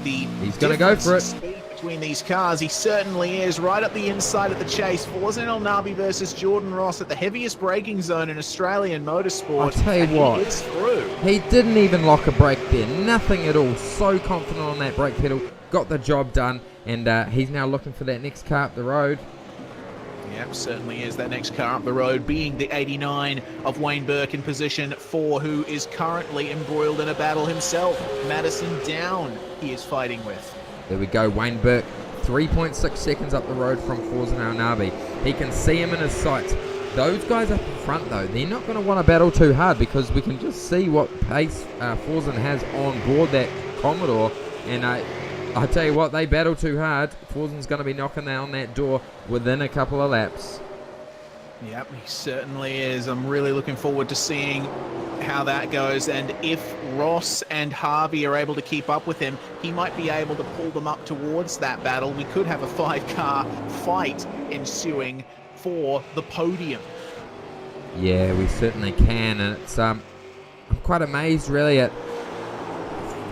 he's going to go for it. Speed between these cars. He certainly is. Right up the inside of the chase. Forzan El Nabi versus Jordan Ross at the heaviest braking zone in Australian motorsport. I'll tell you what, he is through. He didn't even lock a brake there. Nothing at all. So confident on that brake pedal. Got the job done, and he's now looking for that next car up the road. Yep, certainly is. That next car up the road being the 89 of Wayne Burke in position 4, who is currently embroiled in a battle himself. Madison Down he is fighting with. There we go, Wayne Burke, 3.6 seconds up the road from Forzan El Nabi. He can see him in his sights. Those guys up in front, though, they're not going to want to battle too hard because we can just see what pace Forzan has on board that Commodore. And I tell you what, they battle too hard. Forzan's going to be knocking on that door within a couple of laps. Yep, he certainly is. I'm really looking forward to seeing how that goes, and if Ross and Harvey are able to keep up with him, he might be able to pull them up towards that battle. We could have a 5-car fight ensuing for the podium. Yeah, we certainly can, and it's I'm quite amazed really at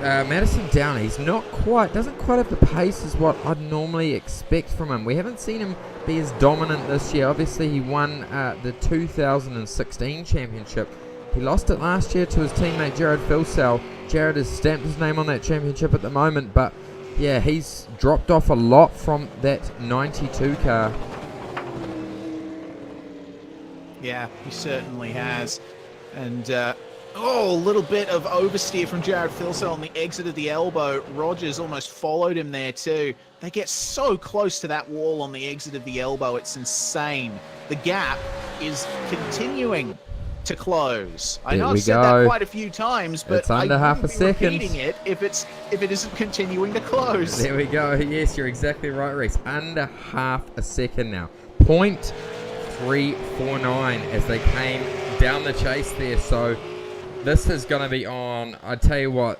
Madison Down. He's doesn't quite have the pace as what I'd normally expect from him. We haven't seen him be as dominant this year. Obviously, he won the 2016 championship He lost it last year to his teammate Jared Filsell. Jared has stamped his name on that championship at the moment, but yeah, he's dropped off a lot from that 92 car. Yeah, he certainly has. And, a little bit of oversteer from Jared Filsell on the exit of the elbow. Rogers almost followed him there too. They get so close to that wall on the exit of the elbow, it's insane. The gap is continuing to close. I know I've said that quite a few times, but it's under half a second. Repeating it if it isn't continuing to close. There we go. Yes, you're exactly right, Reese. Under half a second now. 0.349 as they came down the chase there. So this is going to be on. I tell you what,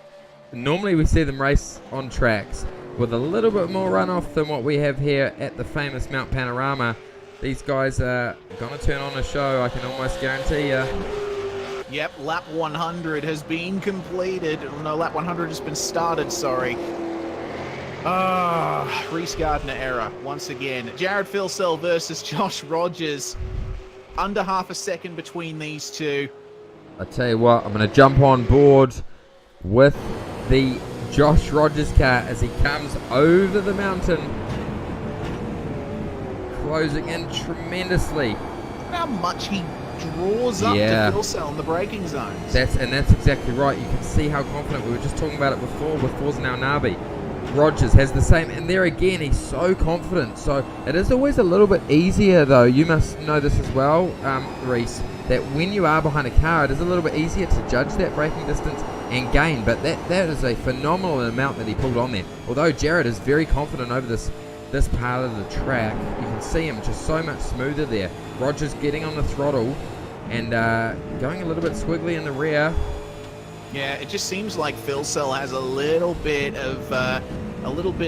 normally we see them race on tracks with a little bit more runoff than what we have here at the famous Mount Panorama. These guys are going to turn on a show, I can almost guarantee you. Yep, lap 100 has been completed. No, lap 100 has been started, sorry. Reese Gardner error once again. Jared Filsell versus Josh Rogers. Under half a second between these two. I tell you what, I'm going to jump on board with the Josh Rogers car as he comes over the mountain. Closing in tremendously. How much he draws up to Filsell in the braking zones. That's exactly right. You can see how confident. We were just talking about it before with Forza Nabi. Rogers has the same, and there again, he's so confident. So it is always a little bit easier, though. You must know this as well, Reese, that when you are behind a car, it is a little bit easier to judge that braking distance and gain. But that is a phenomenal amount that he pulled on there. Although Jared is very confident over this part of the track, you can see him just so much smoother there. Rogers getting on the throttle and going a little bit squiggly in the rear. Yeah, it just seems like Filsell has a little bit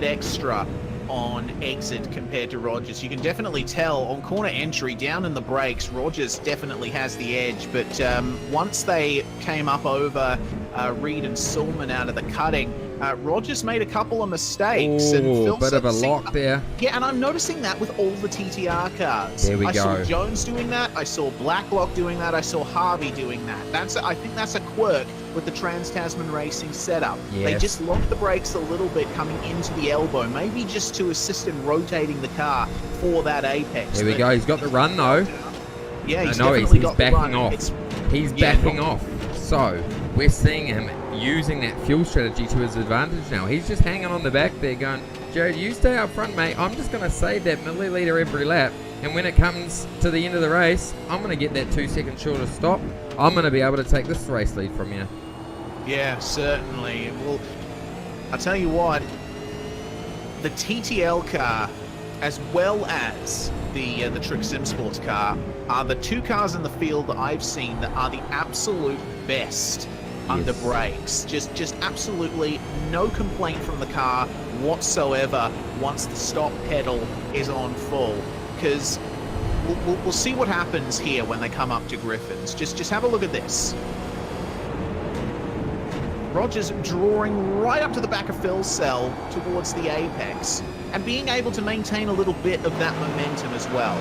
extra on exit compared to Rogers. You can definitely tell on corner entry, down in the brakes, Rogers definitely has the edge. But once they came up over Reed and Sulman out of the cutting, Rogers made a couple of mistakes. Ooh, and Phil bit of a lock there. Yeah, and I'm noticing that with all the TTR cars. There we I go. saw Jones doing that. I saw Blacklock doing that. I saw Harvey doing that. I think that's a quirk with the Trans-Tasman Racing setup. Yes. They just lock the brakes a little bit coming into the elbow, maybe just to assist in rotating the car for that apex. There we go. He's got the run, though. Yeah, he's he's got backing the run. off. He's backing off. So we're seeing him using that fuel strategy to his advantage now. He's just hanging on the back there going, Jared, you stay up front, mate. I'm just going to save that milliliter every lap. And when it comes to the end of the race, I'm going to get that 2 second shorter stop. I'm going to be able to take this race lead from you. Yeah, certainly. Well, I'll tell you what, the TTL car, as well as the Trick Sim Sports car, are the two cars in the field that I've seen that are the absolute best under brakes. Just absolutely no complaint from the car whatsoever once the stop pedal is on full. Because we'll see what happens here when they come up to Griffins. Just have a look at this. Rogers drawing right up to the back of Filsell towards the apex and being able to maintain a little bit of that momentum as well.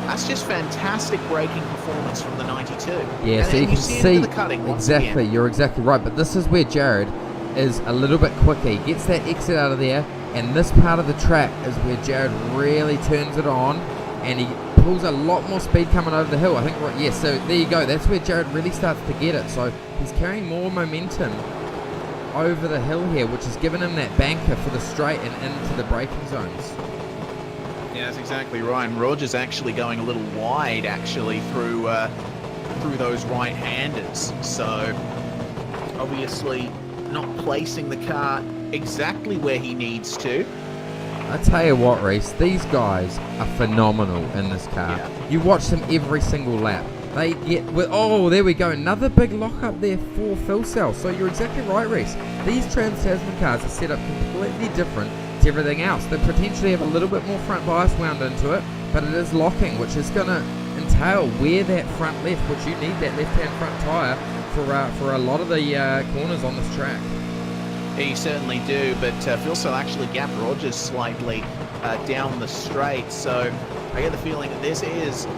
That's just fantastic braking performance from the 92. Yeah, and so you can see the cutting exactly. You're exactly right. But this is where Jared is a little bit quicker. He gets that exit out of there, and this part of the track is where Jared really turns it on, and he pulls a lot more speed coming over the hill. I think, right, yeah, so there you go. That's where Jared really starts to get it. So he's carrying more momentum over the hill here, which has given him that banker for the straight and into the braking zones. Yeah, that's exactly right. And Rogers actually going a little wide, actually, through those right-handers. So obviously not placing the car exactly where he needs to. I tell you what, Reese, these guys are phenomenal in this car. Yeah. You watch them every single lap. They get with, oh, there we go, another big lock up there for Filsell. So you're exactly right, Reese. These Trans-Tasman cars are set up completely different to everything else. They potentially have a little bit more front bias wound into it, but it is locking, which is going to entail wear that front left, which you need that left-hand front tyre for a lot of the corners on this track. Yeah, you certainly do, but Filsell actually gapped Rogers slightly down the straight, so I get the feeling that this is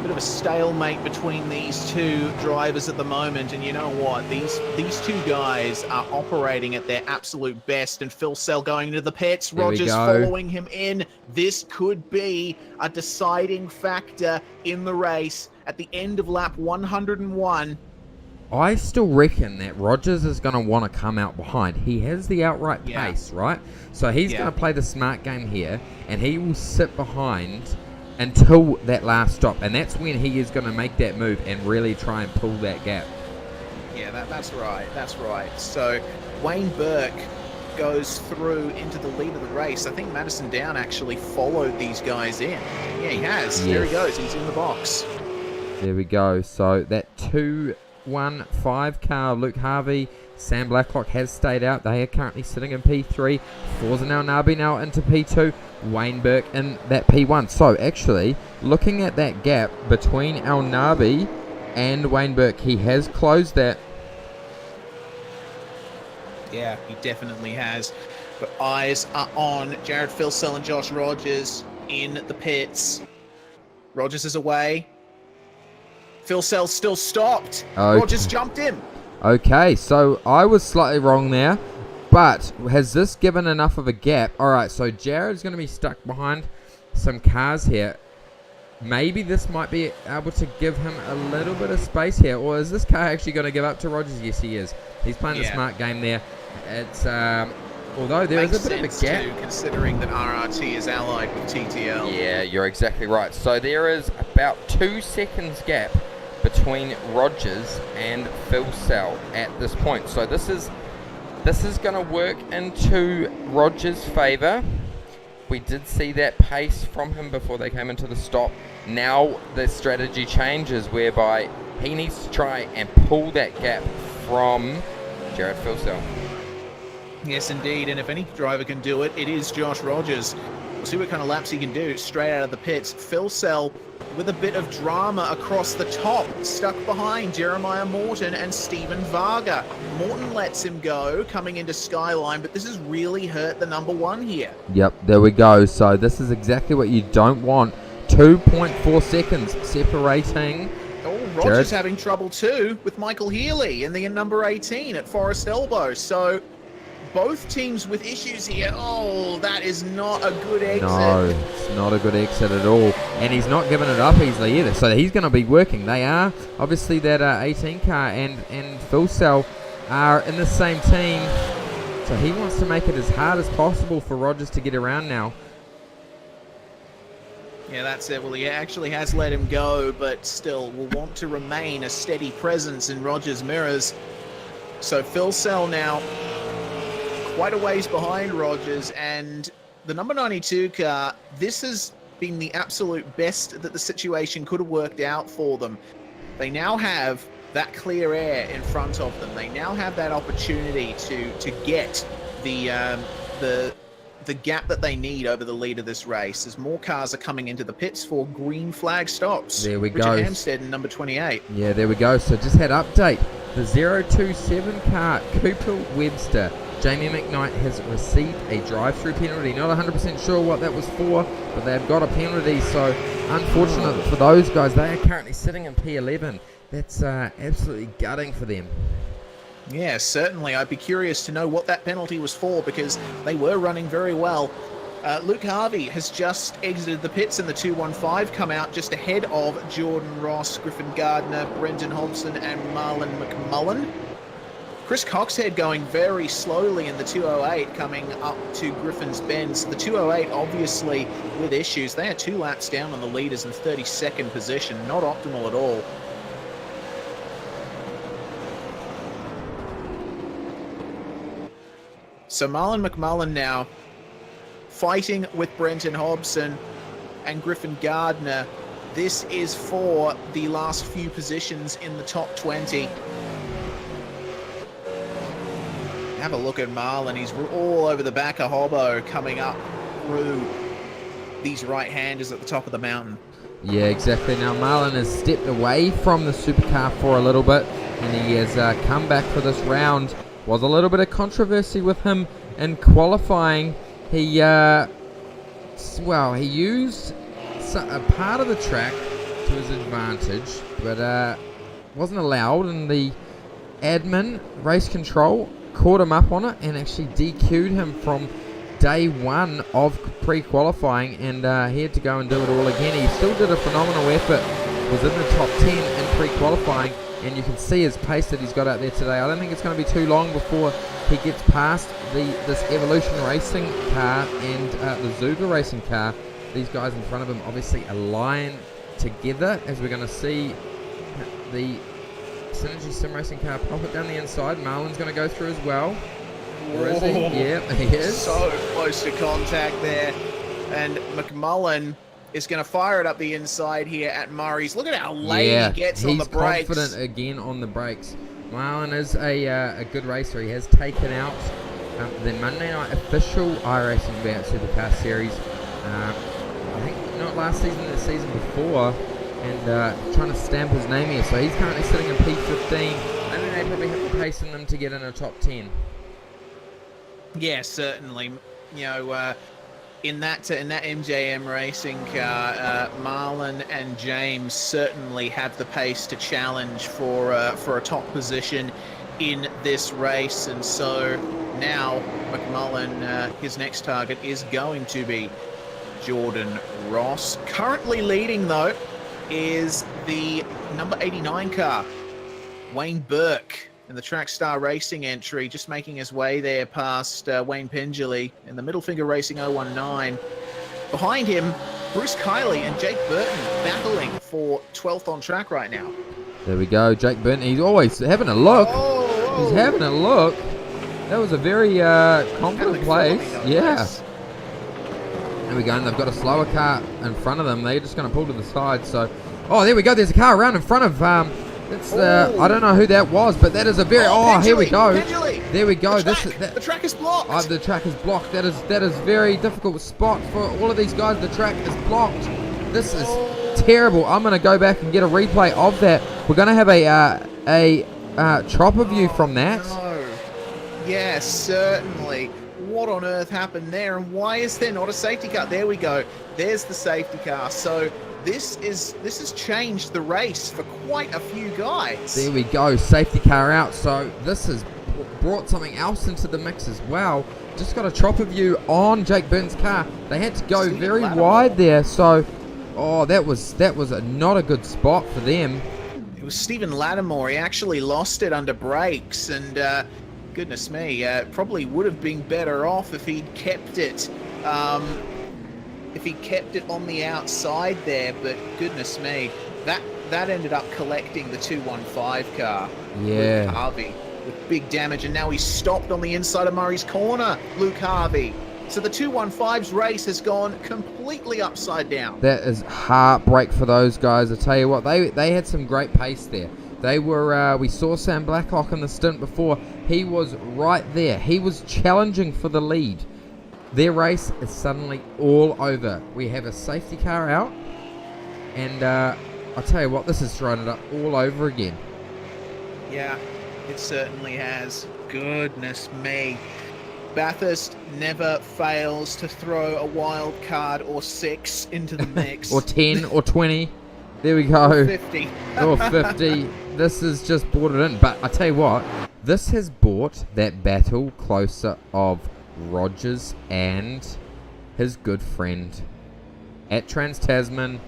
bit of a stalemate between these two drivers at the moment, and you know what? These two guys are operating at their absolute best, and Phil Sell going into the pits, There we Rogers go. following him in. This could be a deciding factor in the race at the end of lap 101. I still reckon that Rogers is going to want to come out behind. He has the outright pace, right? So he's going to play the smart game here, and he will sit behind until that last stop, and that's when he is going to make that move and really try and pull that gap. Yeah, that's right. So Wayne Burke goes through into the lead of the race. I think Madison Down actually followed these guys in. Yeah, he has. Yes. There he goes. He's in the box. There we go. So that 2-1-5 car, Luke Harvey, Sam Blacklock has stayed out. They are currently sitting in P3. Forza Al Nabi now into P2. Wayne Burke in that P1. So actually, looking at that gap between Al Nabi and Wayne Burke, he has closed that. Yeah, he definitely has. But eyes are on Jared Filsell and Josh Rogers in the pits. Rogers is away. Filsell still stopped. Okay. Rogers jumped in. Okay, so I was slightly wrong there. But has this given enough of a gap? Alright, so Jared's going to be stuck behind some cars here. Maybe this might be able to give him a little bit of space here. Or is this car actually going to give up to Rogers? Yes, he is. He's playing the smart game there. It's although there is a bit of a gap. Too, considering that RRT is allied with TTL. Yeah, you're exactly right. So there is about 2 seconds gap between Rogers and Phil Sell at this point. So this is going to work into Rogers' favour. We did see that pace from him before they came into the stop. Now the strategy changes whereby he needs to try and pull that gap from Jared Filsell. Yes, indeed. And if any driver can do it, it is Josh Rogers. We'll see what kind of laps he can do straight out of the pits. Filsell with a bit of drama across the top, stuck behind Jeremiah Morton and Stephen Varga. Morton lets him go coming into Skyline, but this has really hurt the number one here. Yep, there we go. So this is exactly what you don't want. 2.4 seconds separating. Oh, Rogers having trouble too with Michael Healy in the number 18 at Forest Elbow. So both teams with issues here. Oh, that is not a good exit. No, it's not a good exit at all. And he's not giving it up easily either. So he's going to be working. They are, obviously, that 18 car and Phil Sell are in the same team. So he wants to make it as hard as possible for Rogers to get around now. Yeah, that's it. Well, he actually has let him go, but still will want to remain a steady presence in Rogers' mirrors. So Phil Sell now quite a ways behind Rogers, and the number 92 car, this has been the absolute best that the situation could have worked out for them. They now have that clear air in front of them. They now have that opportunity to get the gap that they need over the lead of this race, as more cars are coming into the pits for green flag stops. There we Richard go. Hampstead in number 28. Yeah, there we go. So just had update. The 027 car, Cooper Webster. Jamie McKnight has received a drive-through penalty. Not 100% sure what that was for, but they've got a penalty. So unfortunate for those guys. They are currently sitting in P11. That's absolutely gutting for them. Yeah, certainly. I'd be curious to know what that penalty was for, because they were running very well. Luke Harvey has just exited the pits in the 215, come out just ahead of Jordan Ross, Griffin Gardner, Brendan Hobson, and Marlon McMullen. Chris Coxhead going very slowly in the 208, coming up to Griffin's Bend. So the 208 obviously with issues. They are 2 laps down on the leaders in 32nd position. Not optimal at all. So Marlon McMullen now fighting with Brenton Hobson and Griffin Gardner. This is for the last few positions in the top 20. Have a look at Marlon. He's all over the back of Hobbo, coming up through these right-handers at the top of the mountain. Yeah, exactly. Now Marlon has stepped away from the supercar for a little bit, and he has come back for this round. Was a little bit of controversy with him in qualifying. He used a part of the track to his advantage, but wasn't allowed, and the admin, race control, caught him up on it and actually DQ'd him from day one of pre-qualifying, and he had to go and do it all again. He still did a phenomenal effort, was in the top 10 in pre-qualifying, and you can see his pace that he's got out there today. I don't think it's going to be too long before he gets past this Evolution Racing car and the Zuba Racing car. These guys in front of him obviously align together, as we're going to see the Synergy Sim Racing car pop it down the inside. Marlon's going to go through as well. Or is he? Yeah, he is. So close to contact there. And McMullen is going to fire it up the inside here at Murray's. Look at how late he gets on the brakes. He's confident again on the brakes. Marlon is a good racer. He has taken out the Monday night official iRacing V8 Supercar Series. I think not last season, the season before. And trying to stamp his name here. So he's currently sitting in P15. I think they probably have the pace in them to get in a top 10. Yeah, certainly. You know, in that MJM racing car, Marlon and James certainly have the pace to challenge for a top position in this race, and so now McMullen, his next target is going to be Jordan Ross. Currently leading though is the number 89 car, Wayne Burke, in the Trackstar Racing entry, just making his way there past Wayne Pendley in the Middle Finger Racing 019. Behind him, Bruce Kiley and Jake Burton battling for 12th on track right now. There we go, Jake Burton. He's always having a look. Oh, he's having a look. That was a very confident place. Yeah. There we go, and they've got a slower car in front of them. They're just going to pull to the side. So, oh, there we go. There's a car around in front of. I don't know who that was, but that is a very. Oh, here we go. There we go. The track is blocked. The track is blocked. That is very difficult spot for all of these guys. The track is blocked. This is terrible. I'm going to go back and get a replay of that. We're going to have a chopper view from that. No. Yeah, certainly. What on earth happened there, and why is there not a safety car? There we go. There's the safety car. So this has changed the race for quite a few guys. There we go. Safety car out. So this has brought something else into the mix as well. Just got a chopper view on Jake Burton's car. They had to go very wide there. So, that was not a good spot for them. It was Stephen Lattimore. He actually lost it under brakes, and goodness me, probably would have been better off if he'd kept it. If he kept it on the outside there, but goodness me, that ended up collecting the 215 car. Yeah. Luke Harvey with big damage, and now he's stopped on the inside of Murray's corner, Luke Harvey. So the 215's race has gone completely upside down. That is heartbreak for those guys. I tell you what, they had some great pace there. They were, we saw Sam Blacklock in the stint before. He was right there. He was challenging for the lead. Their race is suddenly all over. We have a safety car out, and I'll tell you what, this has thrown it up all over again. Yeah, it certainly has. Goodness me. Bathurst never fails to throw a wild card or 6 into the mix. Or 10 or 20. There we go. Or 50. Or 50. This has just brought it in. But I tell you what, this has brought that battle closer of Rogers and his good friend at Trans-Tasman.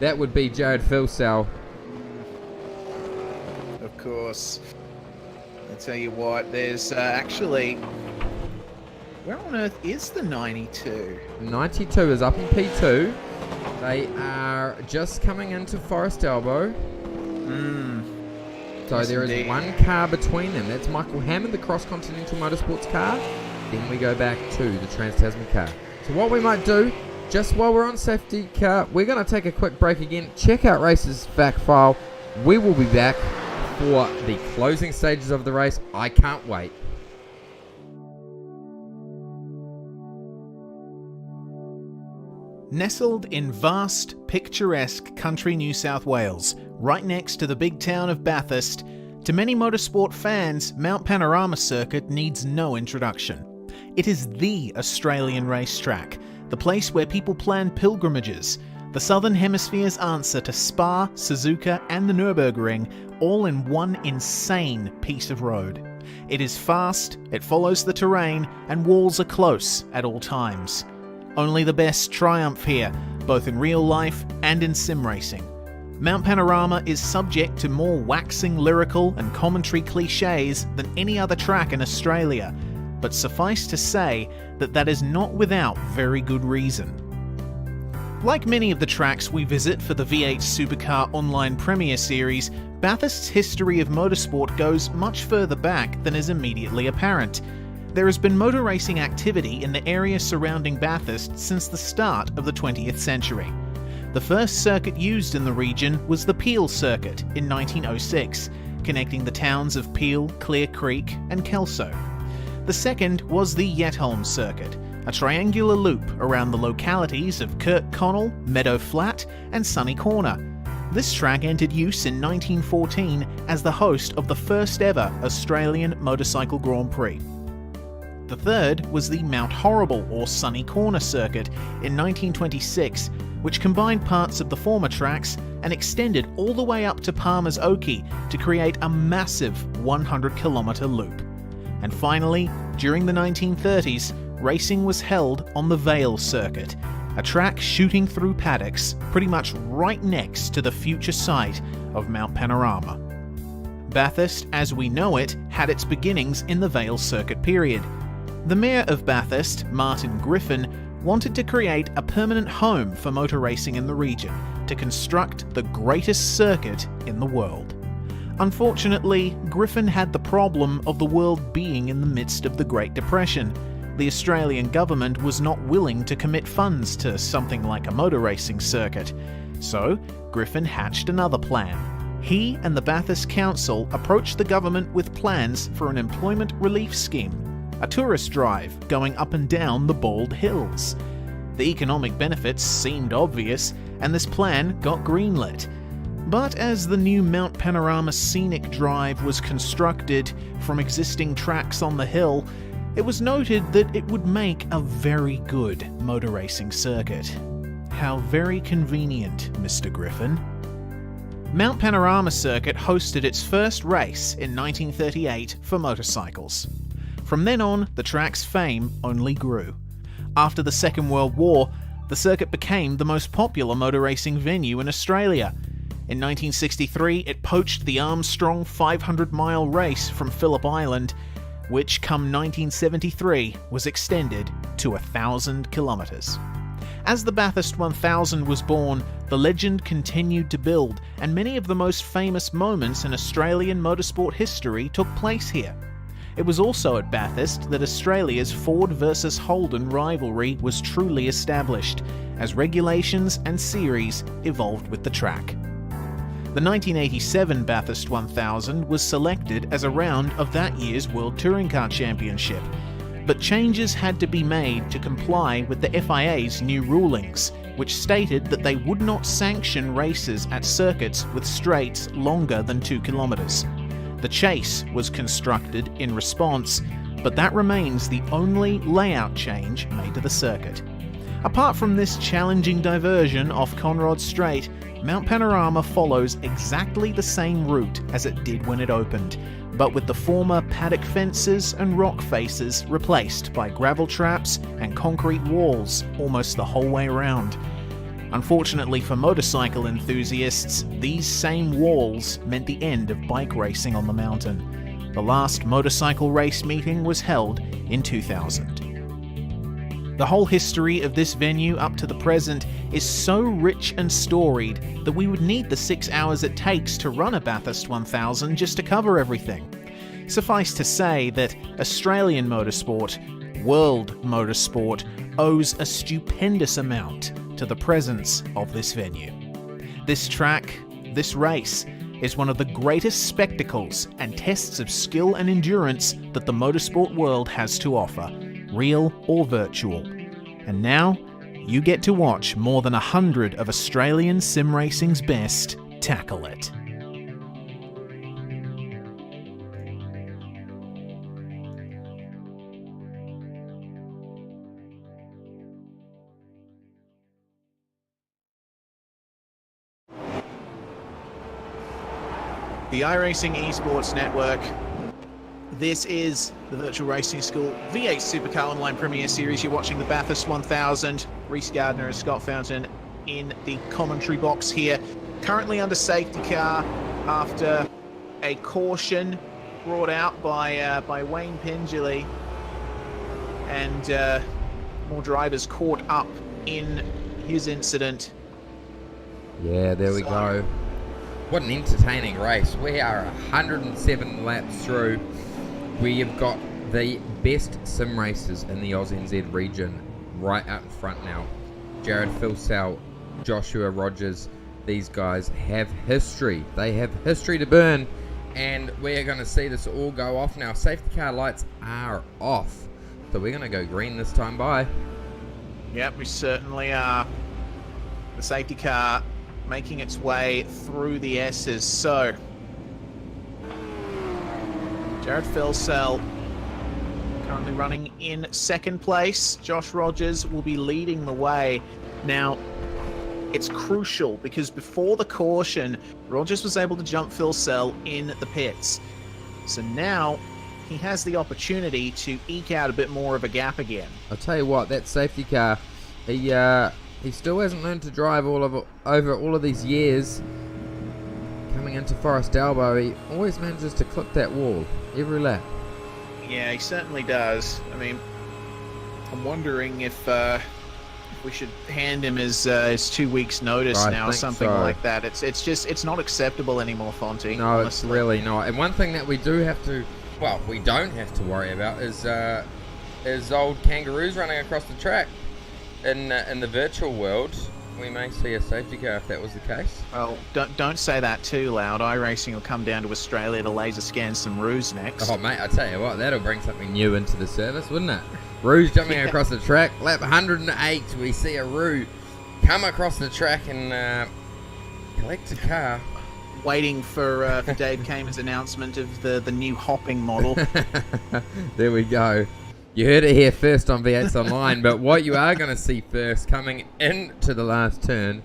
That would be Jared Filsell. Of course. I tell you what, there's actually... Where on earth is the 92? 92 is up in P2. They are just coming into Forest Elbow. So Yes, there is indeed. one car between them. That's Michael Hammond, the Cross Continental Motorsports car. Then we go back to the Trans-Tasman car. So what we might do, just while we're on safety car, we're going to take a quick break again. Check out Race's fact file. We will be back for the closing stages of the race. I can't wait. Nestled in vast, picturesque country New South Wales, right next to the big town of Bathurst, to many motorsport fans, Mount Panorama Circuit needs no introduction. It is the Australian racetrack, the place where people plan pilgrimages, The Southern Hemisphere's answer to Spa, Suzuka and the Nürburgring, all in one insane piece of road. It is fast, it follows the terrain, and walls are close at all times. Only the best triumph here, both in real life and in sim racing. Mount Panorama is subject to more waxing lyrical and commentary cliches than any other track in Australia, but suffice to say that that is not without very good reason. Like many of the tracks we visit for the V8 Supercar Online Premier Series, Bathurst's history of motorsport goes much further back than is immediately apparent. There has been motor racing activity in the area surrounding Bathurst since the start of the 20th century. The first circuit used in the region was the Peel Circuit in 1906, connecting the towns of Peel, Clear Creek and Kelso. The second was the Yetholm Circuit, a triangular loop around the localities of Kirkconnell, Meadow Flat and Sunny Corner. This track entered use in 1914 as the host of the first ever Australian Motorcycle Grand Prix. The third was the Mount Horrible or Sunny Corner Circuit in 1926, which combined parts of the former tracks and extended all the way up to Palmer's Oakey to create a massive 100-kilometre loop. And finally, during the 1930s, racing was held on the Vale Circuit, a track shooting through paddocks pretty much right next to the future site of Mount Panorama. Bathurst, as we know it, had its beginnings in the Vale Circuit period. The Mayor of Bathurst, Martin Griffin, wanted to create a permanent home for motor racing in the region, to construct the greatest circuit in the world. Unfortunately, Griffin had the problem of the world being in the midst of the Great Depression. The Australian government was not willing to commit funds to something like a motor racing circuit. So, Griffin hatched another plan. He and the Bathurst Council approached the government with plans for an employment relief scheme, a tourist drive going up and down the Bald Hills. The economic benefits seemed obvious, and this plan got greenlit. But as the new Mount Panorama Scenic Drive was constructed from existing tracks on the hill, it was noted that it would make a very good motor racing circuit. How very convenient, Mr. Griffin. Mount Panorama Circuit hosted its first race in 1938 for motorcycles. From then on, the track's fame only grew. After the Second World War, the circuit became the most popular motor racing venue in Australia. In 1963, it poached the Armstrong 500-mile race from Phillip Island, which come 1973 was extended to 1,000 kilometres. As the Bathurst 1000 was born, the legend continued to build, and many of the most famous moments in Australian motorsport history took place here. It was also at Bathurst that Australia's Ford versus Holden rivalry was truly established, as regulations and series evolved with the track. The 1987 Bathurst 1000 was selected as a round of that year's World Touring Car Championship, but changes had to be made to comply with the FIA's new rulings, which stated that they would not sanction races at circuits with straights longer than 2 kilometres. The Chase was constructed in response, but that remains the only layout change made to the circuit. Apart from this challenging diversion off Conrod Straight, Mount Panorama follows exactly the same route as it did when it opened, but with the former paddock fences and rock faces replaced by gravel traps and concrete walls almost the whole way around. Unfortunately for motorcycle enthusiasts, these same walls meant the end of bike racing on the mountain. The last motorcycle race meeting was held in 2000. The whole history of this venue up to the present is so rich and storied that we would need the 6 hours it takes to run a Bathurst 1000 just to cover everything. Suffice to say that Australian motorsport, world motorsport, owes a stupendous amount to the presence of this venue. This track, this race, is one of the greatest spectacles and tests of skill and endurance that the motorsport world has to offer, real or virtual. And now, you get to watch more than 100 of Australian sim racing's best tackle it. the iRacing Esports Network. This is the Virtual Racing School V8 Supercar Online Premier Series. You're watching the Bathurst 1000. Reese Gardner and Scott Fountain in the commentary box here. Currently under safety car after a caution brought out by Wayne Pendley. And more drivers caught up in his incident. Yeah, there we go. What an entertaining race. We are 107 laps through. We have got the best sim racers in the AusNZ region right up in front now. Jared Filsell, Joshua Rogers, these guys have history. They have history to burn, and we're going to see this all go off now. Safety car lights are off, so we're going to go green this time by. Yep, we certainly are. The safety car making its way through the S's. So, Jared Filsell currently running in second place. Josh Rogers will be leading the way. Now, it's crucial because before the caution, Rogers was able to jump Filsell in the pits. So now he has the opportunity to eke out a bit more of a gap again. I'll tell you what, that safety car, he still hasn't learned to drive over all of these years. Coming into Forest Elbow, he always manages to clip that wall every lap. Yeah, he certainly does. I mean, I'm wondering if we should hand him his 2 weeks notice now or something like that. It's not acceptable anymore, Fonty. No, honestly. It's really not. And one thing that we don't have to worry about is old kangaroos running across the track. In the virtual world, we may see a safety car if that was the case. Well, don't say that too loud. iRacing will come down to Australia to laser scan some roos next. Oh, mate, I tell you what, that'll bring something new into the service, wouldn't it? Roos jumping across the track. Lap 108, we see a Roo come across the track and collect a car. Waiting for Dave Kamer's announcement of the new hopping model. There we go. You heard it here first on V8s Online, but what you are going to see first coming into the last turn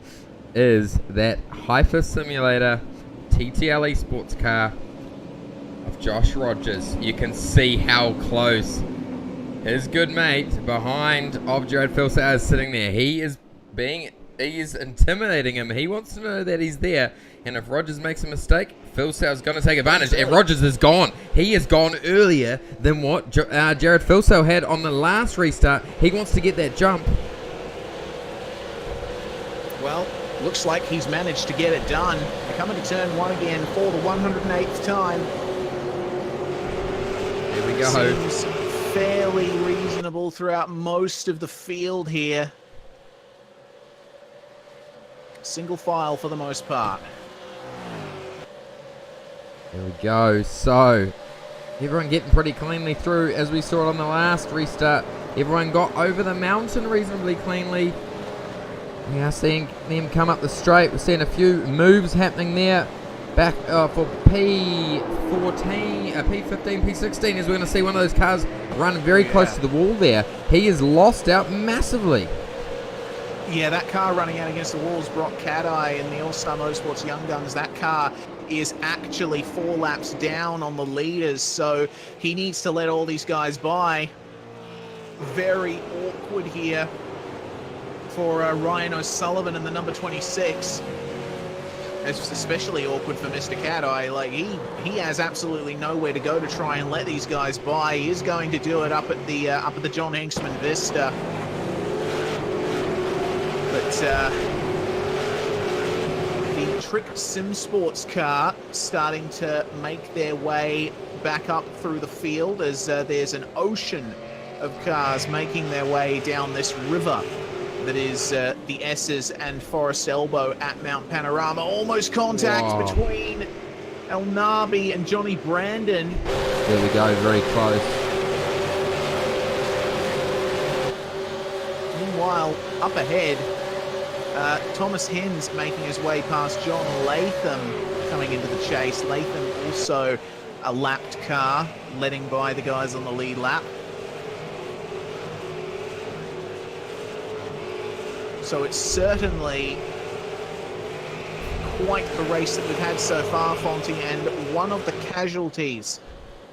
is that Hyper Simulator TTL Esports car of Josh Rogers. You can see how close his good mate behind of Jared Filsell is sitting there. He is intimidating him. He wants to know that he's there. And if Rogers makes a mistake, Filsell's going to take advantage. And Rogers is gone. He is gone earlier than what Jared Filsell had on the last restart. He wants to get that jump. Well, looks like he's managed to get it done. Coming to turn one again for the 108th time. There we go. Seems fairly reasonable throughout most of the field here. Single file for the most part. There we go. So, everyone getting pretty cleanly through as we saw it on the last restart. Everyone got over the mountain reasonably cleanly. We are seeing them come up the straight. We're seeing a few moves happening there. Back for P14, P15, P16 as we're going to see one of those cars run very close to the wall there. He is lost out massively. Yeah, that car running out against the walls, Brock Cadeye in the All-Star Motorsports Young Guns, that car is actually 4 laps down on the leaders, so he needs to let all these guys by. Very awkward here for Ryan O'Sullivan in the number 26. It's especially awkward for Mr. Cadeye. Like, he has absolutely nowhere to go to try and let these guys by. He is going to do it up at the John Hinksman Vista. But the Trick Sim Sports car starting to make their way back up through the field as there's an ocean of cars making their way down this river that is the S's and Forest Elbow at Mount Panorama. Almost contact between El Nabi and Johnny Brandon. There we go, very close. Meanwhile, up ahead, Thomas Hens making his way past John Latham coming into the chase. Latham also a lapped car, letting by the guys on the lead lap. So it's certainly quite the race that we've had so far, Fonty, and one of the casualties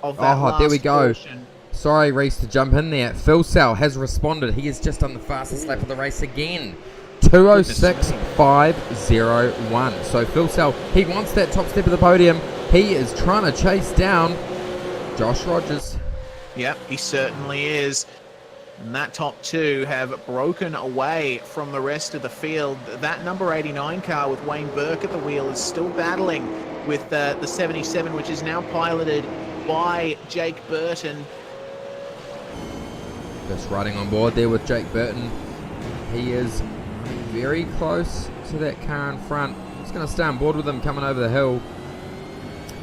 of that last there we go. portion. Sorry, Reese, to jump in there. Phil Sell has responded. He has just done the fastest lap of the race again. 206.501. So Phil Sell, he wants that top step of the podium. He is trying to chase down Josh Rogers. Yep, he certainly is. And that top two have broken away from the rest of the field. That number 89 car with Wayne Burke at the wheel is still battling with the 77, which is now piloted by Jake Burton. Just riding on board there with Jake Burton. He is very close to that car in front. Just going to stay on board with him coming over the hill.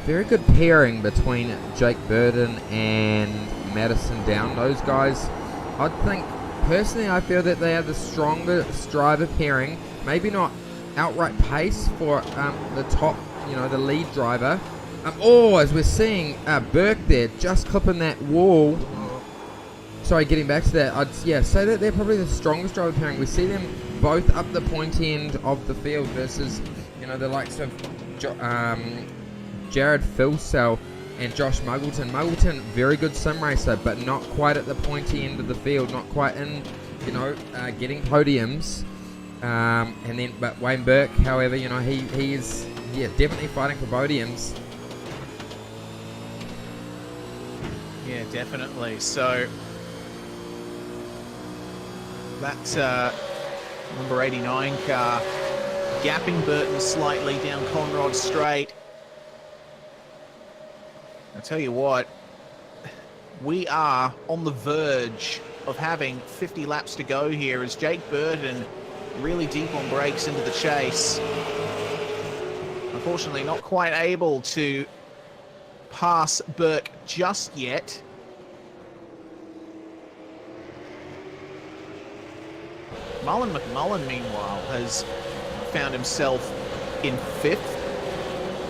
Very good pairing between Jake Burton and Madison Down. Those guys, I think, personally, I feel that they are the strongest driver pairing. Maybe not outright pace for the top, the lead driver. As we're seeing Burke there just clipping that wall. Sorry, getting back to that, I'd say that they're probably the strongest driver pairing. We see them both up the point end of the field versus, the likes of Jared Philsell and Josh Muggleton. Muggleton, very good sim racer, but not quite at the pointy end of the field, not quite in, getting podiums. But Wayne Burke, however, he is, definitely fighting for podiums. Yeah, definitely. So that number 89 car gapping Burton slightly down Conrod Straight. I'll tell you what, we are on the verge of having 50 laps to go here as Jake Burton really deep on brakes into the chase. Unfortunately, not quite able to pass Burke just yet. Mullen McMullen, meanwhile, has found himself in 5th,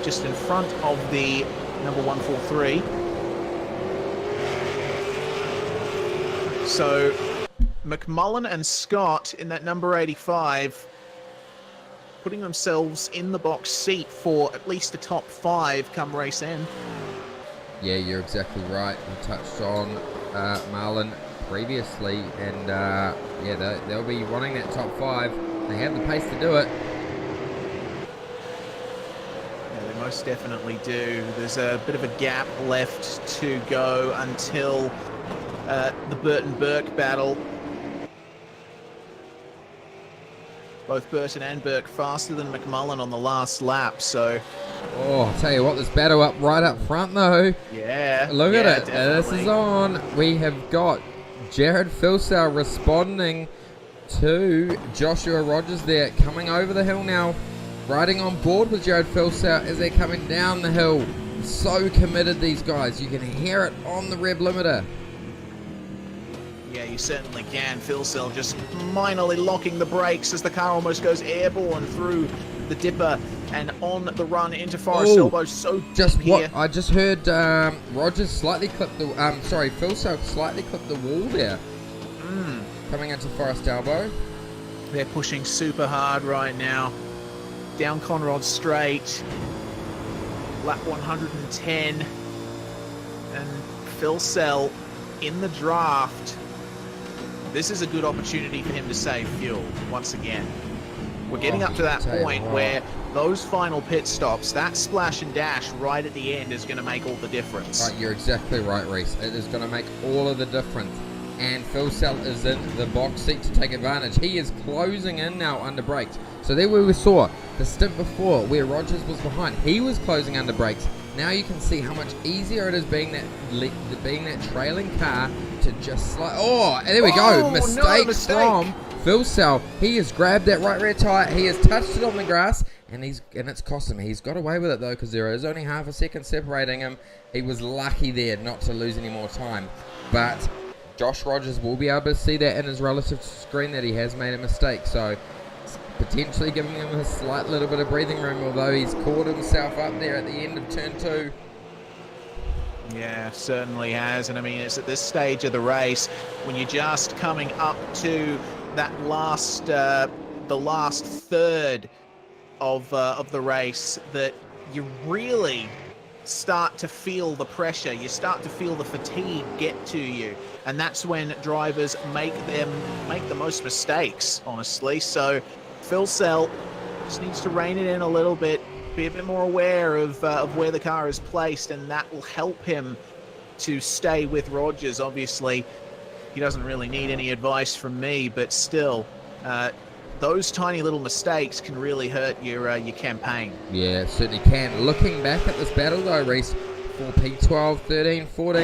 just in front of the number 143. So McMullen and Scott in that number 85 putting themselves in the box seat for at least a top 5 come race end. Yeah, you're exactly right. We touched on Marlon previously, and they'll be wanting that top 5. They have the pace to do it. Yeah, they most definitely do. There's a bit of a gap left to go until the Burton-Burke battle. Both Burton and Burke faster than McMullen on the last lap, so... Oh, I'll tell you what, this battle up right up front, though. Yeah. Look at it. Definitely. This is on. We have got Jared Philsow responding to Joshua Rogers there, coming over the hill now, riding on board with Jared Philsow as they're coming down the hill. So committed, these guys. You can hear it on the rev limiter. Yeah, you certainly can. Philsell just minorly locking the brakes as the car almost goes airborne through the dipper and on the run into Forest Elbow. So just deep here. I just heard Rogers slightly clip the Philsell slightly clip the wall there. Coming into Forest Elbow. They're pushing super hard right now. Down Conrod Straight. Lap 110. And Philsell in the draft. This is a good opportunity for him to save fuel once again. We're getting up to that point where those final pit stops, that splash and dash right at the end is going to make all the difference. Right, you're exactly right, Reese. It is going to make all of the difference. And Philsell is in the box seat to take advantage. He is closing in now under brakes. So there we saw the stint before where Rogers was behind. He was closing under brakes. Now you can see how much easier it is being that trailing car to just slide. Oh, and there we go. Mistake from Philsell. He has grabbed that right rear tyre. He has touched it on the grass, and it's cost him. He's got away with it though, because there is only half a second separating him. He was lucky there not to lose any more time, but Josh Rogers will be able to see that in his relative screen that he has made a mistake. So potentially giving him a slight little bit of breathing room, although he's caught himself up there at the end of turn 2. Yeah, certainly has. And I mean, it's at this stage of the race when you're just coming up to that last, the last third of the race that you really start to feel the pressure. You start to feel the fatigue get to you, and that's when drivers make the most mistakes, honestly. So Phil Sell just needs to rein it in a little bit, be a bit more aware of where the car is placed, and that will help him to stay with Rogers. Obviously, he doesn't really need any advice from me, but still, those tiny little mistakes can really hurt your campaign. Yeah, it certainly can. Looking back at this battle though, Reese, for P12, 13, 14,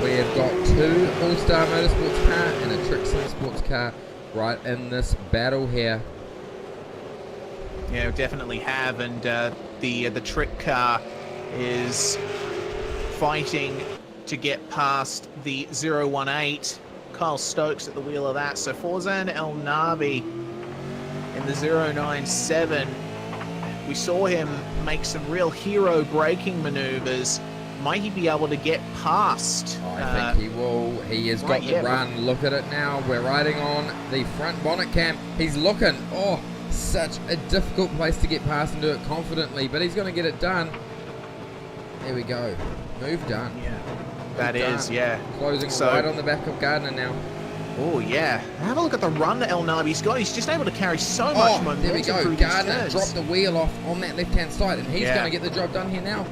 we have got 2 All-Star Motorsports car and a Trixon Sports car right in this battle here. Yeah, we definitely have, and the trick car is fighting to get past the 018. Kyle Stokes at the wheel of that. So Forzan El Nabi in the 097. We saw him make some real hero braking maneuvers. Might he be able to get past? I think he will. He has got the run. Look at it now. We're riding on the front bonnet cam. He's looking. Oh, such a difficult place to get past and do it confidently, but he's going to get it done. There we go. Move done. Yeah, that is, yeah. Closing right on the back of Gardner now. Oh, yeah. Have a look at the run that El Nabi's got. He's just able to carry so much momentum. There we go. Gardner dropped the wheel off on that left-hand side, and he's going to get the job done here now.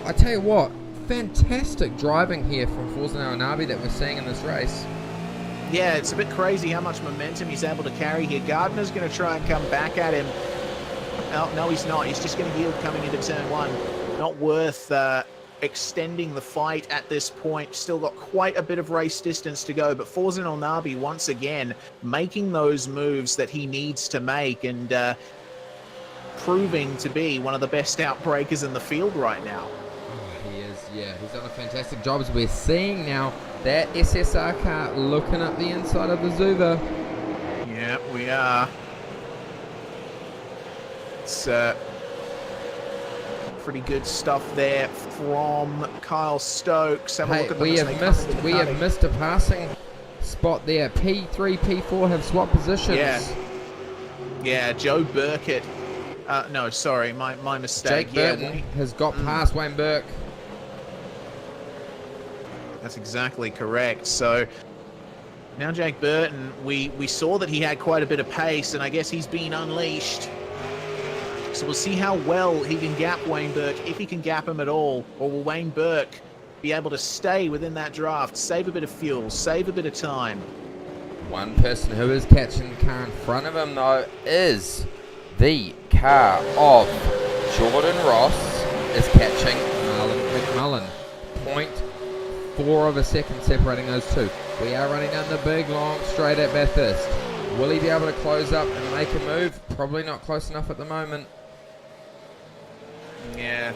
I tell you what, fantastic driving here from Forzan El Nabi that we're seeing in this race. Yeah, it's a bit crazy how much momentum he's able to carry here. Gardner's going to try and come back at him. No, he's not. He's just going to yield coming into turn 1. Not worth extending the fight at this point. Still got quite a bit of race distance to go, but Forzan El Nabi once again making those moves that he needs to make and proving to be one of the best outbreakers in the field right now. He is, yeah. He's done a fantastic job, as we're seeing now that SSR car looking up the inside of the Zuva. Yeah, we are. It's pretty good stuff there from Kyle Stokes. Have a look at we have missed a passing spot there. P3, P4 have swapped positions. Yeah, Joe Burkett. No, sorry, my mistake. Jake Burton has got past Wayne Burke. That's exactly correct. So now Jake Burton, we saw that he had quite a bit of pace, and I guess he's been unleashed. So we'll see how well he can gap Wayne Burke, if he can gap him at all, or will Wayne Burke be able to stay within that draft, save a bit of fuel, save a bit of time. One person who is catching the car in front of him, though, is the car of Jordan Ross is catching Marlon McMullen. 0.4 of a second separating those two. We are running down the big, long straight at Bathurst. Will he be able to close up and make a move? Probably not close enough at the moment. Yeah,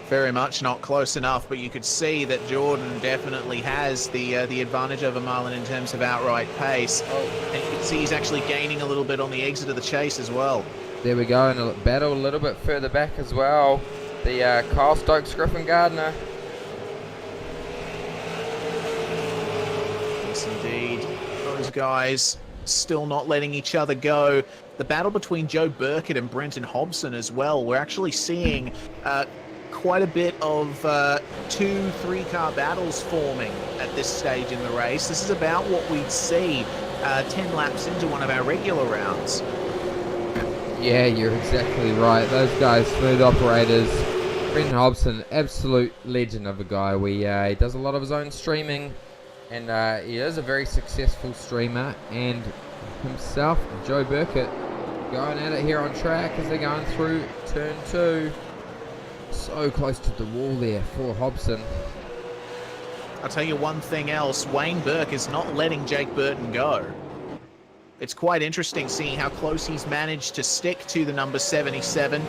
very much not close enough, but you could see that Jordan definitely has the advantage over Marlon in terms of outright pace. And you can see he's actually gaining a little bit on the exit of the chase as well. There we go, and a battle a little bit further back as well. The Kyle Stokes, Griffin Gardner. Yes, indeed. Those guys still not letting each other go. The battle between Joe Burkett and Brenton Hobson as well. We're actually seeing quite a bit of 2-3 car battles forming at this stage in the race. This is about what we'd see 10 laps into one of our regular rounds. Yeah, you're exactly right. Those guys, smooth operators. Brenton Hobson, absolute legend of a guy. He does a lot of his own streaming, and he is a very successful streamer. And himself, Joe Burkett, going at it here on track as they're going through turn 2. So close to the wall there for Hobson. I'll tell you one thing else. Wayne Burke is not letting Jake Burton go. It's quite interesting seeing how close he's managed to stick to the number 77.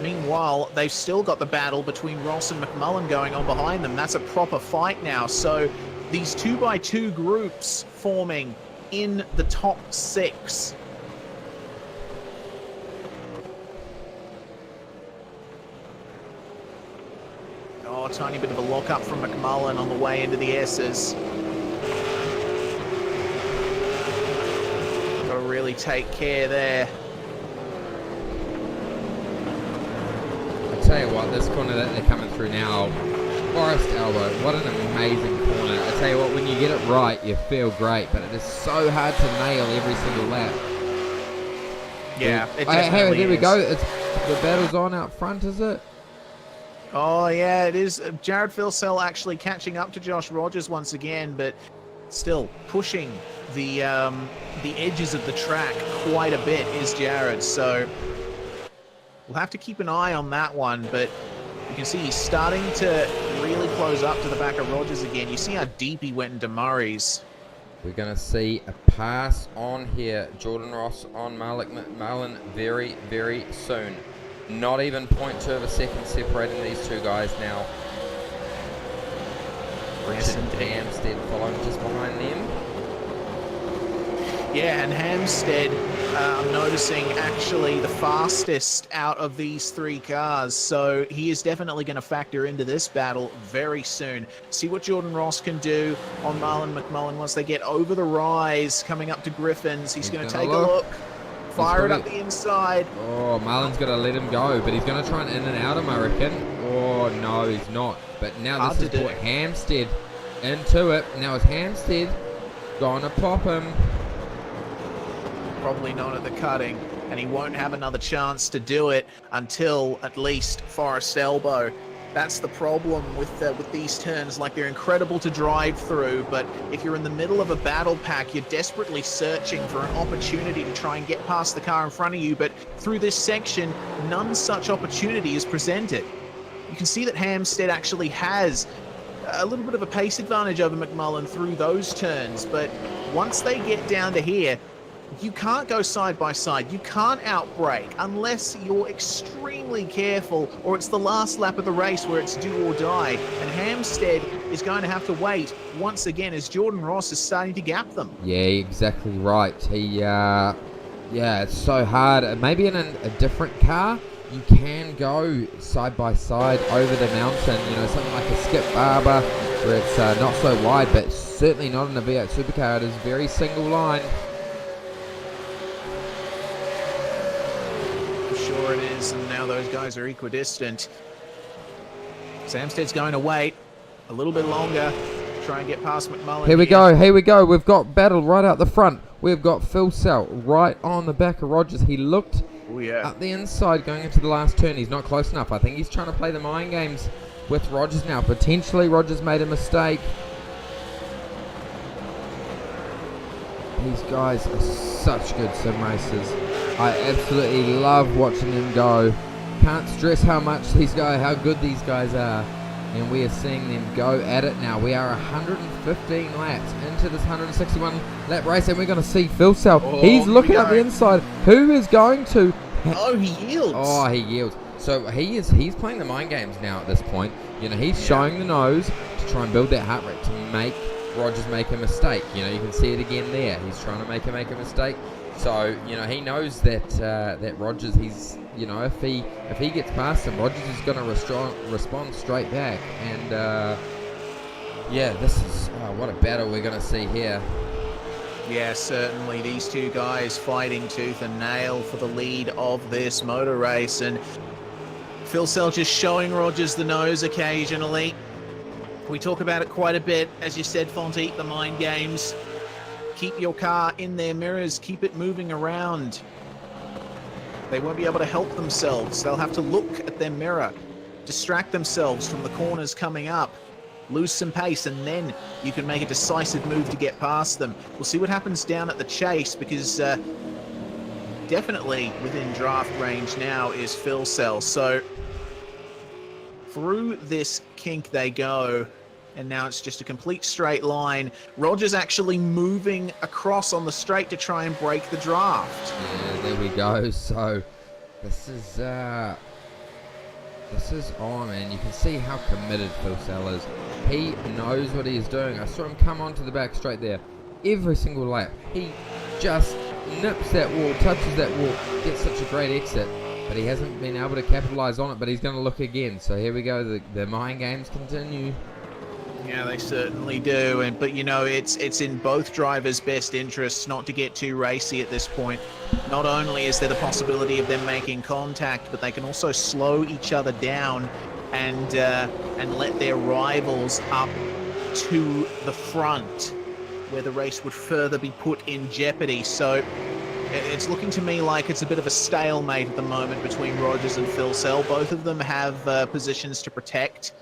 Meanwhile, they've still got the battle between Ross and McMullen going on behind them. That's a proper fight now. So these 2x2 groups forming in the top 6. Oh, a tiny bit of a lock-up from McMullen on the way into the S's. Got to really take care there. tell you what, this corner that they're coming through now, Forest Elbow, what an amazing corner. I tell you what, when you get it right, you feel great, but it is so hard to nail every single lap. Yeah, it Hey, definitely there we is. go. The battle's on out front, is it? Oh, yeah, it is. Jared Filsell actually catching up to Josh Rogers once again, but still pushing the edges of the track quite a bit is Jared. So we'll have to keep an eye on that one, but you can see he's starting to really close up to the back of Rogers again. You see how deep he went into Murray's. We're going to see a pass on here. Jordan Ross on Malik McMullen very, very soon. Not even 0.2 of a second separating these two guys now. Richard Hampstead following just behind them. Yeah, and Hampstead, I'm noticing, actually the fastest out of these three cars. So he is definitely going to factor into this battle very soon. See what Jordan Ross can do on Marlon McMullen once they get over the rise, coming up to Griffins. He's going to take a look. Fire it up the inside. Oh, Marlon's got to let him go, but he's going to try and in and out him, I reckon. Oh, no, he's not. But now this has put Hampstead into it. Now it's Hampstead going to pop him. Probably not at the cutting, and he won't have another chance to do it until at least Forest Elbow. That's the problem with these turns. Like, they're incredible to drive through, but if you're in the middle of a battle pack, you're desperately searching for an opportunity to try and get past the car in front of you. But through this section, none such opportunity is presented. You can see that Hampstead actually has a little bit of a pace advantage over McMullen through those turns, but once they get down to here, you can't go side by side. You can't outbrake unless you're extremely careful, or it's the last lap of the race where it's do or die. And Hampstead is going to have to wait once again as Jordan Ross is starting to gap them. Yeah, exactly right. Yeah, it's so hard. Maybe in a different car, you can go side by side over the mountain. You know, something like a Skip Barber where it's not so wide, but certainly not in a V8 supercar. It is very single line. Sure it is, and now those guys are equidistant. Hampstead's going to wait a little bit longer, try and get past McMullen. Here we go. We've got battle right out the front. We've got Phil Sell right on the back of Rogers. He looked up the inside going into the last turn. He's not close enough. I think he's trying to play the mind games with Rogers now. Potentially Rogers made a mistake. These guys are such good sim racers. I absolutely love watching them go. Can't stress how good these guys are. And we are seeing them go at it now. We are 115 laps into this 161 lap race, and we're going to see Phil Sell. He's looking up the inside. Who is going to? Oh, he yields. Oh, he yields. So he's playing the mind games now at this point. You know, he's showing the nose to try and build that heart rate to make Rogers make a mistake. You know, you can see it again there. He's trying to make a mistake. So, you know, he knows that that Rogers, he's, you know, if he gets past him, Rogers is going to respond straight back. And, yeah, this is, what a battle we're going to see here. Yeah, certainly. These two guys fighting tooth and nail for the lead of this motor race. And Phil Sell just showing Rogers the nose occasionally. We talk about it quite a bit. As you said, Fonte, the mind games. Keep your car in their mirrors. Keep it moving around. They won't be able to help themselves. They'll have to look at their mirror, distract themselves from the corners coming up, lose some pace, and then you can make a decisive move to get past them. We'll see what happens down at the chase, because definitely within draft range now is Phil Sell. So through this kink they go. And now it's just a complete straight line. Rogers actually moving across on the straight to try and break the draft. Yeah, there we go. So this is on, and you can see how committed Phil Sell is. He knows what he is doing. I saw him come onto the back straight there. Every single lap, he just nips that wall, touches that wall, gets such a great exit. But he hasn't been able to capitalize on it. But he's going to look again. So here we go. The mind games continue. Yeah, they certainly do. But you know, it's in both drivers' best interests not to get too racy at this point. Not only is there the possibility of them making contact, but they can also slow each other down and let their rivals up to the front, where the race would further be put in jeopardy. So it's looking to me like it's a bit of a stalemate at the moment between Rogers and Phil Sell. Both of them have positions to protect.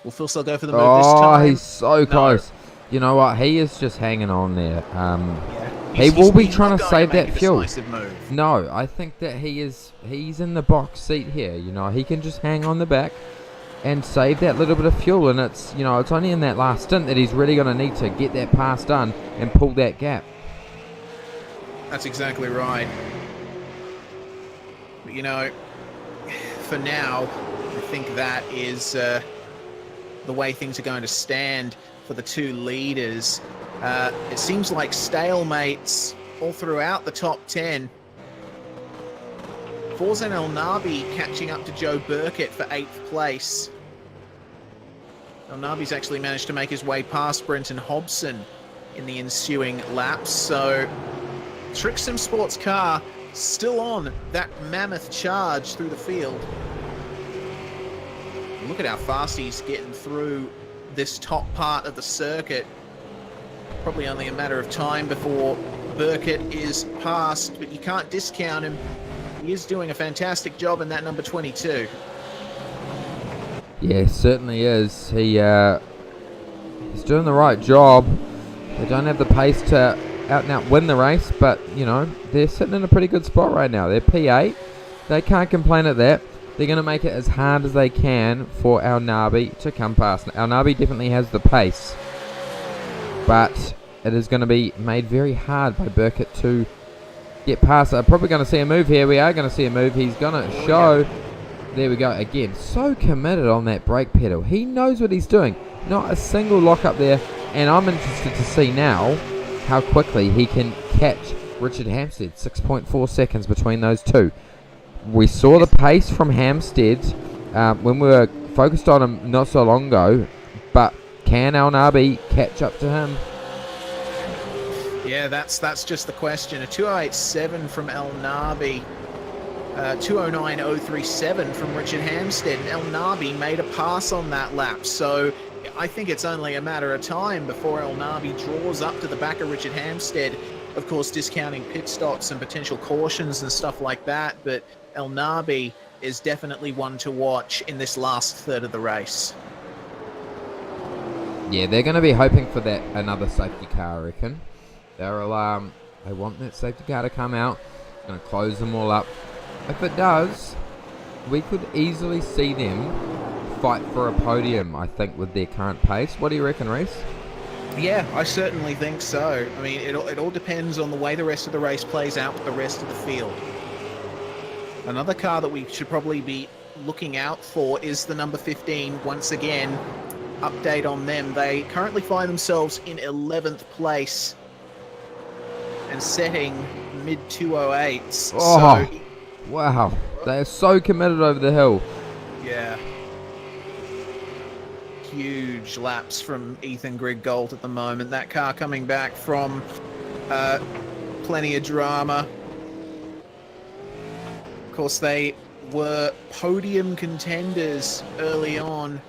Will Phil Sell go for the move this time? Oh, he's so close. You know what? He is just hanging on there. Yeah. He will be he's trying not to going save make that a fuel. decisive move. No, I think that he's in the box seat here. You know, he can just hang on the back and save that little bit of fuel. And it's, you know, it's only in that last stint that he's really going to need to get that pass done and pull that gap. That's exactly right. But, you know, for now, I think that is the way things are going to stand for the two leaders. It seems like stalemates all throughout the top 10. Forzan El Nabi catching up to Joe Burkett for 8th place. El Nabi's actually managed to make his way past Brenton Hobson in the ensuing laps. So Trick Sim Sports car still on that mammoth charge through the field. Look at how fast he's getting through this top part of the circuit. Probably only a matter of time before Burkett is passed, but you can't discount him. He is doing a fantastic job in that number 22. Yeah, certainly is. He's doing the right job. They don't have the pace to out and out win the race, but, you know, they're sitting in a pretty good spot right now. They're P8. They can't complain at that. They're going to make it as hard as they can for El Nabi to come past. El Nabi definitely has the pace, but it is going to be made very hard by Burkett to get past. I'm probably going to see a move here. We are going to see a move. He's going to show. There we go. Again, so committed on that brake pedal. He knows what he's doing. Not a single lock up there. And I'm interested to see now how quickly he can catch Richard Hampstead. 6.4 seconds between those two. We saw the pace from Hampstead when we were focused on him not so long ago. But can El Nabi catch up to him? Yeah, that's just the question. A 208.7 from El Nabi, 209.037 from Richard Hampstead, and El Nabi made a pass on that lap. So I think it's only a matter of time before El Nabi draws up to the back of Richard Hampstead. Of course, discounting pit stops and potential cautions and stuff like that, but El Nabi is definitely one to watch in this last third of the race. Yeah, they're going to be hoping for that another safety car, I reckon. They want that safety car to come out. It's going to close them all up. If it does, we could easily see them fight for a podium, I think, with their current pace. What do you reckon, Reese? Yeah, I certainly think so. I mean, it all depends on the way the rest of the race plays out with the rest of the field. Another car that we should probably be looking out for is the number 15. Once again, update on them. They currently find themselves in 11th place and setting mid-208s. Oh, so, wow. They are so committed over the hill. yeah. Huge laps from Ethan Griggold at the moment. That car coming back from plenty of drama. Of course, they were podium contenders early on,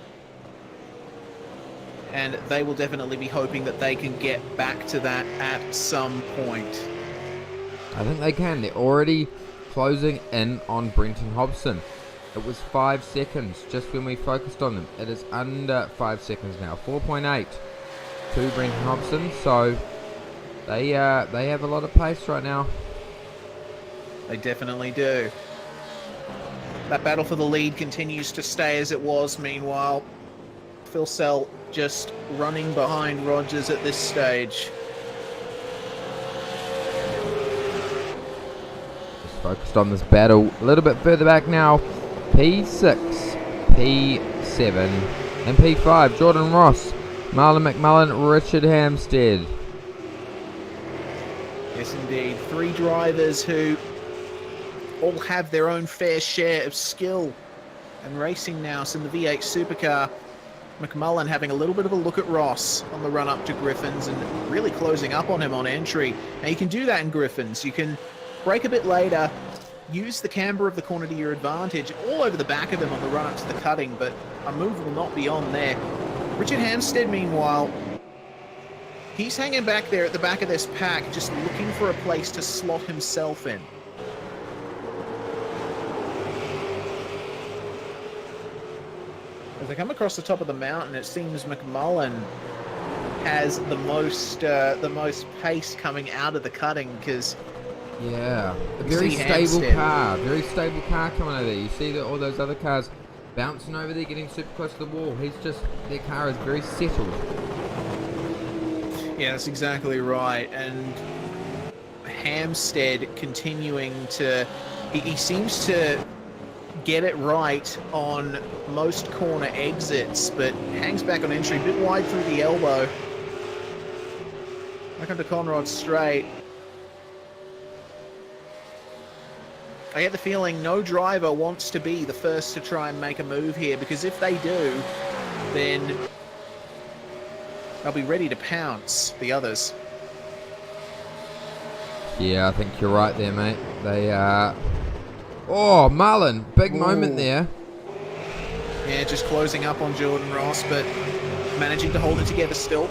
and they will definitely be hoping that they can get back to that at some point. I think they can. They're already closing in on Brenton Hobson. It was 5 seconds just when we focused on them. It is under 5 seconds now. 4.8 to Brenton Hobson. So they have a lot of pace right now. They definitely do. That battle for the lead continues to stay as it was. Meanwhile, Phil Sell just running behind Rogers at this stage. Just focused on this battle. A little bit further back now. P6, P7, and P5. Jordan Ross, Marlon McMullen, Richard Hampstead. Yes, indeed. 3 drivers who all have their own fair share of skill and racing nous in the V8 supercar. McMullen having a little bit of a look at Ross on the run up to Griffins and really closing up on him on entry. Now you can do that in Griffins. You can brake a bit later, use the camber of the corner to your advantage, all over the back of him on the run up to the cutting, but a move will not be on there. Richard Hampstead, meanwhile, he's hanging back there at the back of this pack, just looking for a place to slot himself in. As they come across the top of the mountain, it seems McMullen has the most pace coming out of the cutting, because yeah, a very stable car coming over there. You see that all those other cars bouncing over there, getting super close to the wall. Their car is very settled. Yeah, that's exactly right. And Hampstead continuing to, he seems to get it right on most corner exits, but hangs back on entry, a bit wide through the elbow. Back onto Conrod straight. I get the feeling no driver wants to be the first to try and make a move here, because if they do, then they'll be ready to pounce the others. Yeah, I think you're right there, mate. They oh, Marlon, big moment there. Yeah, just closing up on Jordan Ross, but managing to hold it together still.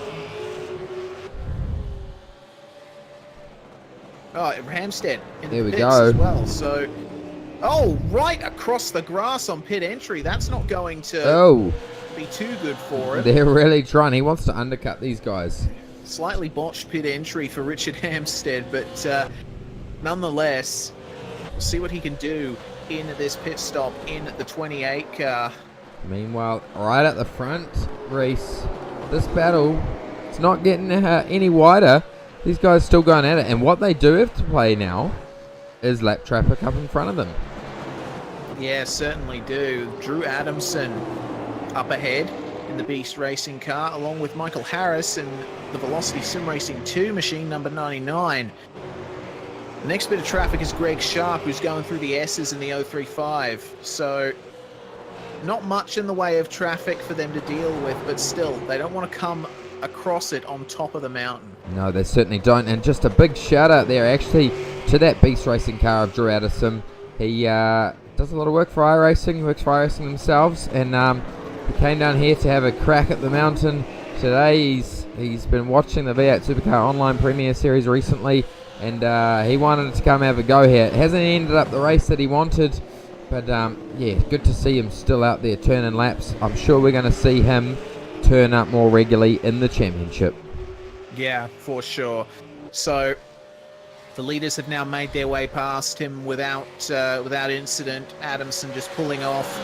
Oh, Hampstead in there the we pits go. As well. So, oh, right across the grass on pit entry. That's not going to be too good for him. They're really trying. He wants to undercut these guys. Slightly botched pit entry for Richard Hampstead, but nonetheless, we'll see what he can do in this pit stop in the 28 car. Meanwhile, right at the front, Reese, this battle, it's not getting any wider. These guys still going at it, and what they do have to play now is lap traffic up in front of them. Yeah, certainly do. Drew Adamson up ahead in the Beast Racing car, along with Michael Harris in the Velocity Sim Racing 2 machine number 99. The next bit of traffic is Greg Sharp, who's going through the S's in the 035. So not much in the way of traffic for them to deal with, but still, they don't want to come across it on top of the mountain. No, they certainly don't. And just a big shout out there actually to that Beast Racing car of Drew Addison. He does a lot of work for iRacing. He works for iRacing themselves, and he came down here to have a crack at the mountain today. He's been watching the V8 Supercar Online Premier Series recently, and he wanted to come have a go here. It hasn't ended up the race that he wanted, but yeah, good to see him still out there turning laps. I'm sure we're going to see him turn up more regularly in the championship. Yeah, for sure. So the leaders have now made their way past him without incident. Adamson just pulling off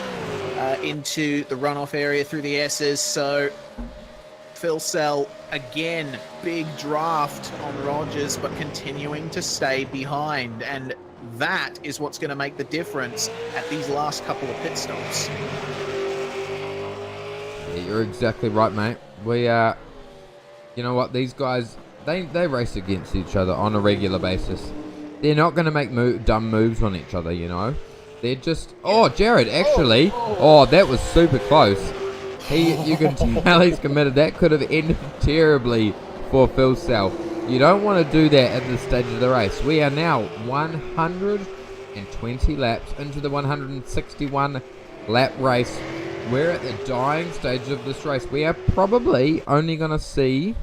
into the runoff area through the S's. So Phil Sell again, big draft on Rogers, but continuing to stay behind, and that is what's going to make the difference at these last couple of pit stops. Yeah, you're exactly right, mate. We you know what, these guys, they race against each other on a regular basis. They're not going to make dumb moves on each other, you know. They're just... Oh, Jared, actually. Oh, that was super close. You can tell he's committed. That could have ended terribly for Phil Sell. You don't want to do that at this stage of the race. We are now 120 laps into the 161 lap race. We're at the dying stage of this race. We are probably only going to see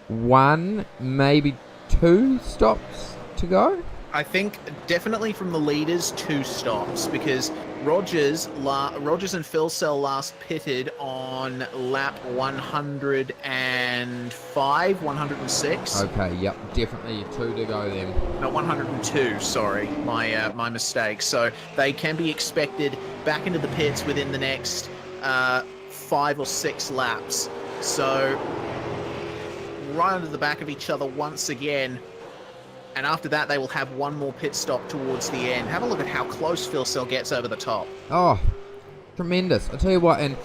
one, maybe two stops to go. I think definitely from the leaders, 2 stops, because Rogers and Phil Sell last pitted on lap 105, 106. Okay, yep, definitely 2 to go then. No, 102, sorry, my mistake. So they can be expected back into the pits within the next 5 or 6 laps. So right under the back of each other once again. And after that, they will have one more pit stop towards the end. Have a look at how close Phil Sell gets over the top. Oh, tremendous. I tell you what, and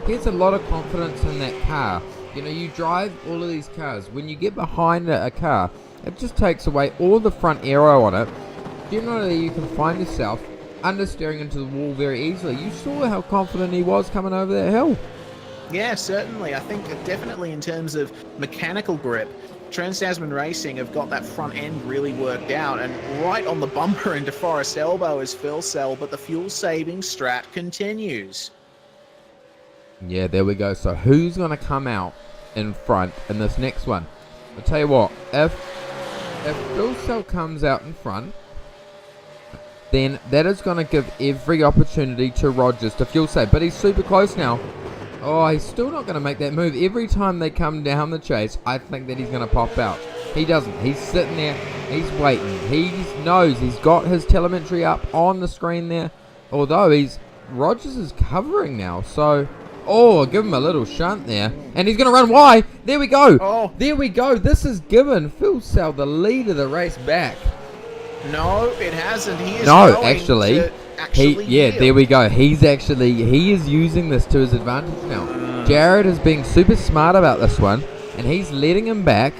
here's a lot of confidence in that car. You know, you drive all of these cars. When you get behind a car, it just takes away all the front aero on it. Generally, you can find yourself understeering into the wall very easily. You saw how confident he was coming over that hill. Yeah, certainly. I think that definitely in terms of mechanical grip, Trans-Tasman Racing have got that front end really worked out, and right on the bumper into Forest Elbow is Phil Sell, but the fuel-saving strat continues. Yeah, there we go. So who's going to come out in front in this next one? I'll tell you what, if Phil Sell comes out in front, then that is going to give every opportunity to Rogers to fuel save, but he's super close now. Oh, he's still not going to make that move. Every time they come down the chase, I think that he's going to pop out. He doesn't. He's sitting there. He's waiting. He knows he's got his telemetry up on the screen there. Although Rogers is covering now. So, give him a little shunt there. And he's going to run wide. There we go. Oh. There we go. This has given Phil Sell the lead of the race back. No, it hasn't. He is No, going actually. to actually yield. There we go. He is using this to his advantage now. Jared is being super smart about this one, and he's letting him back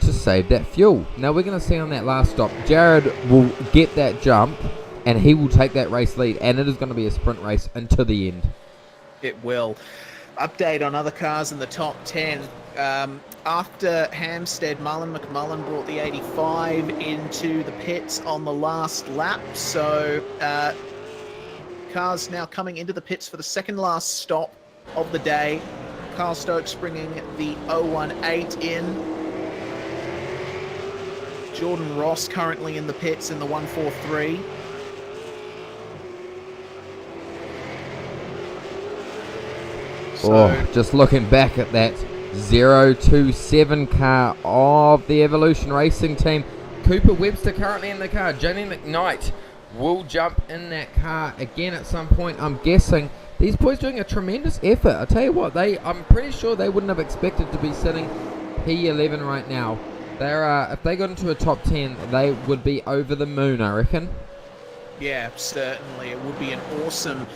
to save that fuel. Now we're going to see on that last stop, Jared will get that jump, and he will take that race lead, and it is going to be a sprint race until the end. It will. Update on other cars in the top 10. After Hampstead, Marlon McMullen brought the 85 into the pits on the last lap. So cars now coming into the pits for the second last stop of the day. Carl Stokes bringing the 018 in. Jordan Ross currently in the pits in the 143. Just looking back at that 027 car of the Evolution Racing team. Cooper Webster currently in the car. Jenny McKnight will jump in that car again at some point, I'm guessing. These boys doing a tremendous effort. I tell you what, I'm pretty sure they wouldn't have expected to be sitting P11 right now. If they got into a top 10, they would be over the moon, I reckon. Yeah, certainly. It would be an awesome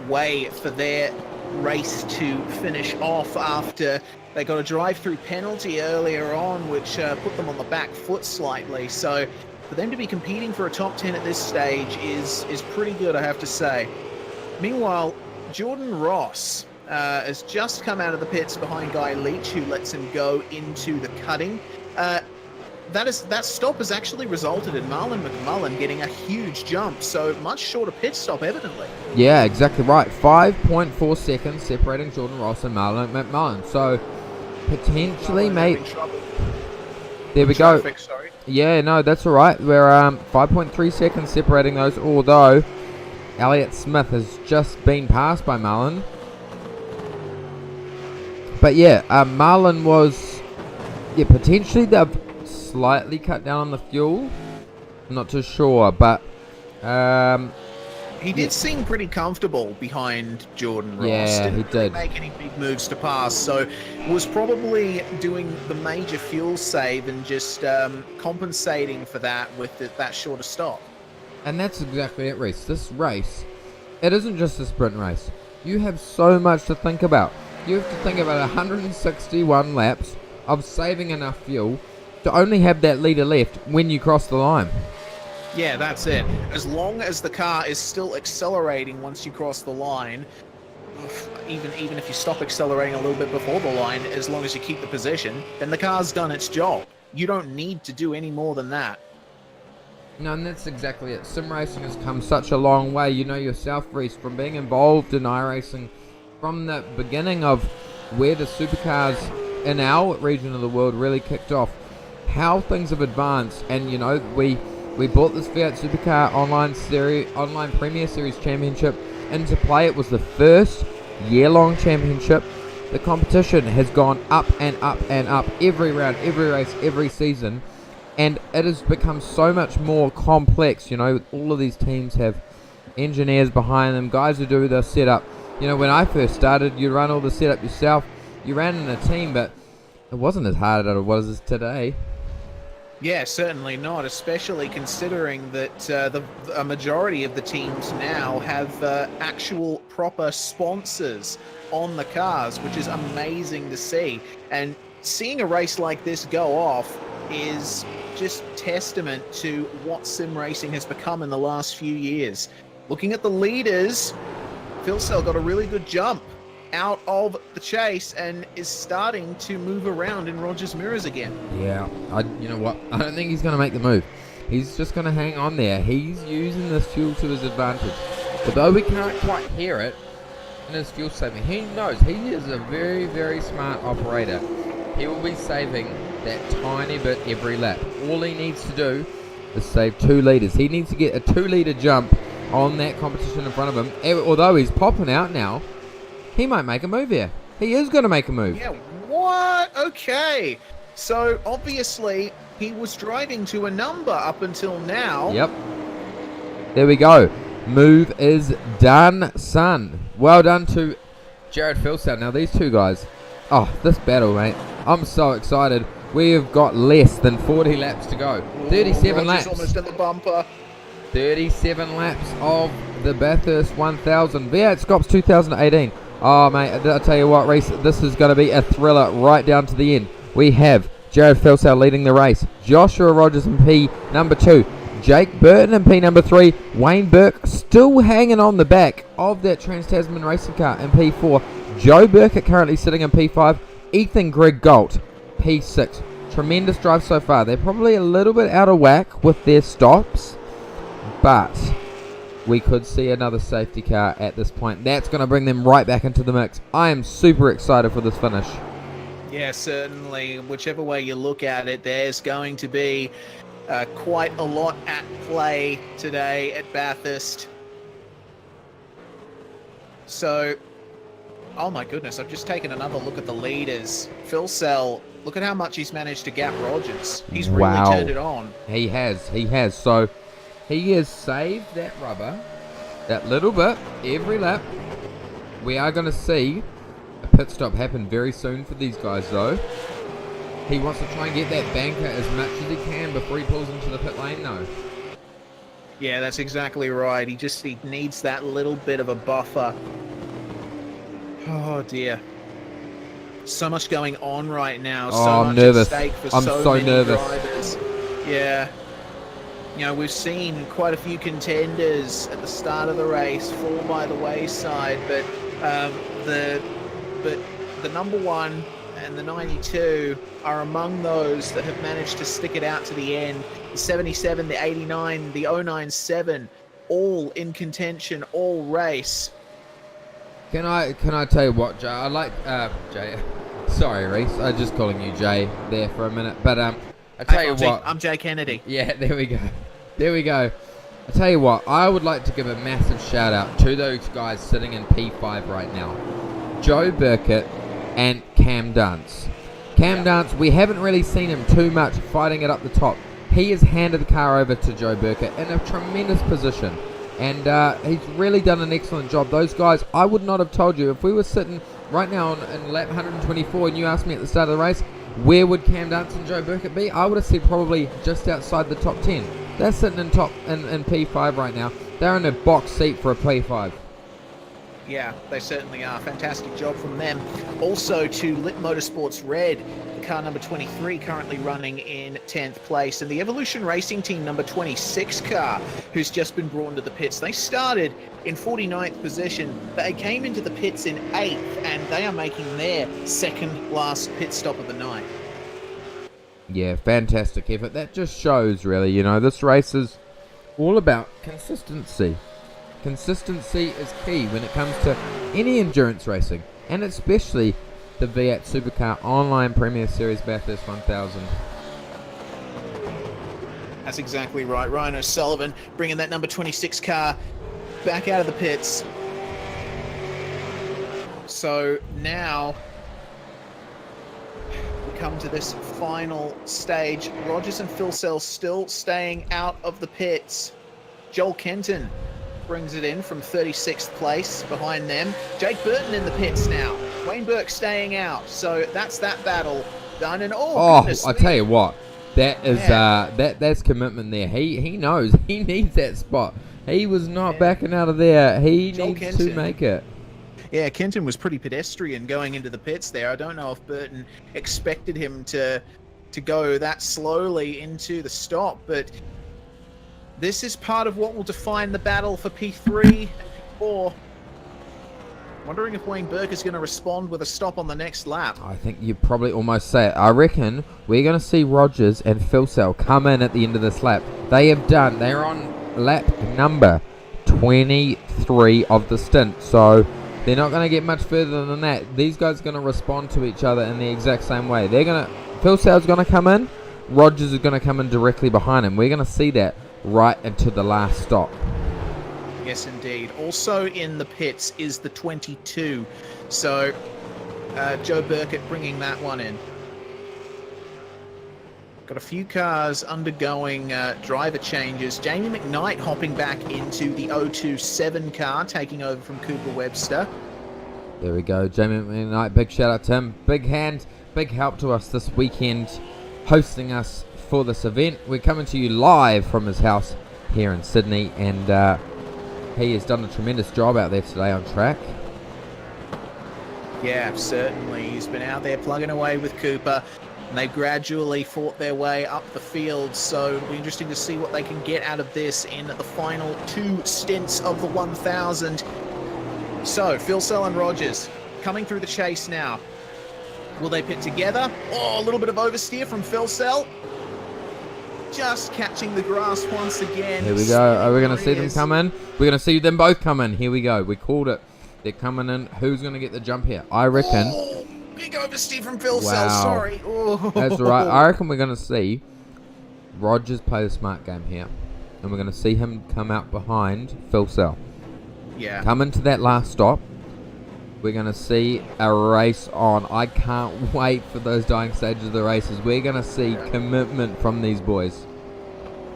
way for their race to finish off after they got a drive-through penalty earlier on, which put them on the back foot slightly. So for them to be competing for a top 10 at this stage is pretty good, I have to say. Meanwhile, Jordan Ross has just come out of the pits behind Guy Leach, who lets him go into the cutting. That stop has actually resulted in Marlon McMullen getting a huge jump, so much shorter pit stop, evidently. Yeah, exactly right. 5.4 seconds separating Jordan Ross and Marlon McMullen. So potentially, there we go. Sorry. Yeah, no, that's all right. We're 5.3 seconds separating those. Although Elliott Smith has just been passed by Marlon. But yeah, Marlon was potentially they've slightly cut down on the fuel. I'm not too sure, but he did seem pretty comfortable behind Jordan Ross. Yeah, Didn't he really did. make any big moves to pass, so was probably doing the major fuel save and just compensating for that with that shorter stop. And that's exactly it, Reese. This race, it isn't just a sprint race. You have so much to think about. You have to think about 161 laps of saving enough fuel to only have that leader left when you cross the line. Yeah, that's it. As long as the car is still accelerating once you cross the line, even if you stop accelerating a little bit before the line, as long as you keep the position, then the car's done its job. You don't need to do any more than that. No, and that's exactly it. Sim racing has come such a long way. You know yourself, Reese, from being involved in iRacing from the beginning of where the supercars in our region of the world really kicked off, how things have advanced. And you know, we brought this V8 Supercar online Premier Series Championship into play. It was the first year-long championship. The competition has gone up and up and up every round, every race, every season, and it has become so much more complex. You know, all of these teams have engineers behind them, guys who do the setup. You know, when I first started, you run all the setup yourself. You ran in a team, but it wasn't as hard as it was today. Yeah, certainly not, especially considering that a majority of the teams now have actual proper sponsors on the cars, which is amazing to see. And seeing a race like this go off is just testament to what sim racing has become in the last few years. Looking at the leaders, Phil Sell got a really good jump out of the chase and is starting to move around in Rogers' mirrors again. Yeah, you know what? I don't think he's going to make the move. He's just going to hang on there. He's using this fuel to his advantage. Although we can't quite hear it in his fuel saving, he knows he is a very, very smart operator. He will be saving that tiny bit every lap. All he needs to do is save 2 litres. He needs to get a 2 litre jump on that competition in front of him. Although he's popping out now, he might make a move here. He is going to make a move. Yeah, what? Okay. So, obviously, he was driving to a number up until now. Yep. There we go. Move is done, son. Well done to Jared Philsow. Now, these two guys. Oh, this battle, mate. I'm so excited. We have got less than 40 laps to go. 37 laps. Almost at the bumper. 37 laps of the Bathurst 1000. V8SCOPS 2018. Oh, mate, I'll tell you what, Reese, this is going to be a thriller right down to the end. We have Jared Philsow leading the race. Joshua Rogers in P number 2. Jake Burton in P number 3. Wayne Burke still hanging on the back of that Trans-Tasman racing car in P4. Joe Burkett currently sitting in P5. Ethan Greg Galt, P6. Tremendous drive so far. They're probably a little bit out of whack with their stops, but we could see another safety car at this point. That's going to bring them right back into the mix. I am super excited for this finish. Yeah, certainly. Whichever way you look at it, there's going to be quite a lot at play today at Bathurst. So, oh my goodness, I've just taken another look at the leaders. Phil Sell, look at how much he's managed to gap Rogers. He's really turned it on. He has. So, he has saved that rubber, that little bit, every lap. We are going to see a pit stop happen very soon for these guys, though. He wants to try and get that banker as much as he can before he pulls into the pit lane, though. Yeah, that's exactly right. He needs that little bit of a buffer. Oh, dear. So much going on right now. So much nervous. at stake for I'm so many nervous. drivers. Yeah. You know, we've seen quite a few contenders at the start of the race fall by the wayside, but the number 1 and the 92 are among those that have managed to stick it out to the end. The 77, the 89, the 097, all in contention, all race. Can I tell you what, Jay? I like Jay. Sorry, Reese. I'm just calling you Jay there for a minute. But I tell you what, I'm Jay Kennedy. Yeah, there we go. I tell you what, I would like to give a massive shout out to those guys sitting in P5 right now, Joe Burkett and Cam Dance. Dance, we haven't really seen him too much fighting it up the top. He has handed the car over to Joe Burkett in a tremendous position. And he's really done an excellent job. Those guys, I would not have told you. If we were sitting right now in lap 124 and you asked me at the start of the race, where would Cam Dance and Joe Burkett be? I would have said probably just outside the top 10. They're sitting in P5 right now. They're in a box seat for a P5. Yeah, they certainly are. Fantastic job from them. Also to Lit Motorsports Red, the car number 23 currently running in 10th place, and the Evolution Racing Team number 26 car, who's just been brought into the pits. They started in 49th position, but they came into the pits in 8th, and they are making their second last pit stop of the night. Yeah, fantastic effort. That just shows, really, you know, this race is all about consistency. Consistency is key when it comes to any endurance racing, and especially the V8 Supercar Online Premier Series Bathurst 1000. That's exactly right. Ryan O'Sullivan bringing that number 26 car back out of the pits. So now we come to this final stage. Rogers and Phil Sell still staying out of the pits. Joel Kenton brings it in from 36th place behind them. Jake Burton in the pits now. Wayne Burke staying out. So that's that battle done. And I tell you what, that is that's commitment there. He knows he needs that spot. He was not backing out of there. He needs to make it. Yeah, Kenton was pretty pedestrian going into the pits there. I don't know if Burton expected him to go that slowly into the stop, but this is part of what will define the battle for P3 and P4. Wondering if Wayne Burke is going to respond with a stop on the next lap. I think you probably almost say it. I reckon we're going to see Rogers and Philsell come in at the end of this lap. They're on lap number 23 of the stint, so they're not going to get much further than that. These guys are going to respond to each other in the exact same way. Philsell's going to come in, Rogers is going to come in directly behind him. We're going to see that right into the last stop. Yes, indeed. Also in the pits is the 22. So, Joe Burkett bringing that one in. Got a few cars undergoing driver changes. Jamie McKnight hopping back into the 027 car, taking over from Cooper Webster. There we go, Jamie McKnight. Big shout out to him. Big hand, big help to us this weekend, hosting us for this event. We're coming to you live from his house here in Sydney, and he has done a tremendous job out there today on track. Yeah, certainly. He's been out there plugging away with Cooper, and they've gradually fought their way up the field, so it'll be interesting to see what they can get out of this in the final 2 stints of the 1000. So, Philsell and Rogers coming through the chase now. Will they pit together? Oh, a little bit of oversteer from Philsell. Just catching the grass once again. Here we go. Are we going to see them come in? We're going to see them both come in. Here we go. We called it. They're coming in. Who's going to get the jump here? I reckon. Oh, big oversteer from Philsell. Wow. Sorry. Oh. That's right. I reckon we're going to see Rogers play the smart game here. And we're going to see him come out behind Philsell. Yeah. Come into that last stop. We're going to see a race on. I can't wait for those dying stages of the races. We're going to see commitment from these boys.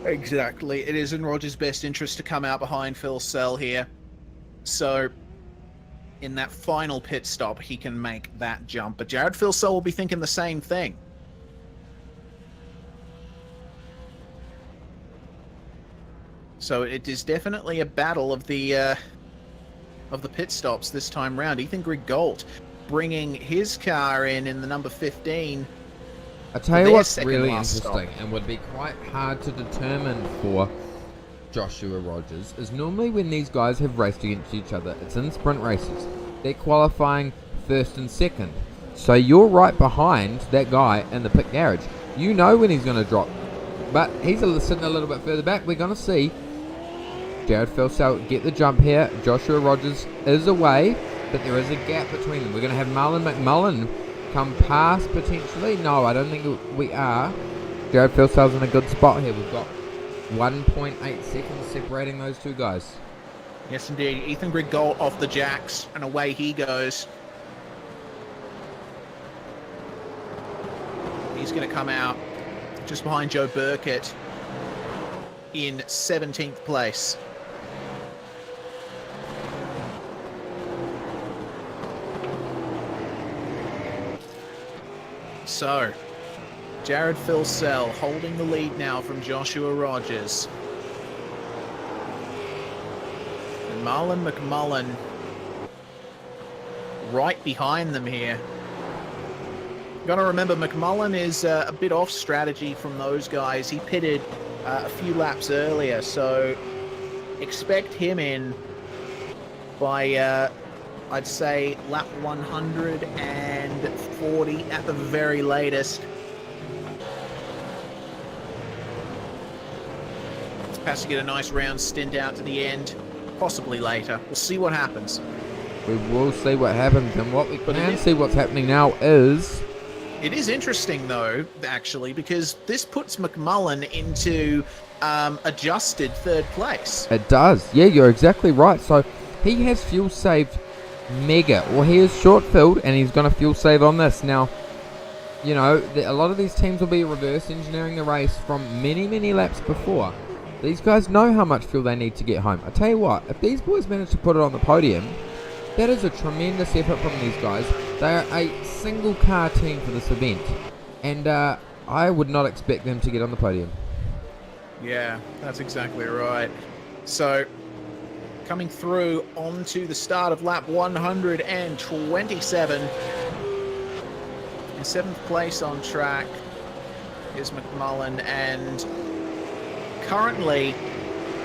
Exactly. It is in Rogers' best interest to come out behind Philsell here. So, in that final pit stop, he can make that jump. But Jared Philsell will be thinking the same thing. So it is definitely a battle of the pit stops this time round. Ethan Griggault bringing his car in the number 15. I tell you what's really interesting and would be quite hard to determine for Joshua Rogers is normally when these guys have raced against each other, it's in sprint races. They're qualifying first and second. So you're right behind that guy in the pit garage. You know when he's going to drop. But he's sitting a little bit further back. We're going to see Jared Philsell get the jump here. Joshua Rogers is away, but there is a gap between them. We're going to have Marlon McMullen come past potentially. No, I don't think we are. Jared Philsell's in a good spot here. We've got 1.8 seconds separating those two guys. Yes, indeed. Ethan Griggault off the jacks, and away he goes. He's going to come out just behind Joe Burkett in 17th place. So, Jared Philsell holding the lead now from Joshua Rogers. And Marlon McMullen right behind them here. Gotta remember, McMullen is a bit off strategy from those guys. He pitted a few laps earlier, so expect him in by, I'd say, lap 140 at the very latest. Has to get a nice round stint out to the end, possibly later. We'll see what happens. We will see what happens, and what we can see what's happening now is... It is interesting, though, actually, because this puts McMullen into adjusted third place. It does. Yeah, you're exactly right. So he has fuel saved mega. Well, he is short filled, and he's going to fuel save on this. Now, you know, a lot of these teams will be reverse engineering the race from many, many laps before. These guys know how much fuel they need to get home. I tell you what, if these boys manage to put it on the podium, that is a tremendous effort from these guys. They are a single car team for this event, and I would not expect them to get on the podium. Yeah, that's exactly right. So, coming through onto the start of lap 127. In 7th place on track is McMullen, and currently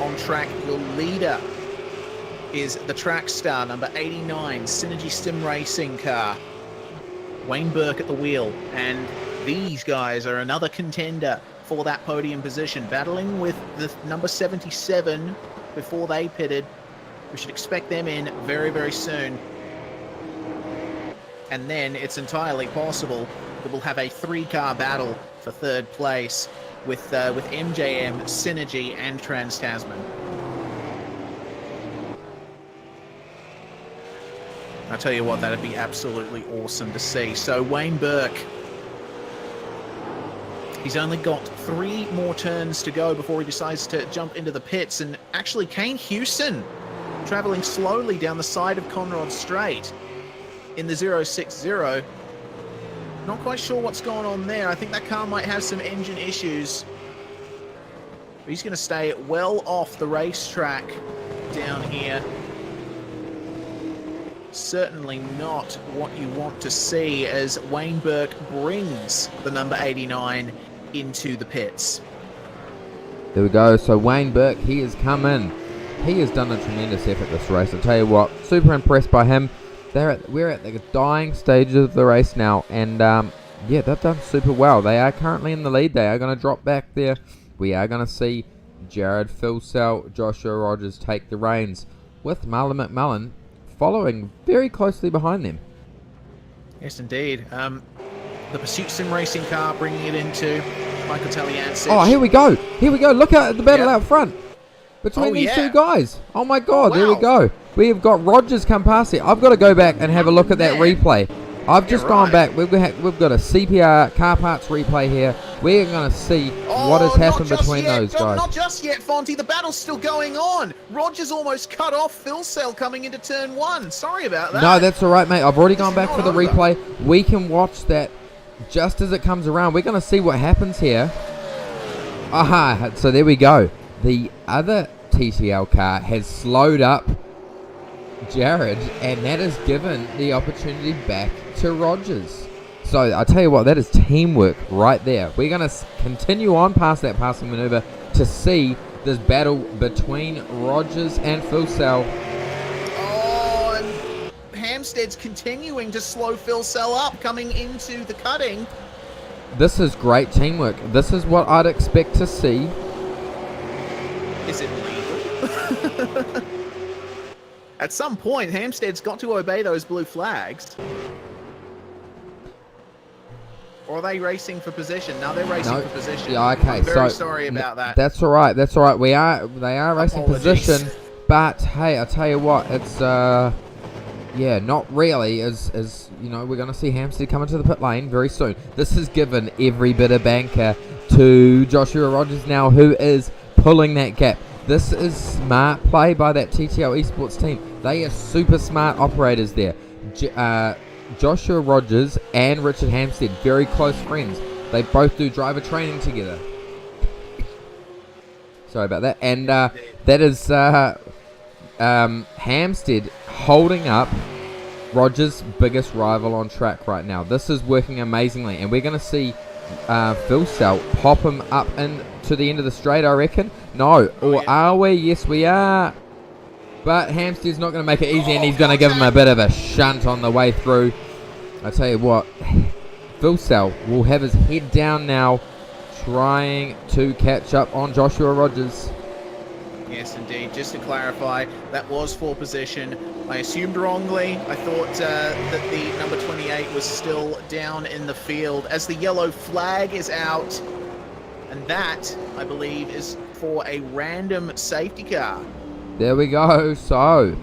on track, your leader is the track star, number 89, Synergy Sim Racing car. Wayne Burke at the wheel, and these guys are another contender for that podium position, battling with the number 77 before they pitted. We should expect them in very, very soon. And then it's entirely possible that we'll have a 3-car battle for third place with MJM, Synergy, and Trans-Tasman. I tell you what, that'd be absolutely awesome to see. So Wayne Burke, he's only got 3 more turns to go before he decides to jump into the pits. And actually, Kane Hewson traveling slowly down the side of Conrod Straight in the 060. Not quite sure what's going on there. I think that car might have some engine issues. But he's going to stay well off the racetrack down here. Certainly not what you want to see as Wayne Burke brings the number 89 into the pits. There we go. So Wayne Burke, he has come in. He has done a tremendous effort this race. I'll tell you what, super impressed by him. We're at the dying stage of the race now, and yeah, they've done super well. They are currently in the lead. They are going to drop back there. We are going to see Jared Philsell, Joshua Rogers take the reins, with Marlon McMullen following very closely behind them. Yes, indeed. The Pursuit Sim Racing car bringing it into Michael Taliancic. Oh, here we go. Here we go. Look at the battle out front between these two guys. Oh my God, there we go. We have got Rogers come past here. I've got to go back and have a look at that replay. I've just gone back. We've got a CPR Kart Parts replay here. We're going to see what has happened between those guys. Not just yet, Fonty. The battle's still going on. Rogers almost cut off Philsell coming into turn 1. Sorry about that. No, that's all right, mate. I've already gone back for the replay. We can watch that just as it comes around. We're going to see what happens here. Aha, so there we go. The other TTL car has slowed up Jared, and that has given the opportunity back to Rogers. So I tell you what, that is teamwork right there. We're going to continue on past that passing maneuver to see this battle between Rogers and Philsell. Oh, and Hampstead's continuing to slow Philsell up coming into the cutting. This is great teamwork. This is what I'd expect to see. Is it legal? At some point, Hampstead's got to obey those blue flags. Or are they racing for position? No, they're racing for position. Yeah, okay. I'm very sorry about that. That's all right. That's all right. They are racing position, but hey, I tell you what, it's yeah, not really. As you know, we're going to see Hampstead come into the pit lane very soon. This has given every bit of banker to Joshua Rogers now, who is pulling that gap. This is smart play by that TTL Esports team. They are super smart operators there. Joshua Rogers and Richard Hampstead, very close friends. They both do driver training together. Sorry about that. And that is Hampstead holding up Rogers' biggest rival on track right now. This is working amazingly, and we're going to see Philsell pop him up into the end of the straight, I reckon. No, or are we? Yes, we are. But Hampstead's not going to make it easy, and he's going to give him a bit of a shunt on the way through. I tell you what, Philsell will have his head down now, trying to catch up on Joshua Rogers. Yes, indeed. Just to clarify, that was for position. I assumed wrongly. I thought that the number 28 was still down in the field as the yellow flag is out. And that, I believe, is for a random safety car. There we go. So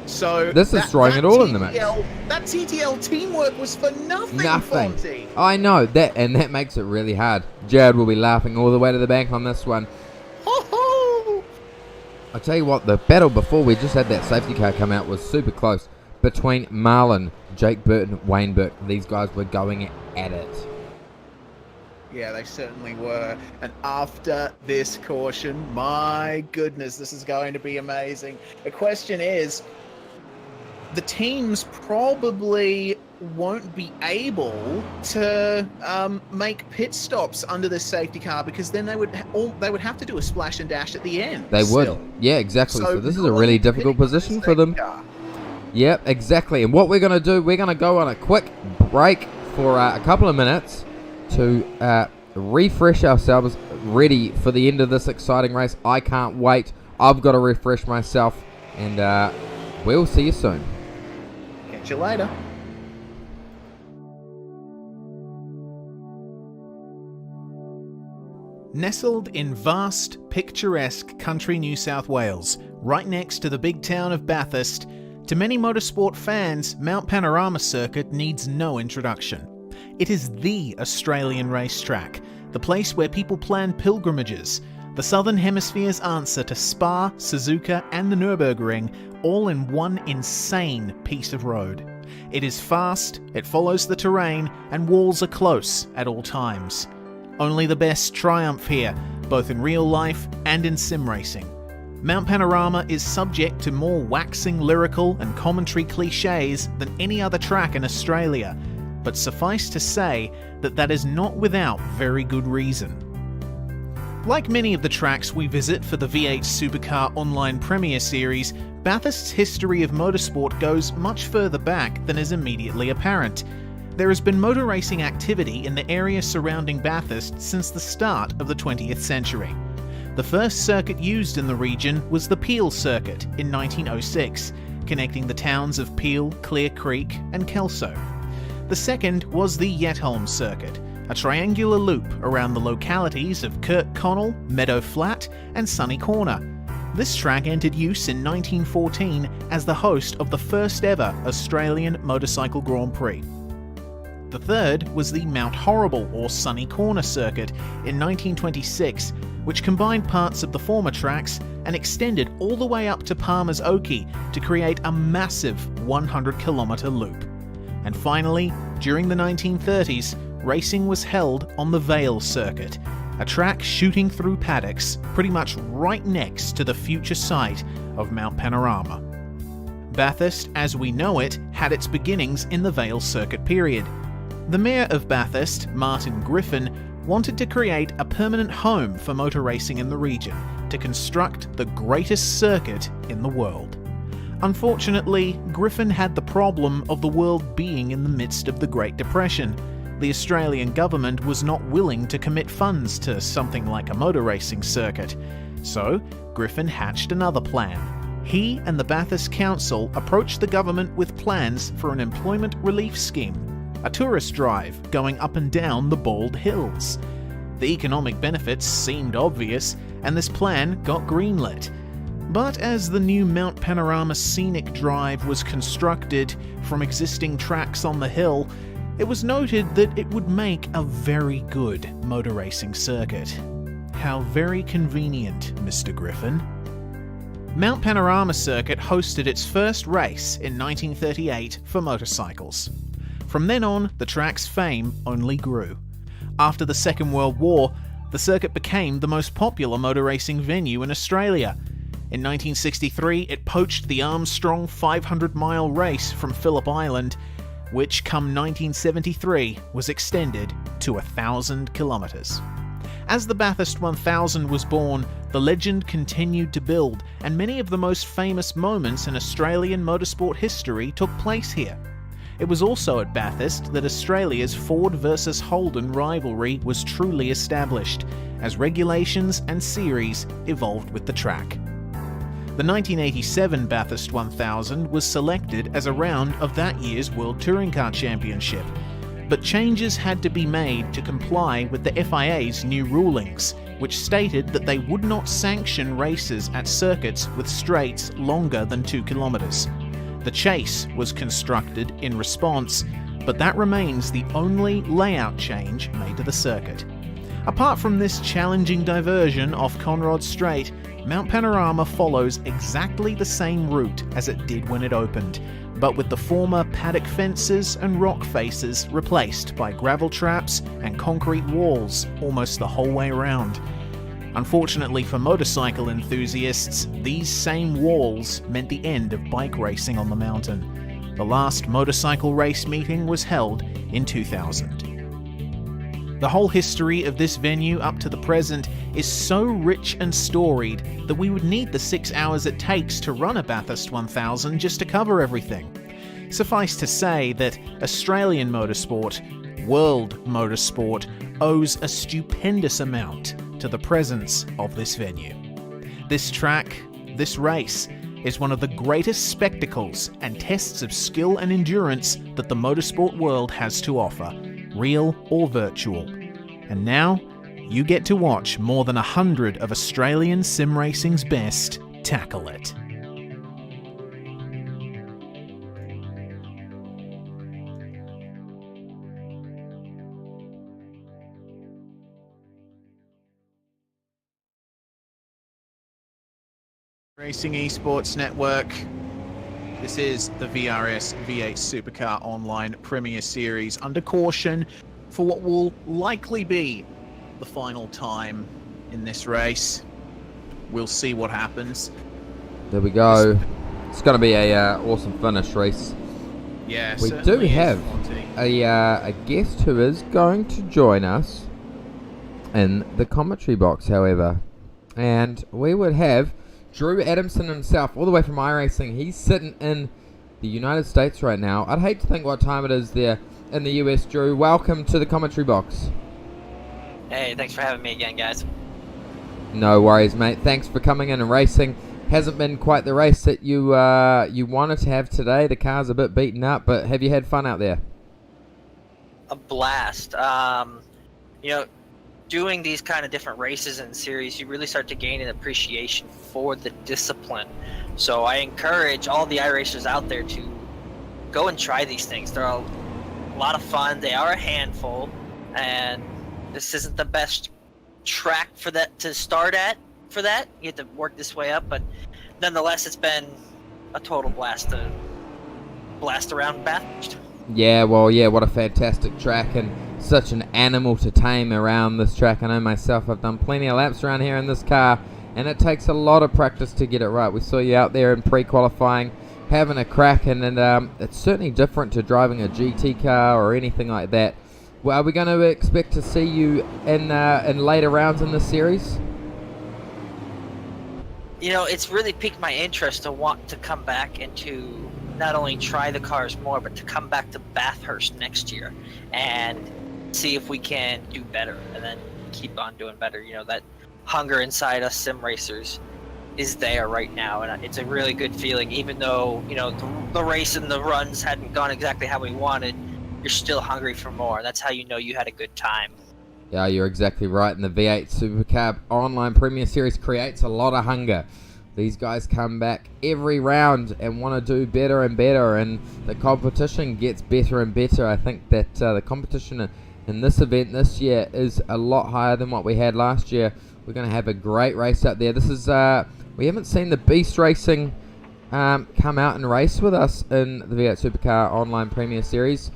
this is throwing it all in the mix. That TTL teamwork was for nothing. Fonty. I know that, and that makes it really hard. Jared will be laughing all the way to the bank on this one. I tell you what, the battle before we just had that safety car come out was super close between Marlon, Jake Burton, Wayne Burke. These guys were going at it. Yeah, they certainly were. And after this caution, my goodness, this is going to be amazing. The question is, the teams probably won't be able to make pit stops under this safety car, because then they would have to do a splash and dash at the end. They would. still. Yeah, exactly. So this is a no really one difficult pitting on the position for them. safety car. Yep, exactly. And what we're going to do, we're going to go on a quick break for a couple of minutes to refresh ourselves, ready for the end of this exciting race. I can't wait. I've got to refresh myself, and we'll see you soon. Catch you later. Nestled in vast, picturesque country New South Wales, right next to the big town of Bathurst, to many motorsport fans, Mount Panorama Circuit needs no introduction. It is the Australian racetrack, the place where people plan pilgrimages, the Southern Hemisphere's answer to Spa, Suzuka and the Nürburgring, all in one insane piece of road. It is fast, it follows the terrain, and walls are close at all times. Only the best triumph here, both in real life and in sim racing. Mount Panorama is subject to more waxing lyrical and commentary cliches than any other track in Australia, but suffice to say that that is not without very good reason. Like many of the tracks we visit for the V8 Supercar Online Premier Series, Bathurst's history of motorsport goes much further back than is immediately apparent. There has been motor racing activity in the area surrounding Bathurst since the start of the 20th century. The first circuit used in the region was the Peel Circuit in 1906, connecting the towns of Peel, Clear Creek and Kelso. The second was the Yetholm Circuit, a triangular loop around the localities of Kirkconnell, Meadow Flat and Sunny Corner. This track entered use in 1914 as the host of the first ever Australian Motorcycle Grand Prix. The third was the Mount Horrible or Sunny Corner Circuit in 1926, which combined parts of the former tracks and extended all the way up to Palmer's Oakey to create a massive 100-kilometre loop. And finally, during the 1930s, racing was held on the Vale Circuit, a track shooting through paddocks pretty much right next to the future site of Mount Panorama. Bathurst, as we know it, had its beginnings in the Vale Circuit period. The Mayor of Bathurst, Martin Griffin, wanted to create a permanent home for motor racing in the region, to construct the greatest circuit in the world. Unfortunately, Griffin had the problem of the world being in the midst of the Great Depression. The Australian government was not willing to commit funds to something like a motor racing circuit. So, Griffin hatched another plan. He and the Bathurst Council approached the government with plans for an employment relief scheme, a tourist drive going up and down the Bald Hills. The economic benefits seemed obvious, and this plan got greenlit. But as the new Mount Panorama Scenic Drive was constructed from existing tracks on the hill, it was noted that it would make a very good motor racing circuit. How very convenient, Mr. Griffin. Mount Panorama Circuit hosted its first race in 1938 for motorcycles. From then on, the track's fame only grew. After the Second World War, the circuit became the most popular motor racing venue in Australia. In 1963, it poached the Armstrong 500-mile race from Phillip Island, which come 1973 was extended to 1,000 kilometres. As the Bathurst 1000 was born, the legend continued to build, and many of the most famous moments in Australian motorsport history took place here. It was also at Bathurst that Australia's Ford versus Holden rivalry was truly established, as regulations and series evolved with the track. The 1987 Bathurst 1000 was selected as a round of that year's World Touring Car Championship, but changes had to be made to comply with the FIA's new rulings, which stated that they would not sanction races at circuits with straights longer than 2 kilometres. The Chase was constructed in response, but that remains the only layout change made to the circuit. Apart from this challenging diversion off Conrod Straight, Mount Panorama follows exactly the same route as it did when it opened, but with the former paddock fences and rock faces replaced by gravel traps and concrete walls almost the whole way around. Unfortunately for motorcycle enthusiasts, these same walls meant the end of bike racing on the mountain. The last motorcycle race meeting was held in 2000. The whole history of this venue up to the present is so rich and storied that we would need the 6 hours it takes to run a Bathurst 1000 just to cover everything. Suffice to say that Australian motorsport, world motorsport, owes a stupendous amount to the presence of this venue. This track, this race, is one of the greatest spectacles and tests of skill and endurance that the motorsport world has to offer, real or virtual. And now, you get to watch more than 100 of Australian sim racing's best tackle it. Racing Esports Network. This is the VRS V8 Supercar Online Premier Series under caution for what will likely be the final time in this race. We'll see what happens. There we go. It's going to be a awesome finish race. Yeah, we do certainly have is, a guest who is going to join us in the commentary box, however. And we would have Drew Adamson himself, all the way from iRacing. He's sitting in the United States right now. I'd hate to think what time it is there in the US. Drew, welcome to the commentary box. Hey, thanks for having me again, guys. No worries, mate. Thanks for coming in and racing. Hasn't been quite the race that you wanted to have today. The car's a bit beaten up, but have you had fun out there? A blast. Doing these kind of different races and series, you really start to gain an appreciation for the discipline. So I encourage all the iRacers out there to go and try these things. They're a lot of fun. They are a handful, and this isn't the best track for that to start at. For that, you have to work this way up, but nonetheless, it's been a total blast to blast around Bathurst. Yeah, well, yeah, what a fantastic track, and such an animal to tame around this track. I know myself, I've done plenty of laps around here in this car, and it takes a lot of practice to get it right. We saw you out there in pre-qualifying having a crack, and it's certainly different to driving a GT car or anything like that. Well, are we going to expect to see you in later rounds in this series? It's really piqued my interest to want to come back and to not only try the cars more, but to come back to Bathurst next year and see if we can do better and then keep on doing better. That hunger inside us sim racers is there right now, and it's a really good feeling. Even though, the race and the runs hadn't gone exactly how we wanted, you're still hungry for more. That's how you know you had a good time. Yeah, you're exactly right. And the V8 Supercar Online Premier Series creates a lot of hunger. These guys come back every round and want to do better and better, and the competition gets better and better. I think that the competition in this event this year is a lot higher than what we had last year. We're going to have a great race out there. This is we haven't seen the Beast Racing come out and race with us in the V8 Supercar Online Premier Series.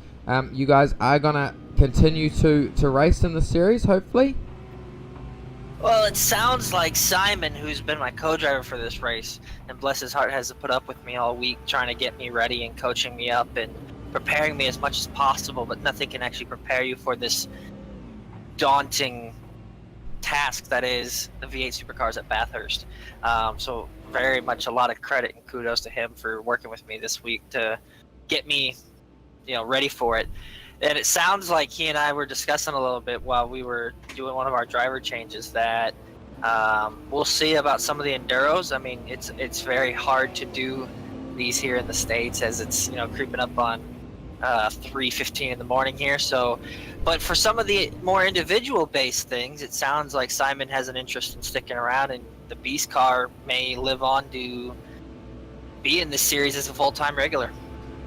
You guys are going to continue to race in the series, hopefully? Well, it sounds like Simon, who's been my co-driver for this race, and bless his heart, has to put up with me all week trying to get me ready and coaching me up and preparing me as much as possible, but nothing can actually prepare you for this daunting task that is the V8 Supercars at Bathurst. So very much a lot of credit and kudos to him for working with me this week to get me, ready for it. And it sounds like he and I were discussing a little bit while we were doing one of our driver changes that we'll see about some of the enduros. I mean, it's very hard to do these here in the States as it's creeping up on 3:15 in the morning here. So, but for some of the more individual based things, it sounds like Simon has an interest in sticking around, and the Beast car may live on to be in this series as a full-time regular.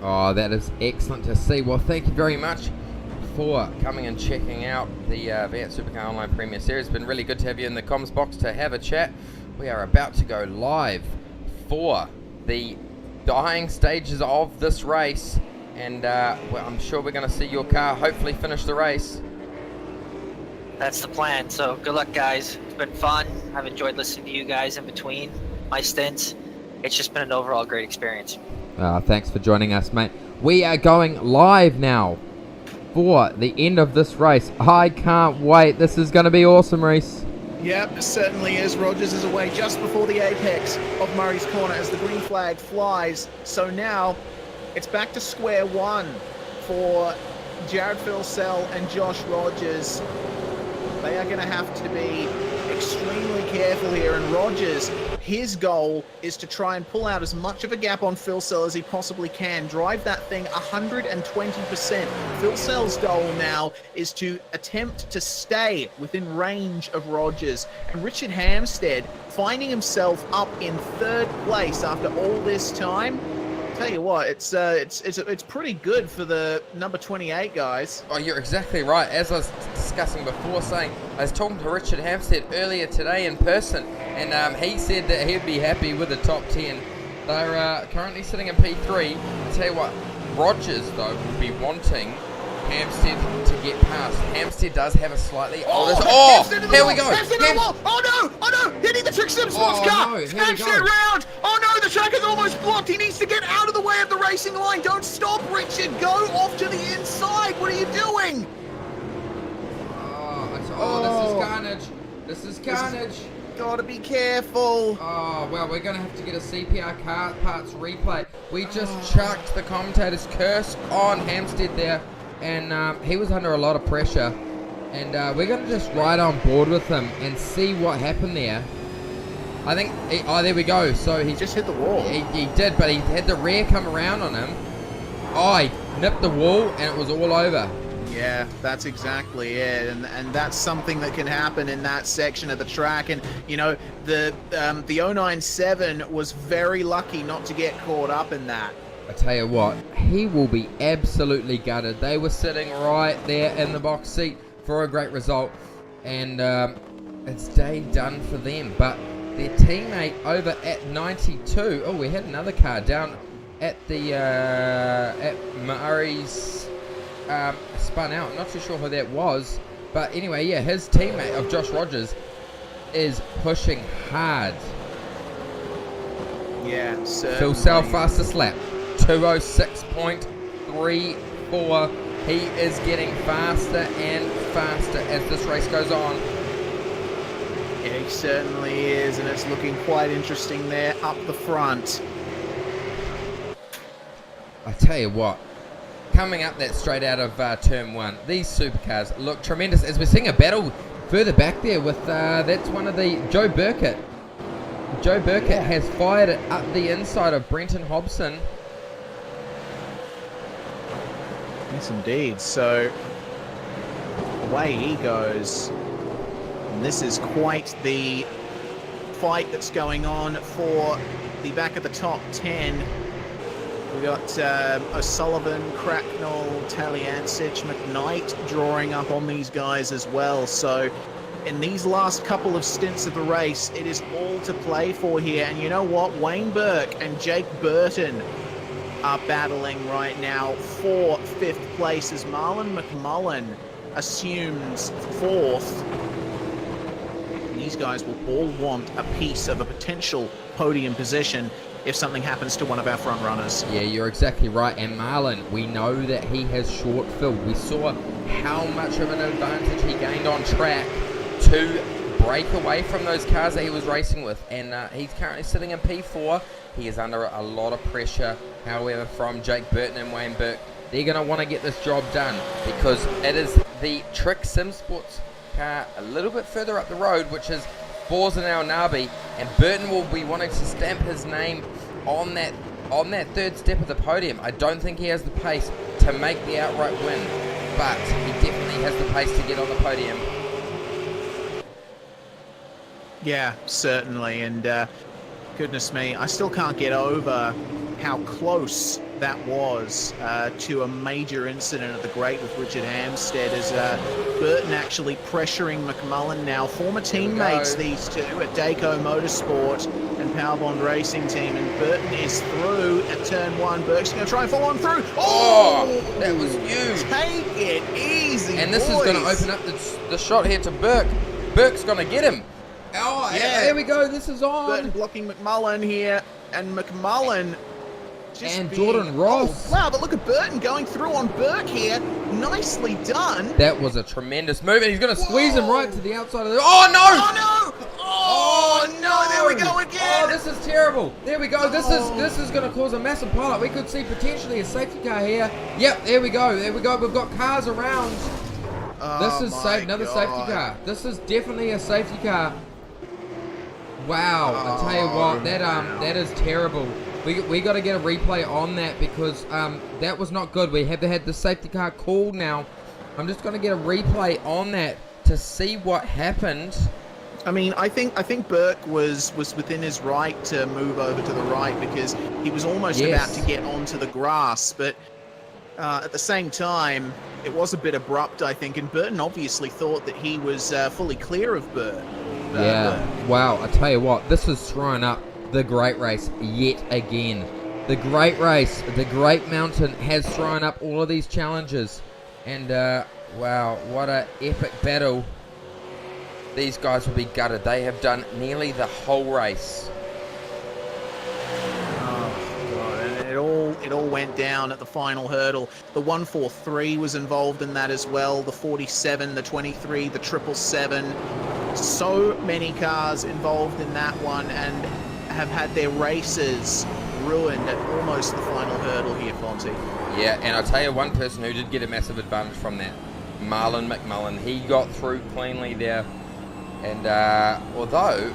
Oh, that is excellent to see. Well, thank you very much for coming and checking out the V8 Supercar Online Premier Series. It's been really good to have you in the comms box to have a chat. We are about to go live for the dying stages of this race, and well, I'm sure we're going to see your car hopefully finish the race. That's the plan. So good luck, guys. It's been fun. I've enjoyed listening to you guys in between my stints. it's just been an overall great experience. Thanks for joining us, mate. We are going live now for the end of this race. I can't wait. This is going to be awesome, Reese. Yep, it certainly is. Rogers is away just before the apex of Murray's Corner as the green flag flies. So now it's back to square one for Jared Philsell and Josh Rogers. They are going to have to be extremely careful here, and Rogers, his goal is to try and pull out as much of a gap on Philsell as he possibly can, drive that thing 120%. Philsell's goal now is to attempt to stay within range of Rogers, and Richard Hampstead finding himself up in third place after all this time. Tell you what, it's pretty good for the number 28 guys. Oh, you're exactly right. As I was discussing before, saying I was talking to Richard Hampstead earlier today in person, and he said that he'd be happy with the top 10. They're currently sitting in P3. I tell you what, Rogers though will be wanting Hampstead to get past. Hampstead does have a slightly here we go. Oh no, hitting the Trick Sim Sports car. No, Hampstead round. Oh no, the track is almost blocked. He needs to get out of the way of the racing line. Don't stop, Richard. Go off to the inside. What are you doing? This is carnage. This is carnage. Gotta be careful. Oh, well, we're going to have to get a CPR Kart Parts replay. We just chucked the commentator's curse on Hampstead there, and he was under a lot of pressure. And we're going to just ride on board with him and see what happened there. I think, there we go. So he just hit the wall. He did, but he had the rear come around on him. Oh, he nipped the wall, and it was all over. Yeah, that's exactly it, and that's something that can happen in that section of the track. And you know, the 097 was very lucky not to get caught up in that. I tell you what, he will be absolutely gutted. They were sitting right there in the box seat for a great result, and it's day done for them. But their teammate over at 92, oh, we had another car down at the at Murray's. Spun out. I'm not too sure who that was, but anyway, yeah, his teammate of Josh Rogers is pushing hard. Yeah, Philsell fastest lap, 206.34. He is getting faster and faster as this race goes on. Yeah, he certainly is, and it's looking quite interesting there up the front. I tell you what, coming up that straight out of turn one, these supercars look tremendous as we're seeing a battle further back there with that's one of the Joe Burkett. Joe Burkett has fired it up the inside of Brenton Hobson. Yes, indeed. So away he goes, and this is quite the fight that's going on for the back of the top 10. We got O'Sullivan, Cracknell, Taliancic, McKnight drawing up on these guys as well. So in these last couple of stints of the race, it is all to play for here. And you know what? Wayne Burke and Jake Burton are battling right now for 5th place as Marlon McMullen assumes 4th. These guys will all want a piece of a potential podium position if something happens to one of our front runners. Yeah, you're exactly right. And Marlon, we know that he has short fill. We saw how much of an advantage he gained on track to break away from those cars that he was racing with. And he's currently sitting in P4. He is under a lot of pressure, however, from Jake Burton and Wayne Burke. They're going to want to get this job done because it is the Trick Sim Sports car a little bit further up the road, which is Borzen Al Nabi, and Burton will be wanting to stamp his name on that 3rd step of the podium. I don't think he has the pace to make the outright win, but he definitely has the pace to get on the podium. Yeah, certainly, and goodness me, I still can't get over how close that was to a major incident at the Great with Richard Hampstead, as Burton actually pressuring McMullen now. Former teammates, these two, at Dayco Motorsport and Powerbond Racing Team, and Burton is through at turn 1. Burke's going to try and follow on through. Oh, that was huge. Take it easy, and this boys. is going to open up the shot here to Burke. Burke's going to get him. Oh, Yeah. there we go. This is Burton on. blocking McMullen here, and McMullen just And being- Jordan Ross. Oh, wow, but look at Burton going through on Burke here. Nicely done. That was a tremendous move, and he's going to squeeze him right to the outside of the... Oh, no! Oh, no! Oh, no, there we go again. Oh, this is terrible. There we go. This is going to cause a massive pileup. We could see potentially a safety car here. Yep, there we go. There we go. We've got cars around. This is another safety car. This is definitely a safety car. Wow, I tell you what, that is terrible. We got to get a replay on that because that was not good. We have had the safety car called now. I'm just going to get a replay on that to see what happened. I mean, I think Burke was within his right to move over to the right because he was almost about to get onto the grass, but at the same time, it was a bit abrupt, I think, and Burton obviously thought that he was fully clear of Burke. Wow, I tell you what, this has thrown up the Great Race yet again. The Great Race, the Great Mountain has thrown up all of these challenges, and wow, what an epic battle. These guys will be gutted. They have done nearly the whole race. Oh God! And it all went down at the final hurdle. The 143 was involved in that as well. The 47, the 23, the 777. So many cars involved in that one, and have had their races ruined at almost the final hurdle here, Fonty. Yeah, and I'll tell you one person who did get a massive advantage from that. Marlon McMullen. He got through cleanly there. And although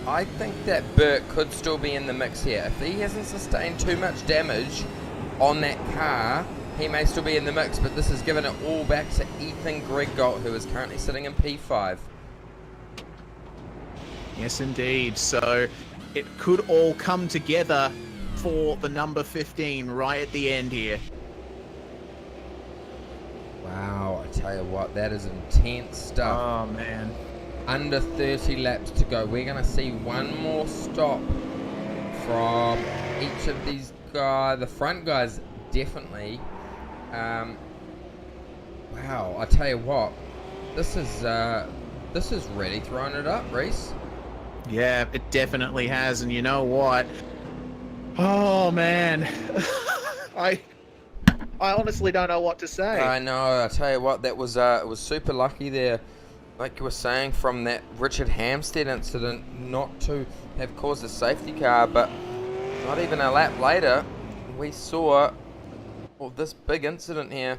I think that Burke could still be in the mix here. If he hasn't sustained too much damage on that car, he may still be in the mix. But this has given it all back to Ethan Griggolt, who is currently sitting in P5. Yes, indeed. So it could all come together for the number 15 right at the end here. Wow, I tell you what, that is intense stuff. Oh, man. Under 30 laps to go. We're going to see one more stop from each of these guys. The front guys, definitely. Wow, I tell you what, this is really throwing it up, Reese. Yeah, it definitely has. And you know what? Oh, man. I honestly don't know what to say. I know, I tell you what, that was it was super lucky there. Like you were saying, from that Richard Hampstead incident, not to have caused a safety car, but not even a lap later, we saw this big incident here.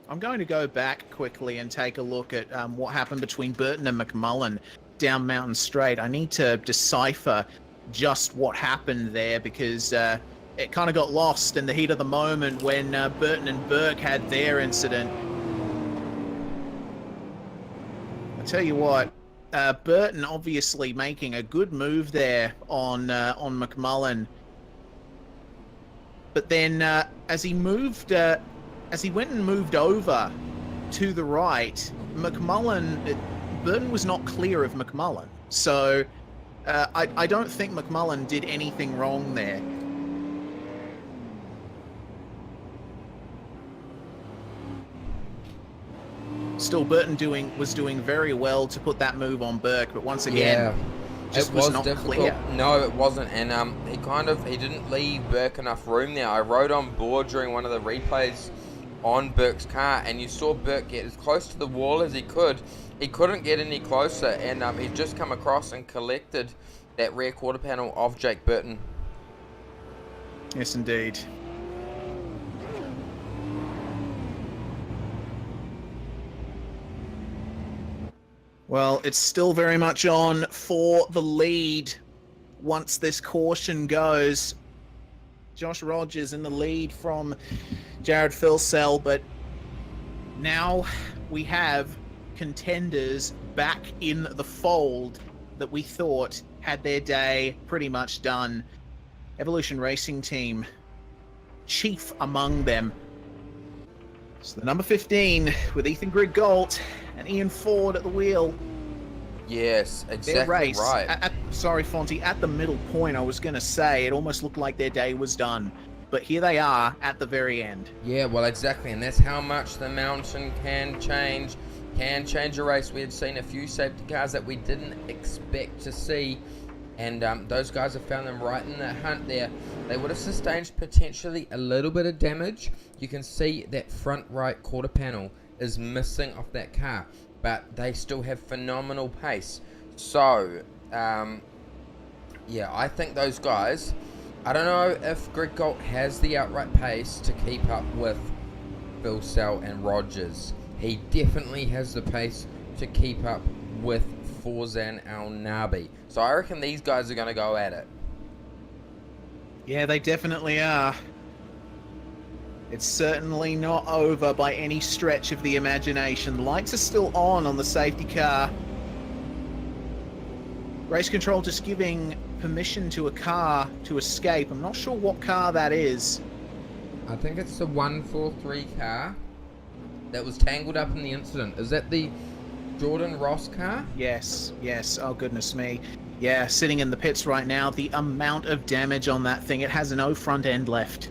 I'm going to go back quickly and take a look at what happened between Burton and McMullen down Mountain Straight. I need to decipher just what happened there because it kind of got lost in the heat of the moment when Burton and Burke had their incident. Tell you what, Burton obviously making a good move there on McMullen, but then as he went and moved over to the right, Burton was not clear of McMullen, so I don't think McMullen did anything wrong there. Still, Burton was doing very well to put that move on Burke, but once again, just it was not difficult. clear. No, it wasn't, and he didn't leave Burke enough room there. I rode on board during one of the replays on Burke's car, and you saw Burke get as close to the wall as he could. He couldn't get any closer, and he'd just come across and collected that rear quarter panel of Jake Burton. Yes, indeed. Well, it's still very much on for the lead once this caution goes. Josh Rogers in the lead from Jared Filsell, but now we have contenders back in the fold that we thought had their day pretty much done. Evolution Racing Team, chief among them. So the number 15 with Ethan Griggolt and Ian Ford at the wheel. Yes, exactly Their race, right. Sorry, Fonty, at the middle point, I was going to say, it almost looked like their day was done. But here they are at the very end. Yeah, well, exactly, and that's how much the mountain can change can change a race. We had seen a few safety cars that we didn't expect to see, and those guys have found them right in the hunt there. They would have sustained potentially a little bit of damage. You can see that front right quarter panel is missing off that car, but they still have phenomenal pace. So, yeah, I think those guys, I don't know if Greg Galt has the outright pace to keep up with Phil Sell and Rogers. He definitely has the pace to keep up with Forzan Al Nabi. So I reckon these guys are going to go at it. Yeah, they definitely are. It's certainly not over by any stretch of the imagination. Lights are still on the safety car. Race control just giving permission to a car to escape. I'm not sure what car that is. I think it's the 143 car that was tangled up in the incident. Is that the Jordan Ross car? Yes, yes. Oh, goodness me. Yeah, sitting in the pits right now. The amount of damage on that thing. It has no front end left.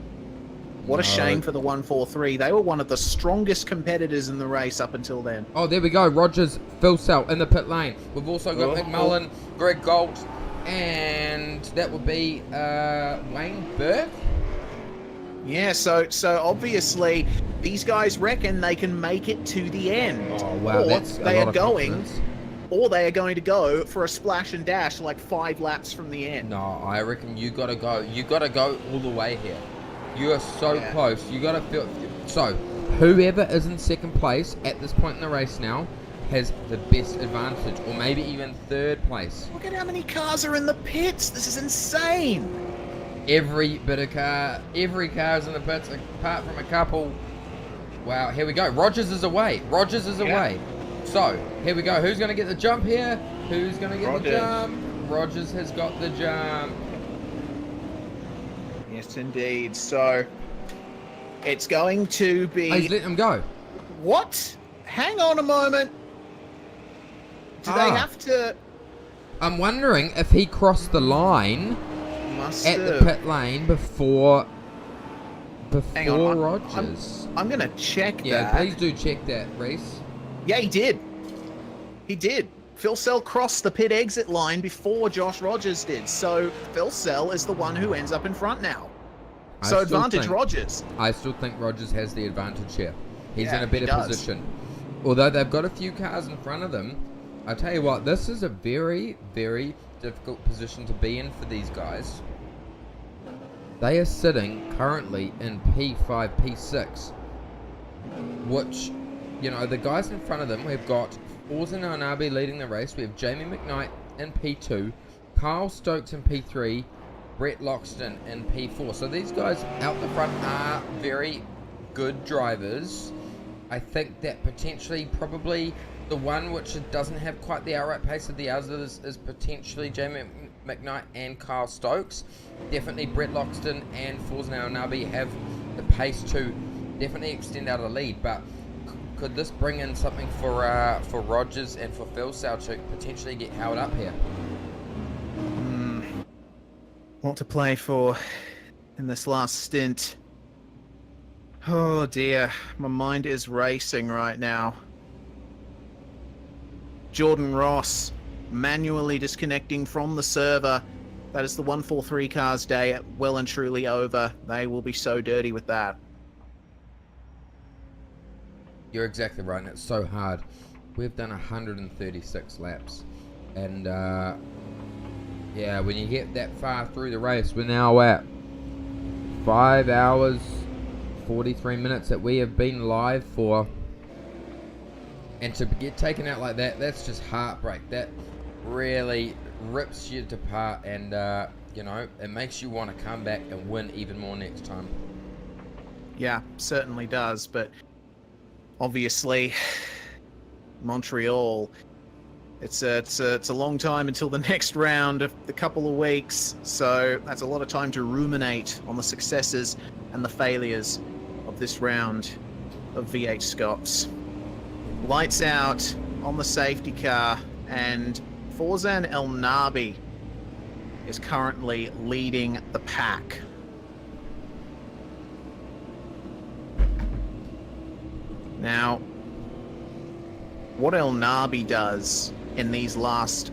What a shame for the 143. They were one of the strongest competitors in the race up until then. Oh, there we go. Rogers, Phil Sell in the pit lane. We've also got McMullen, Greg Galt, and that would be Wayne Burke. Yeah, so obviously these guys reckon they can make it to the end. Oh wow, or that's they a are lot of going, confidence. or they are going to go for a splash and dash like 5 laps from the end. No, I reckon you gotta go. You gotta go all the way here. You are so close. You gotta feel. So, whoever is in second place at this point in the race now has the best advantage, or maybe even third place. Look at how many cars are in the pits. This is insane. Every bit of car, every car is in the pits, apart from a couple. Wow, here we go. Rogers is away. Rogers is away. So, here we go. Who's going to get the jump here? Who's going to get the jump? Rogers has got the jump. Yes, indeed. So, it's going to be... Oh, he's letting him go. What? Hang on a moment. Do they have to... I'm wondering if he crossed the line at the pit lane before Rogers. I'm going to check that. Yeah, please do check that, Reese. Yeah, he did. He did. Phil Sell crossed the pit exit line before Josh Rogers did. So Phil Sell is the one who ends up in front now. So advantage Rogers. I still think Rogers has the advantage here. He's Yeah, in a better he does. position. Although they've got a few cars in front of them, I tell you what, this is a very, very difficult position to be in for these guys. They are sitting currently in P5, P6, which, you know, the guys in front of them, we've got Forzan Al Nabi leading the race. We have Jamie McKnight in P2, Carl Stokes in P3, Brett Loxton in P4. So these guys out the front are very good drivers. I think that potentially probably the one which doesn't have quite the outright pace of the others is potentially Jamie McKnight and Carl Stokes. Definitely Brett Loxton and Forzan Al Nabi have the pace to definitely extend out a lead, but could this bring in something for Rogers and for Phil Sell to potentially get held up here? What to play for in this last stint? Oh dear, my mind is racing right now. Jordan Ross manually disconnecting from the server. That is the 143 car's day well and truly over. They will be so dirty with that. You're exactly right, and it's so hard. We've done 136 laps, and yeah, when you get that far through the race, we're now at 5 hours 43 minutes that we have been live for, and to get taken out like that, that's just heartbreak. That really rips you apart, and you know, it makes you want to come back and win even more next time. Yeah, certainly does, but obviously Montreal, it's a long time until the next round of the couple of weeks, so that's a lot of time to ruminate on the successes and the failures of this round of V8 SCOPS. Lights out on the safety car, and Forzan Al Nabi is currently leading the pack. Now, what El Nabi does in this last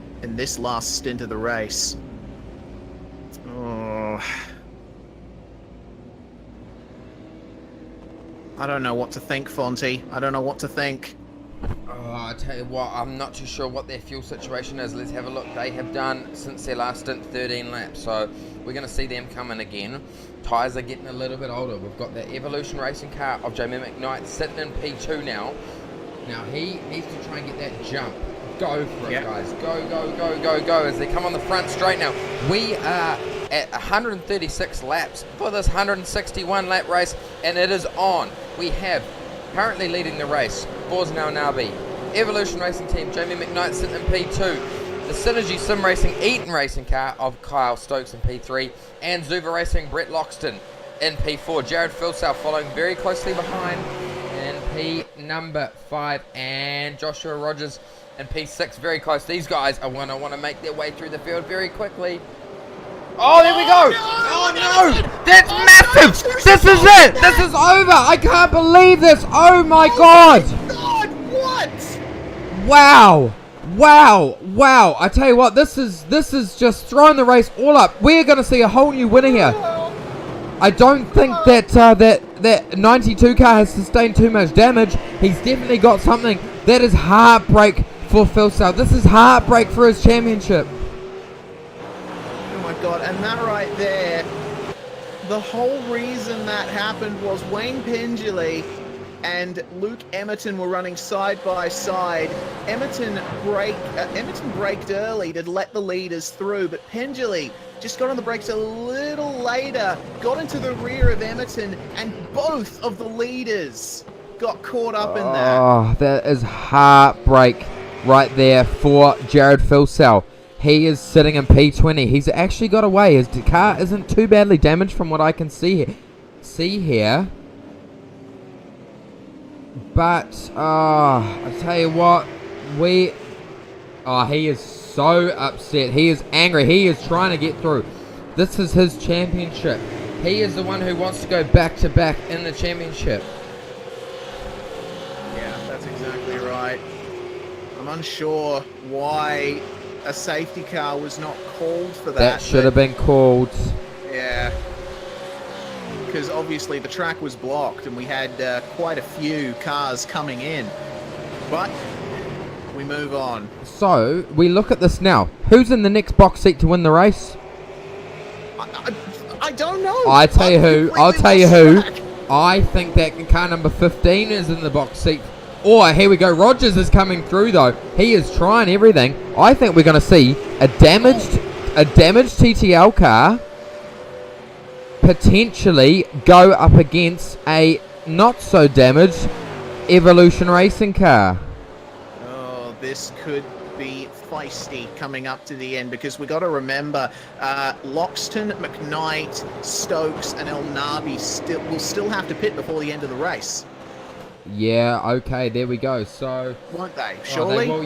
stint of the race. Oh, I don't know what to think, Fonty. I don't know what to think. Oh, I tell you what, I'm not too sure what their fuel situation is. Let's have a look. They have done, since their last stint, 13 laps. So we're going to see them coming again. Tyres are getting a little bit older. We've got the Evolution Racing car of Jamie McKnight sitting in P2 now. Now he needs to try and get that jump. Go for it, guys. Go, go, go, go, go. As they come on the front straight now. We are at 136 laps for this 161 lap race, and it is on. We have currently leading the race, Forza El Nabi, Evolution Racing Team, Jamie McKnight sitting in P2, the Synergy Sim Racing Eaton Racing car of Kyle Stokes in P3, and Zuva Racing Brett Loxton in P4. Jared Philsell following very closely behind in P number 5, and Joshua Rogers in P6 very close. These guys are want to make their way through the field very quickly. Oh, there we go! Oh no! That's massive! This is it! This is over! I can't believe this! Oh my god! God, what? Wow! Wow! Wow! I tell you what, this is just throwing the race all up. We're gonna see a whole new winner here. I don't think that that 92 car has sustained too much damage. He's definitely got something. That is heartbreak for Phil Sal. This is heartbreak for his championship. God, and that right there, the whole reason that happened was Wayne Pendley and Luke Emerton were running side by side. Emerton braked early to let the leaders through, but Pendley just got on the brakes a little later, got into the rear of Emerton, and both of the leaders got caught up in that. Oh, that is heartbreak right there for Jared Philsell. He is sitting in P20. He's actually got away. His car isn't too badly damaged from what I can see here. But, I tell you what, he is so upset. He is angry. He is trying to get through. This is his championship. He is the one who wants to go back to back in the championship. Yeah, that's exactly right. I'm unsure why a safety car was not called for that. That should have been called. Yeah. Because obviously the track was blocked and we had quite a few cars coming in. But we move on. So, we look at this now. Who's in the next box seat to win the race? I don't know. I'll tell you who. I think that car number 15 is in the box seat. Oh, here we go. Rogers is coming through, though. He is trying everything. I think we're going to see a damaged TTL car potentially go up against a not-so-damaged Evolution Racing car. Oh, this could be feisty coming up to the end, because we got to remember Loxton, McKnight, Stokes, and El Nabi will still have to pit before the end of the race. Yeah, okay, there we go. So, won't they? Surely? No,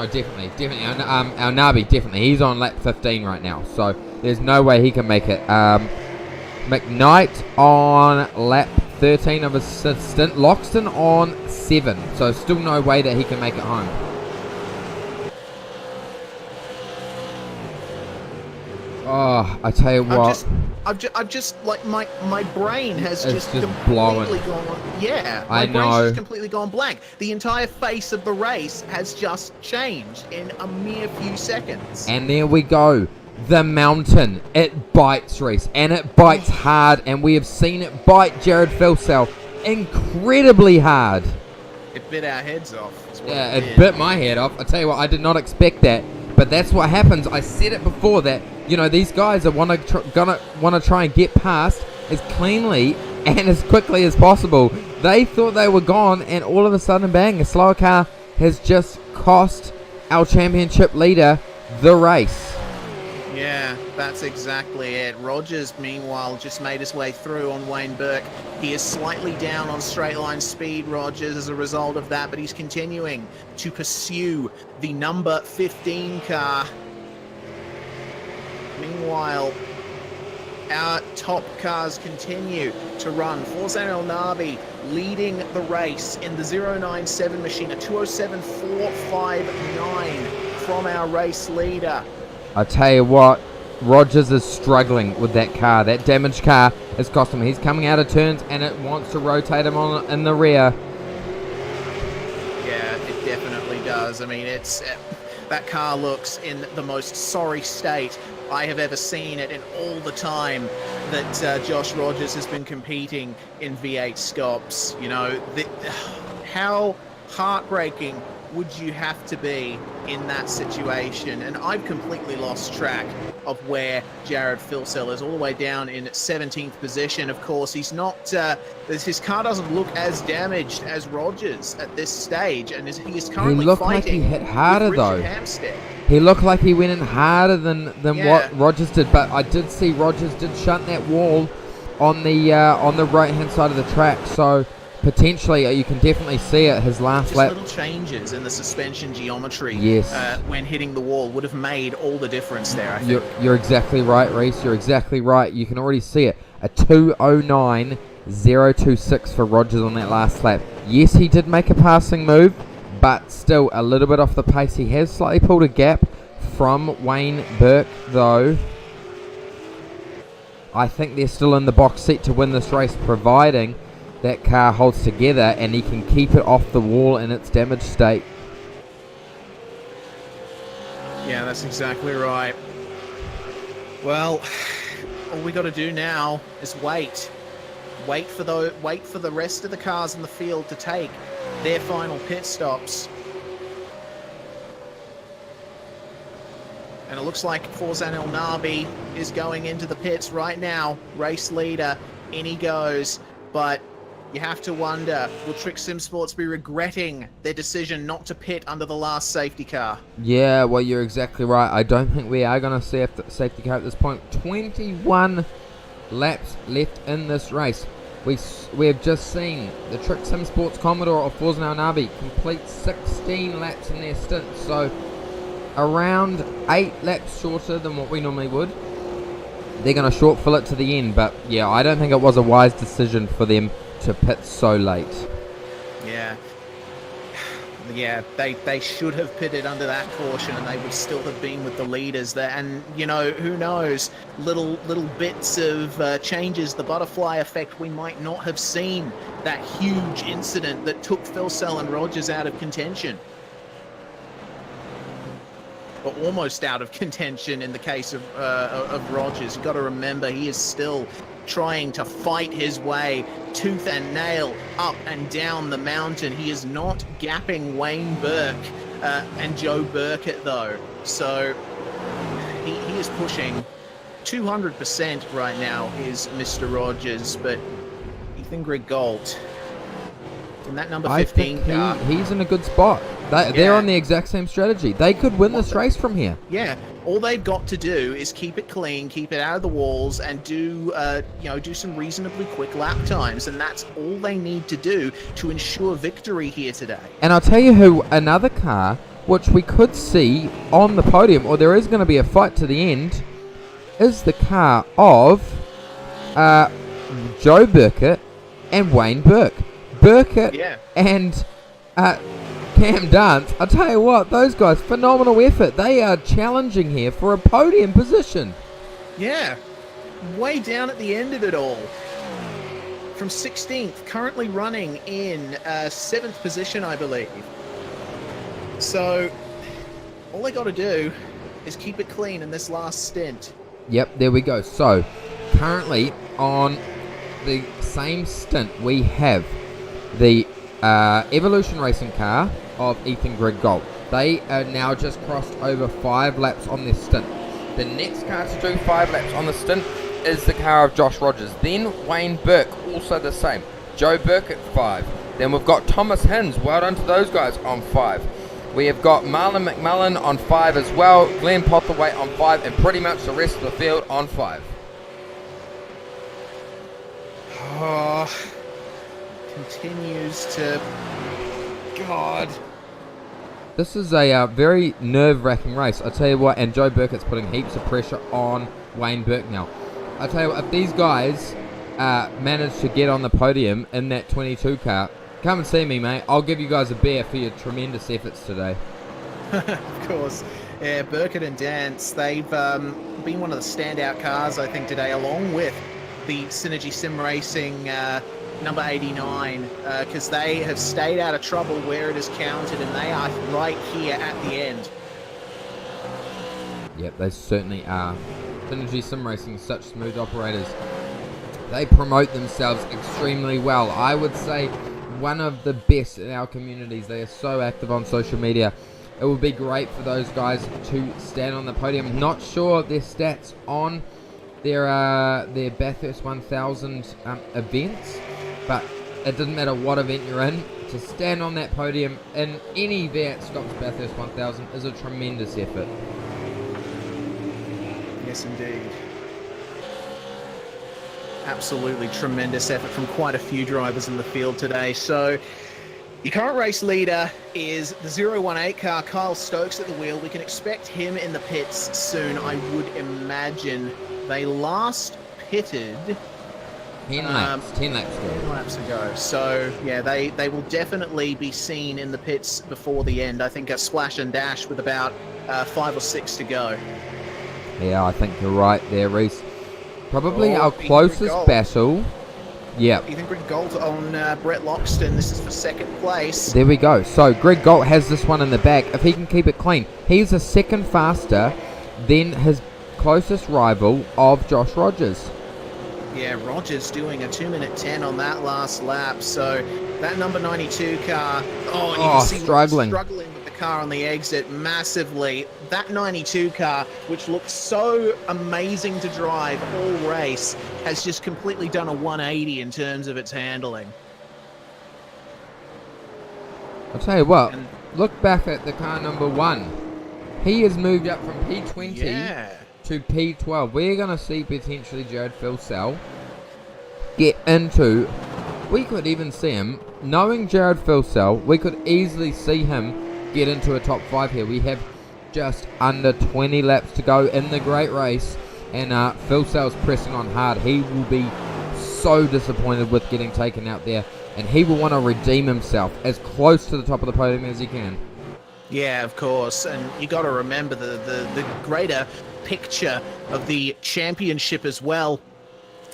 definitely. Our Nabi, definitely. He's on lap 15 right now, so there's no way he can make it. McKnight on lap 13 of his stint. Loxton on 7, so still no way that he can make it home. Oh, I tell you what. I've just like my brain has just completely blowing. gone. Yeah, I my brain's know. just completely gone blank. The entire face of the race has just changed in a mere few seconds. And there we go. The mountain. It bites, Reese, and it bites hard, and we have seen it bite Jared Philsell incredibly hard. It bit our heads off. Yeah, it bit my head off. I tell you what, I did not expect that. But that's what happens. I said it before that, you know, these guys are gonna try and get past as cleanly and as quickly as possible. They thought they were gone, and all of a sudden, bang, a slower car has just cost our championship leader the race. Yeah, that's exactly it. Rogers, meanwhile, just made his way through on Wayne Burke. He is slightly down on straight line speed, Rogers, as a result of that, but he's continuing to pursue the number 15 car. Meanwhile, our top cars continue to run. Forzan El Nabi leading the race in the 097 machine, a 207.459 from our race leader. I tell you what, Rogers is struggling with that car. That damaged car has cost him. He's coming out of turns and it wants to rotate him on in the rear. Yeah, it definitely does. I mean, that car looks in the most sorry state I have ever seen it in all the time that Josh Rogers has been competing in V8SCOPS. You know, how heartbreaking would you have to be in that situation? And I've completely lost track of where Jared Filsell is, all the way down in 17th position. Of course, he's not, his car doesn't look as damaged as Rogers at this stage, and he is currently He looked fighting like he hit harder with though. Richard Hampstead. He looked like he went in harder than Yeah. what Rogers did, but I did see Rogers did shunt that wall on the right hand side of the track, so potentially you can definitely see it. His last Just lap. little changes in the suspension geometry Yes. when hitting the wall would have made all the difference there, I think. You're exactly right, Reese. You're exactly right. You can already see it. A 2:09.026 for Rogers on that last lap. Yes, he did make a passing move, but still a little bit off the pace. He has slightly pulled a gap from Wayne Burke, though. I think they're still in the box seat to win this race, providing that car holds together and he can keep it off the wall in its damaged state. Yeah, that's exactly right. Well, all we got to do now is wait. Wait for the rest of the cars in the field to take their final pit stops. And it looks like Forzan El Nabi is going into the pits right now. Race leader, in he goes. But you have to wonder, will Trick Sim Sports be regretting their decision not to pit under the last safety car? Yeah, well, you're exactly right. I don't think we are going to see a safety car at this point. 21 laps left in this race. We have just seen the Trick Sim Sports Commodore of Forzan El Nabi complete 16 laps in their stint. So around 8 laps shorter than what we normally would. They're going to short fill it to the end. But yeah, I don't think it was a wise decision for them to pit so late. Yeah, they should have pitted under that caution, and they would still have been with the leaders there. And you know, who knows? Little bits of changes, the butterfly effect. We might not have seen that huge incident that took Filsell and Rogers out of contention, or almost out of contention in the case of Rogers. You've got to remember, he is still trying to fight his way tooth and nail up and down the mountain. He is not gapping Wayne Burke and Joe Burkett though, so he is pushing 200% right now is Mr. Rogers. But Ethan Grigalt in that number 15 car, he's in a good spot. They're on the exact same strategy. They could win this race from here. Yeah, all they've got to do is keep it clean, keep it out of the walls, and do some reasonably quick lap times, and that's all they need to do to ensure victory here today. And I'll tell you who another car, which we could see on the podium, or there is going to be a fight to the end, is the car of Joe Burkett and Wayne Burke. Burkett and Cam Dance, I'll tell you what, those guys, phenomenal effort. They are challenging here for a podium position. Yeah, way down at the end of it all. From 16th, currently running in 7th position, I believe. So, all they got to do is keep it clean in this last stint. Yep, there we go. So, currently on the same stint, we have the Evolution Racing car of Ethan Grigalt. They are now just crossed over 5 laps on this stint. The next car to do 5 laps on the stint is the car of Josh Rogers. Then Wayne Burke, also the same. Joe Burke at 5. Then we've got Thomas Hins, well done to those guys, on 5. We have got Marlon McMullen on 5 as well, Glenn Potherwaite on 5, and pretty much the rest of the field on 5. Oh, continues to... God. This is a very nerve-wracking race, I tell you what, and Joe Burkett's putting heaps of pressure on Wayne Burke now. I tell you what, if these guys manage to get on the podium in that 22 car, come and see me, mate. I'll give you guys a beer for your tremendous efforts today. Of course. Yeah, Burkett and Dance, they've been one of the standout cars, I think, today, along with the Synergy Sim Racing number 89, because they have stayed out of trouble where it is counted, and they are right here at the end. Yep, they certainly are. Synergy Sim Racing, such smooth operators. They promote themselves extremely well. I would say one of the best in our communities. They are so active on social media. It would be great for those guys to stand on the podium. Not sure their stats on their Bathurst 1000 events, but it doesn't matter what event you're in. To stand on that podium in any V8SCOPS Bathurst 1000 is a tremendous effort. Yes, indeed. Absolutely tremendous effort from quite a few drivers in the field today. So your current race leader is the 018 car, Kyle Stokes at the wheel. We can expect him in the pits soon, I would imagine. They last pitted 10 laps ago. So yeah, they will definitely be seen in the pits before the end. I think a splash and dash with about 5 or 6 to go. Yeah, I think you're right there, Reese. Probably our closest battle. Yeah. Ethan Greg Galt on Brett Loxton. This is for second place. There we go. So Greg Galt has this one in the back. If he can keep it clean, he's a second faster than his closest rival of Josh Rogers. Yeah, Rogers doing a 2-minute 10 on that last lap. So that number 92 car, you can see struggling with the car on the exit massively. That 92 car, which looked so amazing to drive all race, has just completely done a 180 in terms of its handling. I'll tell you what, look back at the car number 1. He has moved up from P20 to P12. We're going to see potentially Jared Filsell get into, we could even see him, knowing Jared Filsell, we could easily see him get into a top 5 here. We have just under 20 laps to go in the great race, and Filsell's pressing on hard. He will be so disappointed with getting taken out there, and he will want to redeem himself as close to the top of the podium as he can. Yeah, of course, and you got to remember the greater picture of the championship as well.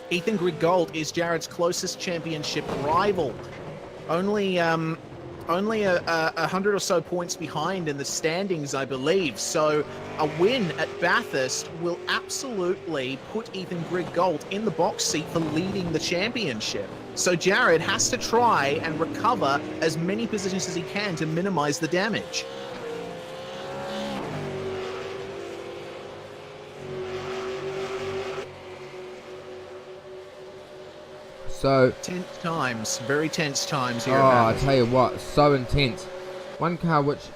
Ethan Grigault is Jared's closest championship rival. Only 100 or so points behind in the standings, I believe. So a win at Bathurst will absolutely put Ethan Grigault in the box seat for leading the championship. So Jared has to try and recover as many positions as he can to minimize the damage. So tense times, very tense times here. I tell you what, so intense. One car which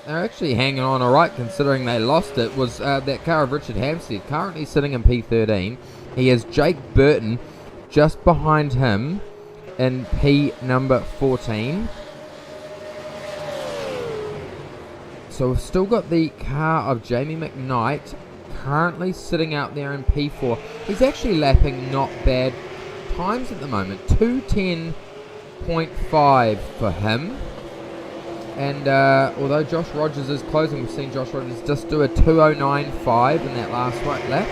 they're actually hanging on alright considering they lost it was that car of Richard Hampstead, currently sitting in P13. He has Jake Burton just behind him in P number 14. So we've still got the car of Jamie McKnight currently sitting out there in P4. He's actually lapping not bad times at the moment, 2:10.5 for him. And although Josh Rogers is closing, we've seen Josh Rogers just do a 2:09.5 in that last right lap.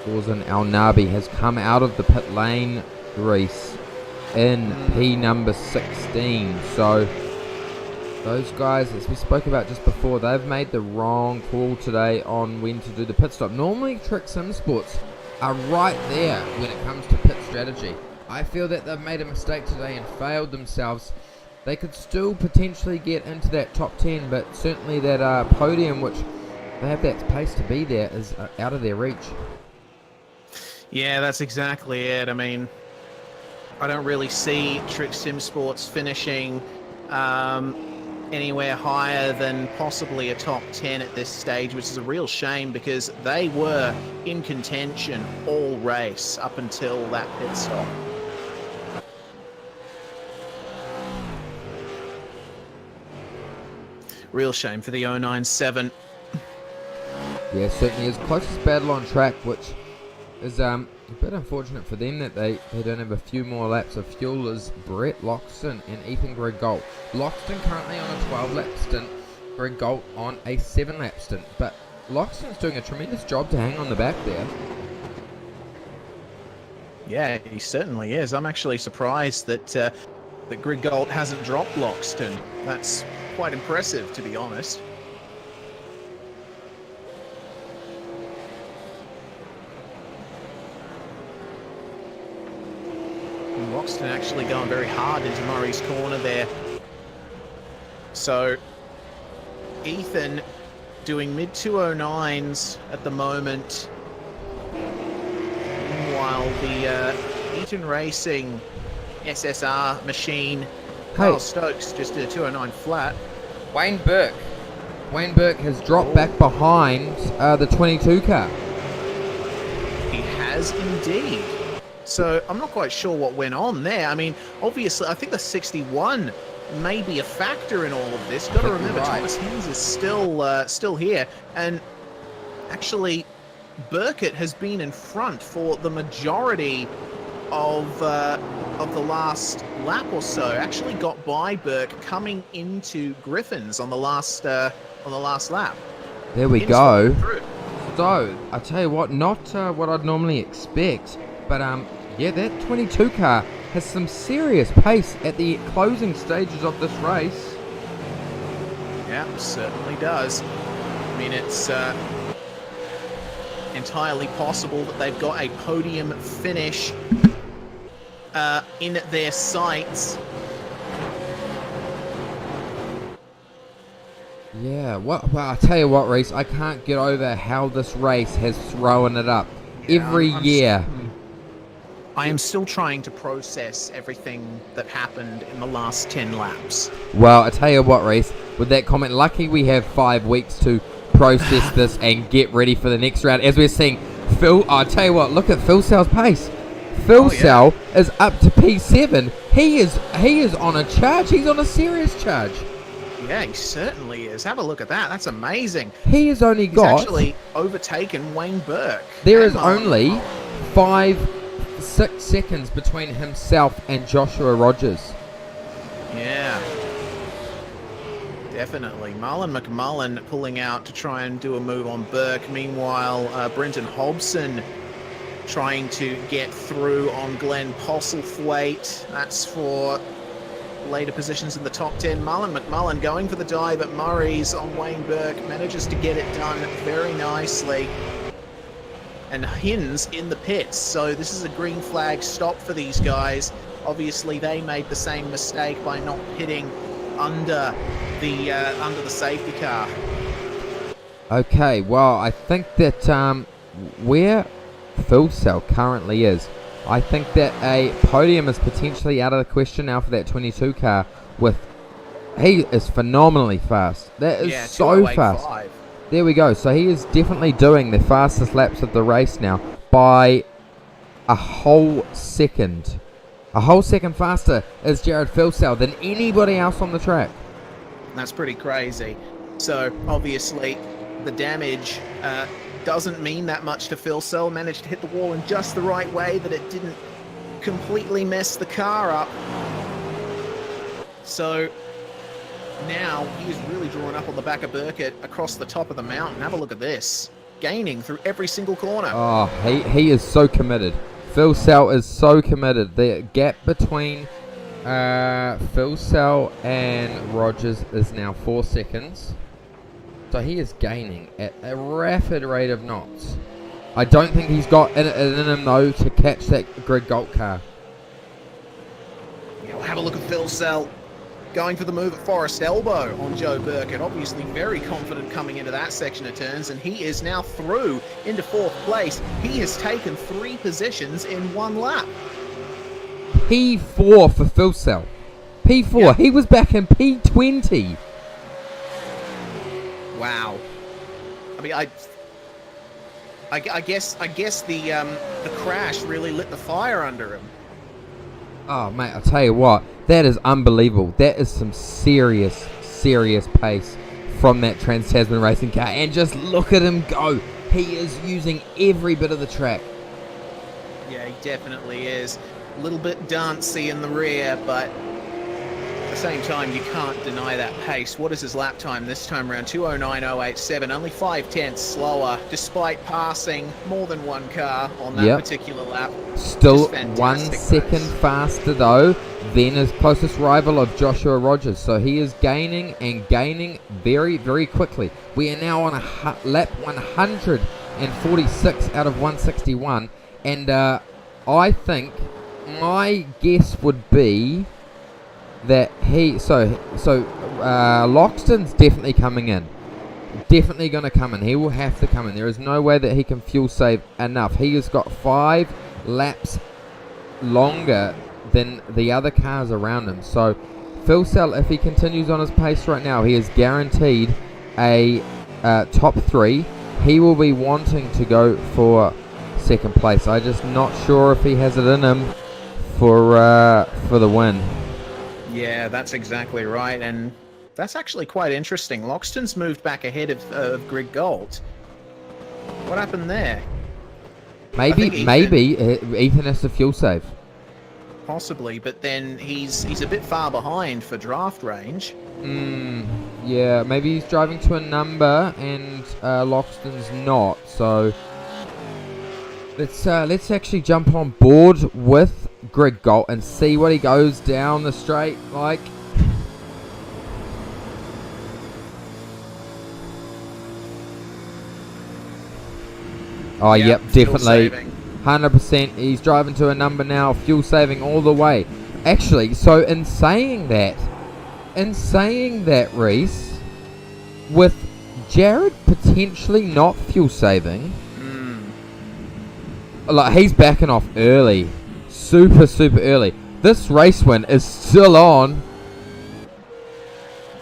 Gauzen Al-Nabi has come out of the pit lane, Reese, in P number 16. So those guys, as we spoke about just before, they've made the wrong call today on when to do the pit stop. Normally Trick Sim Sports are right there when it comes to pit strategy. I feel that they've made a mistake today and failed themselves. They could still potentially get into that top 10, but certainly that podium, which they have that pace to be there, is out of their reach. Yeah, that's exactly it. I mean, I don't really see Trick Sim Sports finishing anywhere higher than possibly a top 10 at this stage, which is a real shame because they were in contention all race up until that pit stop. Real shame for the 097. Yeah, certainly is. Closest battle on track, which is a bit unfortunate for them that they don't have a few more laps of fuel, is Brett Loxton and Ethan Greg-Galt. Loxton currently on a 12-lap stint, Greg-Galt on a 7-lap stint, but Loxton's doing a tremendous job to hang on the back there. Yeah, he certainly is. I'm actually surprised that that Greg-Galt hasn't dropped Loxton. That's quite impressive, to be honest. And Loxton actually going very hard into Murray's corner there. So Ethan doing mid 209s at the moment. Meanwhile, the Eaton Racing SSR machine, Carl Stokes just did a 209 flat. Wayne Burke has dropped back behind the 22 car. He has indeed. So I'm not quite sure what went on there. I mean, obviously, I think the 61 may be a factor in all of this. Got to remember, Thomas Hines is still here, and actually, Burkett has been in front for the majority of the last lap or so. Actually, got by Burke coming into Griffins on the last lap. There we go. So I tell you what, not what I'd normally expect, but yeah, that 22 car has some serious pace at the closing stages of this race. Yeah, certainly does. I mean, it's entirely possible that they've got a podium finish in their sights. Yeah, well, I tell you what, Reese, I can't get over how this race has thrown it up every year. I am still trying to process everything that happened in the last 10 laps. Well, I tell you what, Reese, with that comment, lucky we have 5 weeks to process this and get ready for the next round. As we're seeing Phil, I tell you what, look at Phil Sell's pace. Phil Sell is up to P7. He is on a charge. He's on a serious charge. Yeah, he certainly is. Have a look at that. That's amazing. He has only got... He's actually overtaken Wayne Burke. There is only 5-6 seconds between himself and Joshua Rogers. Yeah. Definitely. Marlon McMullen pulling out to try and do a move on Burke. Meanwhile, Brenton Hobson trying to get through on Glenn Postlethwaite. That's for later positions in the top 10. Marlon McMullen going for the dive at Murray's on Wayne Burke. Manages to get it done very nicely. And Hins in the pits. So this is a green flag stop for these guys. Obviously, they made the same mistake by not pitting under the safety car. Okay, well, I think that where Phil Sell currently is, I think that a podium is potentially out of the question now for that 22 car. He is phenomenally fast. That is so fast. There we go. So he is definitely doing the fastest laps of the race now by a whole second. A whole second faster is Jared Phil Sell than anybody else on the track. That's pretty crazy. So obviously the damage doesn't mean that much to Phil Sell. Managed to hit the wall in just the right way that it didn't completely mess the car up. So now he is really drawing up on the back of Burkett across the top of the mountain. Have a look at this. Gaining through every single corner. Oh, he is so committed. Phil Sell is so committed. The gap between Phil Sell and Rogers is now 4 seconds. So he is gaining at a rapid rate of knots. I don't think he's got it in him, though, to catch that Greg Galt car. Yeah, we'll have a look at Phil Sell going for the move at Forest Elbow on Joe Burkett. Obviously very confident coming into that section of turns, and he is now through into 4th place. He has taken 3 positions in 1 lap. P4 for Phil Sell. P4. Yep. He was back in P20. I mean, I guess the crash really lit the fire under him. Oh, mate, I'll tell you what. That is unbelievable. That is some serious pace from that Trans-Tasman racing car. And just look at him go. He is using every bit of the track. Yeah, he definitely is. A little bit dancey in the rear, but at the same time, you can't deny that pace. What is his lap time this time around? 2:09.087, only 5/10 slower, despite passing more than one car on that particular lap. Still 1 second race. faster, though, than his closest rival of Joshua Rogers. So he is gaining and gaining very, very quickly. We are now on a lap 146 out of 161. And I think my guess would be that Loxton's definitely coming in. Definitely going to come in. He will have to come in. There is no way that he can fuel save enough. He has got 5 laps longer than the other cars around him. So Phil Sell, if he continues on his pace right now, he is guaranteed a top 3. He will be wanting to go for second place. I'm just not sure if he has it in him for the win. Yeah, that's exactly right, and that's actually quite interesting. Loxton's moved back ahead of Greg Galt. What happened there? Maybe Ethan has to fuel save. Possibly, but then he's a bit far behind for draft range. Yeah, maybe he's driving to a number and Loxton's not. So let's actually jump on board with Greg Galt and see what he goes down the straight like. Oh, yep, definitely. 100%. He's driving to a number now, fuel saving all the way. Actually, so in saying that, Reese, with Jared potentially not fuel saving, like he's backing off early, super early. This race win is still on.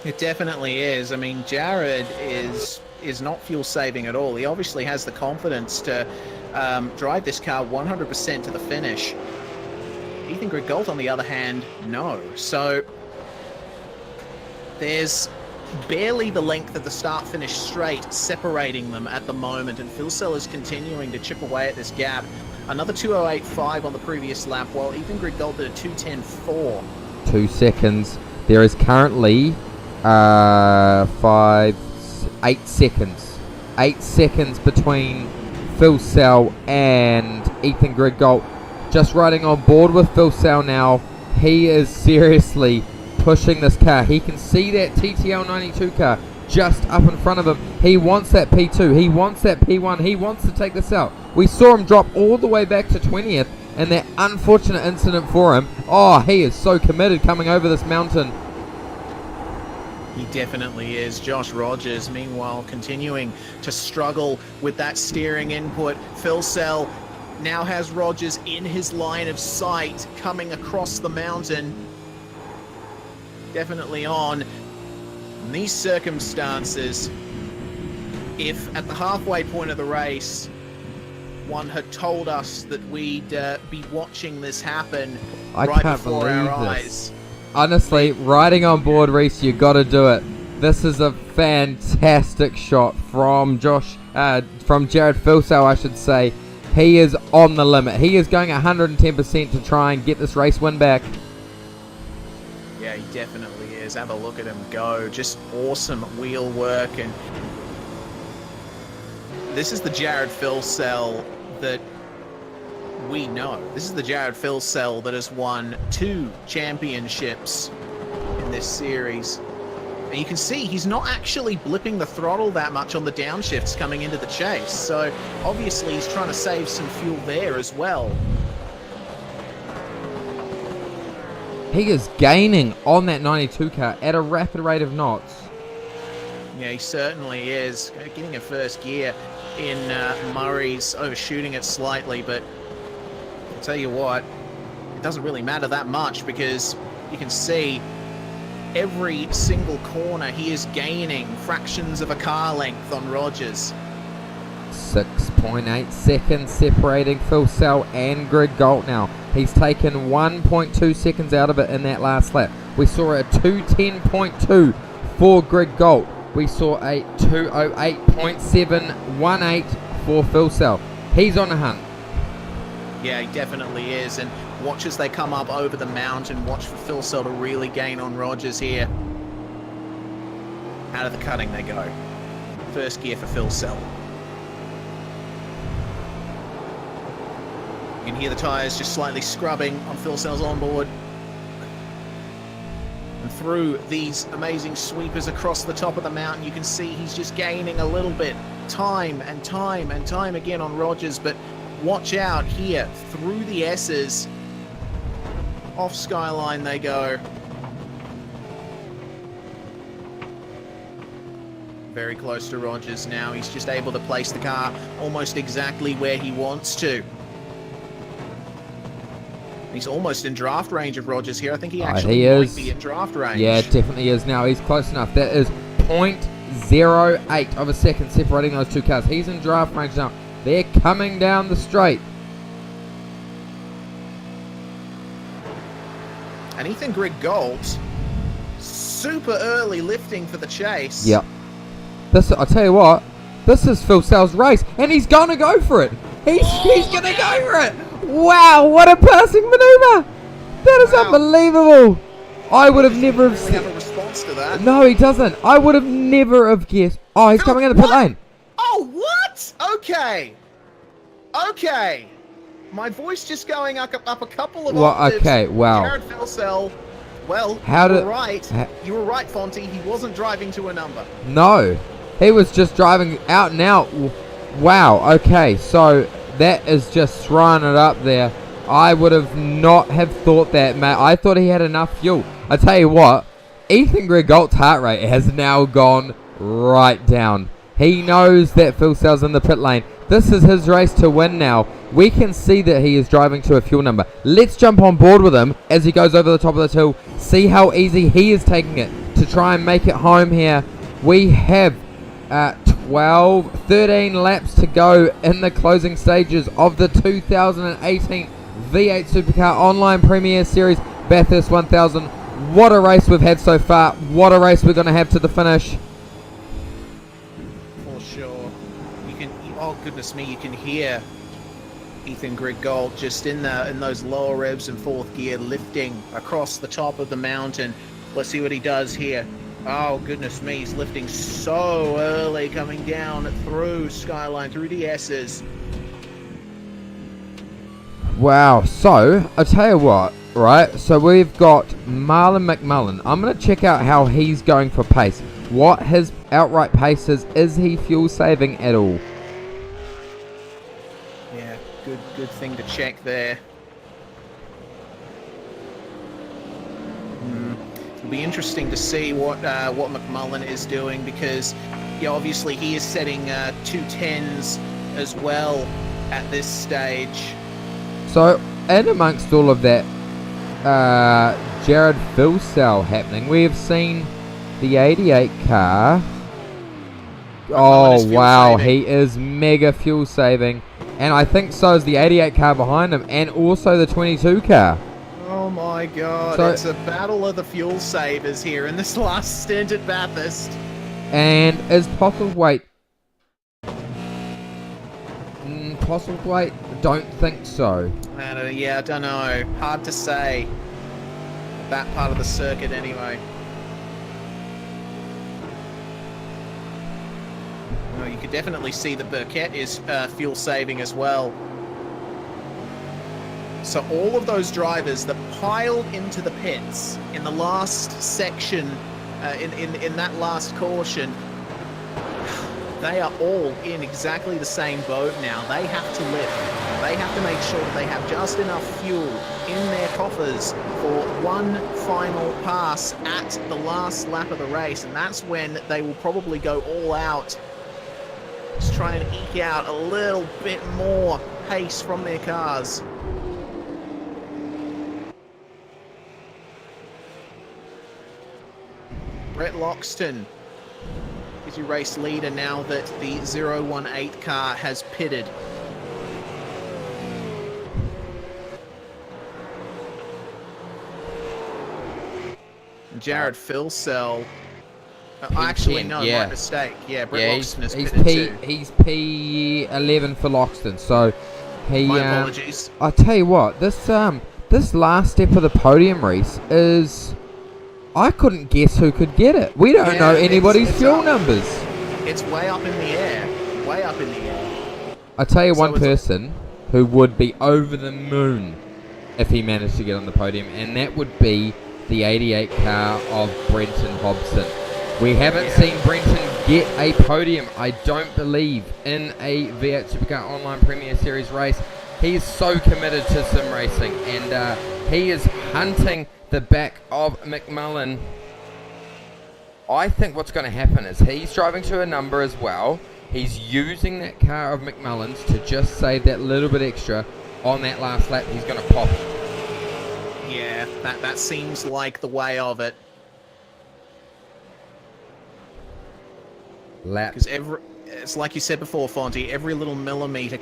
It definitely is. I mean, Jared is not fuel saving at all. He obviously has the confidence to drive this car 100% to the finish. Ethan Greg Galt, on the other hand, no. So there's barely the length of the start-finish straight separating them at the moment, and Phil Sell is continuing to chip away at this gap. Another 2:08.5 on the previous lap, while Ethan Greg Galt did a 2:10.4. 2 seconds. There is currently 8 seconds. 8 seconds between Phil Sell and Ethan Greg Galt. Just riding on board with Phil Sell now. He is seriously pushing this car. He can see that TTL 92 car just up in front of him. He wants that P2. He wants that P1. He wants to take this out. We saw him drop all the way back to 20th and that unfortunate incident for him. Oh, he is so committed coming over this mountain. He definitely is. Josh Rogers, meanwhile, continuing to struggle with that steering input. Phil Sell now has Rogers in his line of sight coming across the mountain. Definitely on. In these circumstances, if at the halfway point of the race, one had told us that we'd be watching this happen right before our eyes. Honestly, riding on board, Reese, you got to do it. This is a fantastic shot from Jared Phil Sell, I should say. He is on the limit. He is going 110% to try and get this race win back. Yeah, he definitely is. Have a look at him go. Just awesome wheel work. And this is the Jared Phil Sell that we know. This is the Jared Phil Sell that has won 2 championships in this series. And you can see he's not actually blipping the throttle that much on the downshifts coming into the chase. So obviously he's trying to save some fuel there as well. He is gaining on that 92 car at a rapid rate of knots. Yeah, he certainly is. Getting a first gear in Murray's, overshooting it slightly, but I'll tell you what, it doesn't really matter that much because you can see every single corner he is gaining fractions of a car length on Rogers. 6.8 seconds separating Phil Sell and Greg Galt now. He's taken 1.2 seconds out of it in that last lap. We saw a 2:10.2 for Greg Galt. We saw a 2:08.718 for Phil Sell. He's on a hunt. Yeah, he definitely is. And watch as they come up over the mountain. Watch for Phil Sell to really gain on Rogers here. Out of the cutting they go. First gear for Phil Sell. You can hear the tyres just slightly scrubbing on Phil Sell's onboard. And through these amazing sweepers across the top of the mountain, you can see he's just gaining a little bit. Time and time and time again on Rogers. But watch out here through the S's. Off Skyline they go. Very close to Rogers now. He's just able to place the car almost exactly where he wants to. He's almost in draft range of Rogers here. I think he actually might be in draft range. Yeah, definitely is now. He's close enough. That is 0.08 of a second separating those two cars. He's in draft range now. They're coming down the straight. And Ethan Greg Galt, super early lifting for the chase. Yep. I'll tell you what, this is Phil Sell's race, and he's going to go for it. He's going to go for it. Wow, what a passing maneuver. That is unbelievable. I would have never have a response to that. No, he doesn't. I would have never have guessed. Oh, he's coming out of the pit lane. Oh, what? Okay. Okay. My voice just going up a couple of octaves. Okay, wow. Jared Phil Sell. Well, you were right, Fonty. He wasn't driving to a number. No, he was just driving out and out. Wow, okay, so that is just throwing it up there. I would have not have thought that, mate. I thought he had enough fuel. I tell you what, Ethan Greg Galt's heart rate has now gone right down. He knows that Phil Sell's in the pit lane. This is his race to win now. We can see that he is driving to a fuel number. Let's jump on board with him as he goes over the top of this hill. See how easy he is taking it to try and make it home here. We have 13 laps to go in the closing stages of the 2018 V8 Supercar Online Premier Series Bathurst 1000. What a race we've had so far. What a race we're going to have to the finish. For sure. Oh goodness me, you can hear Ethan Greg Galt just in those lower revs and fourth gear lifting across the top of the mountain. Let's see what he does here. Oh goodness me, he's lifting so early, coming down through Skyline, through the S's. Wow, so I'll tell you what, right? So we've got Marlon McMullen. I'm going to check out how he's going for pace. What his outright pace is. Is he fuel saving at all? Yeah, good thing to check there. It'll be interesting to see what McMullen is doing, because obviously he is setting 210s as well at this stage. So, and amongst all of that, Jared Phil Sell happening, we have seen the 88 car. Oh wow, he is mega fuel saving, and I think so is the 88 car behind him, and also the 22 car. Oh my god, so, it's a battle of the fuel savers here in this last stint at Bathurst. And is Postlethwaite? Postlethwaite? Don't think so. I don't know. Hard to say. That part of the circuit anyway. Well, you could definitely see that Burkett is fuel saving as well. So all of those drivers that piled into the pits in the last section, in that last caution, they are all in exactly the same boat now. They have to lift. They have to make sure that they have just enough fuel in their coffers for one final pass at the last lap of the race, and that's when they will probably go all out. Just try and eke out a little bit more pace from their cars. Brett Loxton is your race leader now that the 018 car has pitted. Jared Philsell. Actually, no, yeah. my mistake. Yeah, Brett Yeah, Loxton has he's pitted too. he's P11 for Loxton. So he. My apologies. I tell you what, this last step of the podium race is. I couldn't guess who could get it. We don't know anybody's fuel numbers. It's way up in the air. Way up in the air. I tell you one person who would be over the moon if he managed to get on the podium, and that would be the 88 car of Brenton Hobson. We haven't seen Brenton get a podium, I don't believe, in a V8 Supercar Online Premier Series race. He is so committed to sim racing, and he is hunting the back of McMullen. I think what's going to happen is he's driving to a number as well. He's using that car of McMullen's to just save that little bit extra on that last lap. He's going to pop it. Yeah, that seems like the way of it. Lap. Because it's like you said before, Fonty, every little milliliter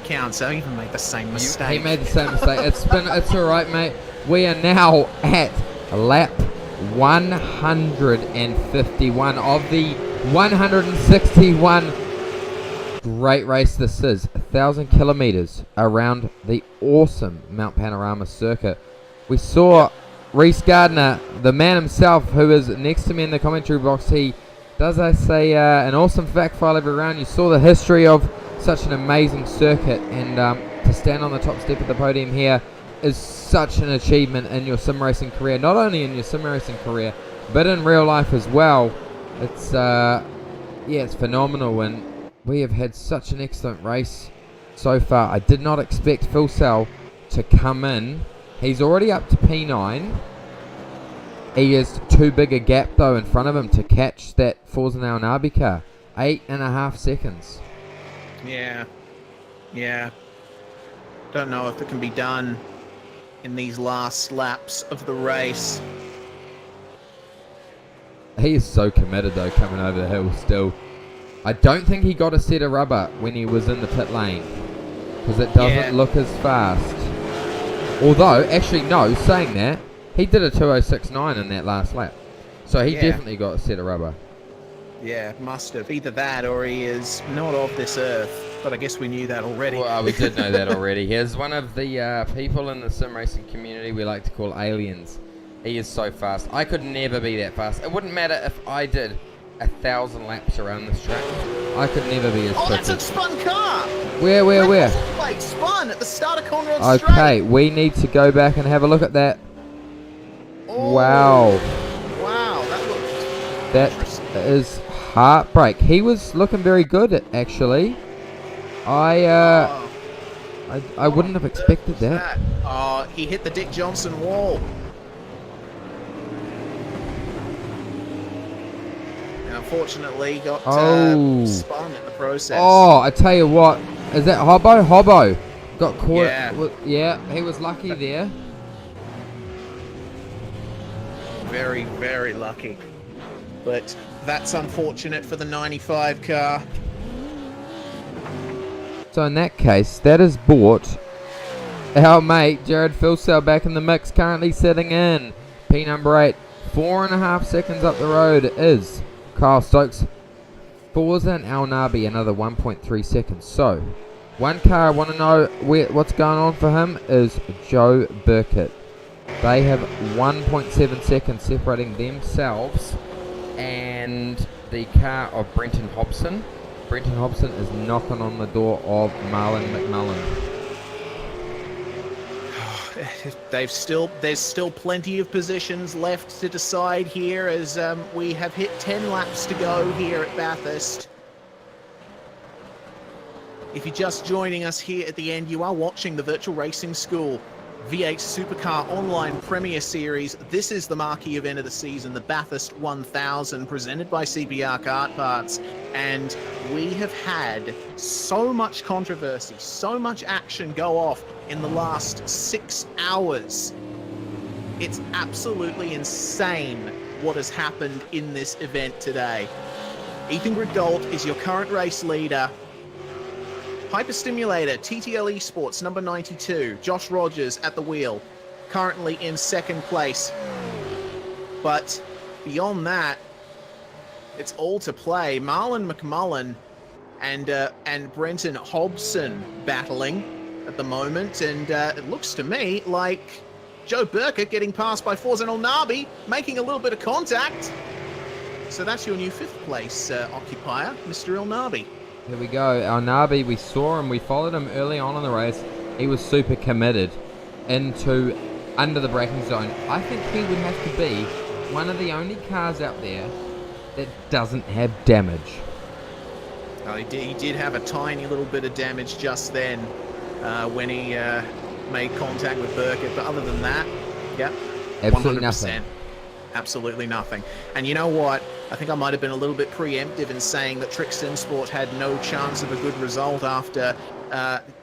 counts. I even made the same mistake. He made the same mistake. It's all right, mate. We are now at lap 151 of the 161. Great race this is. 1,000 kilometers around the awesome Mount Panorama circuit. We saw Reese Gardner, the man himself, who is next to me in the commentary box. He does, I say, an awesome fact file every round. You saw the history of such an amazing circuit, and to stand on the top step of the podium here is such an achievement in your sim racing career. Not only in your sim racing career, but in real life as well. It's it's phenomenal, and we have had such an excellent race so far. I did not expect Philsell to come in. He's already up to P9. He is too big a gap, though, in front of him to catch that Forza Nabi car. 8.5 seconds. Yeah. Don't know if it can be done in these last laps of the race. He is so committed, though, coming over the hill still. I don't think he got a set of rubber when he was in the pit lane, because it doesn't look as fast. Although, actually, no, saying that, he did a 2:06.9 in that last lap. So he definitely got a set of rubber. Yeah, must have. Either that or he is not of this earth. But I guess we knew that already. Well, we did know that already. He is one of the people in the sim racing community we like to call aliens. He is so fast. I could never be that fast. It wouldn't matter if I did 1,000 laps around this track. I could never be as quick. Oh, that's a spun car! Where? Like spun at the start of Conrad Straight. Okay, we need to go back and have a look at that. Oh, wow. Wow, that is heartbreak. He was looking very good, actually. I wouldn't have expected that. Oh, he hit the Dick Johnson wall. And unfortunately, got spun in the process. Oh, I tell you what. Is that Hobbo? Hobbo got caught. Yeah. He was lucky there. Very, very lucky. But that's unfortunate for the 95 car. So in that case, that has brought our mate Jared Philsell back in the mix, currently sitting in P number 8. 4.5 seconds up the road is Kyle Stokes. Forza and Al Nabi another 1.3 seconds. So, one car I want to know what's going on for him is Joe Burkett. They have 1.7 seconds separating themselves and the car of Brenton Hobson. Brenton Hobson is knocking on the door of Marlon McMullen. There's still plenty of positions left to decide here as we have hit 10 laps to go here at Bathurst. If you're just joining us here at the end, you are watching the Virtual Racing School V8 Supercar Online Premier Series. This is the marquee event of the season, the Bathurst 1000, presented by CPR Kart Parts. And we have had so much controversy, so much action go off in the last 6 hours. It's absolutely insane what has happened in this event today. Ethan Grigdolt is your current race leader. Hyperstimulator, TTL Esports, number 92, Josh Rogers at the wheel, currently in second place. But beyond that, it's all to play. Marlon McMullen and Brenton Hobson battling at the moment, and it looks to me like Joe Burkett getting passed by Forzan Elnabi, making a little bit of contact. So that's your new 5th place occupier, Mr. Elnabi. Here we go. Elnabi, we saw him, we followed him early on in the race. He was super committed into under the braking zone. I think he would have to be one of the only cars out there that doesn't have damage. Oh, he did have a tiny little bit of damage just then when he made contact with Burkett, but other than that, yeah, Absolutely 100%. nothing. Absolutely nothing. And you know what? I think I might have been a little bit preemptive in saying that Trick Sim Sport had no chance of a good result after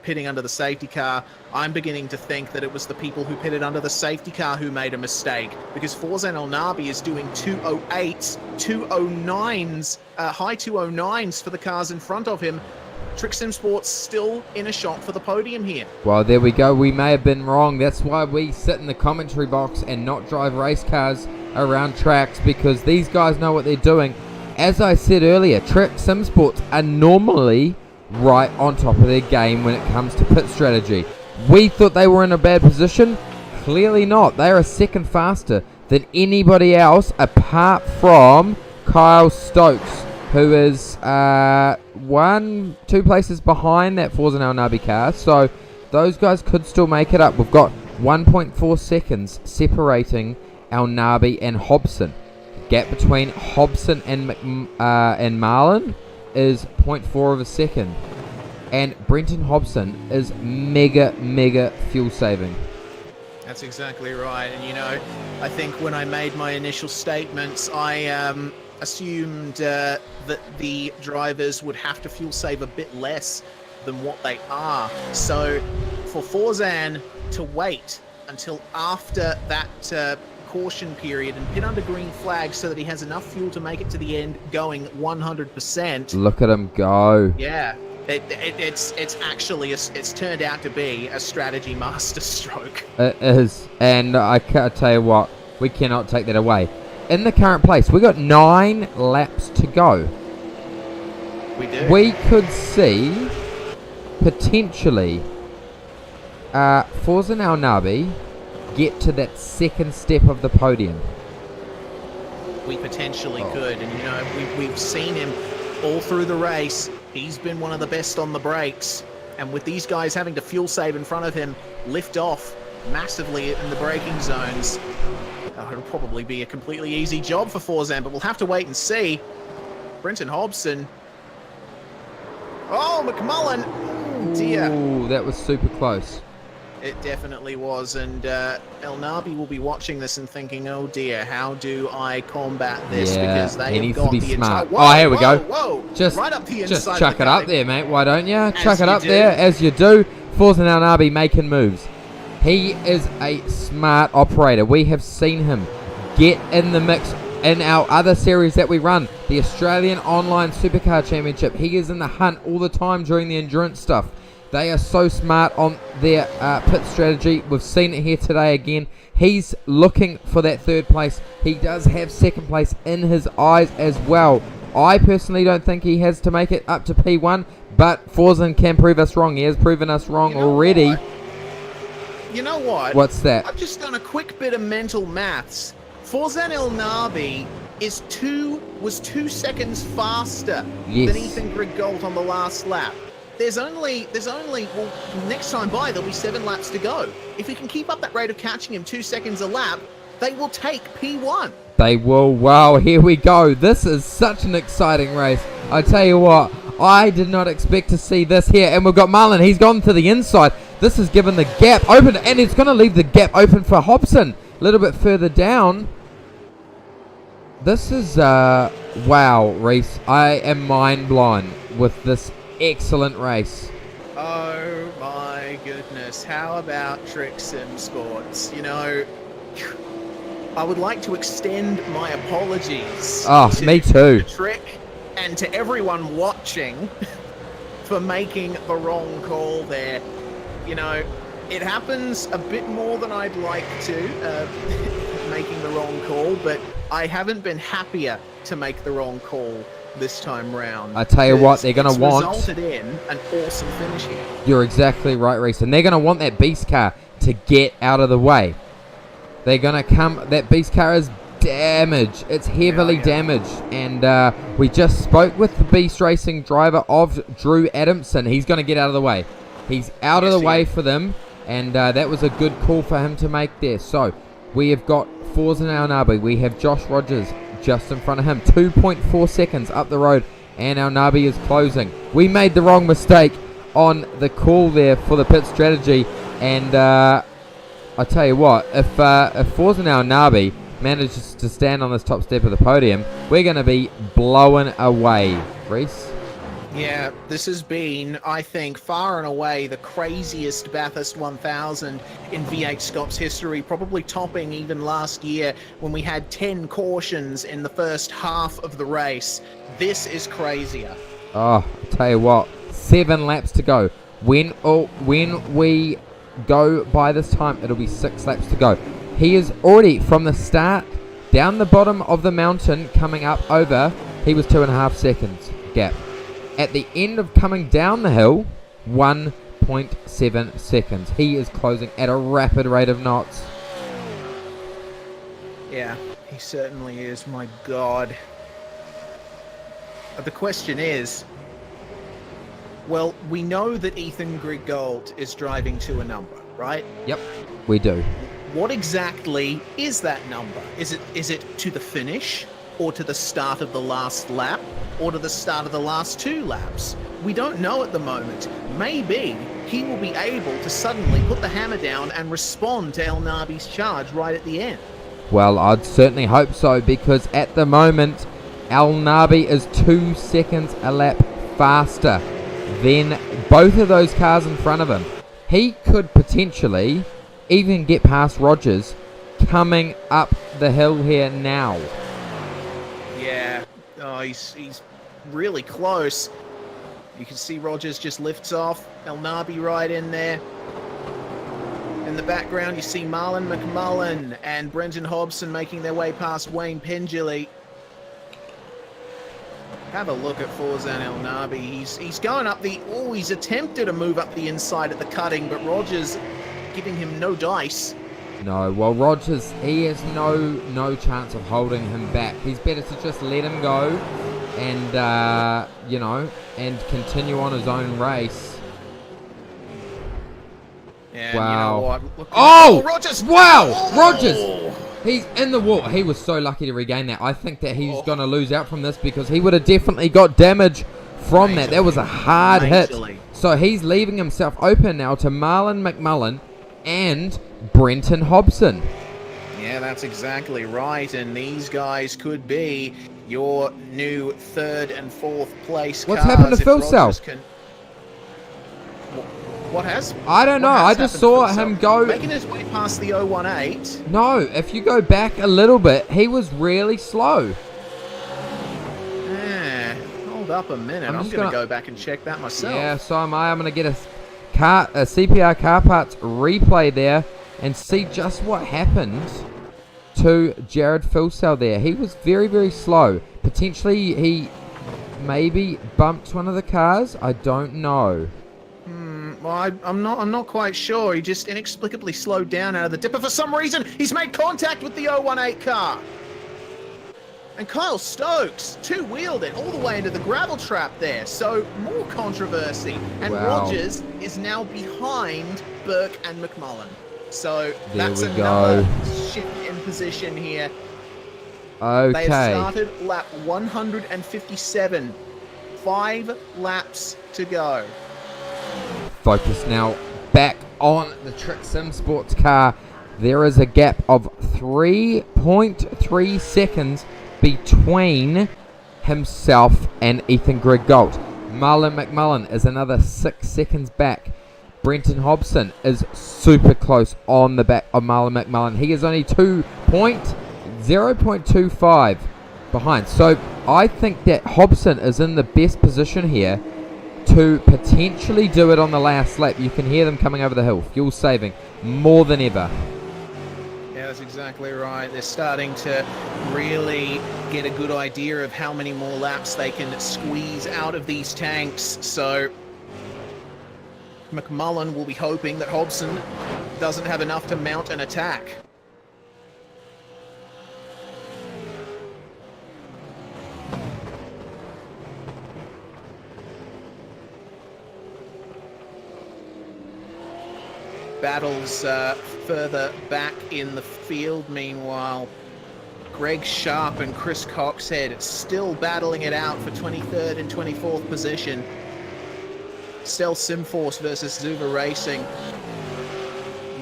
pitting under the safety car. I'm beginning to think that it was the people who pitted under the safety car who made a mistake, because Forzan Elnabi is doing 208s, 209s, high 209s for the cars in front of him. Trick Sim Sport's still in a shot for the podium here. Well, there we go. We may have been wrong. That's why we sit in the commentary box and not drive race cars around tracks, because these guys know what they're doing. As I said earlier, Trick Sim Sports are normally right on top of their game when it comes to pit strategy. We thought they were in a bad position. Clearly not. They are a second faster than anybody else apart from Kyle Stokes, who is 2 places behind that Forzan Elnabi car. So those guys could still make it up. We've got 1.4 seconds separating Elnabi and Hobson. The gap between Hobson and Marlon is 0.4 of a second. And Brenton Hobson is mega fuel saving. That's exactly right. And you know, I think when I made my initial statements, I assumed that the drivers would have to fuel save a bit less than what they are. So for Forzan to wait until after that caution period and pit under green flag so that he has enough fuel to make it to the end going 100%. Look at him go. Yeah. It's actually it's turned out to be a strategy masterstroke. It is, and I can't tell you what, we cannot take that away. In the current place, we got 9 laps to go. We do. We could see potentially Forzan Elnabi get to that second step of the podium. We potentially could, and you know we've seen him all through the race. He's been one of the best on the brakes, and with these guys having to fuel save in front of him, lift off massively in the braking zones, it'll probably be a completely easy job for Forzan, but we'll have to wait and see. Brenton Hobson. Oh, McMullen. Oh, dear. Ooh, that was super close. It definitely was, and Elnabi will be watching this and thinking, oh dear, how do I combat this? Yeah, because they he have needs got to be the smart. entire... Whoa, here we go. Whoa, Just, right up the inside. Just chuck it up there, mate. Why don't you? Chuck it you up do. there, as you do. Forzan Elnabi making moves. He is a smart operator. We have seen him get in the mix in our other series that we run, the Australian Online Supercar Championship. He is in the hunt all the time during the endurance stuff. They are so smart on their pit strategy. We've seen it here today again. He's looking for that 3rd place. He does have 2nd place in his eyes as well. I personally don't think he has to make it up to P1, but Forzan can prove us wrong. He has proven us wrong already. What? You know what? What's that? I've just done a quick bit of mental maths. Forzan Elnabi was 2 seconds faster than Ethan Grigdolt on the last lap. There's only, well, next time by, there'll be 7 laps to go. If we can keep up that rate of catching him 2 seconds a lap, they will take P1. They will. Wow, here we go. This is such an exciting race. I tell you what, I did not expect to see this here. And we've got Marlon. He's gone to the inside. This has given the gap open, and it's going to leave the gap open for Hobson. A little bit further down. This is, wow, Reese. I am mind blown with this excellent race. Oh my goodness, how about Trick Sim Sports? You know, I would like to extend my apologies. Oh, to me too. Trick and to everyone watching for making the wrong call there. You know, it happens a bit more than I'd like to, making the wrong call, but I haven't been happier to make the wrong call this time round. I tell you what, they're going to It's want... resulted in an awesome finish here. You're exactly right, Reese. And they're going to want that beast car to get out of the way. They're going to come... That beast car is damaged. It's heavily damaged. And we just spoke with the Beast Racing driver of Drew Adamson. He's going to get out of the way. He's out of the way for them. And that was a good call for him to make there. So, we have got Forza Nabi. We have Josh Rogers just in front of him. 2.4 seconds up the road. And our Nabi is closing. We made the wrong mistake on the call there for the pit strategy. And I tell you what, if Forza Nabi manages to stand on this top step of the podium, we're going to be blown away. Reese? Yeah, this has been, I think, far and away the craziest Bathurst 1000 in V8SCOPS history, probably topping even last year when we had 10 cautions in the first half of the race. This is crazier. Oh, I tell you what, 7 laps to go. When we go by this time, it'll be 6 laps to go. He is already, from the start, down the bottom of the mountain, coming up over, he was 2.5 seconds gap. At the end of coming down the hill, 1.7 seconds. He is closing at a rapid rate of knots. Yeah, he certainly is, my God. But the question is, well, we know that Ethan Griggold is driving to a number, right? Yep, we do. What exactly is that number? Is it to the finish, or to the start of the last lap, or to the start of the last 2 laps? We don't know at the moment. Maybe he will be able to suddenly put the hammer down and respond to El Nabi's charge right at the end. Well, I'd certainly hope so, because at the moment, El Nabi is 2 seconds a lap faster than both of those cars in front of him. He could potentially even get past Rogers coming up the hill here now. Yeah, oh, he's really close. You can see Rogers just lifts off. El Nabi right in there. In the background, you see Marlon McMullen and Brenton Hobson making their way past Wayne Pendley. Have a look at Forza and El Nabi. He's going up the... Oh, he's attempted to move up the inside at the cutting, but Rogers giving him no dice. No, well, Rogers, he has no chance of holding him back. He's better to just let him go and, you know, and continue on his own race. Yeah, wow. You know what? Oh! Rogers! Wow! Oh! Rogers! He's in the wall. He was so lucky to regain that. I think that he's going to lose out from this because he would have definitely got damage from that. That was a hard hit. So he's leaving himself open now to Marlon McMullen and Brenton Hobson. Yeah, that's exactly right. And these guys could be your new 3rd and 4th place What's cars happened to if Phil Rogers Sell? can... What has? I don't know. I just saw him go... Making his way past the 018. No, if you go back a little bit, he was really slow. Yeah, hold up a minute. I'm going to go back and check that myself. Yeah, so am I. I'm going to get a CPR Kart Parts replay there and see just what happened to Jared Filsell there. He was very, very slow. Potentially he maybe bumped one of the cars. I don't know. Well, I'm not quite sure. He just inexplicably slowed down out of the dipper. For some reason, he's made contact with the 018 car. And Kyle Stokes two-wheeled it all the way into the gravel trap there. So, more controversy. And Rogers is now behind Burke and McMullen. So, that's another shift in position here. Okay. They have started lap 157. 5 laps to go. Focus now back on the Trick Sim Sports car. There is a gap of 3.3 seconds between himself and Ethan Griggold. Marlon McMullen is another 6 seconds back. Brenton Hobson is super close on the back of Marlon McMullen. He is only 0.25 behind. So I think that Hobson is in the best position here to potentially do it on the last lap. You can hear them coming over the hill. Fuel saving more than ever. Yeah, that's exactly right. They're starting to really get a good idea of how many more laps they can squeeze out of these tanks. So McMullen will be hoping that Hobson doesn't have enough to mount an attack. Battles further back in the field. Meanwhile, Greg Sharp and Chris Coxhead still battling it out for 23rd and 24th position. Stealth Simforce versus Zuva Racing.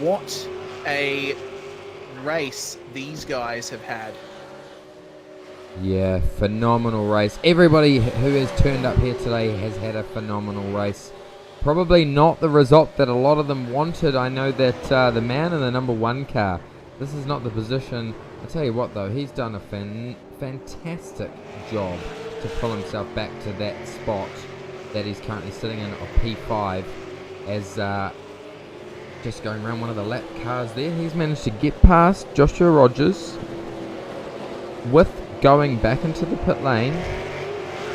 What a race these guys have had. Yeah, phenomenal race. Everybody who has turned up here today has had a phenomenal race. Probably not the result that a lot of them wanted. I know that the man in the number 1 car, this is not the position. I'll tell you what though, he's done a fantastic job to pull himself back to that spot that he's currently sitting in of P5 as just going around one of the lap cars there. He's managed to get past Joshua Rogers with going back into the pit lane,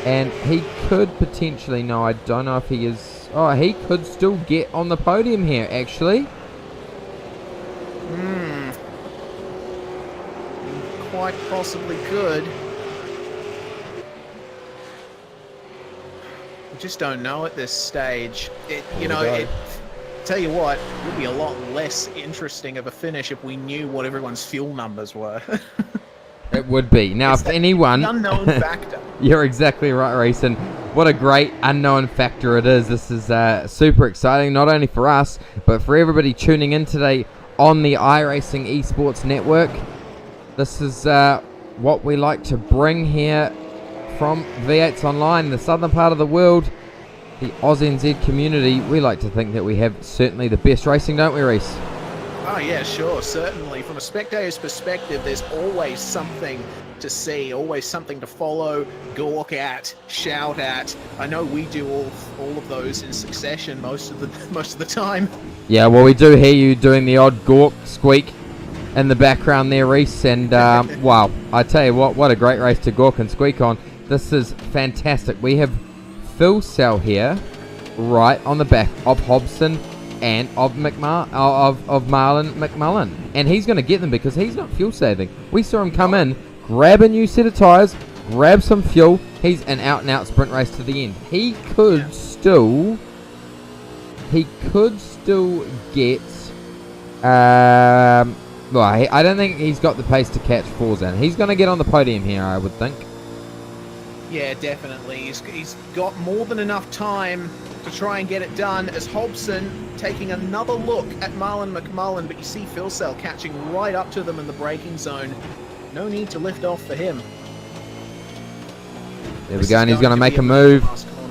and he could potentially, no I don't know if he is, oh he could still get on the podium here actually. Quite possibly could. We just don't know at this stage. Tell you what, it would be a lot less interesting of a finish if we knew what everyone's fuel numbers were. It would be. Now, if anyone... The unknown factor. You're exactly right, Rayson. What a great unknown factor it is. This is super exciting, not only for us, but for everybody tuning in today on the iRacing Esports Network. This is what we like to bring here from V8s Online, the southern part of the world, the AusNZ community. We like to think that we have certainly the best racing, don't we, Reese? Oh yeah, sure, certainly. From a spectator's perspective, there's always something to see, always something to follow, gawk at, shout at. I know we do all of those in succession most of the time. Yeah, well, we do hear you doing the odd gawk squeak in the background there, Reese, and wow, I tell you what a great race to gawk and squeak on. This is fantastic. We have Phil Sell here, right on the back of Hobson and of Marlon McMullen, and he's going to get them because he's not fuel saving. We saw him come in, grab a new set of tyres, grab some fuel. He's an out and out sprint race to the end. He could still get well, I don't think he's got the pace to catch Forzan. He's going to get on the podium here, I would think. Yeah, definitely. He's got more than enough time to try and get it done, as Hobson taking another look at Marlon McMullen, but you see Phil Sell catching right up to them in the braking zone. No need to lift off for him. There we go, and he's going to make a move.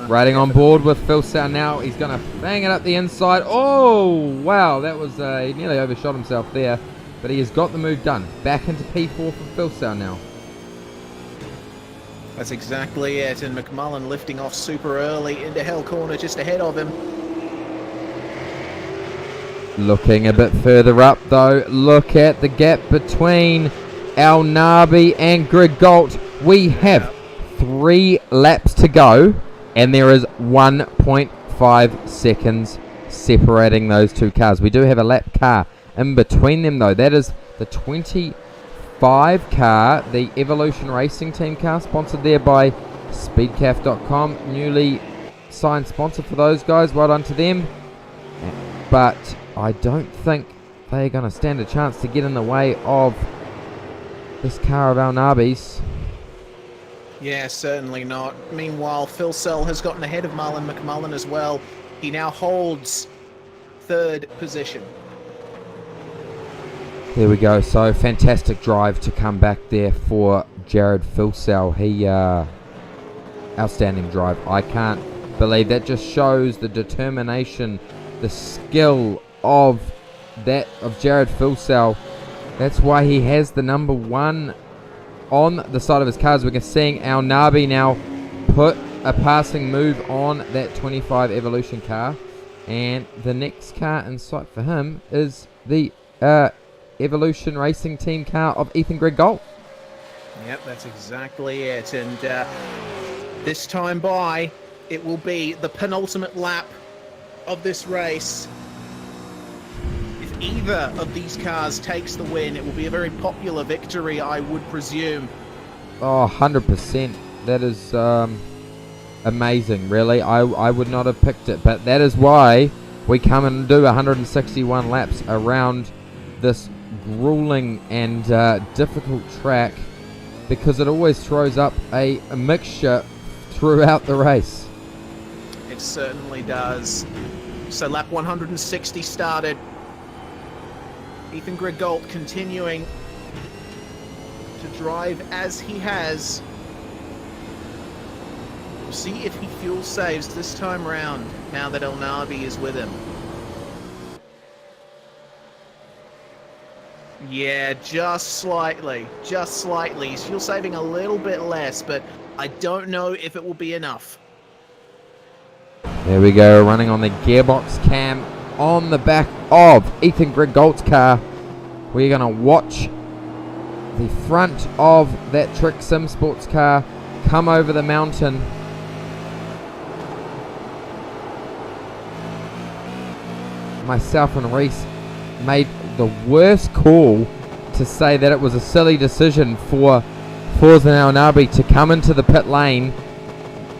Riding on board with Phil Sell now. He's going to bang it up the inside. Oh, wow, that was, he nearly overshot himself there, but he has got the move done. Back into P4 for Phil Sell now. That's exactly it, and McMullen lifting off super early into Hell Corner just ahead of him. Looking a bit further up though, look at the gap between Al Nabi and Greg Galt. We have 3 laps to go, and there is 1.5 seconds separating those two cars. We do have a lap car in between them though. That is the 25 car, the Evolution Racing Team car, sponsored there by speedcaf.com, newly signed sponsor for those guys. Well done to them, but I don't think they're going to stand a chance to get in the way of this car of Al Nabi's. Yeah, certainly not. Meanwhile, Phil Sell has gotten ahead of Marlon McMullen as well. He now holds 3rd position. There we go. So fantastic drive to come back there for Jared Filsell. He outstanding drive. I can't believe that. Just shows the determination the skill of Jared Filsell. That's why he has the number 1 on the side of his cars. We're seeing Al Nabi now put a passing move on that 25 Evolution car, and the next car in sight for him is the Evolution Racing Team car of Ethan Greg Gold. Yep, that's exactly it. And this time by, it will be the penultimate lap of this race. If either of these cars takes the win, it will be a very popular victory, I would presume. Oh, 100%. That is amazing, really. I would not have picked it, but that is why we come and do 161 laps around this grueling and difficult track, because it always throws up a mixture throughout the race. It certainly does. So lap 160 started. Ethan Gregault continuing to drive as he has. We'll see if he fuel saves this time round, now that El Nabi is with him. Yeah, just slightly. He's fuel saving a little bit less, but I don't know if it will be enough. There we go, running on the gearbox cam on the back of Ethan Gregault's car. We're going to watch the front of that Trick Sim Sports car come over the mountain. Myself and Reese made the worst call to say that it was a silly decision for Forzan Al Nabi to come into the pit lane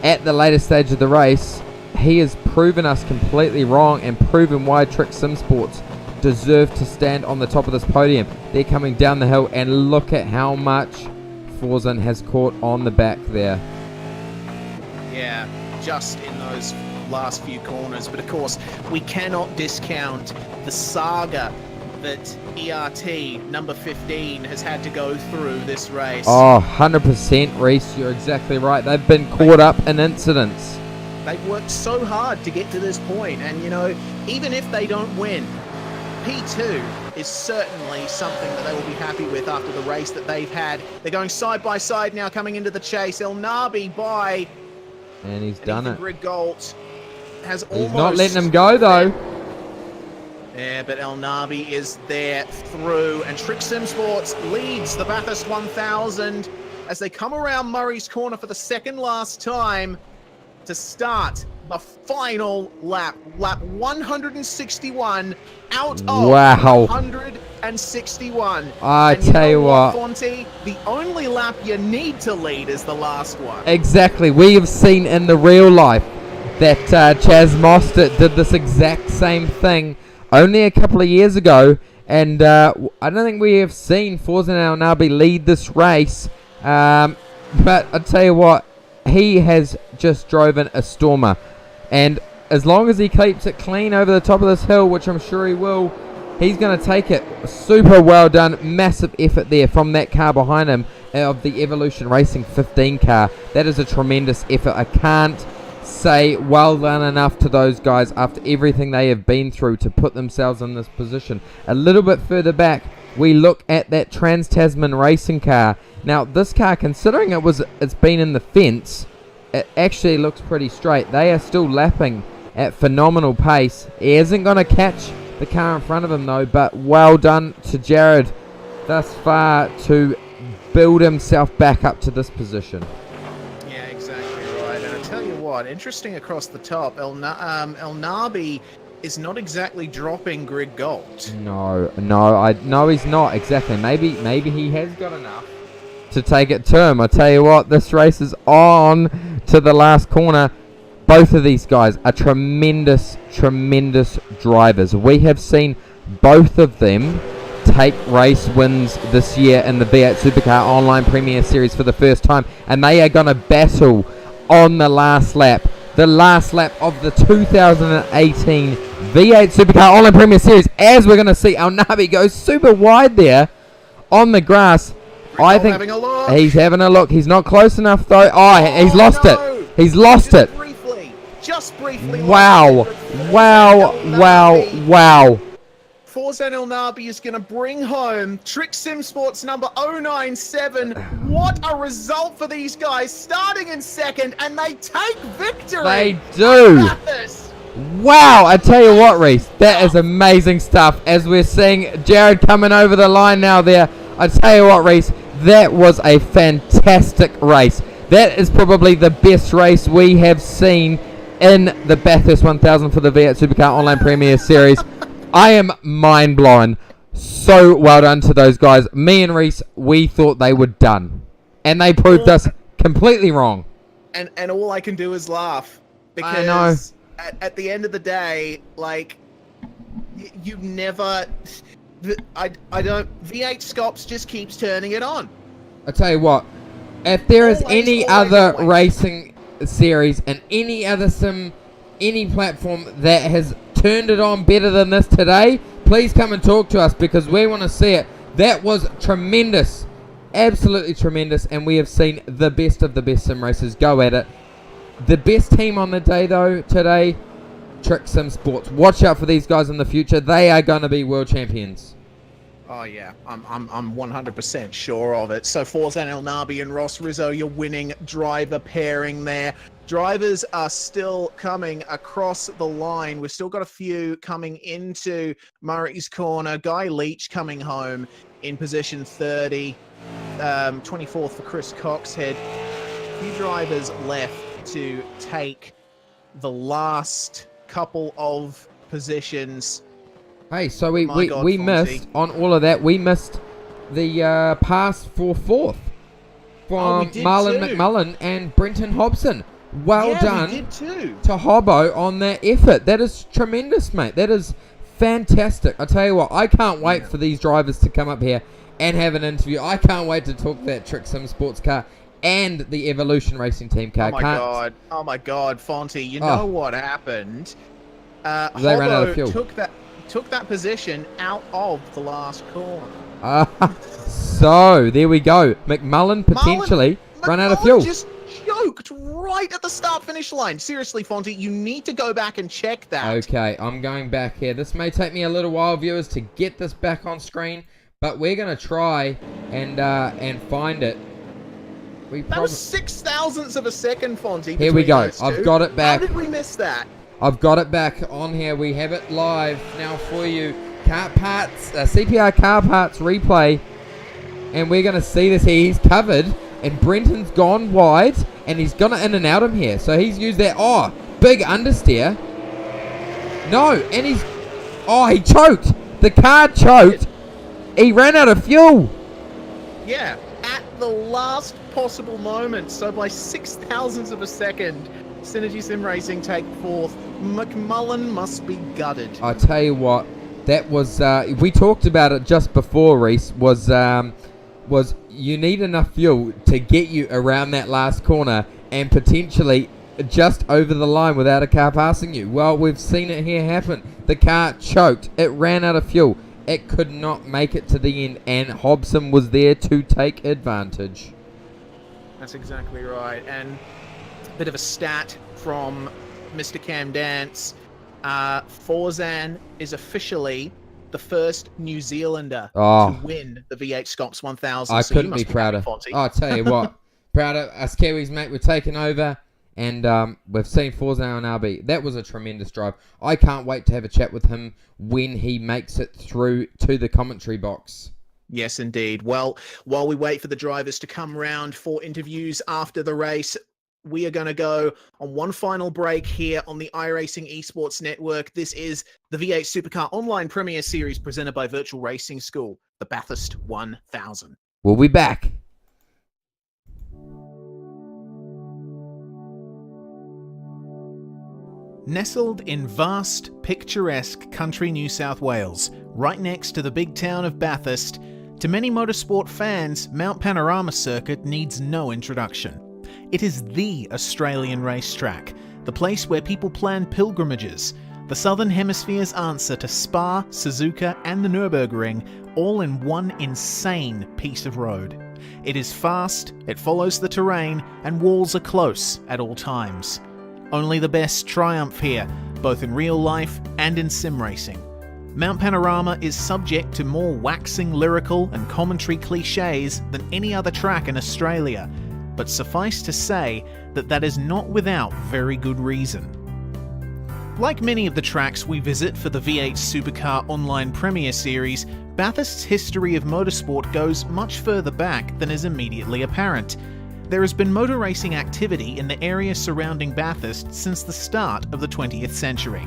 at the later stage of the race. He has proven us completely wrong and proven why Trick Sim Sports deserve to stand on the top of this podium. They're coming down the hill, and look at how much Forzan has caught on the back there. Yeah, just in those last few corners. But of course, we cannot discount the saga that ERT number 15 has had to go through this race. Oh, 100%, Reese. You're exactly right. They've been caught up in incidents. They've worked so hard to get to this point, and you know, even if they don't win, P2 is certainly something that they will be happy with after the race that they've had. They're going side by side now, coming into the chase. El Nabi by, and he's done it. Gregault has almost. He's not letting him go though. Yeah, but El Nabi is there through, and Trick Sim Sports leads the Bathurst 1000 as they come around Murray's Corner for the second last time to start the final lap. Lap 161 out of 161. I tell you what, Fonte, the only lap you need to lead is the last one. Exactly. We have seen in the real life that Chaz Mostert did this exact same thing only a couple of years ago, and I don't think we have seen Forzan Al Nabi lead this race, but I tell you what, he has just driven a stormer, and as long as he keeps it clean over the top of this hill, which I'm sure he will, he's going to take it. Super well done, massive effort there from that car behind him of the Evolution Racing 15 car. That is a tremendous effort. I can't say well done enough to those guys after everything they have been through to put themselves in this position. A little bit further back, we look at that Trans-Tasman Racing car. Now this car, considering it's been in the fence, it actually looks pretty straight. They are still lapping at phenomenal pace. He isn't going to catch the car in front of him though, but well done to Jared thus far to build himself back up to this position. Yeah, exactly right. And I tell you what, interesting across the top, El Nabi is not exactly dropping Gregault. No, he's not exactly. Maybe he has got enough to take it to him. I tell you what, this race is on to the last corner. Both of these guys are tremendous drivers. We have seen both of them take race wins this year in the V8 Supercar Online Premier Series for the first time, and they are going to battle on the last lap. The last lap of the 2018 V8 Supercar Online Premier Series, as we're going to see El Nabi go super wide there on the grass. I think he's having a look. He's not close enough though. Oh, he's lost it. He's lost it. Briefly, just briefly. Wow. Forzan El Nabi is going to bring home Trick Sim Sports number 097. What a result for these guys, starting in second, and they take victory. They do. Wow, I tell you what, Reese, that is amazing stuff. As we're seeing Jared coming over the line now there, I tell you what, Reese, that was a fantastic race. That is probably the best race we have seen in the Bathurst 1000 for the V8 Supercar Online Premier Series. I am mind blown. So well done to those guys. Me and Reese, we thought they were done, and they proved us completely wrong. And all I can do is laugh, because I know. At the end of the day, like, you never. I don't. V8SCOPS just keeps turning it on. I tell you what, if there is any other always. racing series and any other sim, any platform that has turned it on better than this today, please come and talk to us, because we want to see it. That was tremendous, absolutely tremendous, and we have seen the best of the best sim racers go at it. The best team on the day though today, Trick Sim Sports. Watch out for these guys in the future. They are going to be world champions. Oh yeah, I'm 100% sure of it. So Forzan El Nabi and Ross Rizzo, your winning driver pairing there. Drivers are still coming across the line. We've still got a few coming into Murray's Corner. Guy Leach coming home in position 30. 24th for Chris Coxhead. A few drivers left to take the last couple of positions. Hey, so we Fonzie. missed, on all of that, we missed the pass for fourth from Marlon McMullen and Brenton Hobson. Well done we did too. to Hobbo on that effort. That is tremendous, mate. That is fantastic. I tell you what, I can't wait for these drivers to come up here and have an interview. I can't wait to talk that Trick Sim Sports car and the Evolution Racing Team car. Oh my god, Fonty, you know what happened? They ran out of fuel. Took that position out of the last corner. So there we go. McMullen potentially run out of fuel. Just choked right at the start-finish line. Seriously, Fonty, you need to go back and check that. Okay, I'm going back here. This may take me a little while, viewers, to get this back on screen, but we're going to try and find it. That was 6,000ths of a second, Fonty. Here we go. I've got it back. How did we miss that? I've got it back on here. We have it live now for you. Kart Parts, CPR Kart Parts replay. And we're going to see this here. He's covered. And Brenton's gone wide. And he's going to in and out him here. So he's used that. Oh, big understeer. No. And he's... Oh, he choked. The car choked. He ran out of fuel. Yeah. At the last possible moment. So by 6,000ths of a second... Synergy Sim Racing take fourth. McMullen must be gutted. I tell you what, that was we talked about it just before, Reese. Was you need enough fuel to get you around that last corner and potentially just over the line without a car passing you. Well, we've seen it here happen. The car choked. It ran out of fuel. It could not make it to the end, and Hobson was there to take advantage. That's exactly right. And bit of a stat from Mr. Cam Dance. Forzan is officially the first New Zealander to win the V8SCOPS 1000. I couldn't be prouder. I tell you what, prouder. Us Kiwis, mate, we're taking over, and we've seen Forzan and RB. That was a tremendous drive. I can't wait to have a chat with him when he makes it through to the commentary box. Yes, indeed. Well, while we wait for the drivers to come round for interviews after the race, we are going to go on one final break here on the iRacing Esports Network. This is the V8 Supercar Online Premier Series presented by Virtual Racing School, the Bathurst 1000. We'll be back. Nestled in vast, picturesque country New South Wales, right next to the big town of Bathurst, to many motorsport fans, Mount Panorama Circuit needs no introduction. It is the Australian racetrack, the place where people plan pilgrimages, the Southern Hemisphere's answer to Spa, Suzuka and the Nürburgring, all in one insane piece of road. It is fast, it follows the terrain, and walls are close at all times. Only the best triumph here, both in real life and in sim racing. Mount Panorama is subject to more waxing lyrical and commentary cliches than any other track in Australia, but suffice to say that that is not without very good reason. Like many of the tracks we visit for the V8 Supercar Online Premier Series, Bathurst's history of motorsport goes much further back than is immediately apparent. There has been motor racing activity in the area surrounding Bathurst since the start of the 20th century.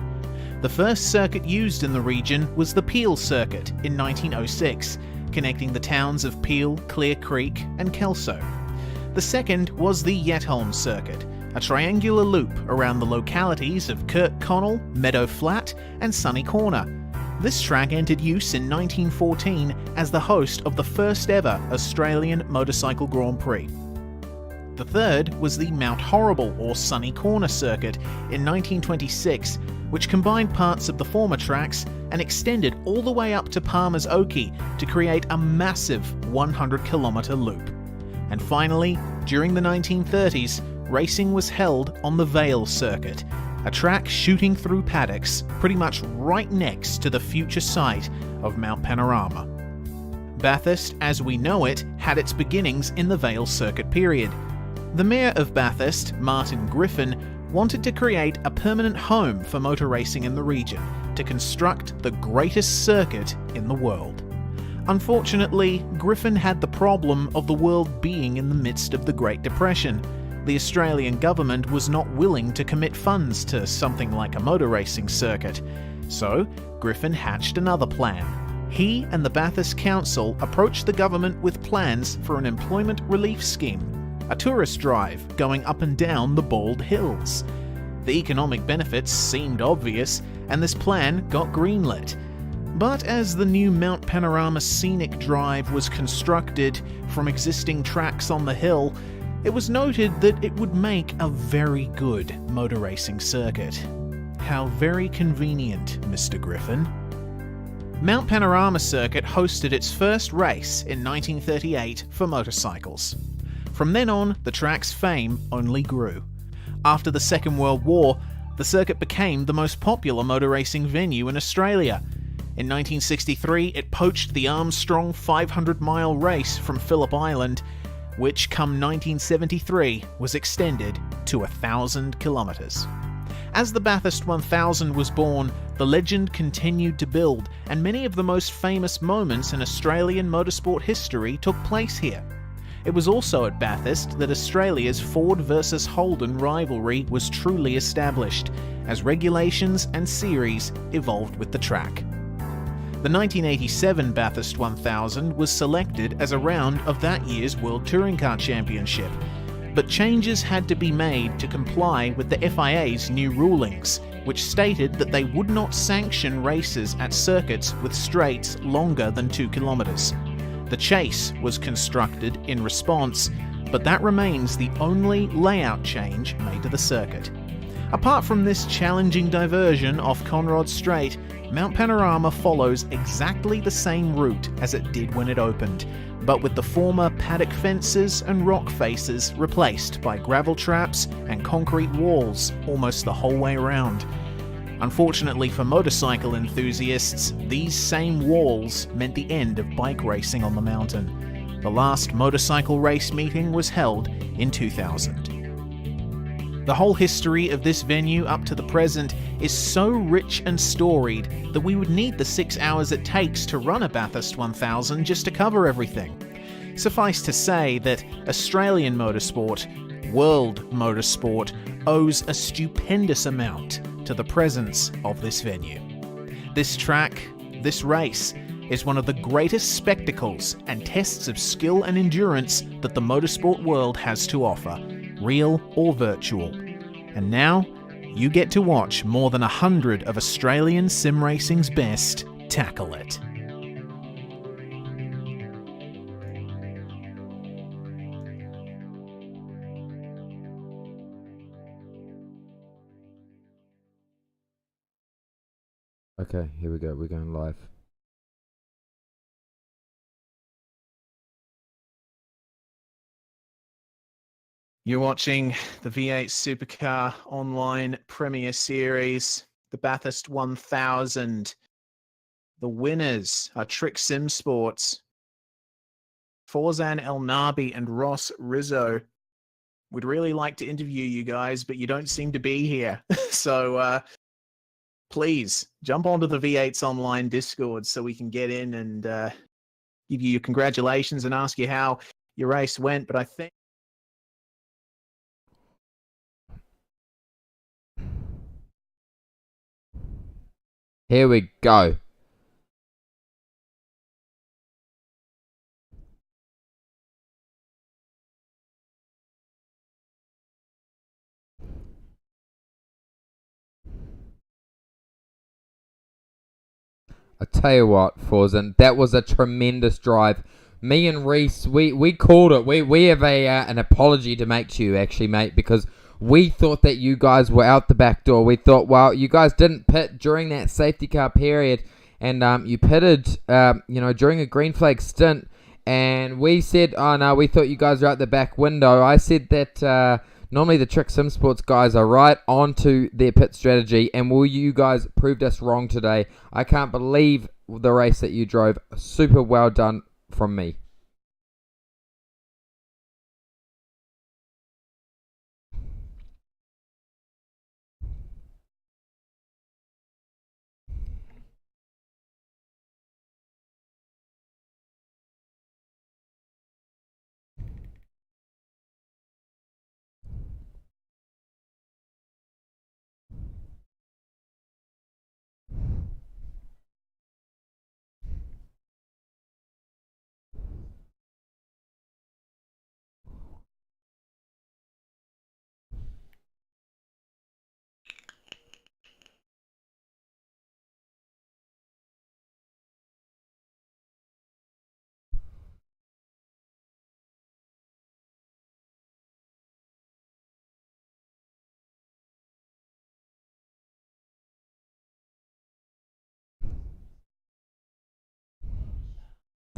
The first circuit used in the region was the Peel Circuit in 1906, connecting the towns of Peel, Clear Creek and Kelso. The second was the Yetholm Circuit, a triangular loop around the localities of Kirk Connell, Meadow Flat and Sunny Corner. This track entered use in 1914 as the host of the first ever Australian Motorcycle Grand Prix. The third was the Mount Horrible or Sunny Corner Circuit in 1926, which combined parts of the former tracks and extended all the way up to Palmer's Oakey to create a massive 100-kilometre loop. And finally, during the 1930s, racing was held on the Vale Circuit, a track shooting through paddocks pretty much right next to the future site of Mount Panorama. Bathurst, as we know it, had its beginnings in the Vale Circuit period. The Mayor of Bathurst, Martin Griffin, wanted to create a permanent home for motor racing in the region, to construct the greatest circuit in the world. Unfortunately, Griffin had the problem of the world being in the midst of the Great Depression. The Australian government was not willing to commit funds to something like a motor racing circuit, so Griffin hatched another plan. He and the Bathurst Council approached the government with plans for an employment relief scheme, a tourist drive going up and down the Bald Hills. The economic benefits seemed obvious, and this plan got greenlit. But as the new Mount Panorama Scenic Drive was constructed from existing tracks on the hill, it was noted that it would make a very good motor racing circuit. How very convenient, Mr. Griffin. Mount Panorama Circuit hosted its first race in 1938 for motorcycles. From then on, the track's fame only grew. After the Second World War, the circuit became the most popular motor racing venue in Australia. In 1963, it poached the Armstrong 500-mile race from Phillip Island, which come 1973 was extended to 1,000 kilometres. As the Bathurst 1000 was born, the legend continued to build, and many of the most famous moments in Australian motorsport history took place here. It was also at Bathurst that Australia's Ford versus Holden rivalry was truly established, as regulations and series evolved with the track. The 1987 Bathurst 1000 was selected as a round of that year's World Touring Car Championship, but changes had to be made to comply with the FIA's new rulings, which stated that they would not sanction races at circuits with straights longer than 2 kilometres. The Chase was constructed in response, but that remains the only layout change made to the circuit. Apart from this challenging diversion off Conrod Straight, Mount Panorama follows exactly the same route as it did when it opened, but with the former paddock fences and rock faces replaced by gravel traps and concrete walls almost the whole way around. Unfortunately for motorcycle enthusiasts, these same walls meant the end of bike racing on the mountain. The last motorcycle race meeting was held in 2000. The whole history of this venue up to the present is so rich and storied that we would need the 6 hours it takes to run a Bathurst 1000 just to cover everything. Suffice to say that Australian motorsport, world motorsport, owes a stupendous amount to the presence of this venue. This track, this race, is one of the greatest spectacles and tests of skill and endurance that the motorsport world has to offer, real or virtual. And now, you get to watch more than 100 of Australian sim racing's best tackle it. Okay, here we go. We're going live. You're watching the V8 Supercar Online Premier Series, the Bathurst 1000. The winners are Trick Sim Sports, Forzan El Nabi and Ross Rizzo. We'd really like to interview you guys, but you don't seem to be here. So please jump onto the V8's online Discord so we can get in and give you your congratulations and ask you how your race went. But I think Here we go. I tell you what, Forzen, that was a tremendous drive. Me and Reese, we called it. We have an apology to make to you, actually, mate, because we thought that you guys were out the back door. We thought, well, you guys didn't pit during that safety car period, and you pitted, during a green flag stint. And we said, oh no, we thought you guys were out the back window. I said that normally the Trick Sim Sports guys are right onto their pit strategy, and you guys proved us wrong today. I can't believe the race that you drove. Super well done from me.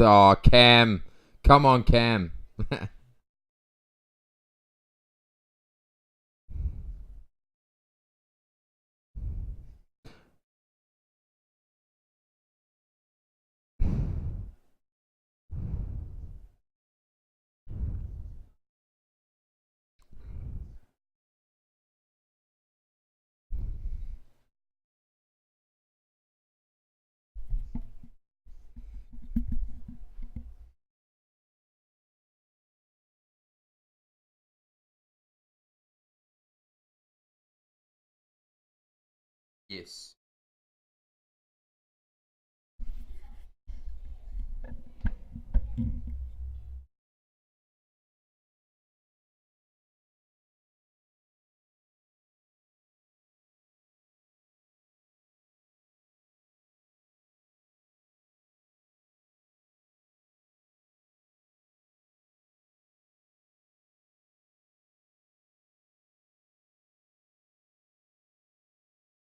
Oh, Cam. Come on, Cam. Yes.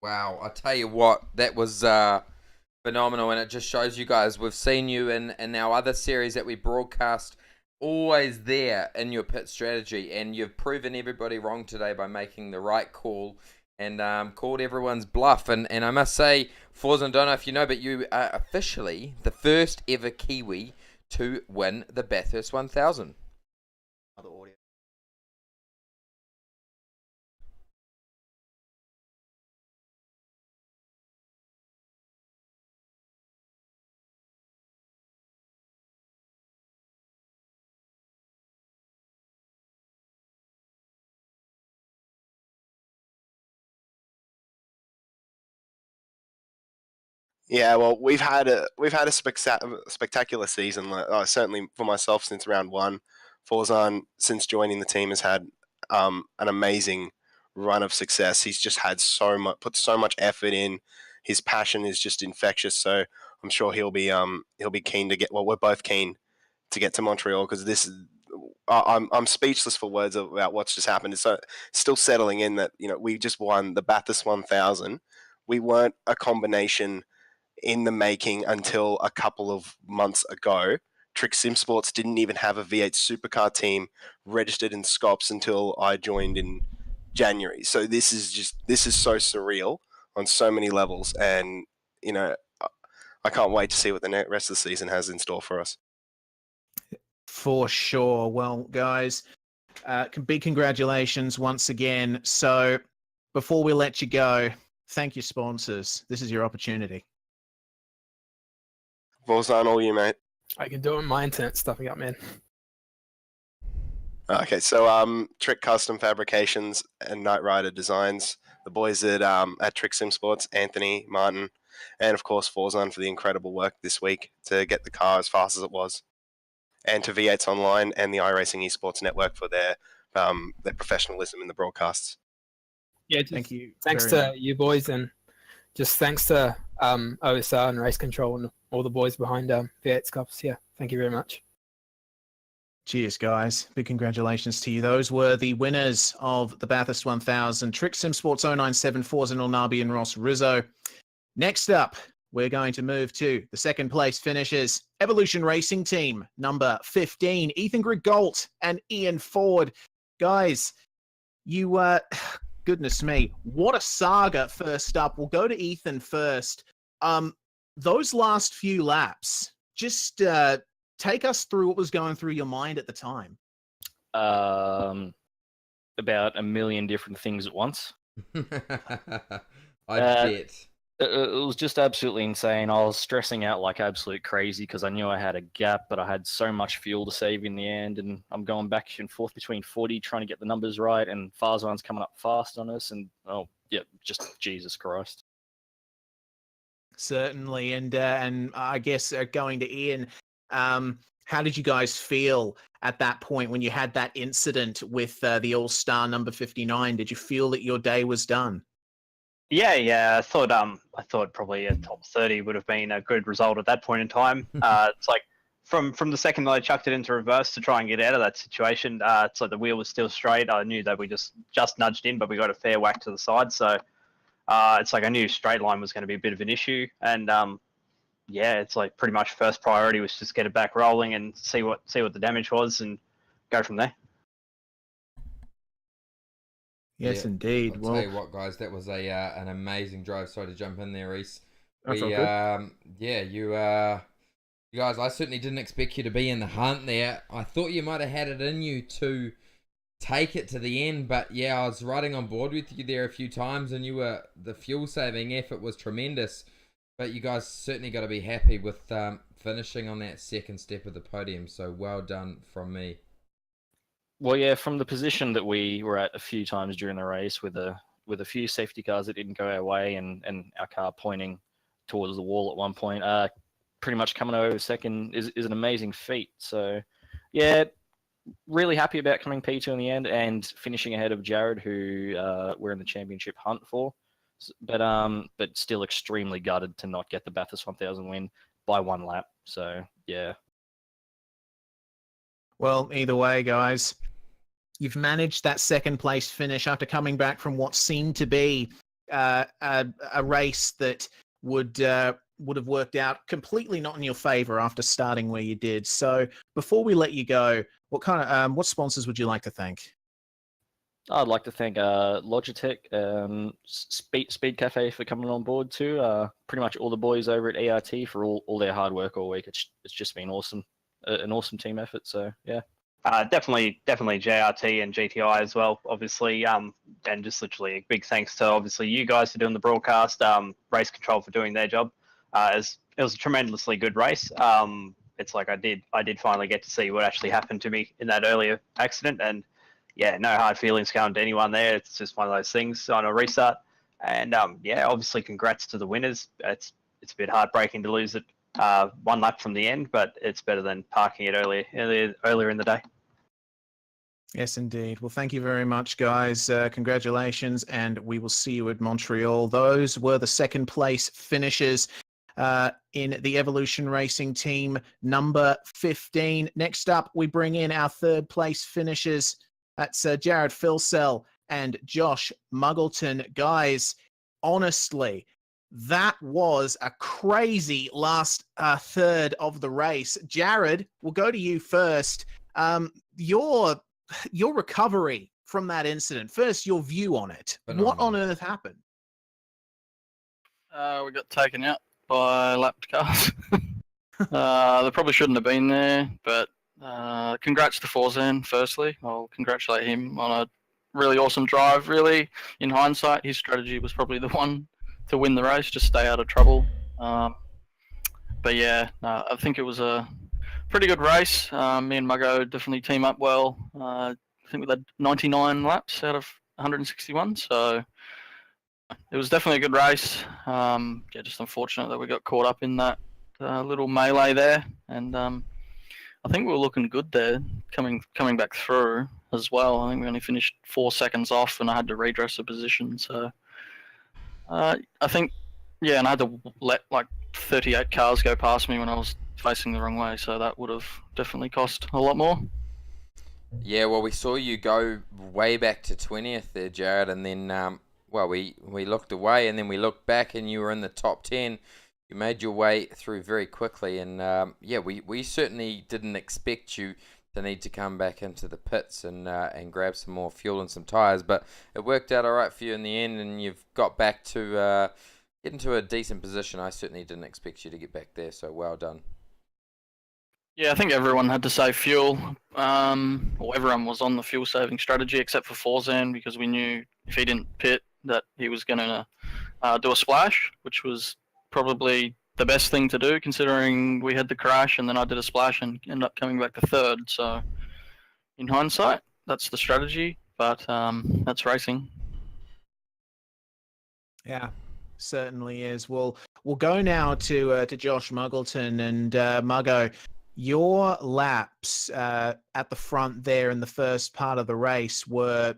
Wow, I tell you what, that was phenomenal, and it just shows you guys, we've seen you in our other series that we broadcast, always there in your pit strategy, and you've proven everybody wrong today by making the right call and called everyone's bluff. And I must say, Forza, I don't know if you know, but you are officially the first ever Kiwi to win the Bathurst 1000. Other audio. Yeah, well, we've had a spectacular season. Certainly for myself since round one. Forzan, since joining the team, has had an amazing run of success. He's just had put so much effort in. His passion is just infectious. So I'm sure he'll be keen to get. Well, we're both keen to get to Montreal because I'm speechless for words about what's just happened. It's still settling in that we just won the Bathurst 1000. We weren't a combination in the making until a couple of months ago. Trick Sim Sports didn't even have a V8 supercar team registered in SCOPS until I joined in January. So this is so surreal on so many levels, and I can't wait to see what the rest of the season has in store for us. For sure. Well, guys, big congratulations once again. So before we let you go, thank your sponsors. This is your opportunity. Vorzan, all you, mate. I can do it. My internet's stuffing up, man. Okay, so Trick Custom Fabrications and Knight Rider Designs, the boys at Trick Sim Sports, Anthony, Martin, and of course Vorzan for the incredible work this week to get the car as fast as it was, and to V8s Online and the iRacing Esports Network for their professionalism in the broadcasts. Yeah, Thank you. Thanks to you boys, and just thanks to OSR and Race Control and all the boys behind V8SCOPS. Yeah, thank you very much. Cheers, guys. Big congratulations to you. Those were the winners of the Bathurst 1000. Trick Sim Sports 097, Forza Nolnabi and Ross Rizzo. Next up, we're going to move to the second place finishers. Evolution Racing Team, number 15, Ethan Grigault and Ian Ford. Guys, you, goodness me, what a saga first up. We'll go to Ethan first. Those last few laps, just take us through what was going through your mind at the time. About a million different things at once. I bet. It was just absolutely insane. I was stressing out like absolute crazy because I knew I had a gap, but I had so much fuel to save in the end, and I'm going back and forth between 40, trying to get the numbers right, and Farzan's coming up fast on us, and just Jesus Christ. Certainly, and I guess going to Ian, how did you guys feel at that point when you had that incident with the All-Star number 59? Did you feel that your day was done? Yeah. I thought probably a top 30 would have been a good result at that point in time. It's like from the second that I chucked it into reverse to try and get out of that situation, it's like the wheel was still straight. I knew that we just nudged in, but we got a fair whack to the side. So it's like I knew straight line was going to be a bit of an issue, and it's like pretty much first priority was just get it back rolling and see what the damage was and go from there. Yes, indeed. I'll tell you what, guys, that was an amazing drive. Sorry to jump in there, Reese. You guys, I certainly didn't expect you to be in the hunt there. I thought you might have had it in you to take it to the end, but yeah, I was riding on board with you there a few times, and the fuel saving effort was tremendous. But you guys certainly got to be happy with finishing on that second step of the podium. So well done from me. Well, yeah, from the position that we were at a few times during the race with a few safety cars that didn't go our way and our car pointing towards the wall at one point, pretty much coming over second is an amazing feat. So, yeah, really happy about coming P2 in the end and finishing ahead of Jared, who we're in the championship hunt for. But still extremely gutted to not get the Bathurst 1000 win by one lap. So, yeah. Well, either way, guys, you've managed that second place finish after coming back from what seemed to be a race that would have worked out completely not in your favor after starting where you did. So before we let you go, what sponsors would you like to thank? I'd like to thank Logitech, Speed Cafe for coming on board too. Pretty much all the boys over at ERT for all their hard work all week. It's just been awesome. An awesome team effort. So yeah, definitely JRT and GTI as well, obviously, and just literally a big thanks to obviously you guys for doing the broadcast, Race Control for doing their job. It was a tremendously good race. It's like I did finally get to see what actually happened to me in that earlier accident, and yeah, no hard feelings going to anyone there. It's just one of those things on a restart, and obviously congrats to the winners. It's a bit heartbreaking to lose it one lap from the end, but it's better than parking it earlier in the day. Yes, indeed. Well, thank you very much, guys. Congratulations, and we will see you at Montreal. Those were the second place finishers in the Evolution Racing Team number 15. Next up, we bring in our third place finishers. That's Jared Filsell and Josh Muggleton. Guys, honestly, That was a crazy last third of the race. Jared, we'll go to you first. Your recovery from that incident. First, your view on it. What on earth happened? We got taken out by lapped cars. They probably shouldn't have been there, but congrats to Forzan, firstly. I'll congratulate him on a really awesome drive. Really, in hindsight, his strategy was probably the one to win the race, just stay out of trouble. But yeah, I think it was a pretty good race. Me and Muggo definitely team up well. I think we had 99 laps out of 161, so it was definitely a good race. Yeah, just unfortunate that we got caught up in that little melee there, and I think we were looking good there coming back through as well. I think we only finished 4 seconds off, and I had to redress the position. So I think, yeah, and I had to let like 38 cars go past me when I was facing the wrong way, so that would have definitely cost a lot more. Yeah, well, we saw you go way back to 20th there, Jared, and then, well, we looked away, and then we looked back, and you were in the top 10. You made your way through very quickly, and yeah, we certainly didn't expect you to need to come back into the pits and grab some more fuel and some tyres, but it worked out all right for you in the end, and you've got back to get into a decent position. I certainly didn't expect you to get back there, so well done. Yeah, I think everyone had to save fuel, or everyone was on the fuel-saving strategy except for Forzan, because we knew if he didn't pit that he was going to do a splash, which was probably the best thing to do considering we had the crash and then I did a splash and ended up coming back to third. So in hindsight, that's the strategy, but that's racing. Yeah, certainly is. We'll go now to Josh Muggleton, and Muggo, your laps at the front there in the first part of the race were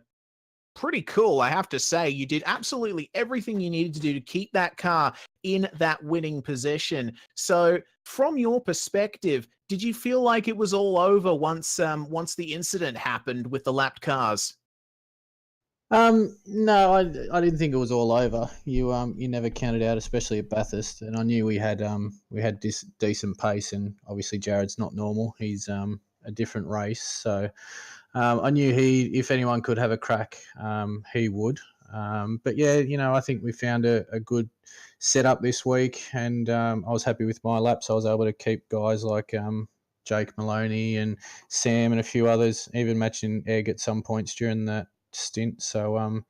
pretty cool, I have to say. You did absolutely everything you needed to do to keep that car in that winning position. So from your perspective, did you feel like it was all over once the incident happened with the lapped cars? No, I didn't think it was all over. You never counted out, especially at Bathurst, and I knew we had this decent pace, and obviously Jared's not normal. He's a different race, so I knew if anyone could have a crack, he would. But yeah, I think we found a good setup this week, and I was happy with my laps. I was able to keep guys like Jake Maloney and Sam and a few others, even matching Egg at some points during that stint. So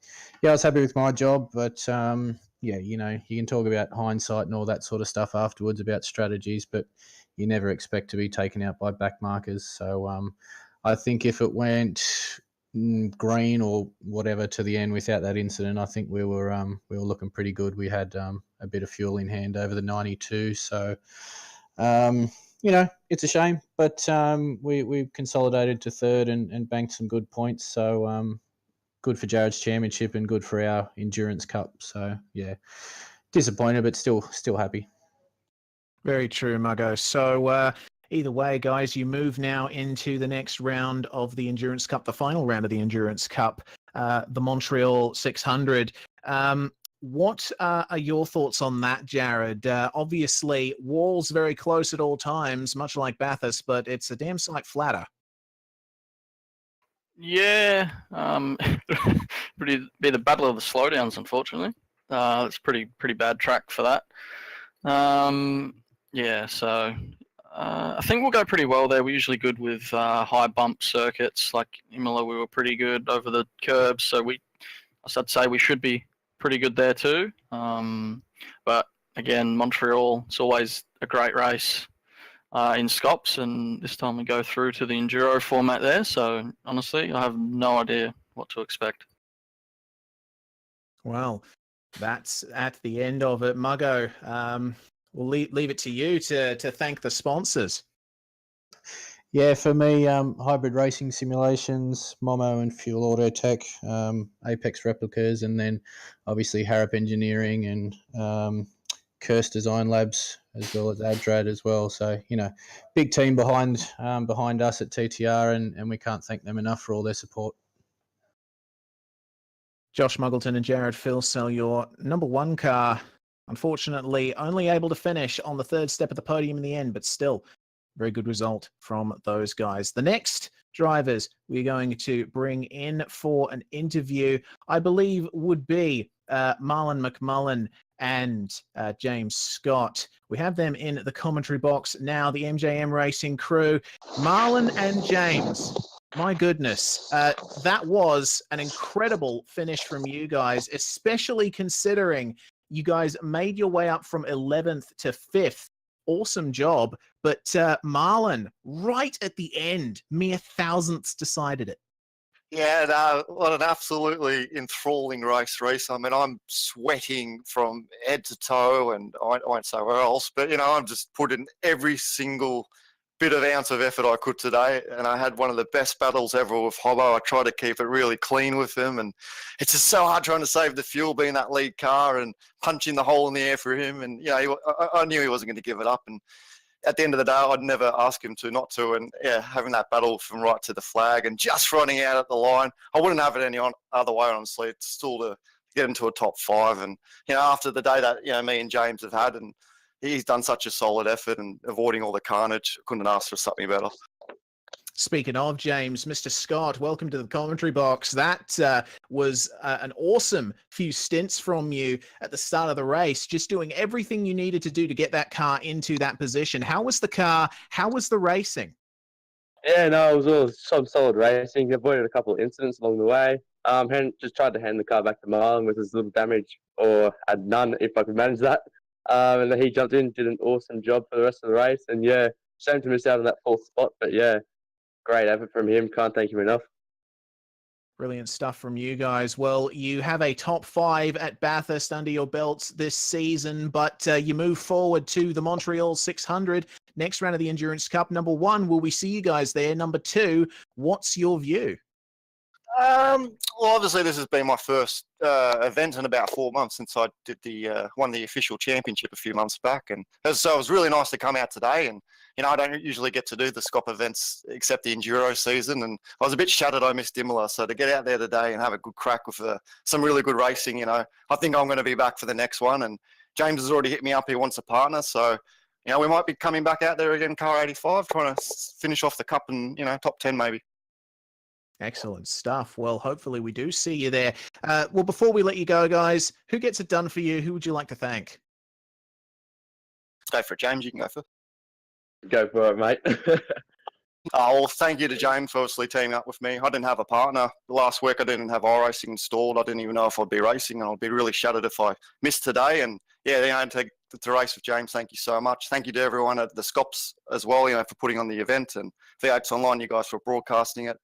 yeah, I was happy with my job, but yeah, you can talk about hindsight and all that sort of stuff afterwards about strategies, but you never expect to be taken out by back markers. So I think if it went green or whatever to the end without that incident, I think we were looking pretty good. We had a bit of fuel in hand over the 92, so it's a shame, but we consolidated to third and banked some good points. So good for Jared's championship and good for our endurance cup. So yeah, disappointed, but still happy. Very true, Muggo. So either way, guys, you move now into the next round of the Endurance Cup, the final round of the Endurance Cup, the Montreal 600. What are your thoughts on that, Jared? Obviously, walls very close at all times, much like Bathurst, but it's a damn sight flatter. Yeah, be the battle of the slowdowns, unfortunately. It's pretty bad track for that. Yeah, so I think we'll go pretty well there. We're usually good with high bump circuits. Like Imola, we were pretty good over the curbs, so I'd say we should be pretty good there too. But again, Montreal, it's always a great race in Scops, and this time we go through to the Enduro format there. So honestly, I have no idea what to expect. Well, that's at the end of it. Muggo, we'll leave it to you to thank the sponsors. Yeah, for me, Hybrid Racing Simulations, Momo and Fuel Auto Tech, Apex Replicas, and then obviously Harrop Engineering and Curse Design Labs, as well as Adrad as well. So, big team behind us at TTR, and we can't thank them enough for all their support. Josh Muggleton and Jared Filsell, your number one car Unfortunately, only able to finish on the third step of the podium in the end, but still, very good result from those guys. The next drivers we're going to bring in for an interview, I believe, would be Marlon McMullen and James Scott. We have them in the commentary box now, the MJM Racing crew. Marlon and James, my goodness, that was an incredible finish from you guys, especially considering you guys made your way up from 11th to 5th. Awesome job. But Marlon, right at the end, mere thousandths decided it. Yeah, no, what an absolutely enthralling race. I mean, I'm sweating from head to toe, and I won't say where else, but, I'm just putting every single bit of ounce of effort I could today, and I had one of the best battles ever with Hobbo. I tried to keep it really clean with him, and it's just so hard trying to save the fuel being that lead car and punching the hole in the air for him, and, I knew he wasn't going to give it up, and at the end of the day, I'd never ask him to not to. And yeah, having that battle from right to the flag and just running out at the line, I wouldn't have it any other way, honestly. It's still to get into a top 5. And, after the day that, me and James have had, and he's done such a solid effort and avoiding all the carnage, couldn't ask for something better. Speaking of James, Mr. Scott, welcome to the commentary box. That was an awesome few stints from you at the start of the race, just doing everything you needed to do to get that car into that position. How was the car? How was the racing? Yeah, no, it was all some solid racing. Avoided a couple of incidents along the way. Just tried to hand the car back to Marlon with as little damage, or had none if I could manage that. And then he jumped in, did an awesome job for the rest of the race. And yeah, shame to miss out on that 4th spot, but yeah, great effort from him. Can't thank him enough. Brilliant stuff from you guys. Well, you have a top 5 at Bathurst under your belts this season, but you move forward to the Montreal 600, next round of the Endurance Cup. Number 1, will we see you guys there? Number 2, what's your view? Well, obviously this has been my first event in about 4 months since I did won the official championship a few months back, and so it was really nice to come out today. And I don't usually get to do the SCOP events except the enduro season, and I was a bit shattered I missed Imola. So to get out there today and have a good crack with some really good racing, I think I'm going to be back for the next one. And James has already hit me up; he wants a partner, so we might be coming back out there again, car 85, trying to finish off the cup and top 10 maybe. Excellent stuff. Well, hopefully we do see you there. Well, before we let you go, guys, who gets it done for you? Who would you like to thank? Let's go for it, James. You can go first. Go for it, mate. Well, thank you to James for obviously teaming up with me. I didn't have a partner. Last week I didn't have iRacing installed. I didn't even know if I'd be racing, and I'd be really shattered if I missed today. And yeah, to race with James, thank you so much. Thank you to everyone at the SCOPS as well, for putting on the event, and V8s Online, you guys for broadcasting it.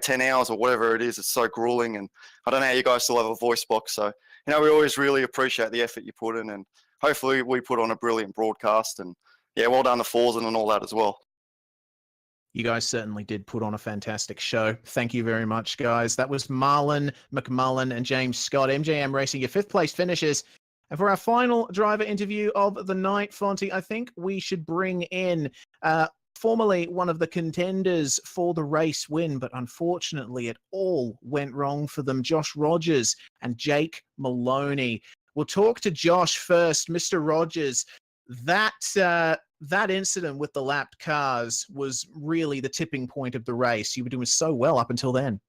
10 hours or whatever it is, it's so grueling, and I don't know how you guys still have a voice box. So, we always really appreciate the effort you put in, and hopefully we put on a brilliant broadcast. And yeah, well done to Forza and all that as well. You guys certainly did put on a fantastic show. Thank you very much, guys. That was Marlon McMullen and James Scott, MJM Racing, your 5th place finishers. And for our final driver interview of the night, Fonty, I think we should bring in formerly one of the contenders for the race win, but unfortunately it all went wrong for them, Josh Rogers and Jake Maloney. We'll talk to Josh first. Mr. Rogers, that incident with the lapped cars was really the tipping point of the race. You were doing so well up until then.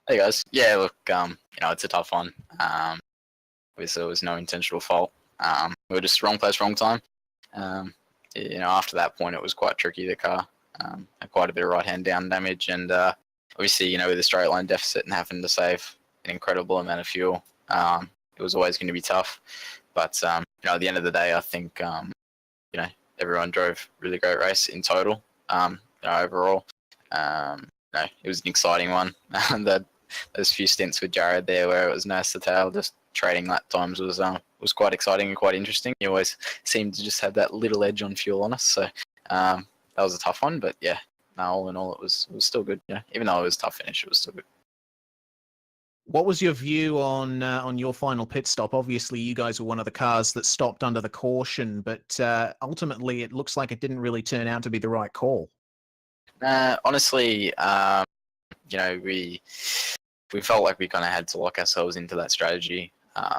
Hey guys. Yeah, look, it's a tough one. Obviously, it was no intentional fault. We were just wrong place, wrong time. After that point, it was quite tricky. The car had quite a bit of right-hand down damage, and obviously, with a straight line deficit and having to save an incredible amount of fuel, it was always going to be tough. But at the end of the day, I think everyone drove a really great race in total. Overall, it was an exciting one. Those few stints with Jared there, where it was nose to tail, just trading lap times was quite exciting and quite interesting. He always seemed to just have that little edge on fuel on us. So that was a tough one, but yeah, all in all, it was still good. Even though it was a tough finish, it was still good. What was your view on your final pit stop? Obviously, you guys were one of the cars that stopped under the caution, but ultimately, it looks like it didn't really turn out to be the right call. Honestly, we felt like we kind of had to lock ourselves into that strategy,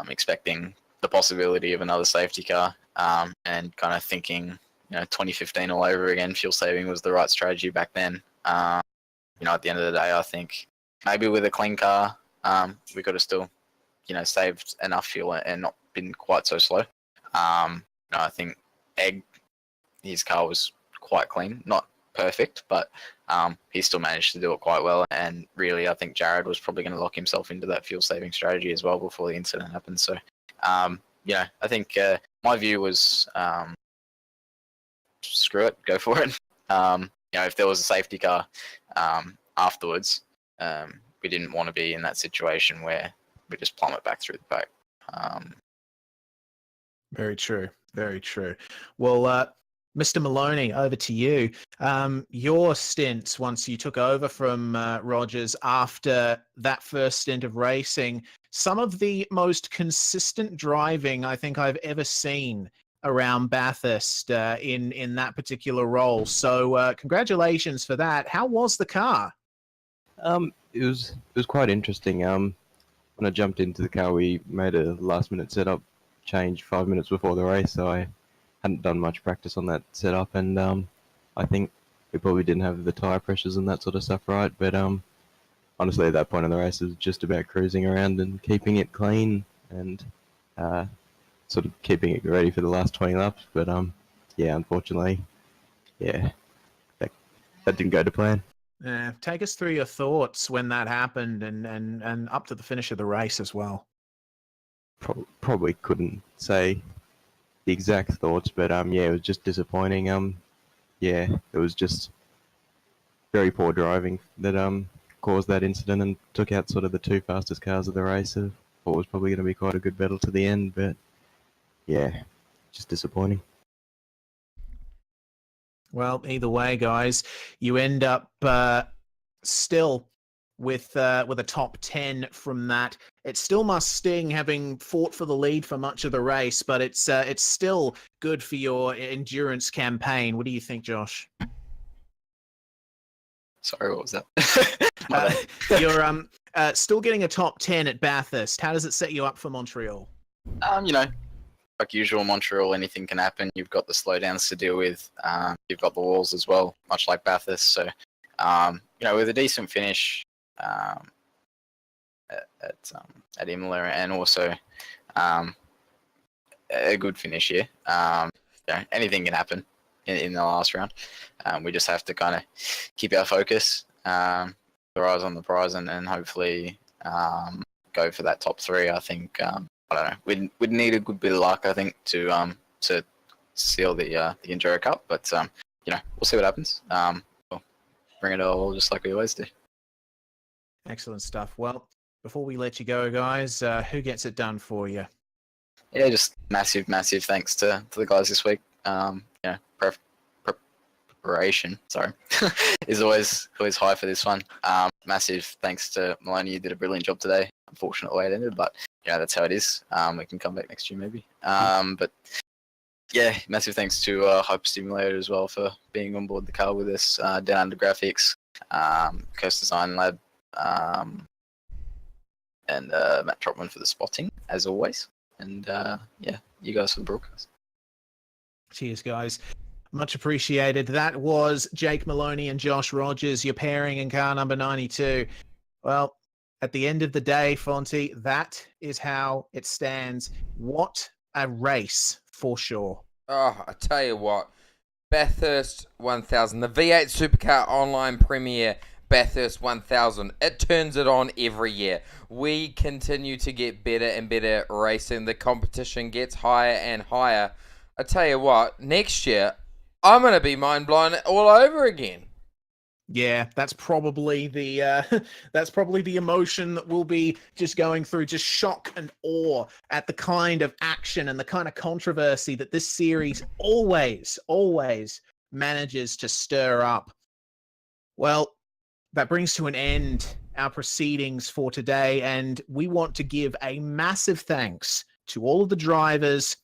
expecting the possibility of another safety car, and kind of thinking, 2015 all over again. Fuel saving was the right strategy back then. At the end of the day, I think maybe with a clean car, we could have still, saved enough fuel and not been quite so slow. I think his car was quite clean, not perfect, but he still managed to do it quite well. And really, I think Jared was probably going to lock himself into that fuel saving strategy as well before the incident happened. So, I think my view was screw it, go for it. If there was a safety car afterwards, we didn't want to be in that situation where we just plummet back through the pack. Very true. Very true. Well, Mr. Maloney, over to you. Your stint, once you took over from Rogers after that first stint of racing, some of the most consistent driving I think I've ever seen around Bathurst in that particular role. So congratulations for that. How was the car? It was quite interesting. When I jumped into the car, we made a last-minute setup change 5 minutes before the race, so I hadn't done much practice on that setup, and I think we probably didn't have the tyre pressures and that sort of stuff right, but honestly at that point in the race it was just about cruising around and keeping it clean and sort of keeping it ready for the last 20 laps, but unfortunately, that didn't go to plan. Take us through your thoughts when that happened and up to the finish of the race as well. Probably couldn't say the exact thoughts, but it was just disappointing. It was just very poor driving that caused that incident and took out sort of the two fastest cars of the race. I thought it was probably going to be quite a good battle to the end, but just disappointing. Well, either way, guys, you end up still with a top 10 from that. It still must sting having fought for the lead for much of the race, but it's still good for your endurance campaign. What do you think, Josh? Sorry, what was that? You're still getting a top 10 at Bathurst. How does it set you up for Montreal? Like usual, Montreal, anything can happen. You've got the slowdowns to deal with. You've got the walls as well, much like Bathurst. So, with a decent finish at Imola, and also a good finish here. Anything can happen in the last round. We just have to kind of keep our focus, our eyes on the prize, and hopefully go for that top three. I think I don't know. We'd need a good bit of luck, I think, to seal the Enduro Cup. But we'll see what happens. We'll bring it all just like we always do. Excellent stuff. Well, before we let you go, guys, who gets it done for you? Yeah, just massive thanks to the guys this week. Preparation, is always high for this one. Massive thanks to Maloney. You did a brilliant job today. Unfortunate way it ended, but that's how it is. We can come back next year maybe. But massive thanks to Hyper Stimulator as well for being on board the car with us. Down Under Graphics, Coast Design Lab, and Matt Trotman for the spotting as always. And you guys for the broadcast. Cheers, guys. Much appreciated. That was Jake Maloney and Josh Rogers, your pairing in car number 92. Well, at the end of the day, Fonty, that is how it stands. What a race, for sure. Oh, I tell you what. Bathurst 1000, the V8 Supercar Online Premier Bathurst 1000. It turns it on every year. We continue to get better and better at racing. The competition gets higher and higher. I tell you what, next year, I'm going to be mind blown all over again. Yeah, that's probably the emotion that we'll be just going through, just shock and awe at the kind of action and the kind of controversy that this series always manages to stir up. Well, that brings to an end our proceedings for today, and we want to give a massive thanks to all of the drivers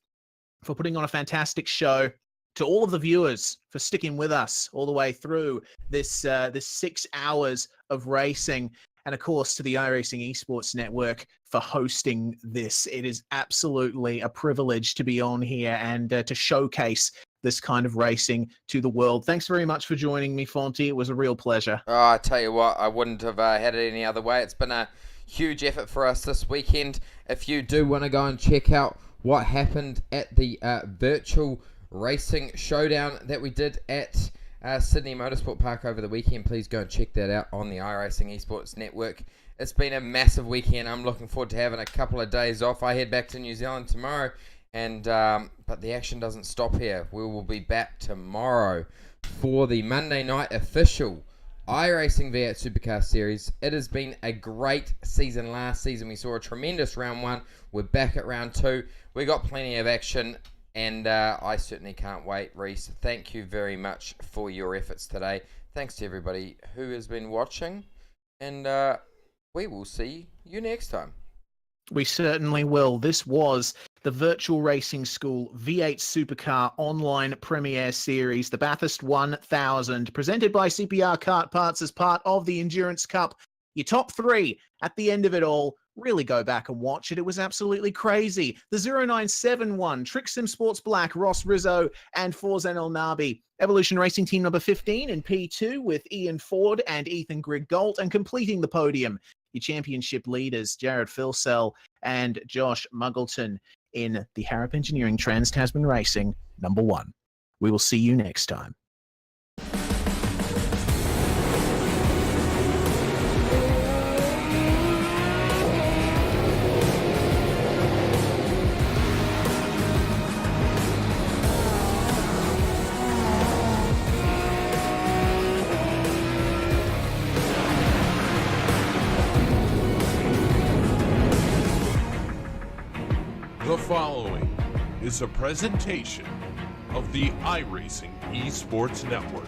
for putting on a fantastic show, to all of the viewers for sticking with us all the way through this 6 hours of racing. and of course to the iRacing Esports Network for hosting this. It is absolutely a privilege to be on here and to showcase this kind of racing to the world. Thanks very much for joining me, Fonty. It was a real pleasure. Oh, I tell you what, I wouldn't have had it any other way. It's been a huge effort for us this weekend. If you do want to go and check out what happened at the virtual racing showdown that we did at Sydney Motorsport Park over the weekend, please go and check that out on the iRacing Esports Network. It's been a massive weekend. I'm looking forward to having a couple of days off. I head back to New Zealand tomorrow, and but the action doesn't stop here. We will be back tomorrow for the Monday night official iRacing V8 Supercar Series. It has been a great season. Last season we saw a tremendous round 1. We're back at round 2. We got plenty of action, and I certainly can't wait. Reese, thank you very much for your efforts today. Thanks to everybody who has been watching, and we will see you next time. We certainly will. This was the Virtual Racing School V8 Supercar Online Premiere Series, the Bathurst 1000, presented by CPR Kart Parts as part of the Endurance Cup. Your top 3 at the end of it all. Really go back and watch it. It was absolutely crazy. The 0971, Trick Sim Sports Black, Ross Rizzo, and Forzan El Nabi. Evolution Racing Team number 15 in P2 with Ian Ford and Ethan Griggolt, and completing the podium, your championship leaders, Jared Filsell and Josh Muggleton in the Harrop Engineering Trans-Tasman Racing number 1. We will see you next time. The following is a presentation of the iRacing Esports Network.